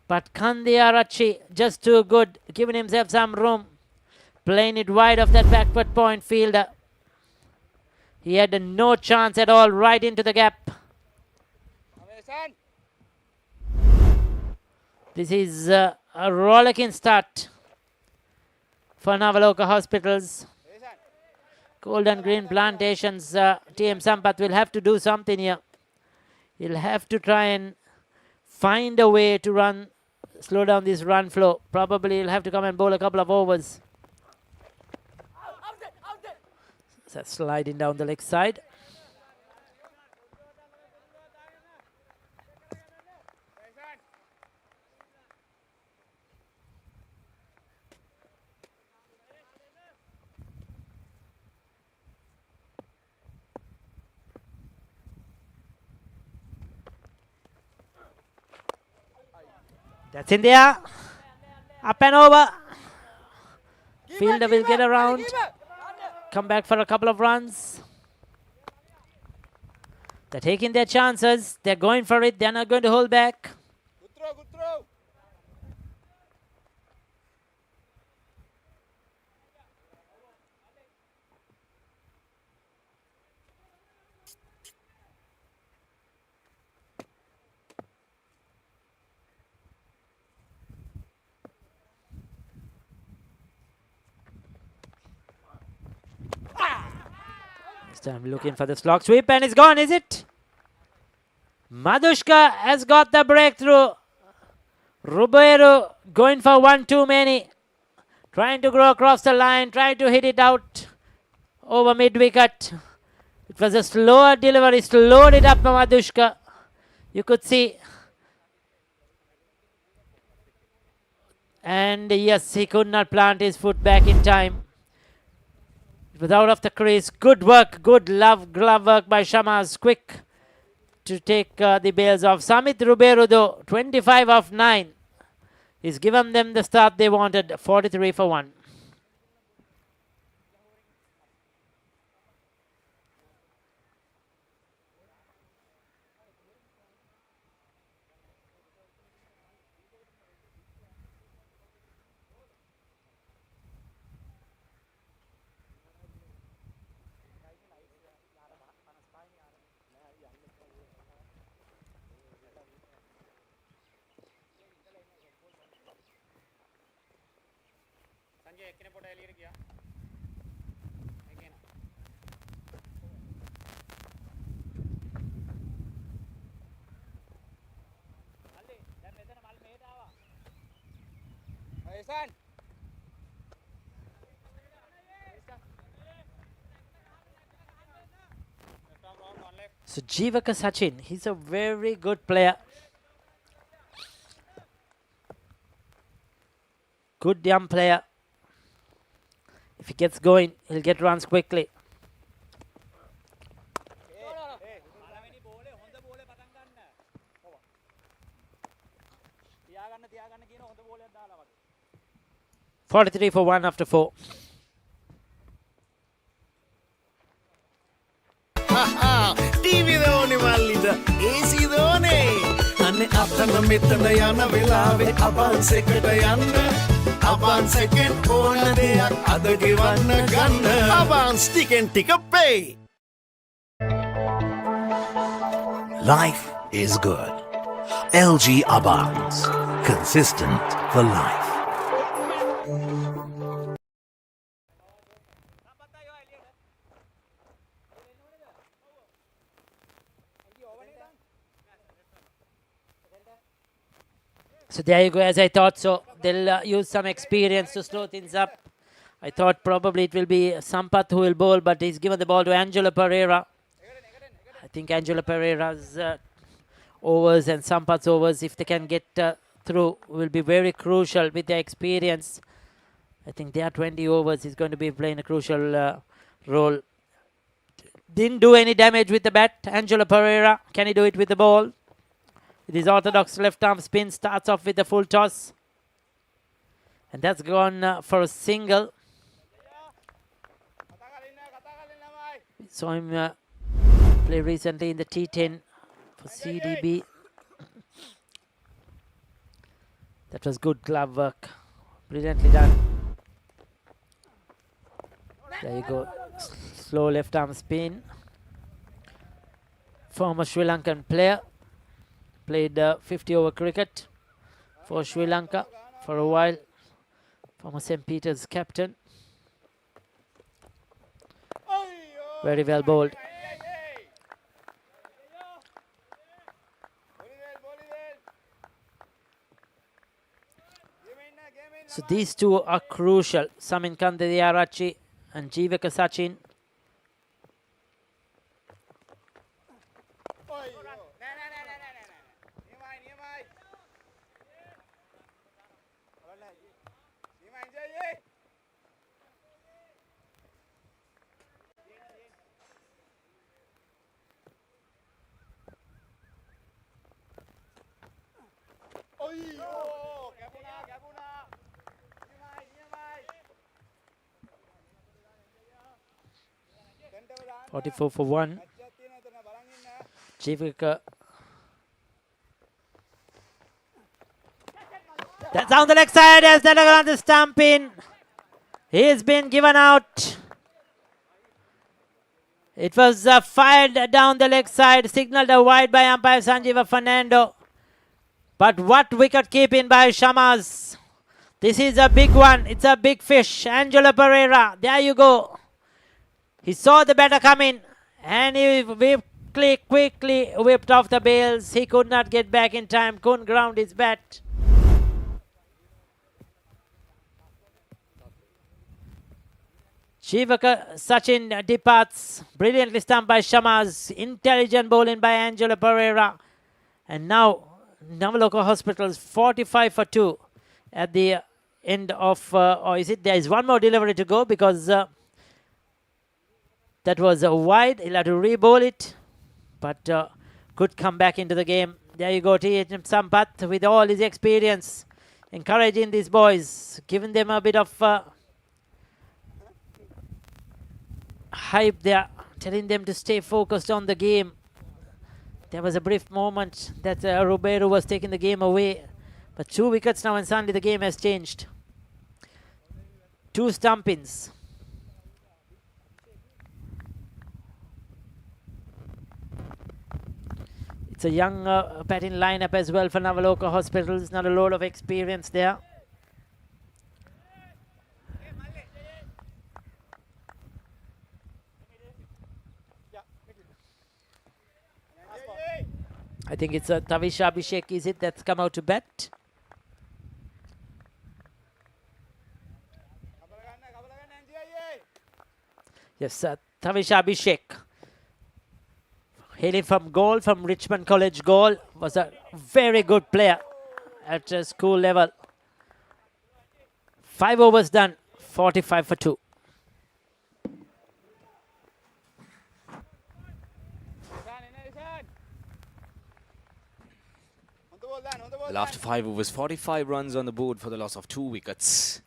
But Kandeyarachi just too good, giving himself some room, playing it wide of that backward point fielder. He had no chance at all, right into the gap. This is a rollicking start for Nawaloka Hospitals. Gold and Green Plantations, TM Sampath will have to do something here. He'll have to try and find a way to slow down this run flow. Probably he'll have to come and bowl a couple of overs. So sliding down the leg side. That's in there. Up and over. Fielder will get around. Come back for a couple of runs. They're taking their chances. They're going for it. They're not going to hold back. Good throw, good throw. This time looking for the slog sweep and it's gone, is it? Madushka has got the breakthrough. Ruberu going for one too many. Trying to go across the line, trying to hit it out over mid-wicket. It was a slower delivery, slowed it up by Madushka. You could see. And yes, he could not plant his foot back in time. It was out of the crease. Good work, good glove work by Shamas. Quick to take the bails off. Samit Ruberu though, 25 of 9. He's given them the start they wanted, 43 for 1. So Jivaka Sachin, he's a very good player. Good young player. If he gets going, he'll get runs quickly. .43 for 1 after 4. TV දෝනේ මල්ලිද AC දෝනේ අනේ අතන මෙතන යන වෙලාවේ අබන්ස් එකට යන්න අබන්ස් එකෙන් ඕන දෙයක් අද ගෙවන්න ගන්න අබන්ස් ටිකෙන් ටික pay. Life is good. LG Abans. Consistent for life. So there you go, as I thought so. They'll use some experience to slow things up. I thought probably it will be Sampath who will bowl, but he's given the ball to Angelo Pereira. I think Angelo Pereira's overs and Sampath's overs, if they can get through, will be very crucial with their experience. I think their 20 overs is going to be playing a crucial role. Didn't do any damage with the bat, Angelo Pereira. Can he do it with the ball? With his orthodox left arm spin, starts off with a full toss. And that's gone for a single. Saw him play recently in the T10 for CDB. That was good glove work. Brilliantly done. There you go. Slow left arm spin. Former Sri Lankan player. Played 50 over cricket for Sri Lanka for a while. Former St. Peter's captain. Very well bowled. So these two are crucial. Samin Kandediarachi and Jivaka Sachin. .44 for 1. Jivaka. That's down the leg side as Delagan the stamp in. He's been given out. It was fired down the leg side, signaled a wide by umpire Sanjeeva Fernando. But what wicket keeping by Shamas. This is a big one. It's a big fish. Angelo Pereira. There you go. He saw the batter coming and he quickly whipped off the bails. He could not get back in time, couldn't ground his bat. Jivaka Sachin departs. Brilliantly stumped by Shamas. Intelligent bowling by Angelo Pereira. And now Nawaloka Hospital's 45 for 2 at the end of, or is it there is one more delivery to go because That was a wide. He'll have to re-bowl it. But could come back into the game. There you go, THM Sampath with all his experience. Encouraging these boys. Giving them a bit of hype there. Telling them to stay focused on the game. There was a brief moment that Roberto was taking the game away. But 2 wickets now and suddenly the game has changed. 2 stumpins. It's a young batting lineup as well for Nawaloka Hospitals. Not a load of experience there. I think it's Tavisha Abhishek, is it, that's come out to bat? Yes, Tavisha Abhishek. Hailing from Gaul, from Richmond College Gaul, was a very good player at school level. 5 overs done, 45 for 2. Well, after 5 overs, 45 runs on the board for the loss of 2 wickets.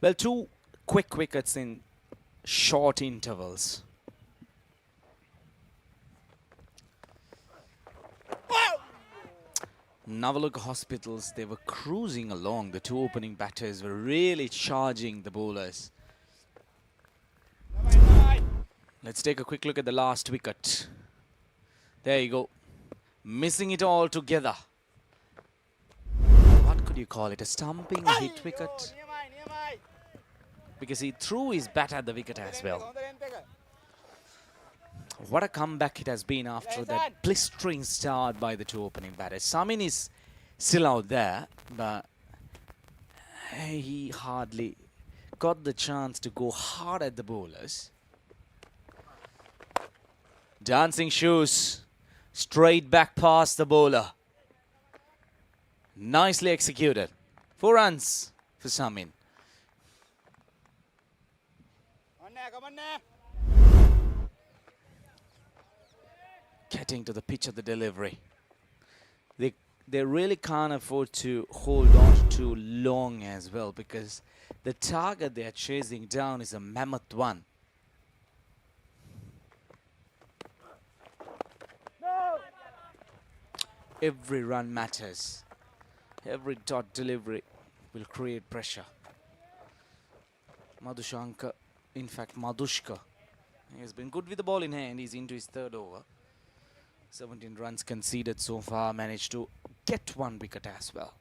Well, 2 quick wickets in short intervals. Nawaloka Hospitals, they were cruising along. The 2 opening batters were really charging the bowlers. Let's take a quick look at the last wicket. There you go. Missing it all together. What could you call it? A stumping hit wicket? Because he threw his bat at the wicket as well. What a comeback it has been after that blistering start by the 2 opening batters. Samin is still out there, but he hardly got the chance to go hard at the bowlers. Dancing shoes, straight back past the bowler. Nicely executed. 4 runs for Samin. Getting to the pitch of the delivery. They really can't afford to hold on too long as well, because the target they are chasing down is a mammoth one. Every run matters. Every dot delivery will create pressure. Madhushanka, in fact Madhushka, he has been good with the ball in hand. He's into his 3rd over. 17 runs conceded so far, managed to get 1 wicket as well.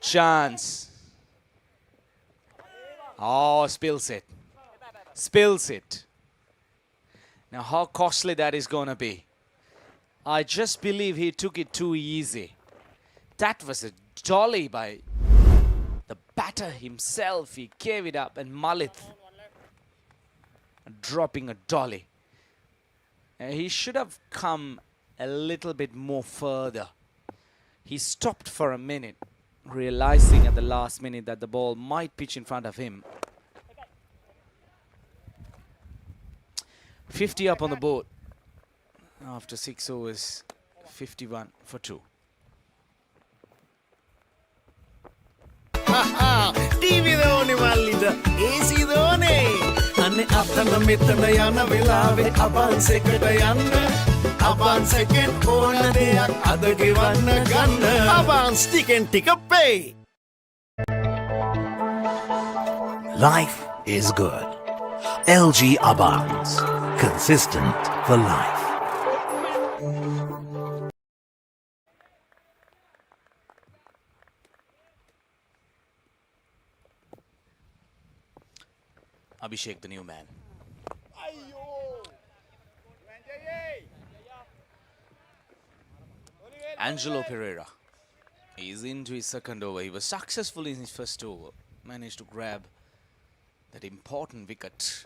Chance. Oh, spills it. Spills it. Now how costly that is going to be. I just believe he took it too easy. That was a dolly by the batter himself. He gave it up, and Malith dropping a dolly. He should have come a little bit more further. He stopped for a minute, realizing at the last minute that the ball might pitch in front of him. 50 up on the board after 6 overs, 51 for 2. TV දෝනේ මල්ලිට AC දෝනේ අනේ අතන මෙතන යන වෙලාවේ අබන්ස් එකට යන්න අබන්ස් එකෙන් ඕන දෙයක් අද ගෙවන්න ගන්න අබන්ස් ටිකෙන් ටික pay. Life is good. LG Abans. Consistent for life. Abhishek, the new man. Angelo Pereira. He's into his 2nd over. He was successful in his 1st over. Managed to grab that important wicket.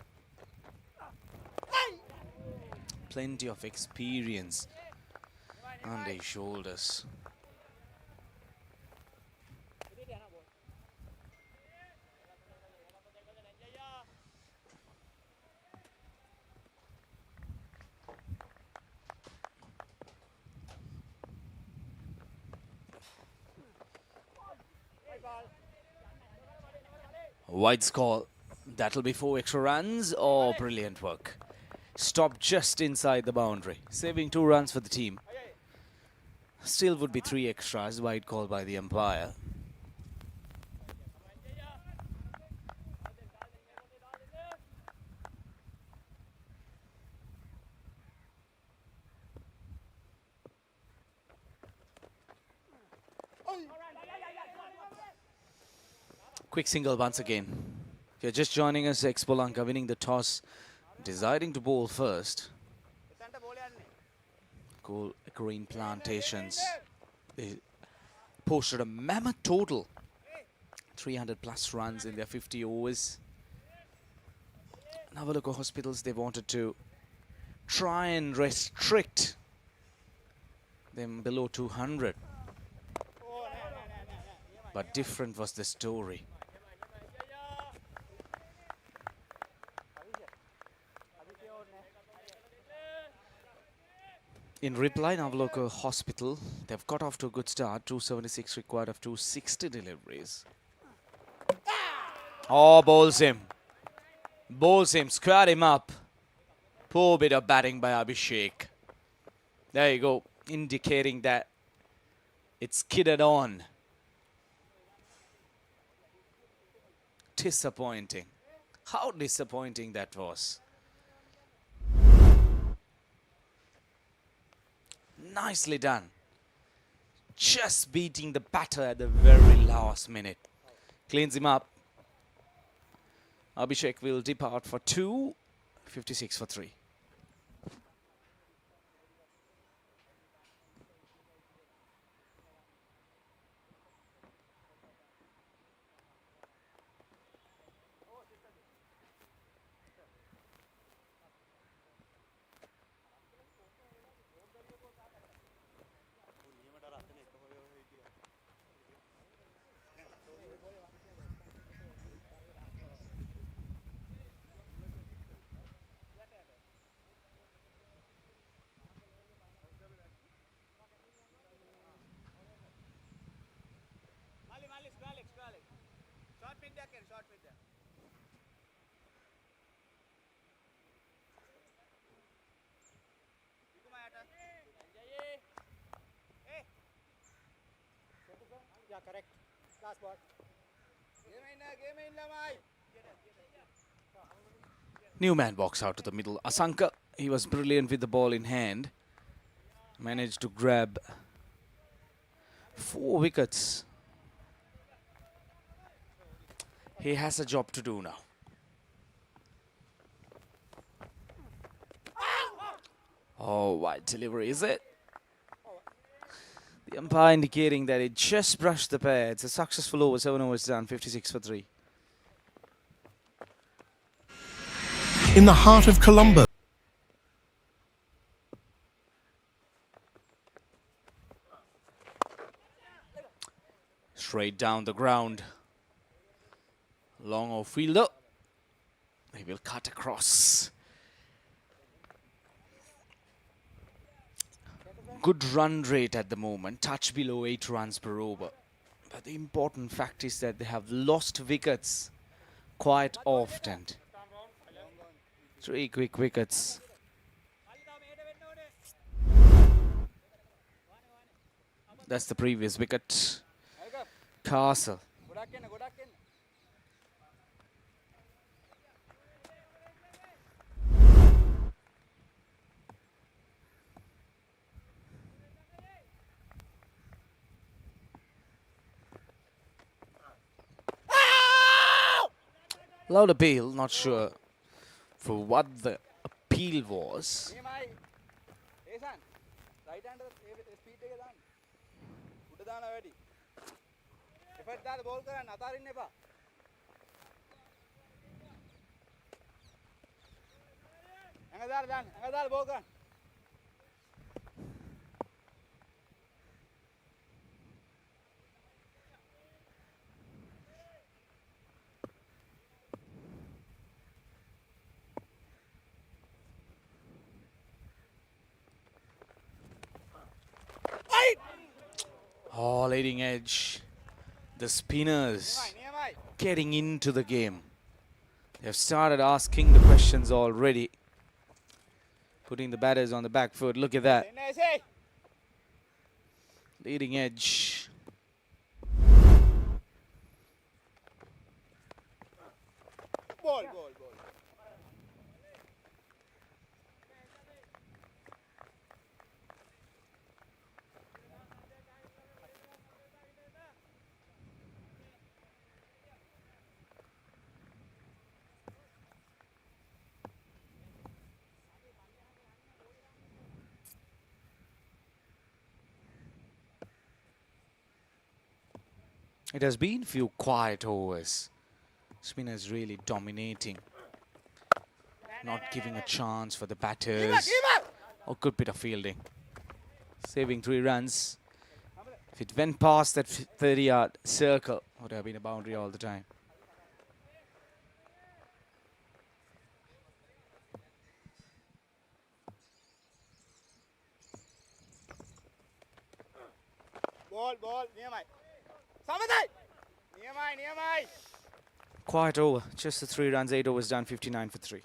Plenty of experience on his shoulders. White's call. That'll be 4 extra runs. Oh, brilliant work. Stopped just inside the boundary, saving 2 runs for the team. Still would be 3 extras. White call by the umpire. Quick single once again. If you're just joining us, Expo Lanka winning the toss, deciding to bowl first. Goal Green Plantations. They posted a mammoth total. 300 plus runs in their 50 overs. Nawaloka Hospitals, they wanted to try and restrict them below 200. But different was the story. In reply, Nawaloka Hospital, they've got off to a good start. 276 required of 260 deliveries. Oh, bowls him. Bowls him, squared him up. Poor bit of batting by Abhishek. There you go, indicating that it's skidded on. Disappointing. How disappointing that was. Nicely done. Just beating the batter at the very last minute. Cleans him up. Abhishek will depart for 2. 56 for 3. Yeah, correct. Last ball. New man walks out to the middle. Asanka, he was brilliant with the ball in hand. Managed to grab 4 wickets. He has a job to do now. Oh, wide delivery, is it? The umpire indicating that it just brushed the pair. It's a successful over. 7 overs done. 56 for 3. In the heart of Colombo. Straight down the ground. Long off fielder. He will cut across. Good run rate at the moment. Touch below 8 runs per over. But the important fact is that they have lost wickets quite often. 3 quick wickets. That's the previous wicket. Castle. Loud appeal, not sure for what the appeal was. Oh, leading edge. The spinners getting into the game. They've started asking the questions already. Putting the batters on the back foot. Look at that. Leading edge. It has been few quiet overs. Spinners really dominating. Not giving a chance for the batters. Or good bit of fielding. Saving 3 runs. If it went past that 30-yard circle, would have been a boundary all the time. Quiet over. Just the 3 runs, 8 overs done, 59 for 3.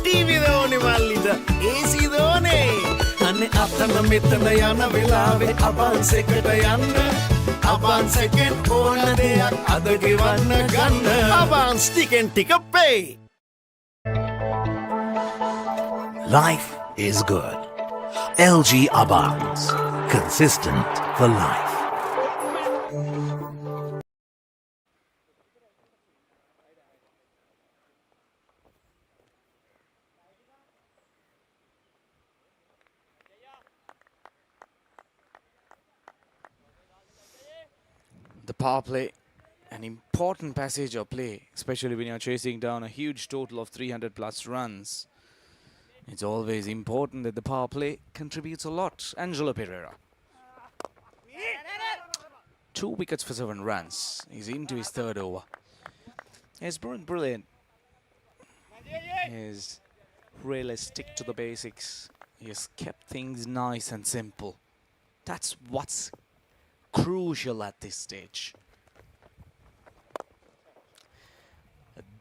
TV දෝනේ මල්ලිද AC දෝනේ අනේ අතන මෙතන යන වෙලාවේ අබන්ස් එකට යන්න අබන්ස් එකෙන් ඕන දෙයක් අද ගෙවන්න ගන්න අබන්ස් ටිකෙන් ටික pay. Life is good. LG Abans. Consistent for life. The power play, an important passage of play, especially when you're chasing down a huge total of 300 plus runs. It's always important that the power play contributes a lot. Angelo Pereira. 2 wickets for 7 runs. He's into his 3rd over. He's brilliant. He's really stick to the basics. He has kept things nice and simple. That's what's crucial at this stage.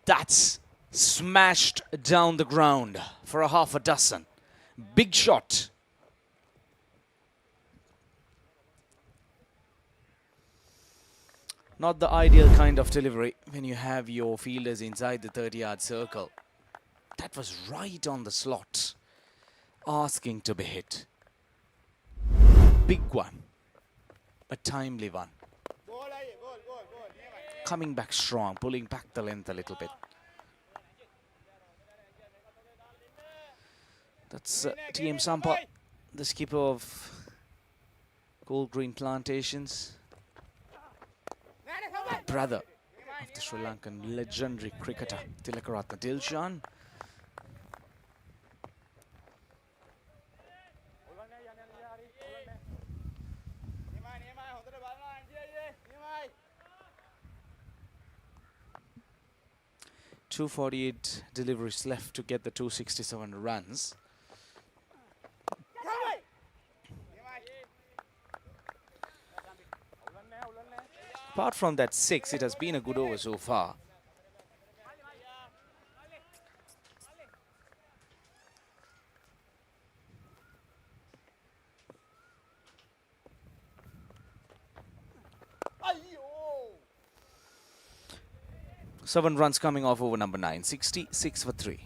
That's smashed down the ground for a half a dozen. Big shot. Not the ideal kind of delivery when you have your fielders inside the 30-yard circle. That was right on the slot. Asking to be hit. Big one. A timely one. Coming back strong, pulling back the length a little bit. That's TM Sampal, the skipper of Gold Green Plantations. Brother of the Sri Lankan legendary cricketer Tilakaratne Dilshan. .248 deliveries left to get the 267 runs. Apart from that 6, it has been a good over so far. Seven runs coming off over number 9. 66 for 3.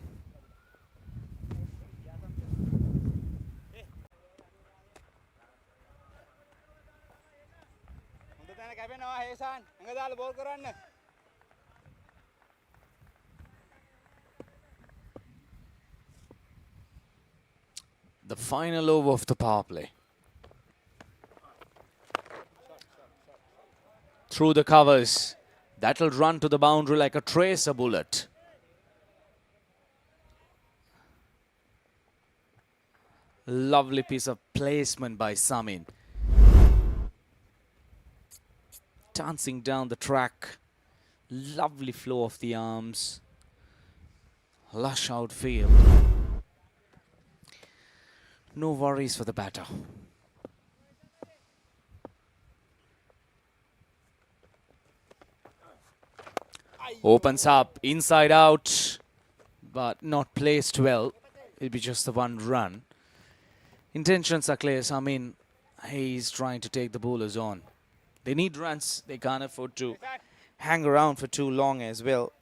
The final over of the power play. Through the covers. That'll run to the boundary like a tracer bullet. Lovely piece of placement by Samin. Dancing down the track. Lovely flow of the arms. Lush outfield. No worries for the batter. Opens up, inside out, but not placed well. It'll be just the one run. Intentions are clear. I mean, he's trying to take the bowlers on. They need runs. They can't afford to hang around for too long as well.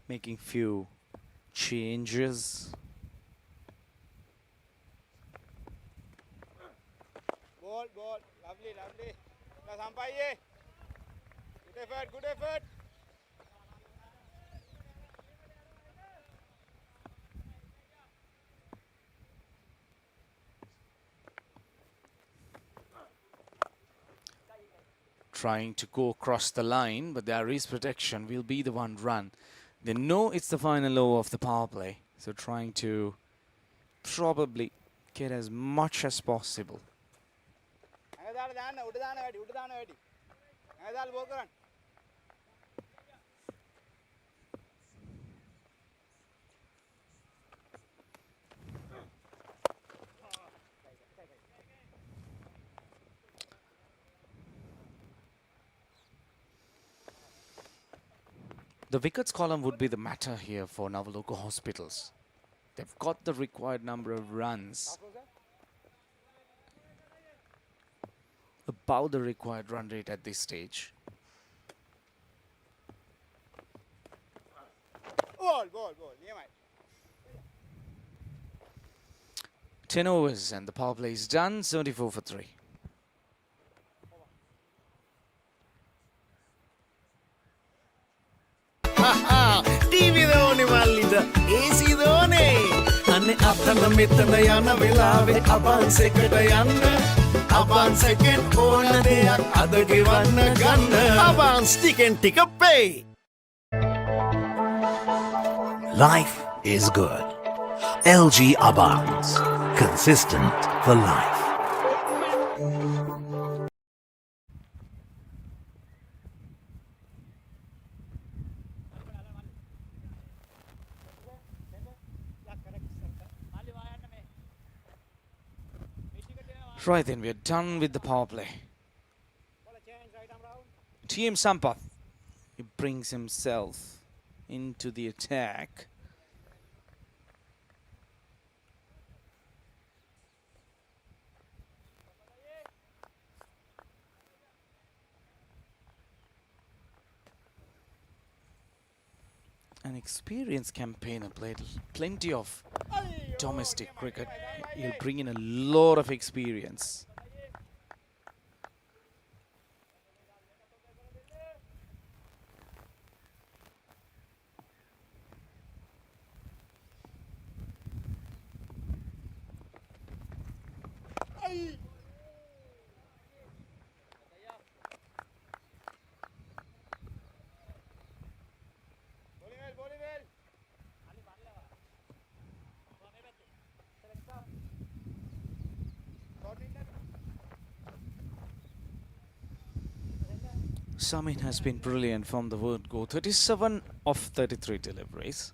Making few changes. Ball. Lovely. Now Sampaye. Good effort. Trying to go across the line, but there is protection. Will be the one run. They know it's the final over of the power play, so trying to probably get as much as possible. The wickets column would be the matter here for Nawaloka Hospitals. They've got the required number of runs. About the required run rate at this stage. Ball. 10 overs and the power play is done. 74 for 3. TV දෝනේ මල්ලිට AC දෝනේ අනේ අතන මෙතන යන වෙලාවේ අබාන්ස් එකට යන්න අබාන්ස් එකෙන් ඕන දෙයක් අද ගෙවන්න ගන්න අබාන්ස් ටිකෙන් ටික pay. Life is good. LG Abans. Consistent for life. Right then, we're done with the power play. TM Sampath, he brings himself into the attack. An experienced campaigner, played plenty of domestic cricket. He'll bring in a lot of experience. Samin has been brilliant from the word go. 37 of 33 deliveries.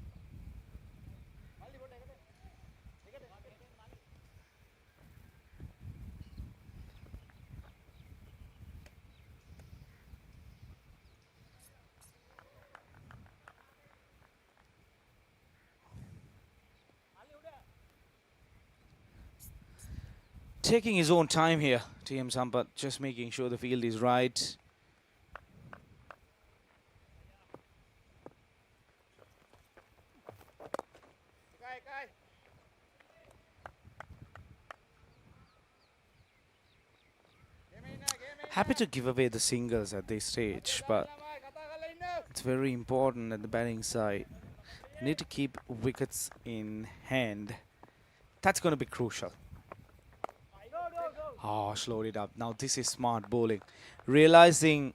Taking his own time here, TM Sampath, just making sure the field is right. Happy to give away the singles at this stage, but it's very important at the batting side. They need to keep wickets in hand. That's going to be crucial. Oh, slowed it up. Now this is smart bowling. Realizing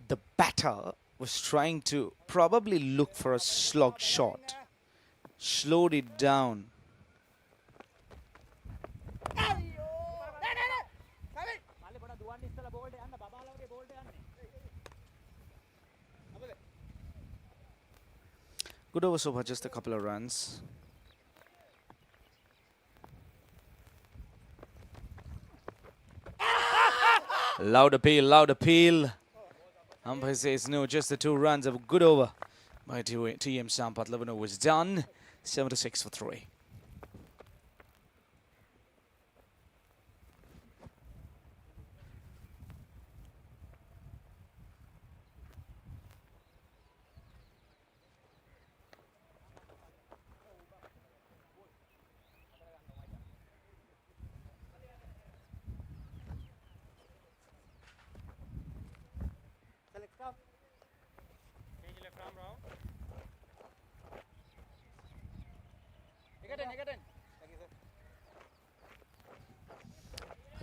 the batter was trying to probably look for a slog shot. Slowed it down. Good over so far, just a couple of runs. Loud appeal, loud appeal. Umpire says no, just the 2 runs of a good over by TM Sampath. 11 overs done, 76 for 3.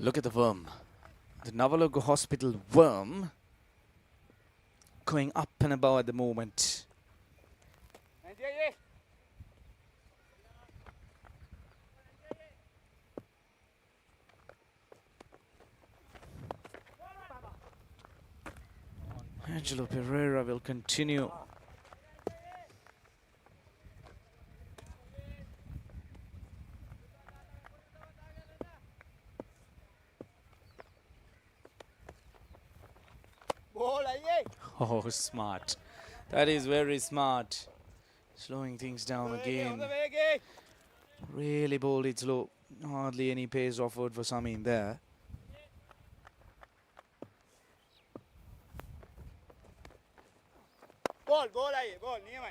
Look at the worm. The Nawaloka Hospital worm going up and above at the moment. Angelo Pereira will continue. Oh, smart. That is very smart. Slowing things down again. Really bowled it slow. Hardly any pace offered for Samin there. Ball, near my.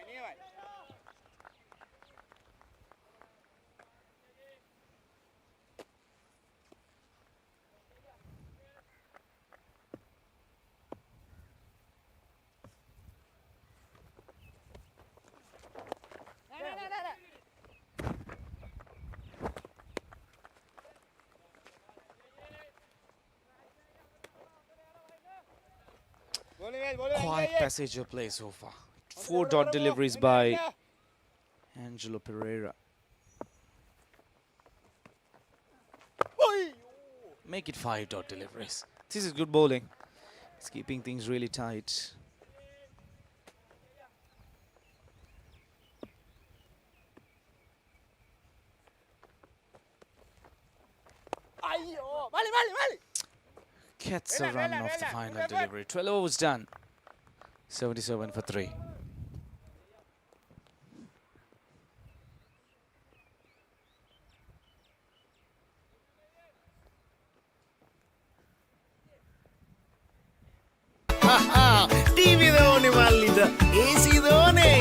Quiet passage of play so far. 4 dot deliveries by Angelo Pereira. Make it 5 dot deliveries. This is good bowling. It's keeping things really tight. Gets a run off the final delivery. 12 overs done. 77 for 3. TV දෝනේ මල්ලිද AC දෝනේ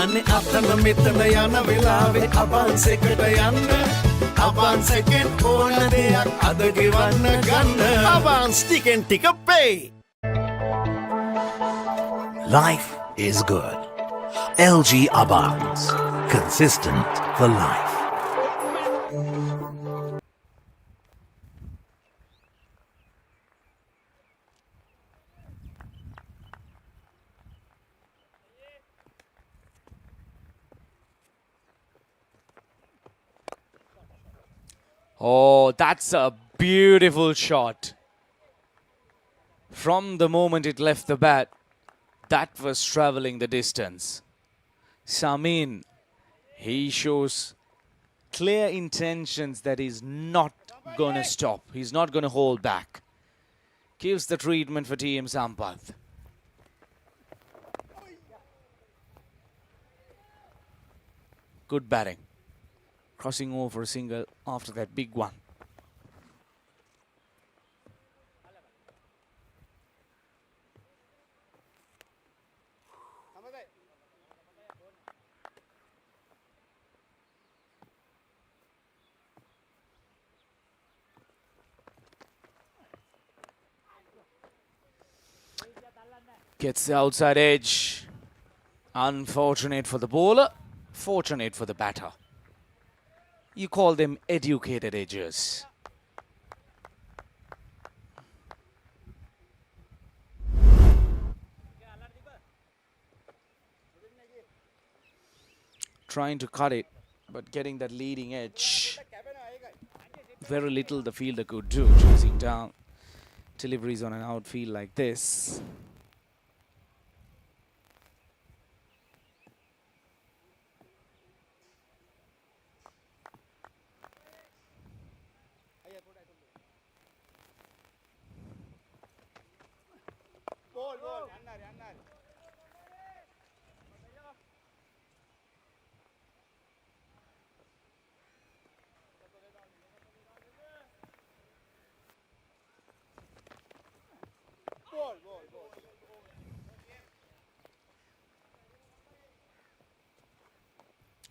අනේ අතන මෙතන යන වෙලාවේ අබාන්ස් එකට යන්න අබාන්ස් එකෙන් ඕන දෙයක් අද ගෙවන්න ගන්න අබාන්ස් ටිකෙන් ටික pay. Life is good. LG Abans. Consistent for life. Oh, that's a beautiful shot. From the moment it left the bat, that was traveling the distance. Samin, he shows clear intentions that he's not going to stop. He's not going to hold back. Gives the treatment for TM Sampath. Good batting. Crossing over a single after that big one. Gets the outside edge. Unfortunate for the bowler, fortunate for the batter. You call them educated edges. Trying to cut it, but getting that leading edge. Very little the fielder could do, chasing down deliveries on an outfield like this.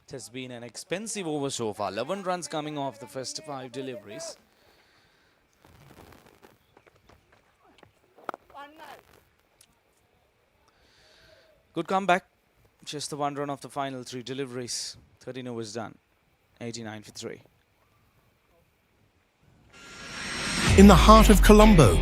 It has been an expensive over so far. 11 runs coming off the first 5 deliveries. Good comeback. Just the 1 run off the final 3 deliveries. 13 overs done. 89 for 3. In the heart of Colombo,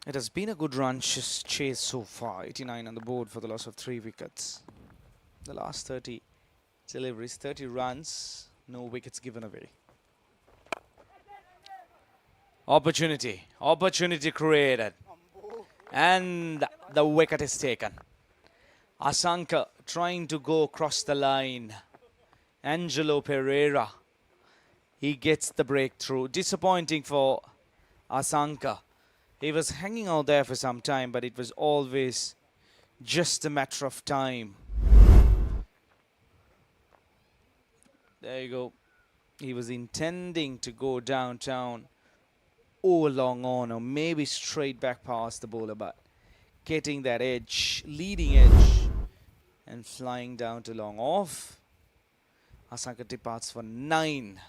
It has been a good run chase so far. 89 on the board for the loss of 3 wickets. The last 30 deliveries, 30 runs, no wickets given away. Opportunity created. And the wicket is taken. Asanka trying to go across the line. Angelo Pereira. He gets the breakthrough. Disappointing for Asanka. He was hanging out there for some time, but it was always just a matter of time. There you go. He was intending to go downtown or long on, or maybe straight back past the bowler, but getting that edge, leading edge, and flying down to long off. Asanka departs for 9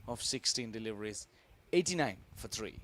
of 16 deliveries, 89 for 3.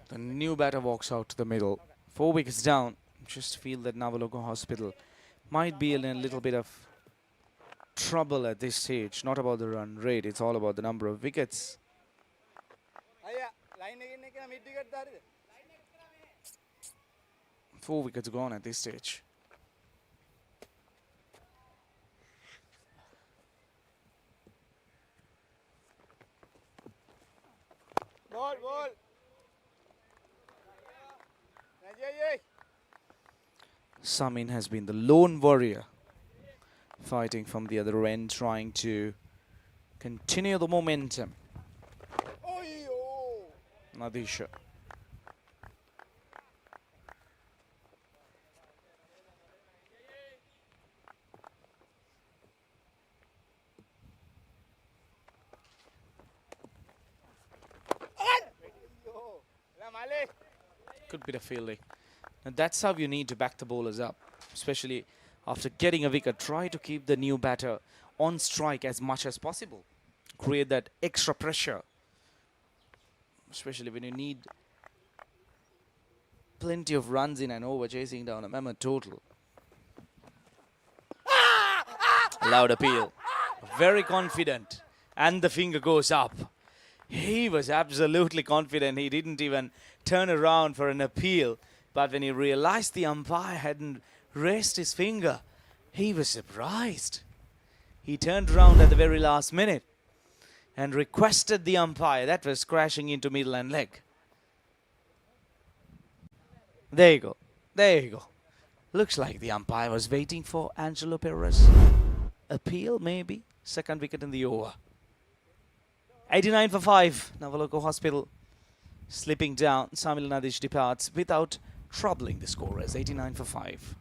The new batter walks out to the middle. 4 wickets down. Just feel that Nawaloka Hospital might be in a little bit of trouble at this stage. Not about the run rate, it's all about the number of wickets. 4 wickets gone at this stage. Samin has been the lone warrior, fighting from the other end, trying to continue the momentum. Nadisha. Good bit of fielding. And that's how you need to back the bowlers up, especially after getting a wicket. Try to keep the new batter on strike as much as possible. Create that extra pressure, especially when you need plenty of runs in an over, chasing down a mammoth total. Loud appeal. Very confident. And the finger goes up. He was absolutely confident. He didn't even turn around for an appeal. But when he realized the umpire hadn't raised his finger, he was surprised. He turned around at the very last minute and requested the umpire. That was crashing into middle and leg. There you go. There you go. Looks like the umpire was waiting for Angelo Perez. Appeal, maybe. Second wicket in the over. 89 for 5. Nawaloka Hospital slipping down. Samil Nadish departs without troubling the scorers. 89 for 5.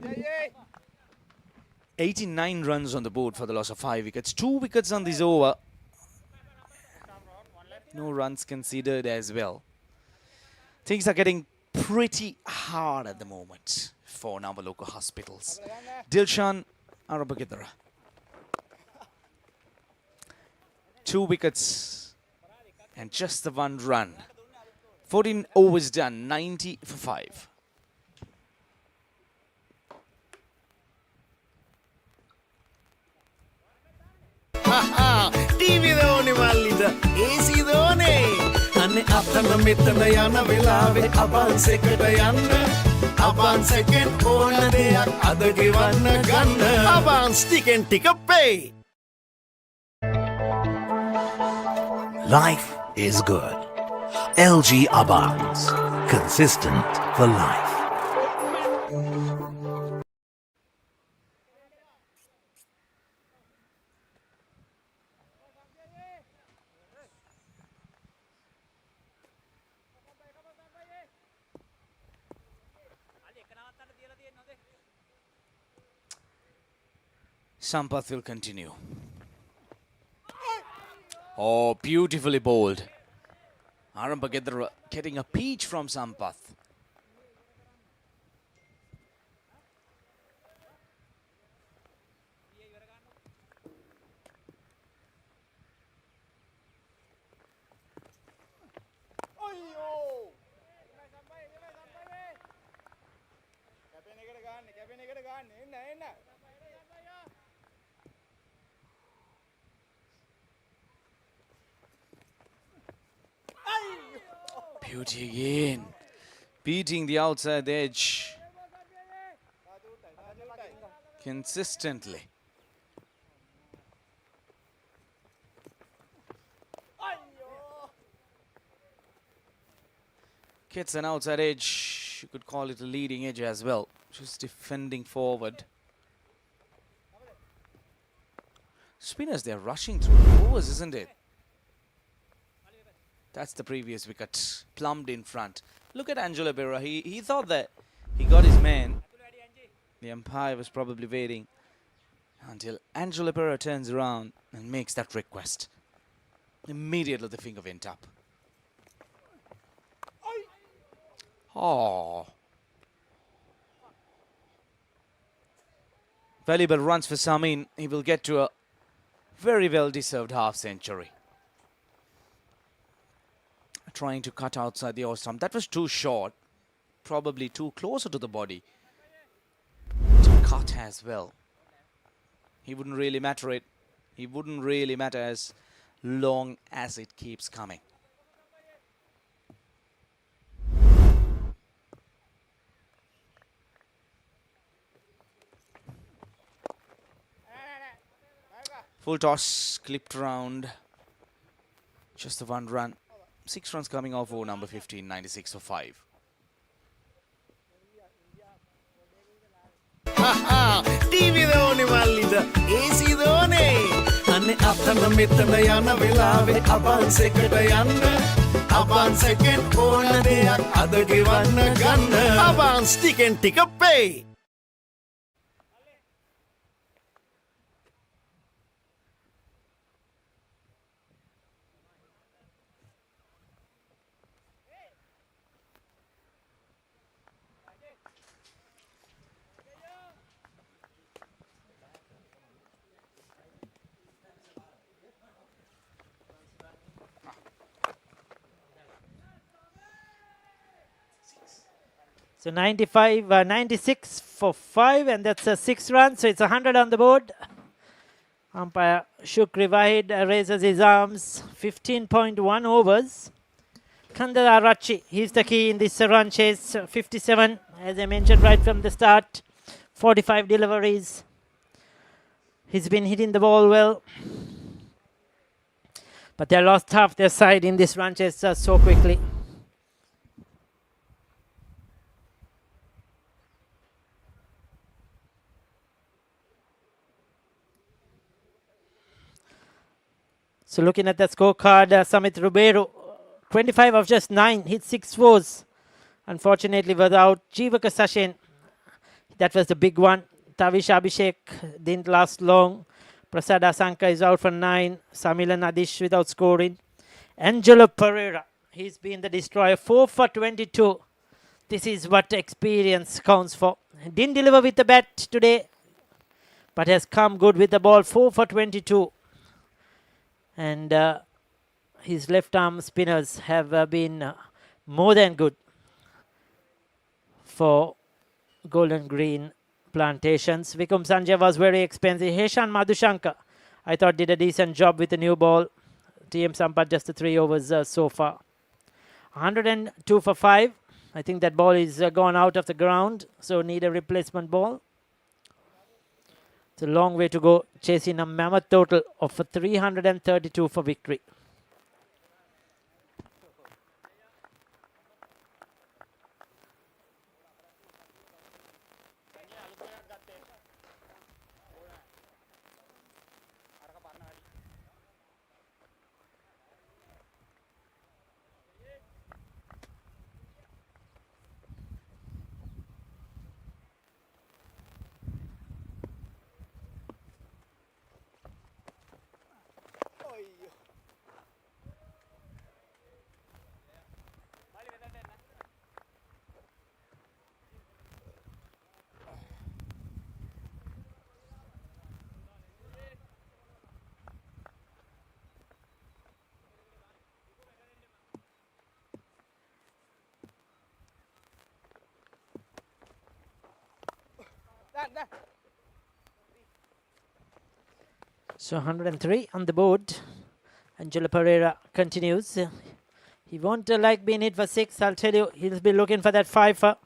Jai. 89 runs on the board for the loss of 5 wickets. 2 wickets on this over. No runs considered as well. Things are getting pretty hard at the moment for Nawaloka Hospitals. Dilshan Arabagidara. 2 wickets and just the 1 run. 14 overs done, 90 for 5. TV දෝනේ මල්ලිද AC දෝනේ අනේ අතන මෙතන යන වෙලාවේ අබන්ස් එකට යන්න අබන්ස් එකෙන් ඕන දෙයක් අද ගෙවන්න ගන්න අබන්ස් ටිකෙන් ටික පේ. Life is good. LG Abans. Consistent for life. Sampath will continue. Oh, beautifully bowled. Arambagedra getting a peach from Sampath. Beauty again. Beating the outside edge consistently. Gets an outside edge. You could call it a leading edge as well. Just defending forward. Spinners, they're rushing through the overs, isn't it? That's the previous wicket, plumbed in front. Look at Angelo Berra. He thought that he got his man. The umpire was probably waiting until Angelo Berra turns around and makes that request. Immediately the finger went up. Oh. Valuable runs for Samin. He will get to a very well-deserved half-century. Trying to cut outside the off stump. That was too short. Probably too closer to the body to cut as well. He wouldn't really matter it. He wouldn't really matter as long as it keeps coming. Full toss, clipped round. Just the 1 run. 6 runs coming off over number 15, 96 for 5. TV දෝනේ මල්ලිද AC දෝනේ අනේ අතන මෙතන යන වෙලාවේ අබන්ස් එකට යන්න අබන්ස් එකෙන් ඕන දෙයක් අද ගෙවන්න ගන්න අබන්ස් ටිකෙන් ටික පේ. So 96 for 5, and that's a 6 run. So it's 100 on the board. Umpire Shukri Wahid raises his arms. 15.1 overs. Kandar Arachi, he's the key in this run chase. 57, as I mentioned right from the start. 45 deliveries. He's been hitting the ball well. But they lost half their side in this run chase so quickly. So looking at the scorecard, Samit Ruberu, 25 of just 9, hit 6 fours. Unfortunately, without Jivaka Sachin, that was the big one. Tavish Abhishek didn't last long. Prasad Asanka is out for 9. Samilan Adish without scoring. Angelo Pereira, he's been the destroyer, 4 for 22. This is what experience counts for. Didn't deliver with the bat today, but has come good with the ball, 4 for 22. And his left arm spinners have been more than good for Golden Green Plantations. Vikum Sanjay was very expensive. Heshan Madhushankar, I thought, did a decent job with the new ball. TM Sampath just the 3 overs so far. 102 for 5. I think that ball is gone out of the ground, so need a replacement ball. It's a long way to go, chasing a mammoth total of 332 for victory. So 103 on the board. Angelo Pereira continues. He won't like being hit for 6. I'll tell you, he'll be looking for that 5 for.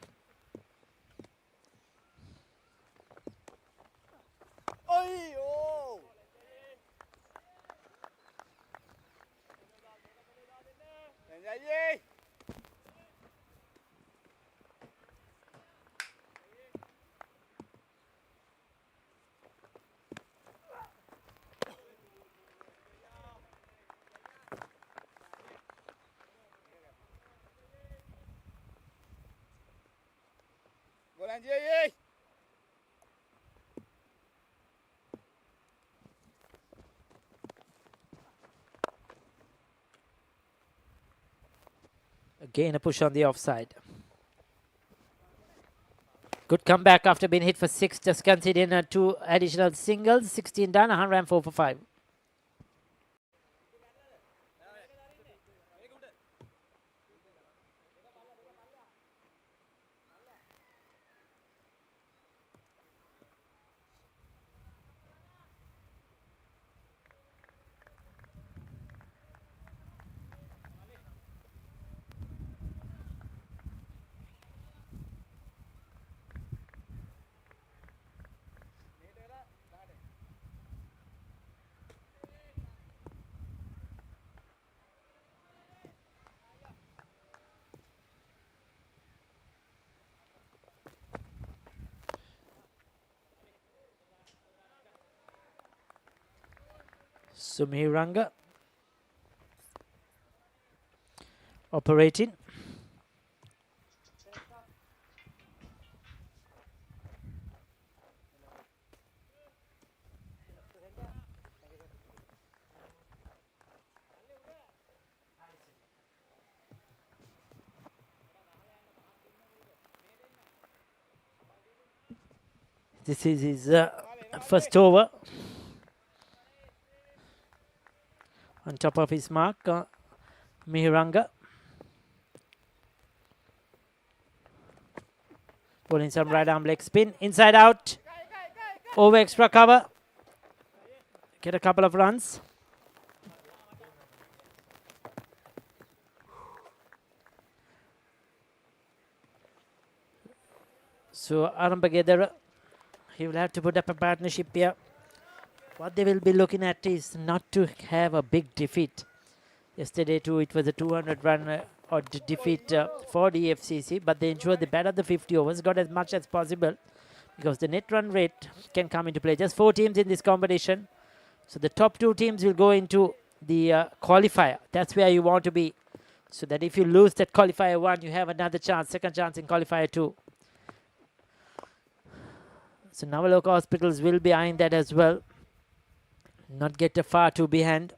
Again, a push on the offside. Good comeback after being hit for 6, just considering 2 additional singles. 16 done, 104 for 5. Sumihiranga operating. This is his first over. On top of his mark, Mihiranga. Pulling some right arm leg spin. Inside out. Over extra cover. Get a couple of runs. So Arambagedara, he will have to put up a partnership here. What they will be looking at is not to have a big defeat. Yesterday too, it was a 200-run odd defeat for the FCC, but they ensured they batted the 50 overs, got as much as possible, because the net run rate can come into play. Just 4 teams in this competition. So the top 2 teams will go into the qualifier. That's where you want to be. So that if you lose that qualifier 1, you have another chance, second chance in qualifier 2. So Nawaloka Hospitals will be eyeing that as well. Not get far too behind.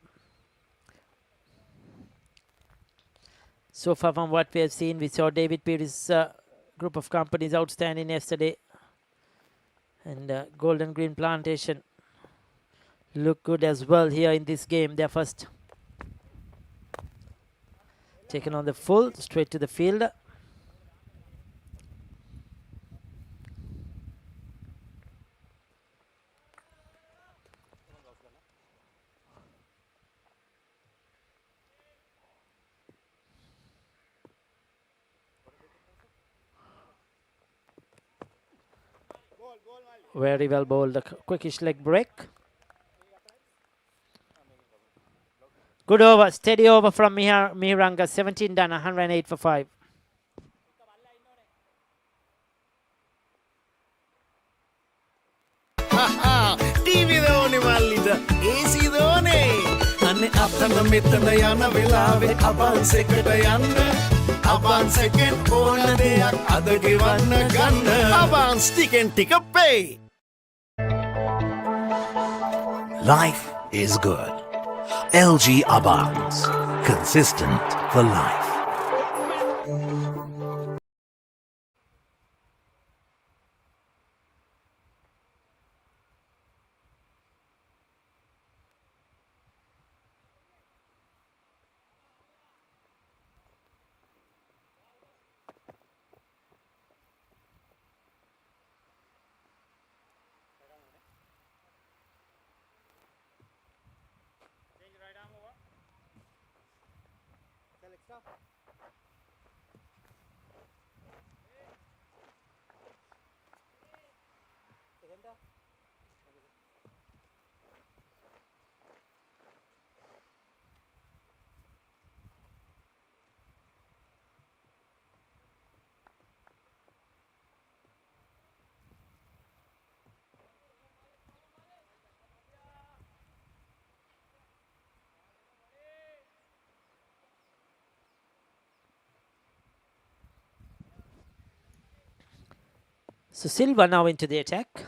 So far from what we have seen, we saw David Peary's group of companies outstanding yesterday. And Golden Green Plantation look good as well here in this game. They're first taken on the full, straight to the field. Very well bowled, a quickish leg break. Good over, steady over from Mihiranga, 17 done, 108 for 5. TV දෝනේ මල්ලිද AC දෝනේ අනේ අතන මෙතන යන වෙලාවේ අබන්ස් එකට යන්න අබන්ස් එකෙන් ඕන දෙයක් අද ගෙවන්න ගන්න අබන්ස් ටිකෙන් ටික පේ. Life is good. LG Abans. Consistent for life. So Silva now into the attack.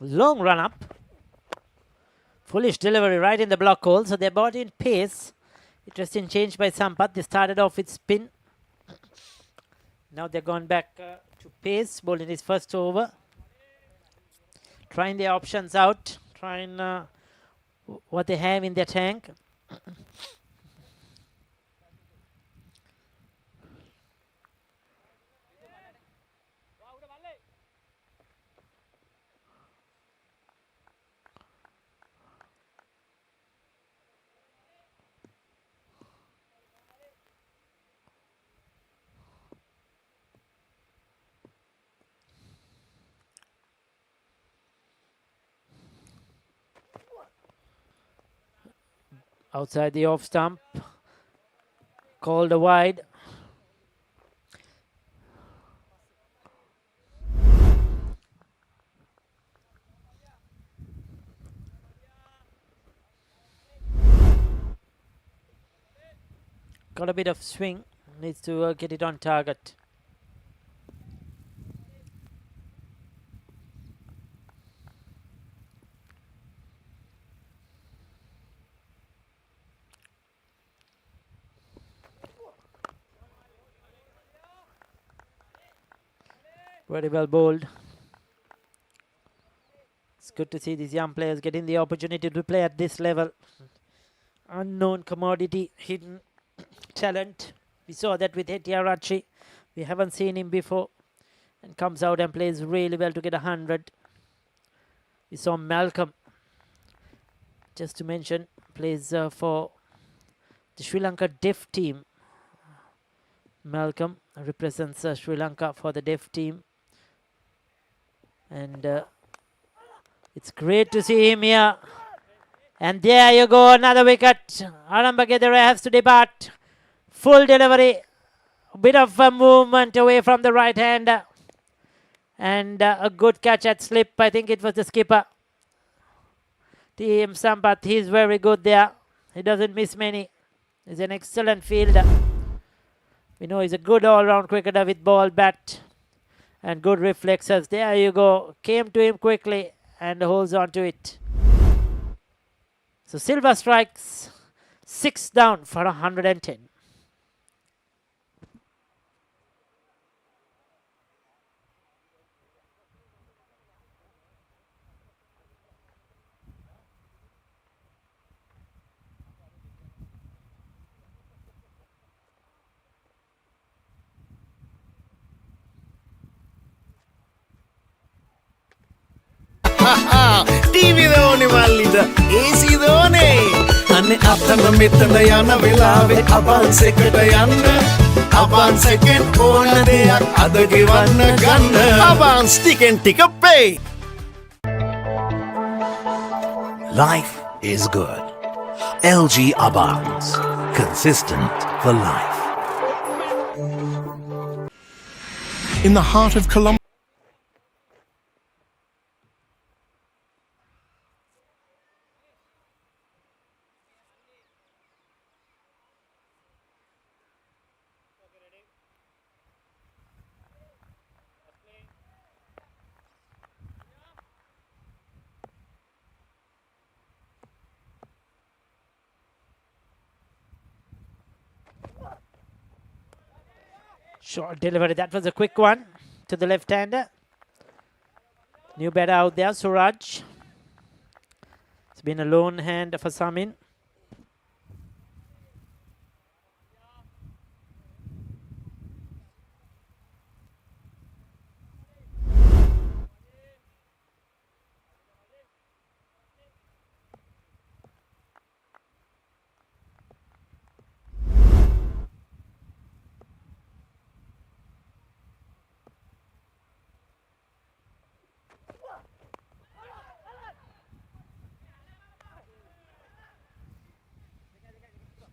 Long run up. Foolish delivery right in the block hole. So they brought in pace. Interesting change by Sampath. They started off with spin. Now they're gone back to pace. Bowling his first over. Trying their options out. Trying what they have in their tank. Outside the off stump, called a wide. Got a bit of swing, needs to get it on target. Very well bowled. It's good to see these young players getting the opportunity to play at this level. Unknown commodity, hidden talent. We saw that with Etiarachi. We haven't seen him before. And comes out and plays really well to get 100. We saw Malcolm, just to mention, plays for the Sri Lanka Deaf team. Malcolm represents Sri Lanka for the Deaf team. And it's great to see him here. And there you go, another wicket. Arambagedera has to depart. Full delivery. A bit of a movement away from the right hander. And a good catch at slip. I think it was the skipper. T.M. Sampath, he's very good there. He doesn't miss many. He's an excellent fielder. We know he's a good all-round cricketer with ball, bat, and good reflexes. There you go. Came to him quickly and holds on to it. So Silva strikes 6 down for 110. TV දෝනේ මල්ලිට AC දෝනේ අනේ අතන මෙතන යන වෙලාවේ අබන්ස් එකට යන්න අබන්ස් එකෙන් ඕන දෙයක් අද ගෙවන්න ගන්න අබන්ස් ටිකෙන් ටික පේ. Life is good. LG Abans. Consistent for life. In the heart of Colombo. Short delivery. That was a quick one to the left-hander. New batter out there, Suraj. It's been a lone hand for Samin.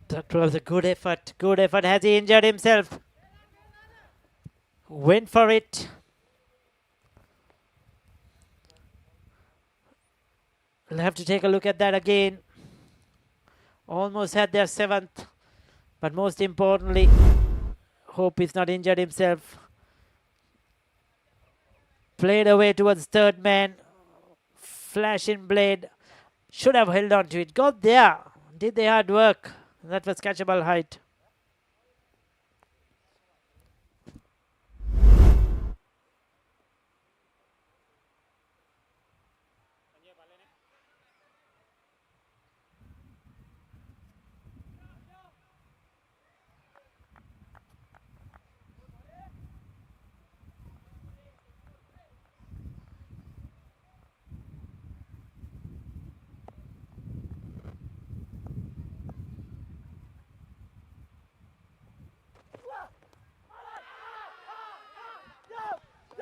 That was a good effort. Good effort. Has he injured himself? Went for it. We'll have to take a look at that again. Almost had their 7th. But most importantly, hope he's not injured himself. Played away towards third man. Flashing blade. Should have held on to it. Got there. Did the hard work. That was catchable height.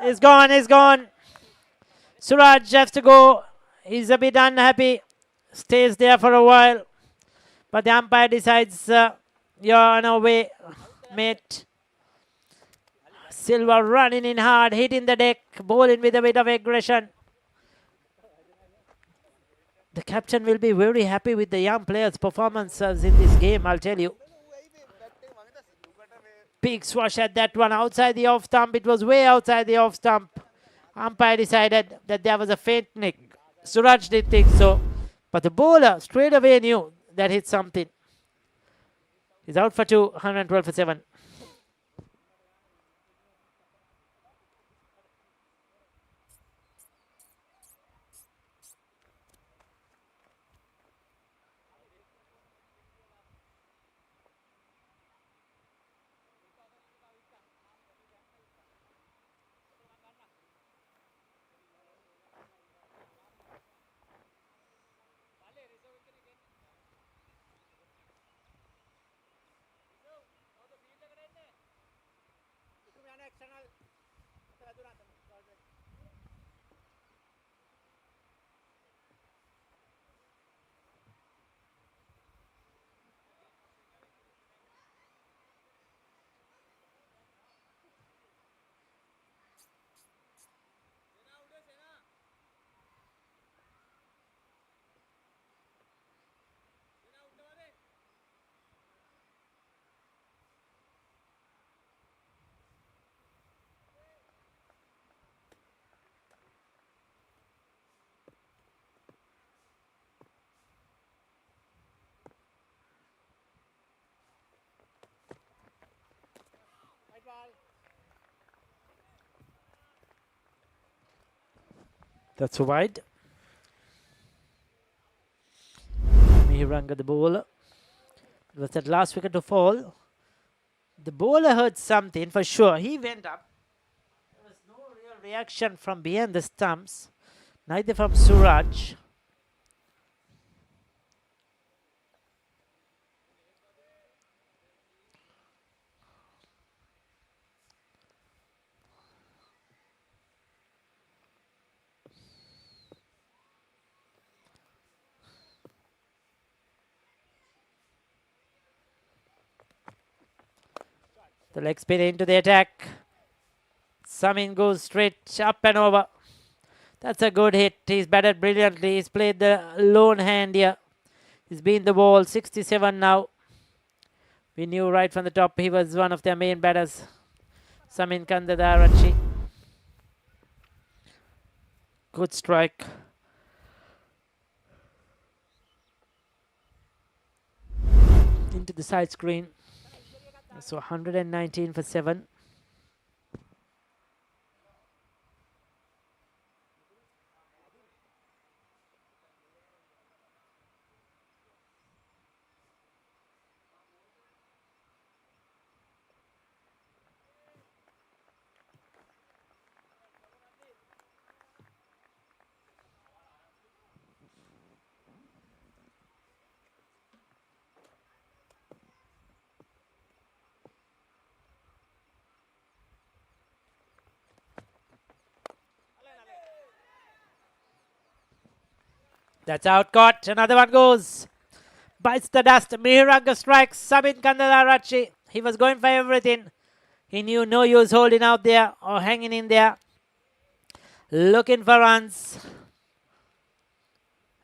He's gone, he's gone. Suraj has to go. He's a bit unhappy. Stays there for a while. But the umpire decides, you're on our way, mate. Silva running in hard, hitting the deck, bowling with a bit of aggression. The captain will be very happy with the young players' performances in this game, I'll tell you. Big swash at that one outside the off stump. It was way outside the off stump. Umpire decided that there was a faint nick. Suraj didn't think so. But the bowler straight away knew that hit something. He's out for 2, 112 for 7. That's wide. Mihiranga, the bowler. It was that last wicket to fall. The bowler heard something for sure. He went up. There was no real reaction from behind the stumps. Neither from Suraj. The leg spin into the attack. Samin goes straight up and over. That's a good hit. He's batted brilliantly. He's played the lone hand here. He's been the ball. 67 now. We knew right from the top he was one of their main batters. Samin Kandadarachi. Good strike. Into the side screen. So 119 for 7. That's out caught. Another one goes. Bites the dust. Mihiranga strikes. Samin Kandalarachi. He was going for everything. He knew no use holding out there or hanging in there. Looking for runs.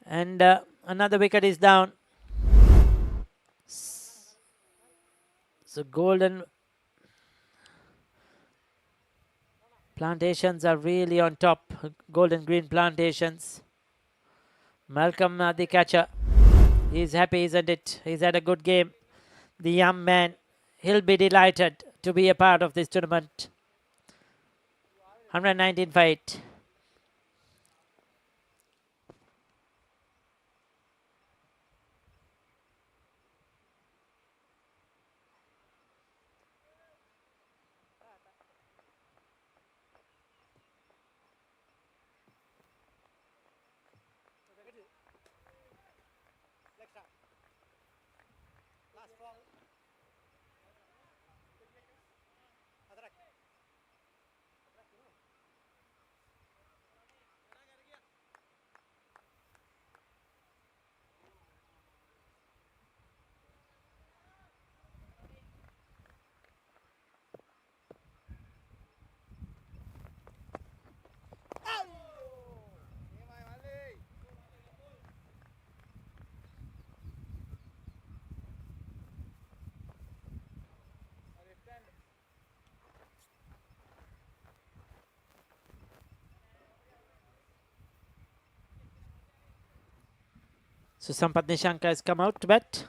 And another wicket is down. So Golden Plantations are really on top. Golden Green Plantations. Malcolm, the catcher, he's happy, isn't it? He's had a good game. The young man, he'll be delighted to be a part of this tournament. 119 for 8. So Sampath Nishanka has come out to bat.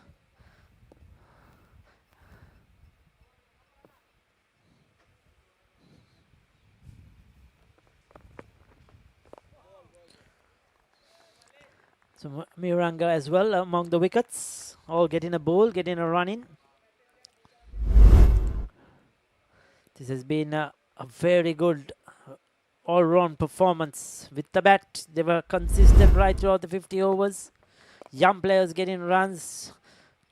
So Miranga as well among the wickets. All getting a bowl, getting a run in. This has been a very good all-round performance. With the bat, they were consistent right throughout the 50 overs. Young players getting runs,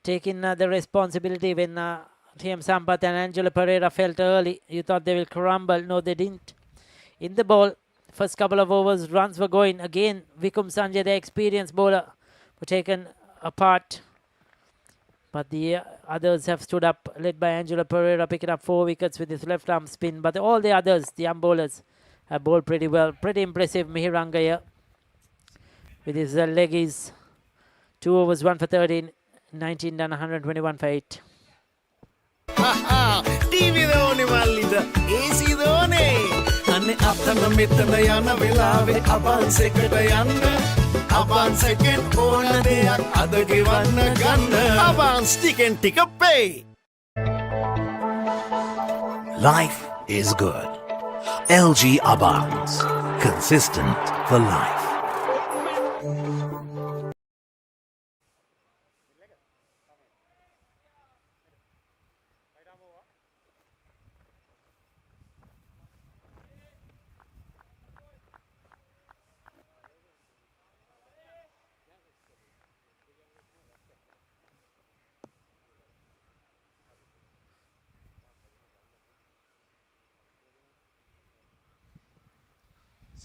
taking the responsibility when TM Sampath and Angelo Pereira felt early. You thought they will crumble. No, they didn't. In the ball, first couple of overs, runs were going. Again, Vikum Sanjay, the experienced bowler, were taken apart. But the others have stood up, led by Angelo Pereira, picking up 4 wickets with his left arm spin. But all the others, the young bowlers, have bowled pretty well. Pretty impressive, Mihiranga here. With his leggies. 2 overs, 1 for 13, 19 done, 121 for 8. TV දෝනේ මල්ලිද AC දෝනේ අනේ අතන මෙතන යන වෙලාවේ අබන්ස් එකට යන්න අබන්ස් එකෙන් ඕන දෙයක් අද ගෙවන්න ගන්න අබන්ස් ටිකෙන් ටික pay. Life is good. LG Abans. Consistent for life.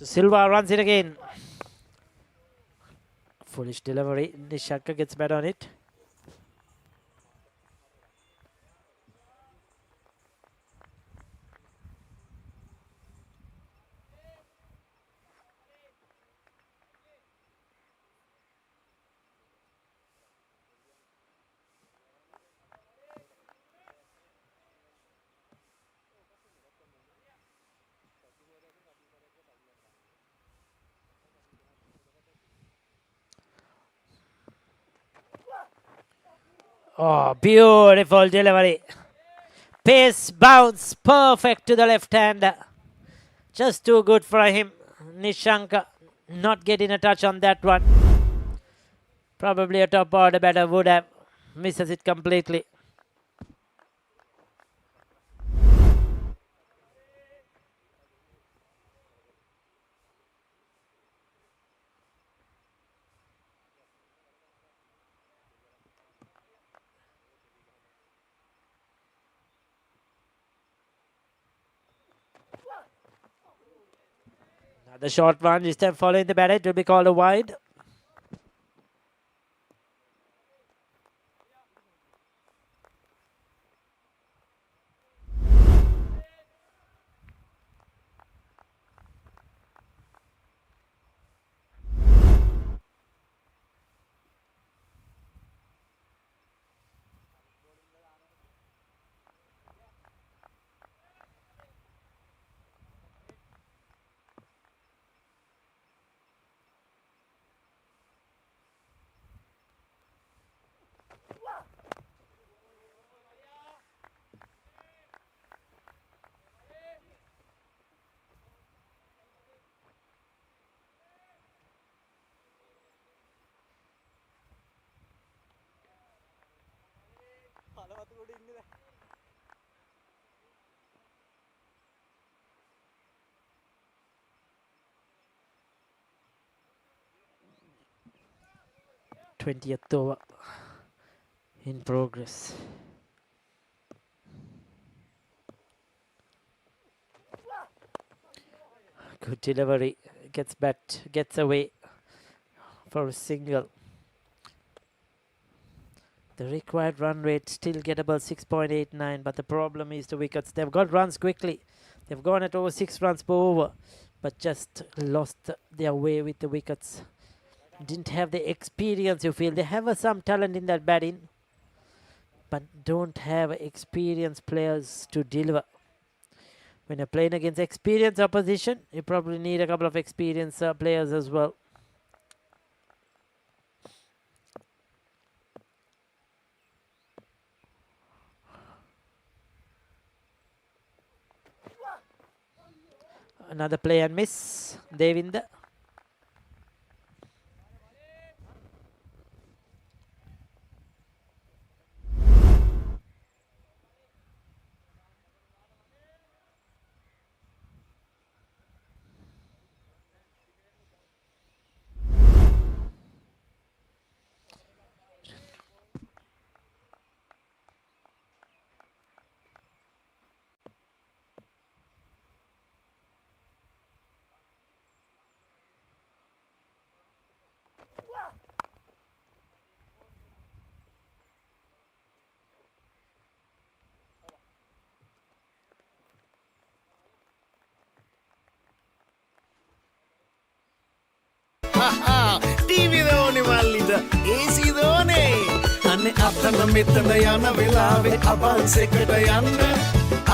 So Silva runs it again. Foolish delivery. Nishanka gets back on it. Oh, beautiful delivery. Pace, bounce, perfect to the left hand. Just too good for him. Nishanka not getting a touch on that one. Probably a top order batter would have. Misses it completely. The short one, this time following the batter, it will be called a wide. Twentieth over in progress. Good delivery. Gets away for a single. The required run rate still get about 6.89, but the problem is the wickets. They've got runs quickly. They've gone at over 6 runs per over, but just lost their way with the wickets. Didn't have the experience, you feel. They have some talent in that batting, but don't have experienced players to deliver. When you're playing against experienced opposition, you probably need a couple of experienced players as well. Another play and miss. Devinder. TV දෝනේ මල්ලිද AC දෝනේ අනේ අතන මෙතන යන වෙලාවේ අබන්ස් එකට යන්න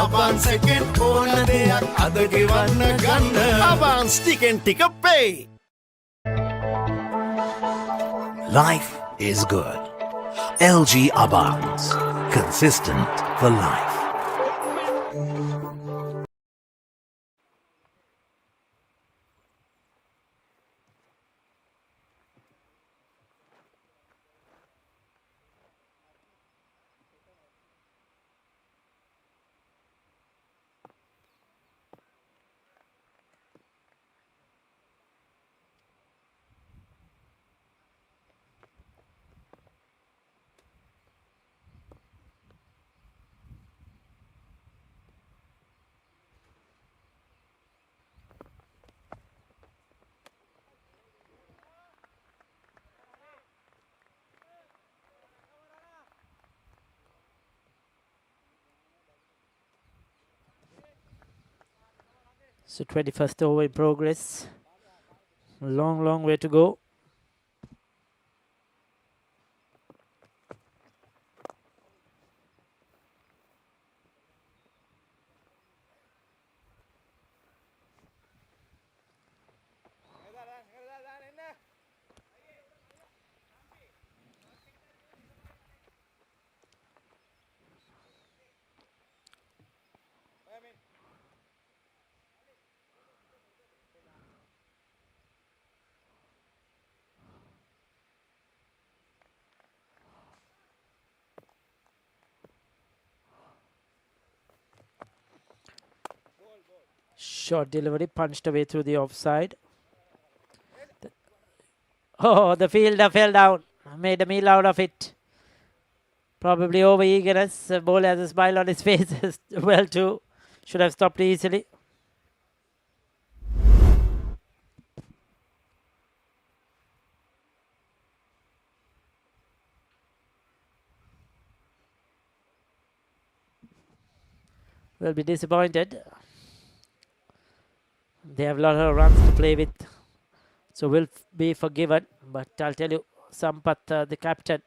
අබන්ස් එකෙන් ඕන දෙයක් අද ගෙවන්න ගන්න අබන්ස් ටිකෙන් ටික pay. Life is good. LG Abans. Consistent for life. So 21st over in progress. Long way to go. Short delivery, punched away through the offside. Oh, the fielder fell down. Made a meal out of it. Probably over eagerness. The bowler has a smile on his face as well too. Should have stopped easily. Will be disappointed. They have a lot of runs to play with, so will be forgiven. But I'll tell you, Sampath, the captain,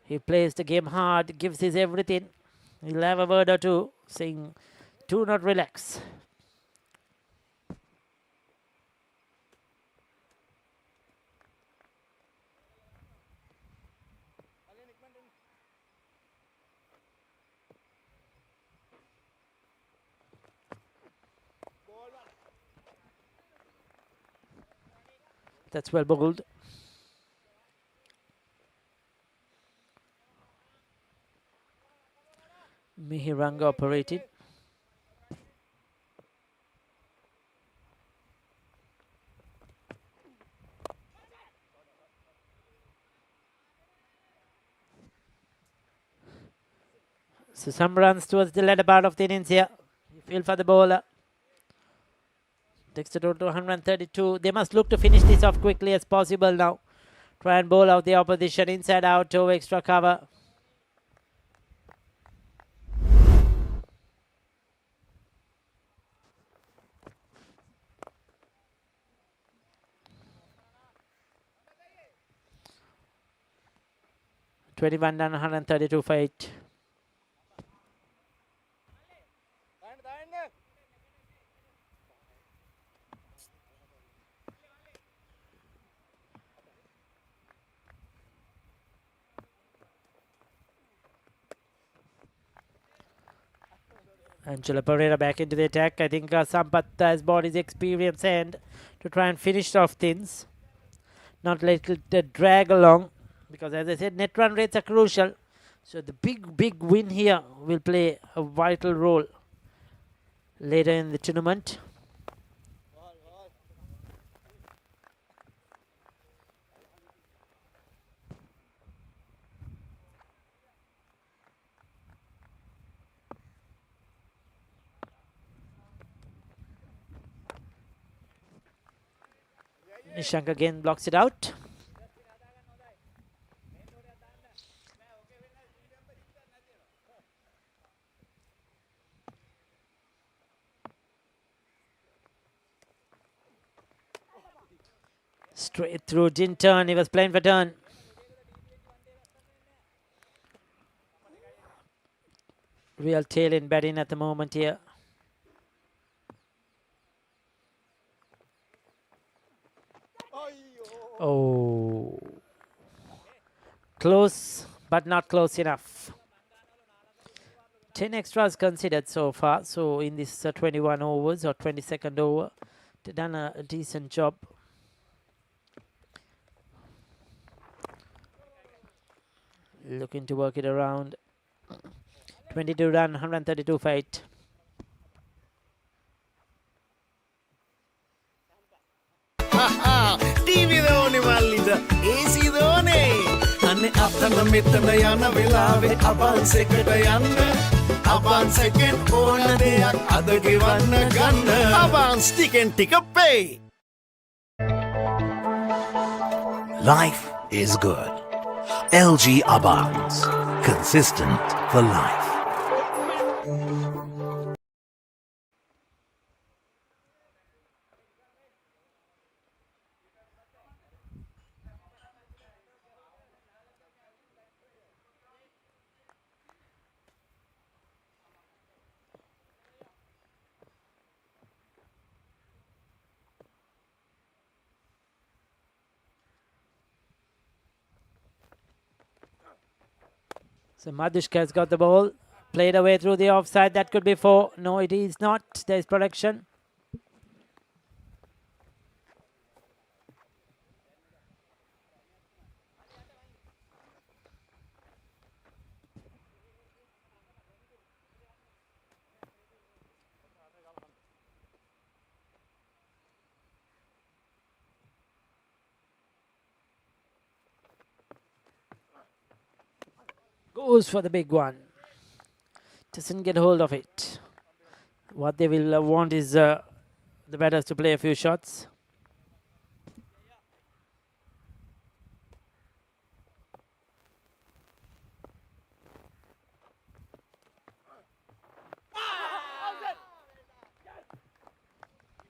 he plays the game hard, gives his everything. He'll have a word or two saying, do not relax. That's well bowled. Mihiranga operated. So some runs towards the latter part of the innings here. You feel for the bowler. Takes the total to 132. They must look to finish this off quickly as possible now. Try and bowl out the opposition inside out over extra cover. $21 done, 132 for 8. Angela Pereira back into the attack. I think Sampath has brought his experience and to try and finish off things. Not let it drag along. Because as I said, net run rates are crucial. So the big win here will play a vital role later in the tournament. Nishank again blocks it out. Straight through, didn't turn, he was playing for turn. Real tail in batting at the moment here. Oh, close, but not close enough. 10 extras considered so far. So in this 21 overs or 22nd over, they've done a decent job. Looking to work it around. 22 run, 132 for 8. TV දෝනේ මල්ලිද AC දෝනේ අනේ අතන මෙතන යන වෙලාවේ අබන්ස් එකට යන්න අබන්ස් එකෙන් ඕන දෙයක් අද ගෙවන්න ගන්න අබන්ස් ටිකෙන් ටික pay. Life is good. LG Abans. Consistent for life. So Madhushka has got the ball. Played away through the offside. That could be 4. No, it is not. There is protection. Goes for the big one. Doesn't get hold of it. What they will want is the batters to play a few shots.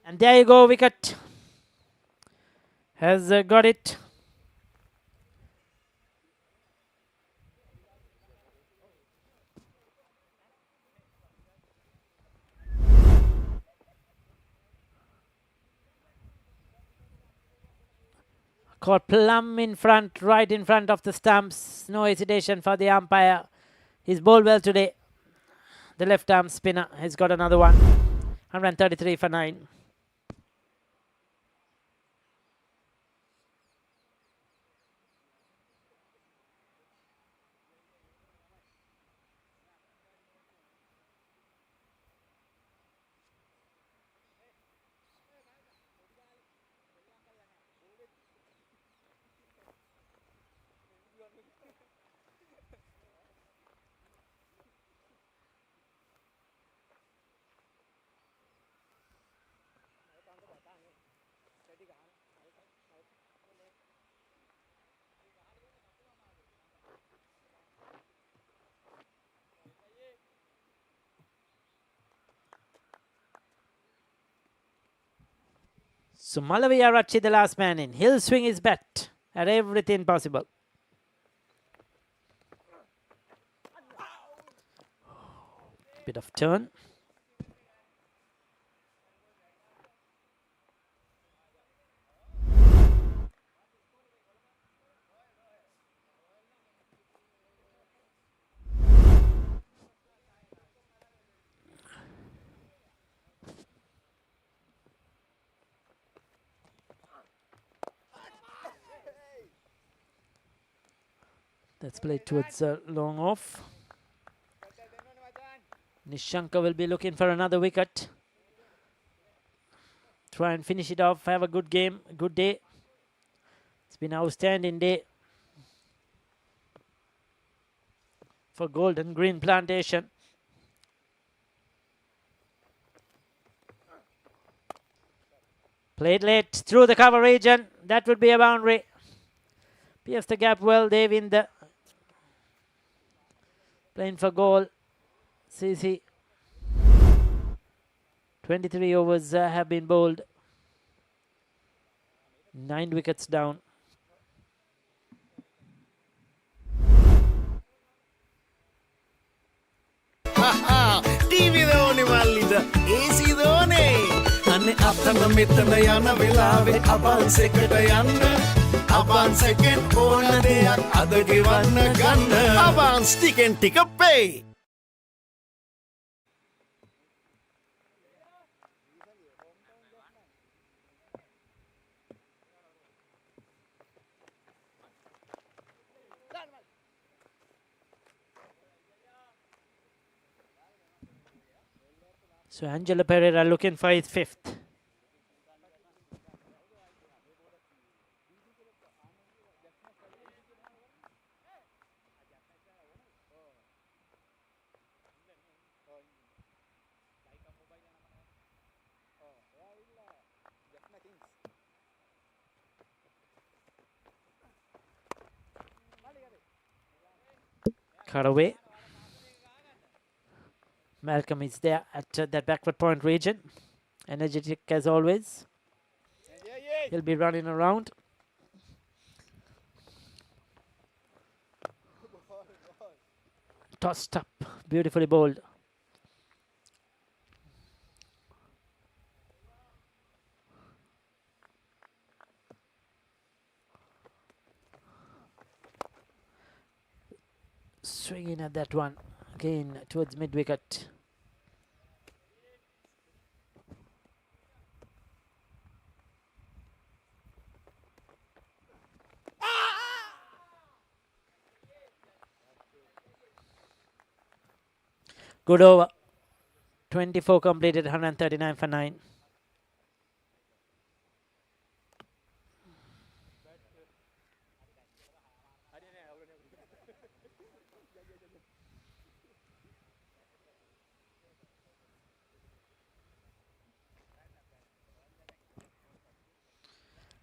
And there you go, wicket. Has got it. Caught plumb in front, right in front of the stumps. No hesitation for the umpire. He's bowled well today. The left arm spinner has got another one. 133 for 9. So Malaviya Rachi, the last man in. He'll swing his bat at everything possible. Bit of turn. That's played towards long off. Nishanka will be looking for another wicket. Try and finish it off. Have a good game, a good day. It's been an outstanding day for Golden Green Plantation. Played late through the cover region. That would be a boundary. Pierce the gap well. They win the playing for goal. CC. 23 overs have been bowled. 9 wickets down. TV දෝනේ මල්ලිද AC දෝනේ අනේ අතන මෙතන යන වෙලාවේ අබන්ස් එකට යන්න අබන්ස් එකෙන් ඕන දෙයක් අද ගෙවන්න ගන්න අබන්ස් ටිකෙන් ටික පේ. So Angelo Pereira looking for his 5th. Cut away. Malcolm is there at that backward point region. Energetic as always. He'll be running around. Tossed up. Beautifully bowled. swinging at that one again towards mid wicket. Good over. 24 completed, 139 for 9.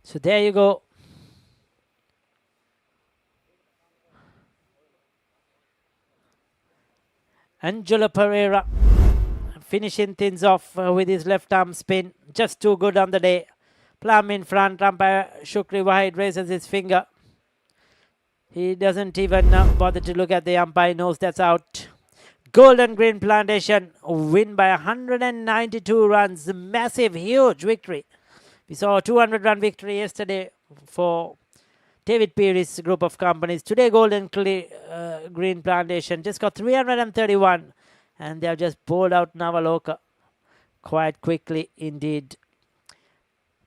So there you go. Angelo Pereira finishing things off with his left arm spin. Just too good on the day. Plum in front. Umpire Shukri Wahid raises his finger. He doesn't even bother to look at the umpire. Knows that's out. Golden Green Plantation win by 192 runs. Massive, huge victory. We saw a 200-run victory yesterday for David Peary's group of companies. Today, Golden Green Plantation just got 331, and they have just bowled out Nawaloka quite quickly indeed.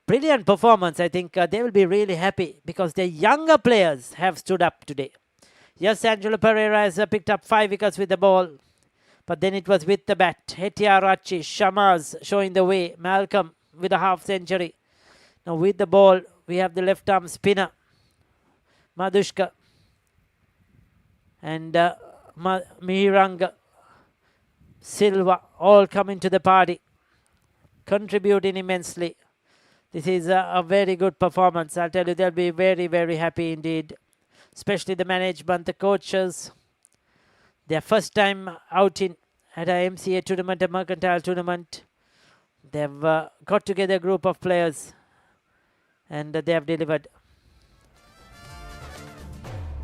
Brilliant performance. I think they will be really happy because their younger players have stood up today. Yes, Angelo Pereira has picked up 5 wickets with the ball, but then it was with the bat. Hetiarachi, Shamaz showing the way. Malcolm with a half century. Now with the ball, we have the left arm spinner, Madushka, and Mihiranga, Silva, all coming to the party, contributing immensely. This is a very good performance. I'll tell you, they'll be very, very happy indeed, especially the management, the coaches. Their first time outing at a MCA tournament, a mercantile tournament. They've got together a group of players, and they have delivered.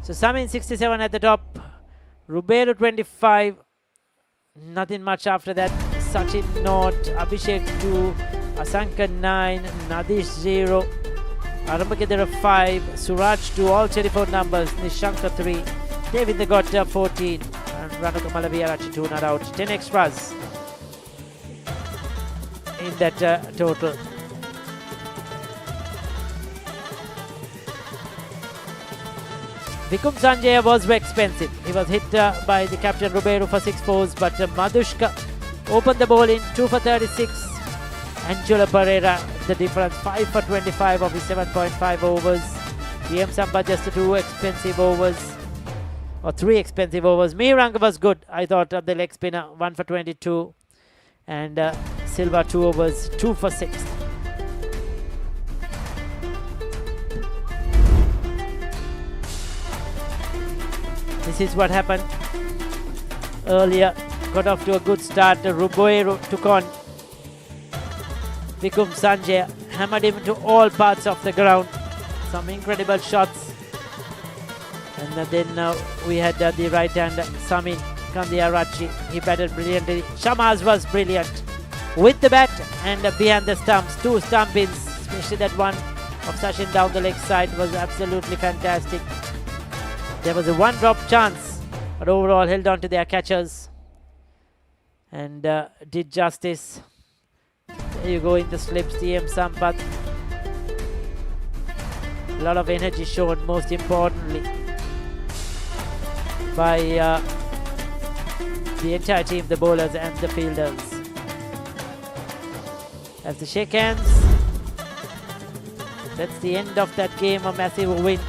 So Samin 67 at the top, Ruberu 25, nothing much after that. Sachin not, Abhishek 2, Asanka 9, Nadish 0, Arambakidera 5, Suraj 2, all 24 numbers, Nishanka 3, David got 14, and Ranuka Malaviarachi 2 not out. 10 extras in that total. Vikum Sanjaya was expensive. He was hit by the captain Ruberu for 6 fours, but Madushka opened the ball in 2 for 36. Angelo Pereira, the difference, 5 for 25 of his 7.5 overs. DM Samba just 2 expensive overs, or 3 expensive overs. Mihiranga was good, I thought, of the leg spinner, 1 for 22. And Silva 2 overs, 2 for 6. This is what happened earlier. Got off to a good start. Ruberu took on Vikum Sanjay, hammered him to all parts of the ground. Some incredible shots. And then we had the right hand Samin Kandiarachi. He batted brilliantly. Shamaz was brilliant with the bat and behind the stumps. 2 stump ins, especially that one of Sachin down the leg side was absolutely fantastic. There was a 1 drop chance, but overall held on to their catchers and did justice. There you go in the slips, TM Sampath. A lot of energy shown, most importantly, by the entire team, the bowlers and the fielders. As they shake hands, that's the end of that game, a massive win.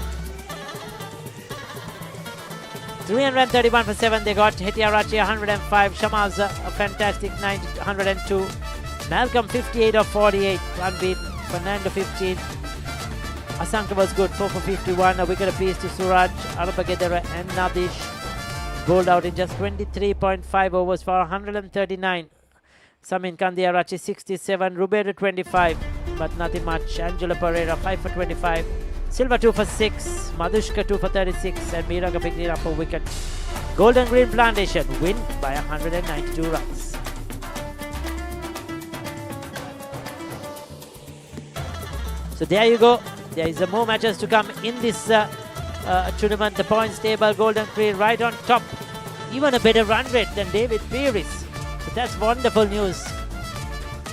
331 for 7 they got. Hetiarachi 105, Shamaz a fantastic 102, Malcolm 58 of 48, unbeaten. Fernando 15. Asanka was good, 4 for 51, a wicket apiece to Suraj, Arabagedera and Nadish. Bowled out in just 23.5 overs for 139. Samin Kandiarachi 67, Ruberu 25, but nothing much. Angelo Pereira 5 for 25. Silva 2 for 6, Madushka 2 for 36, and Mihiranga picked it up a wicket. Golden Green Plantation win by 192 runs. So there you go. There is more matches to come in this tournament. The points table, Golden Green right on top even a better run rate than David Pieris. So that's wonderful news.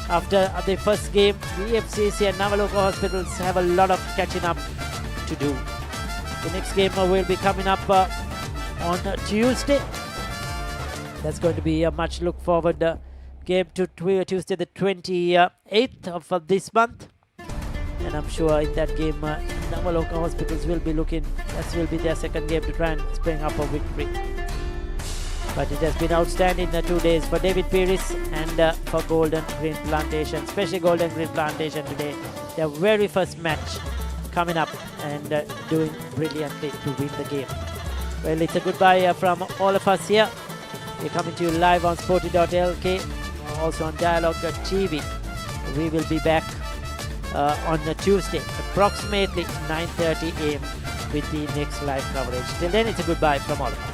After the first game, the FCC and Nawaloka Hospitals have a lot of catching up to do. The next game will be coming up on Tuesday. That's going to be a much look forward game to Tuesday the 28th of this month. And I'm sure in that game, Nawaloka Hospitals will be looking, this will be their second game to try and spring up a victory. But it has been outstanding 2 days for David Pieris and for Golden Green Plantation, especially Golden Green Plantation today. Their very first match coming up and doing brilliantly to win the game. Well, it's a goodbye from all of us here. We're coming to you live on Sporty.lk, also on Dialogue.tv. We will be back on Tuesday, approximately 9:30 a.m. with the next live coverage. Till then, it's a goodbye from all of us.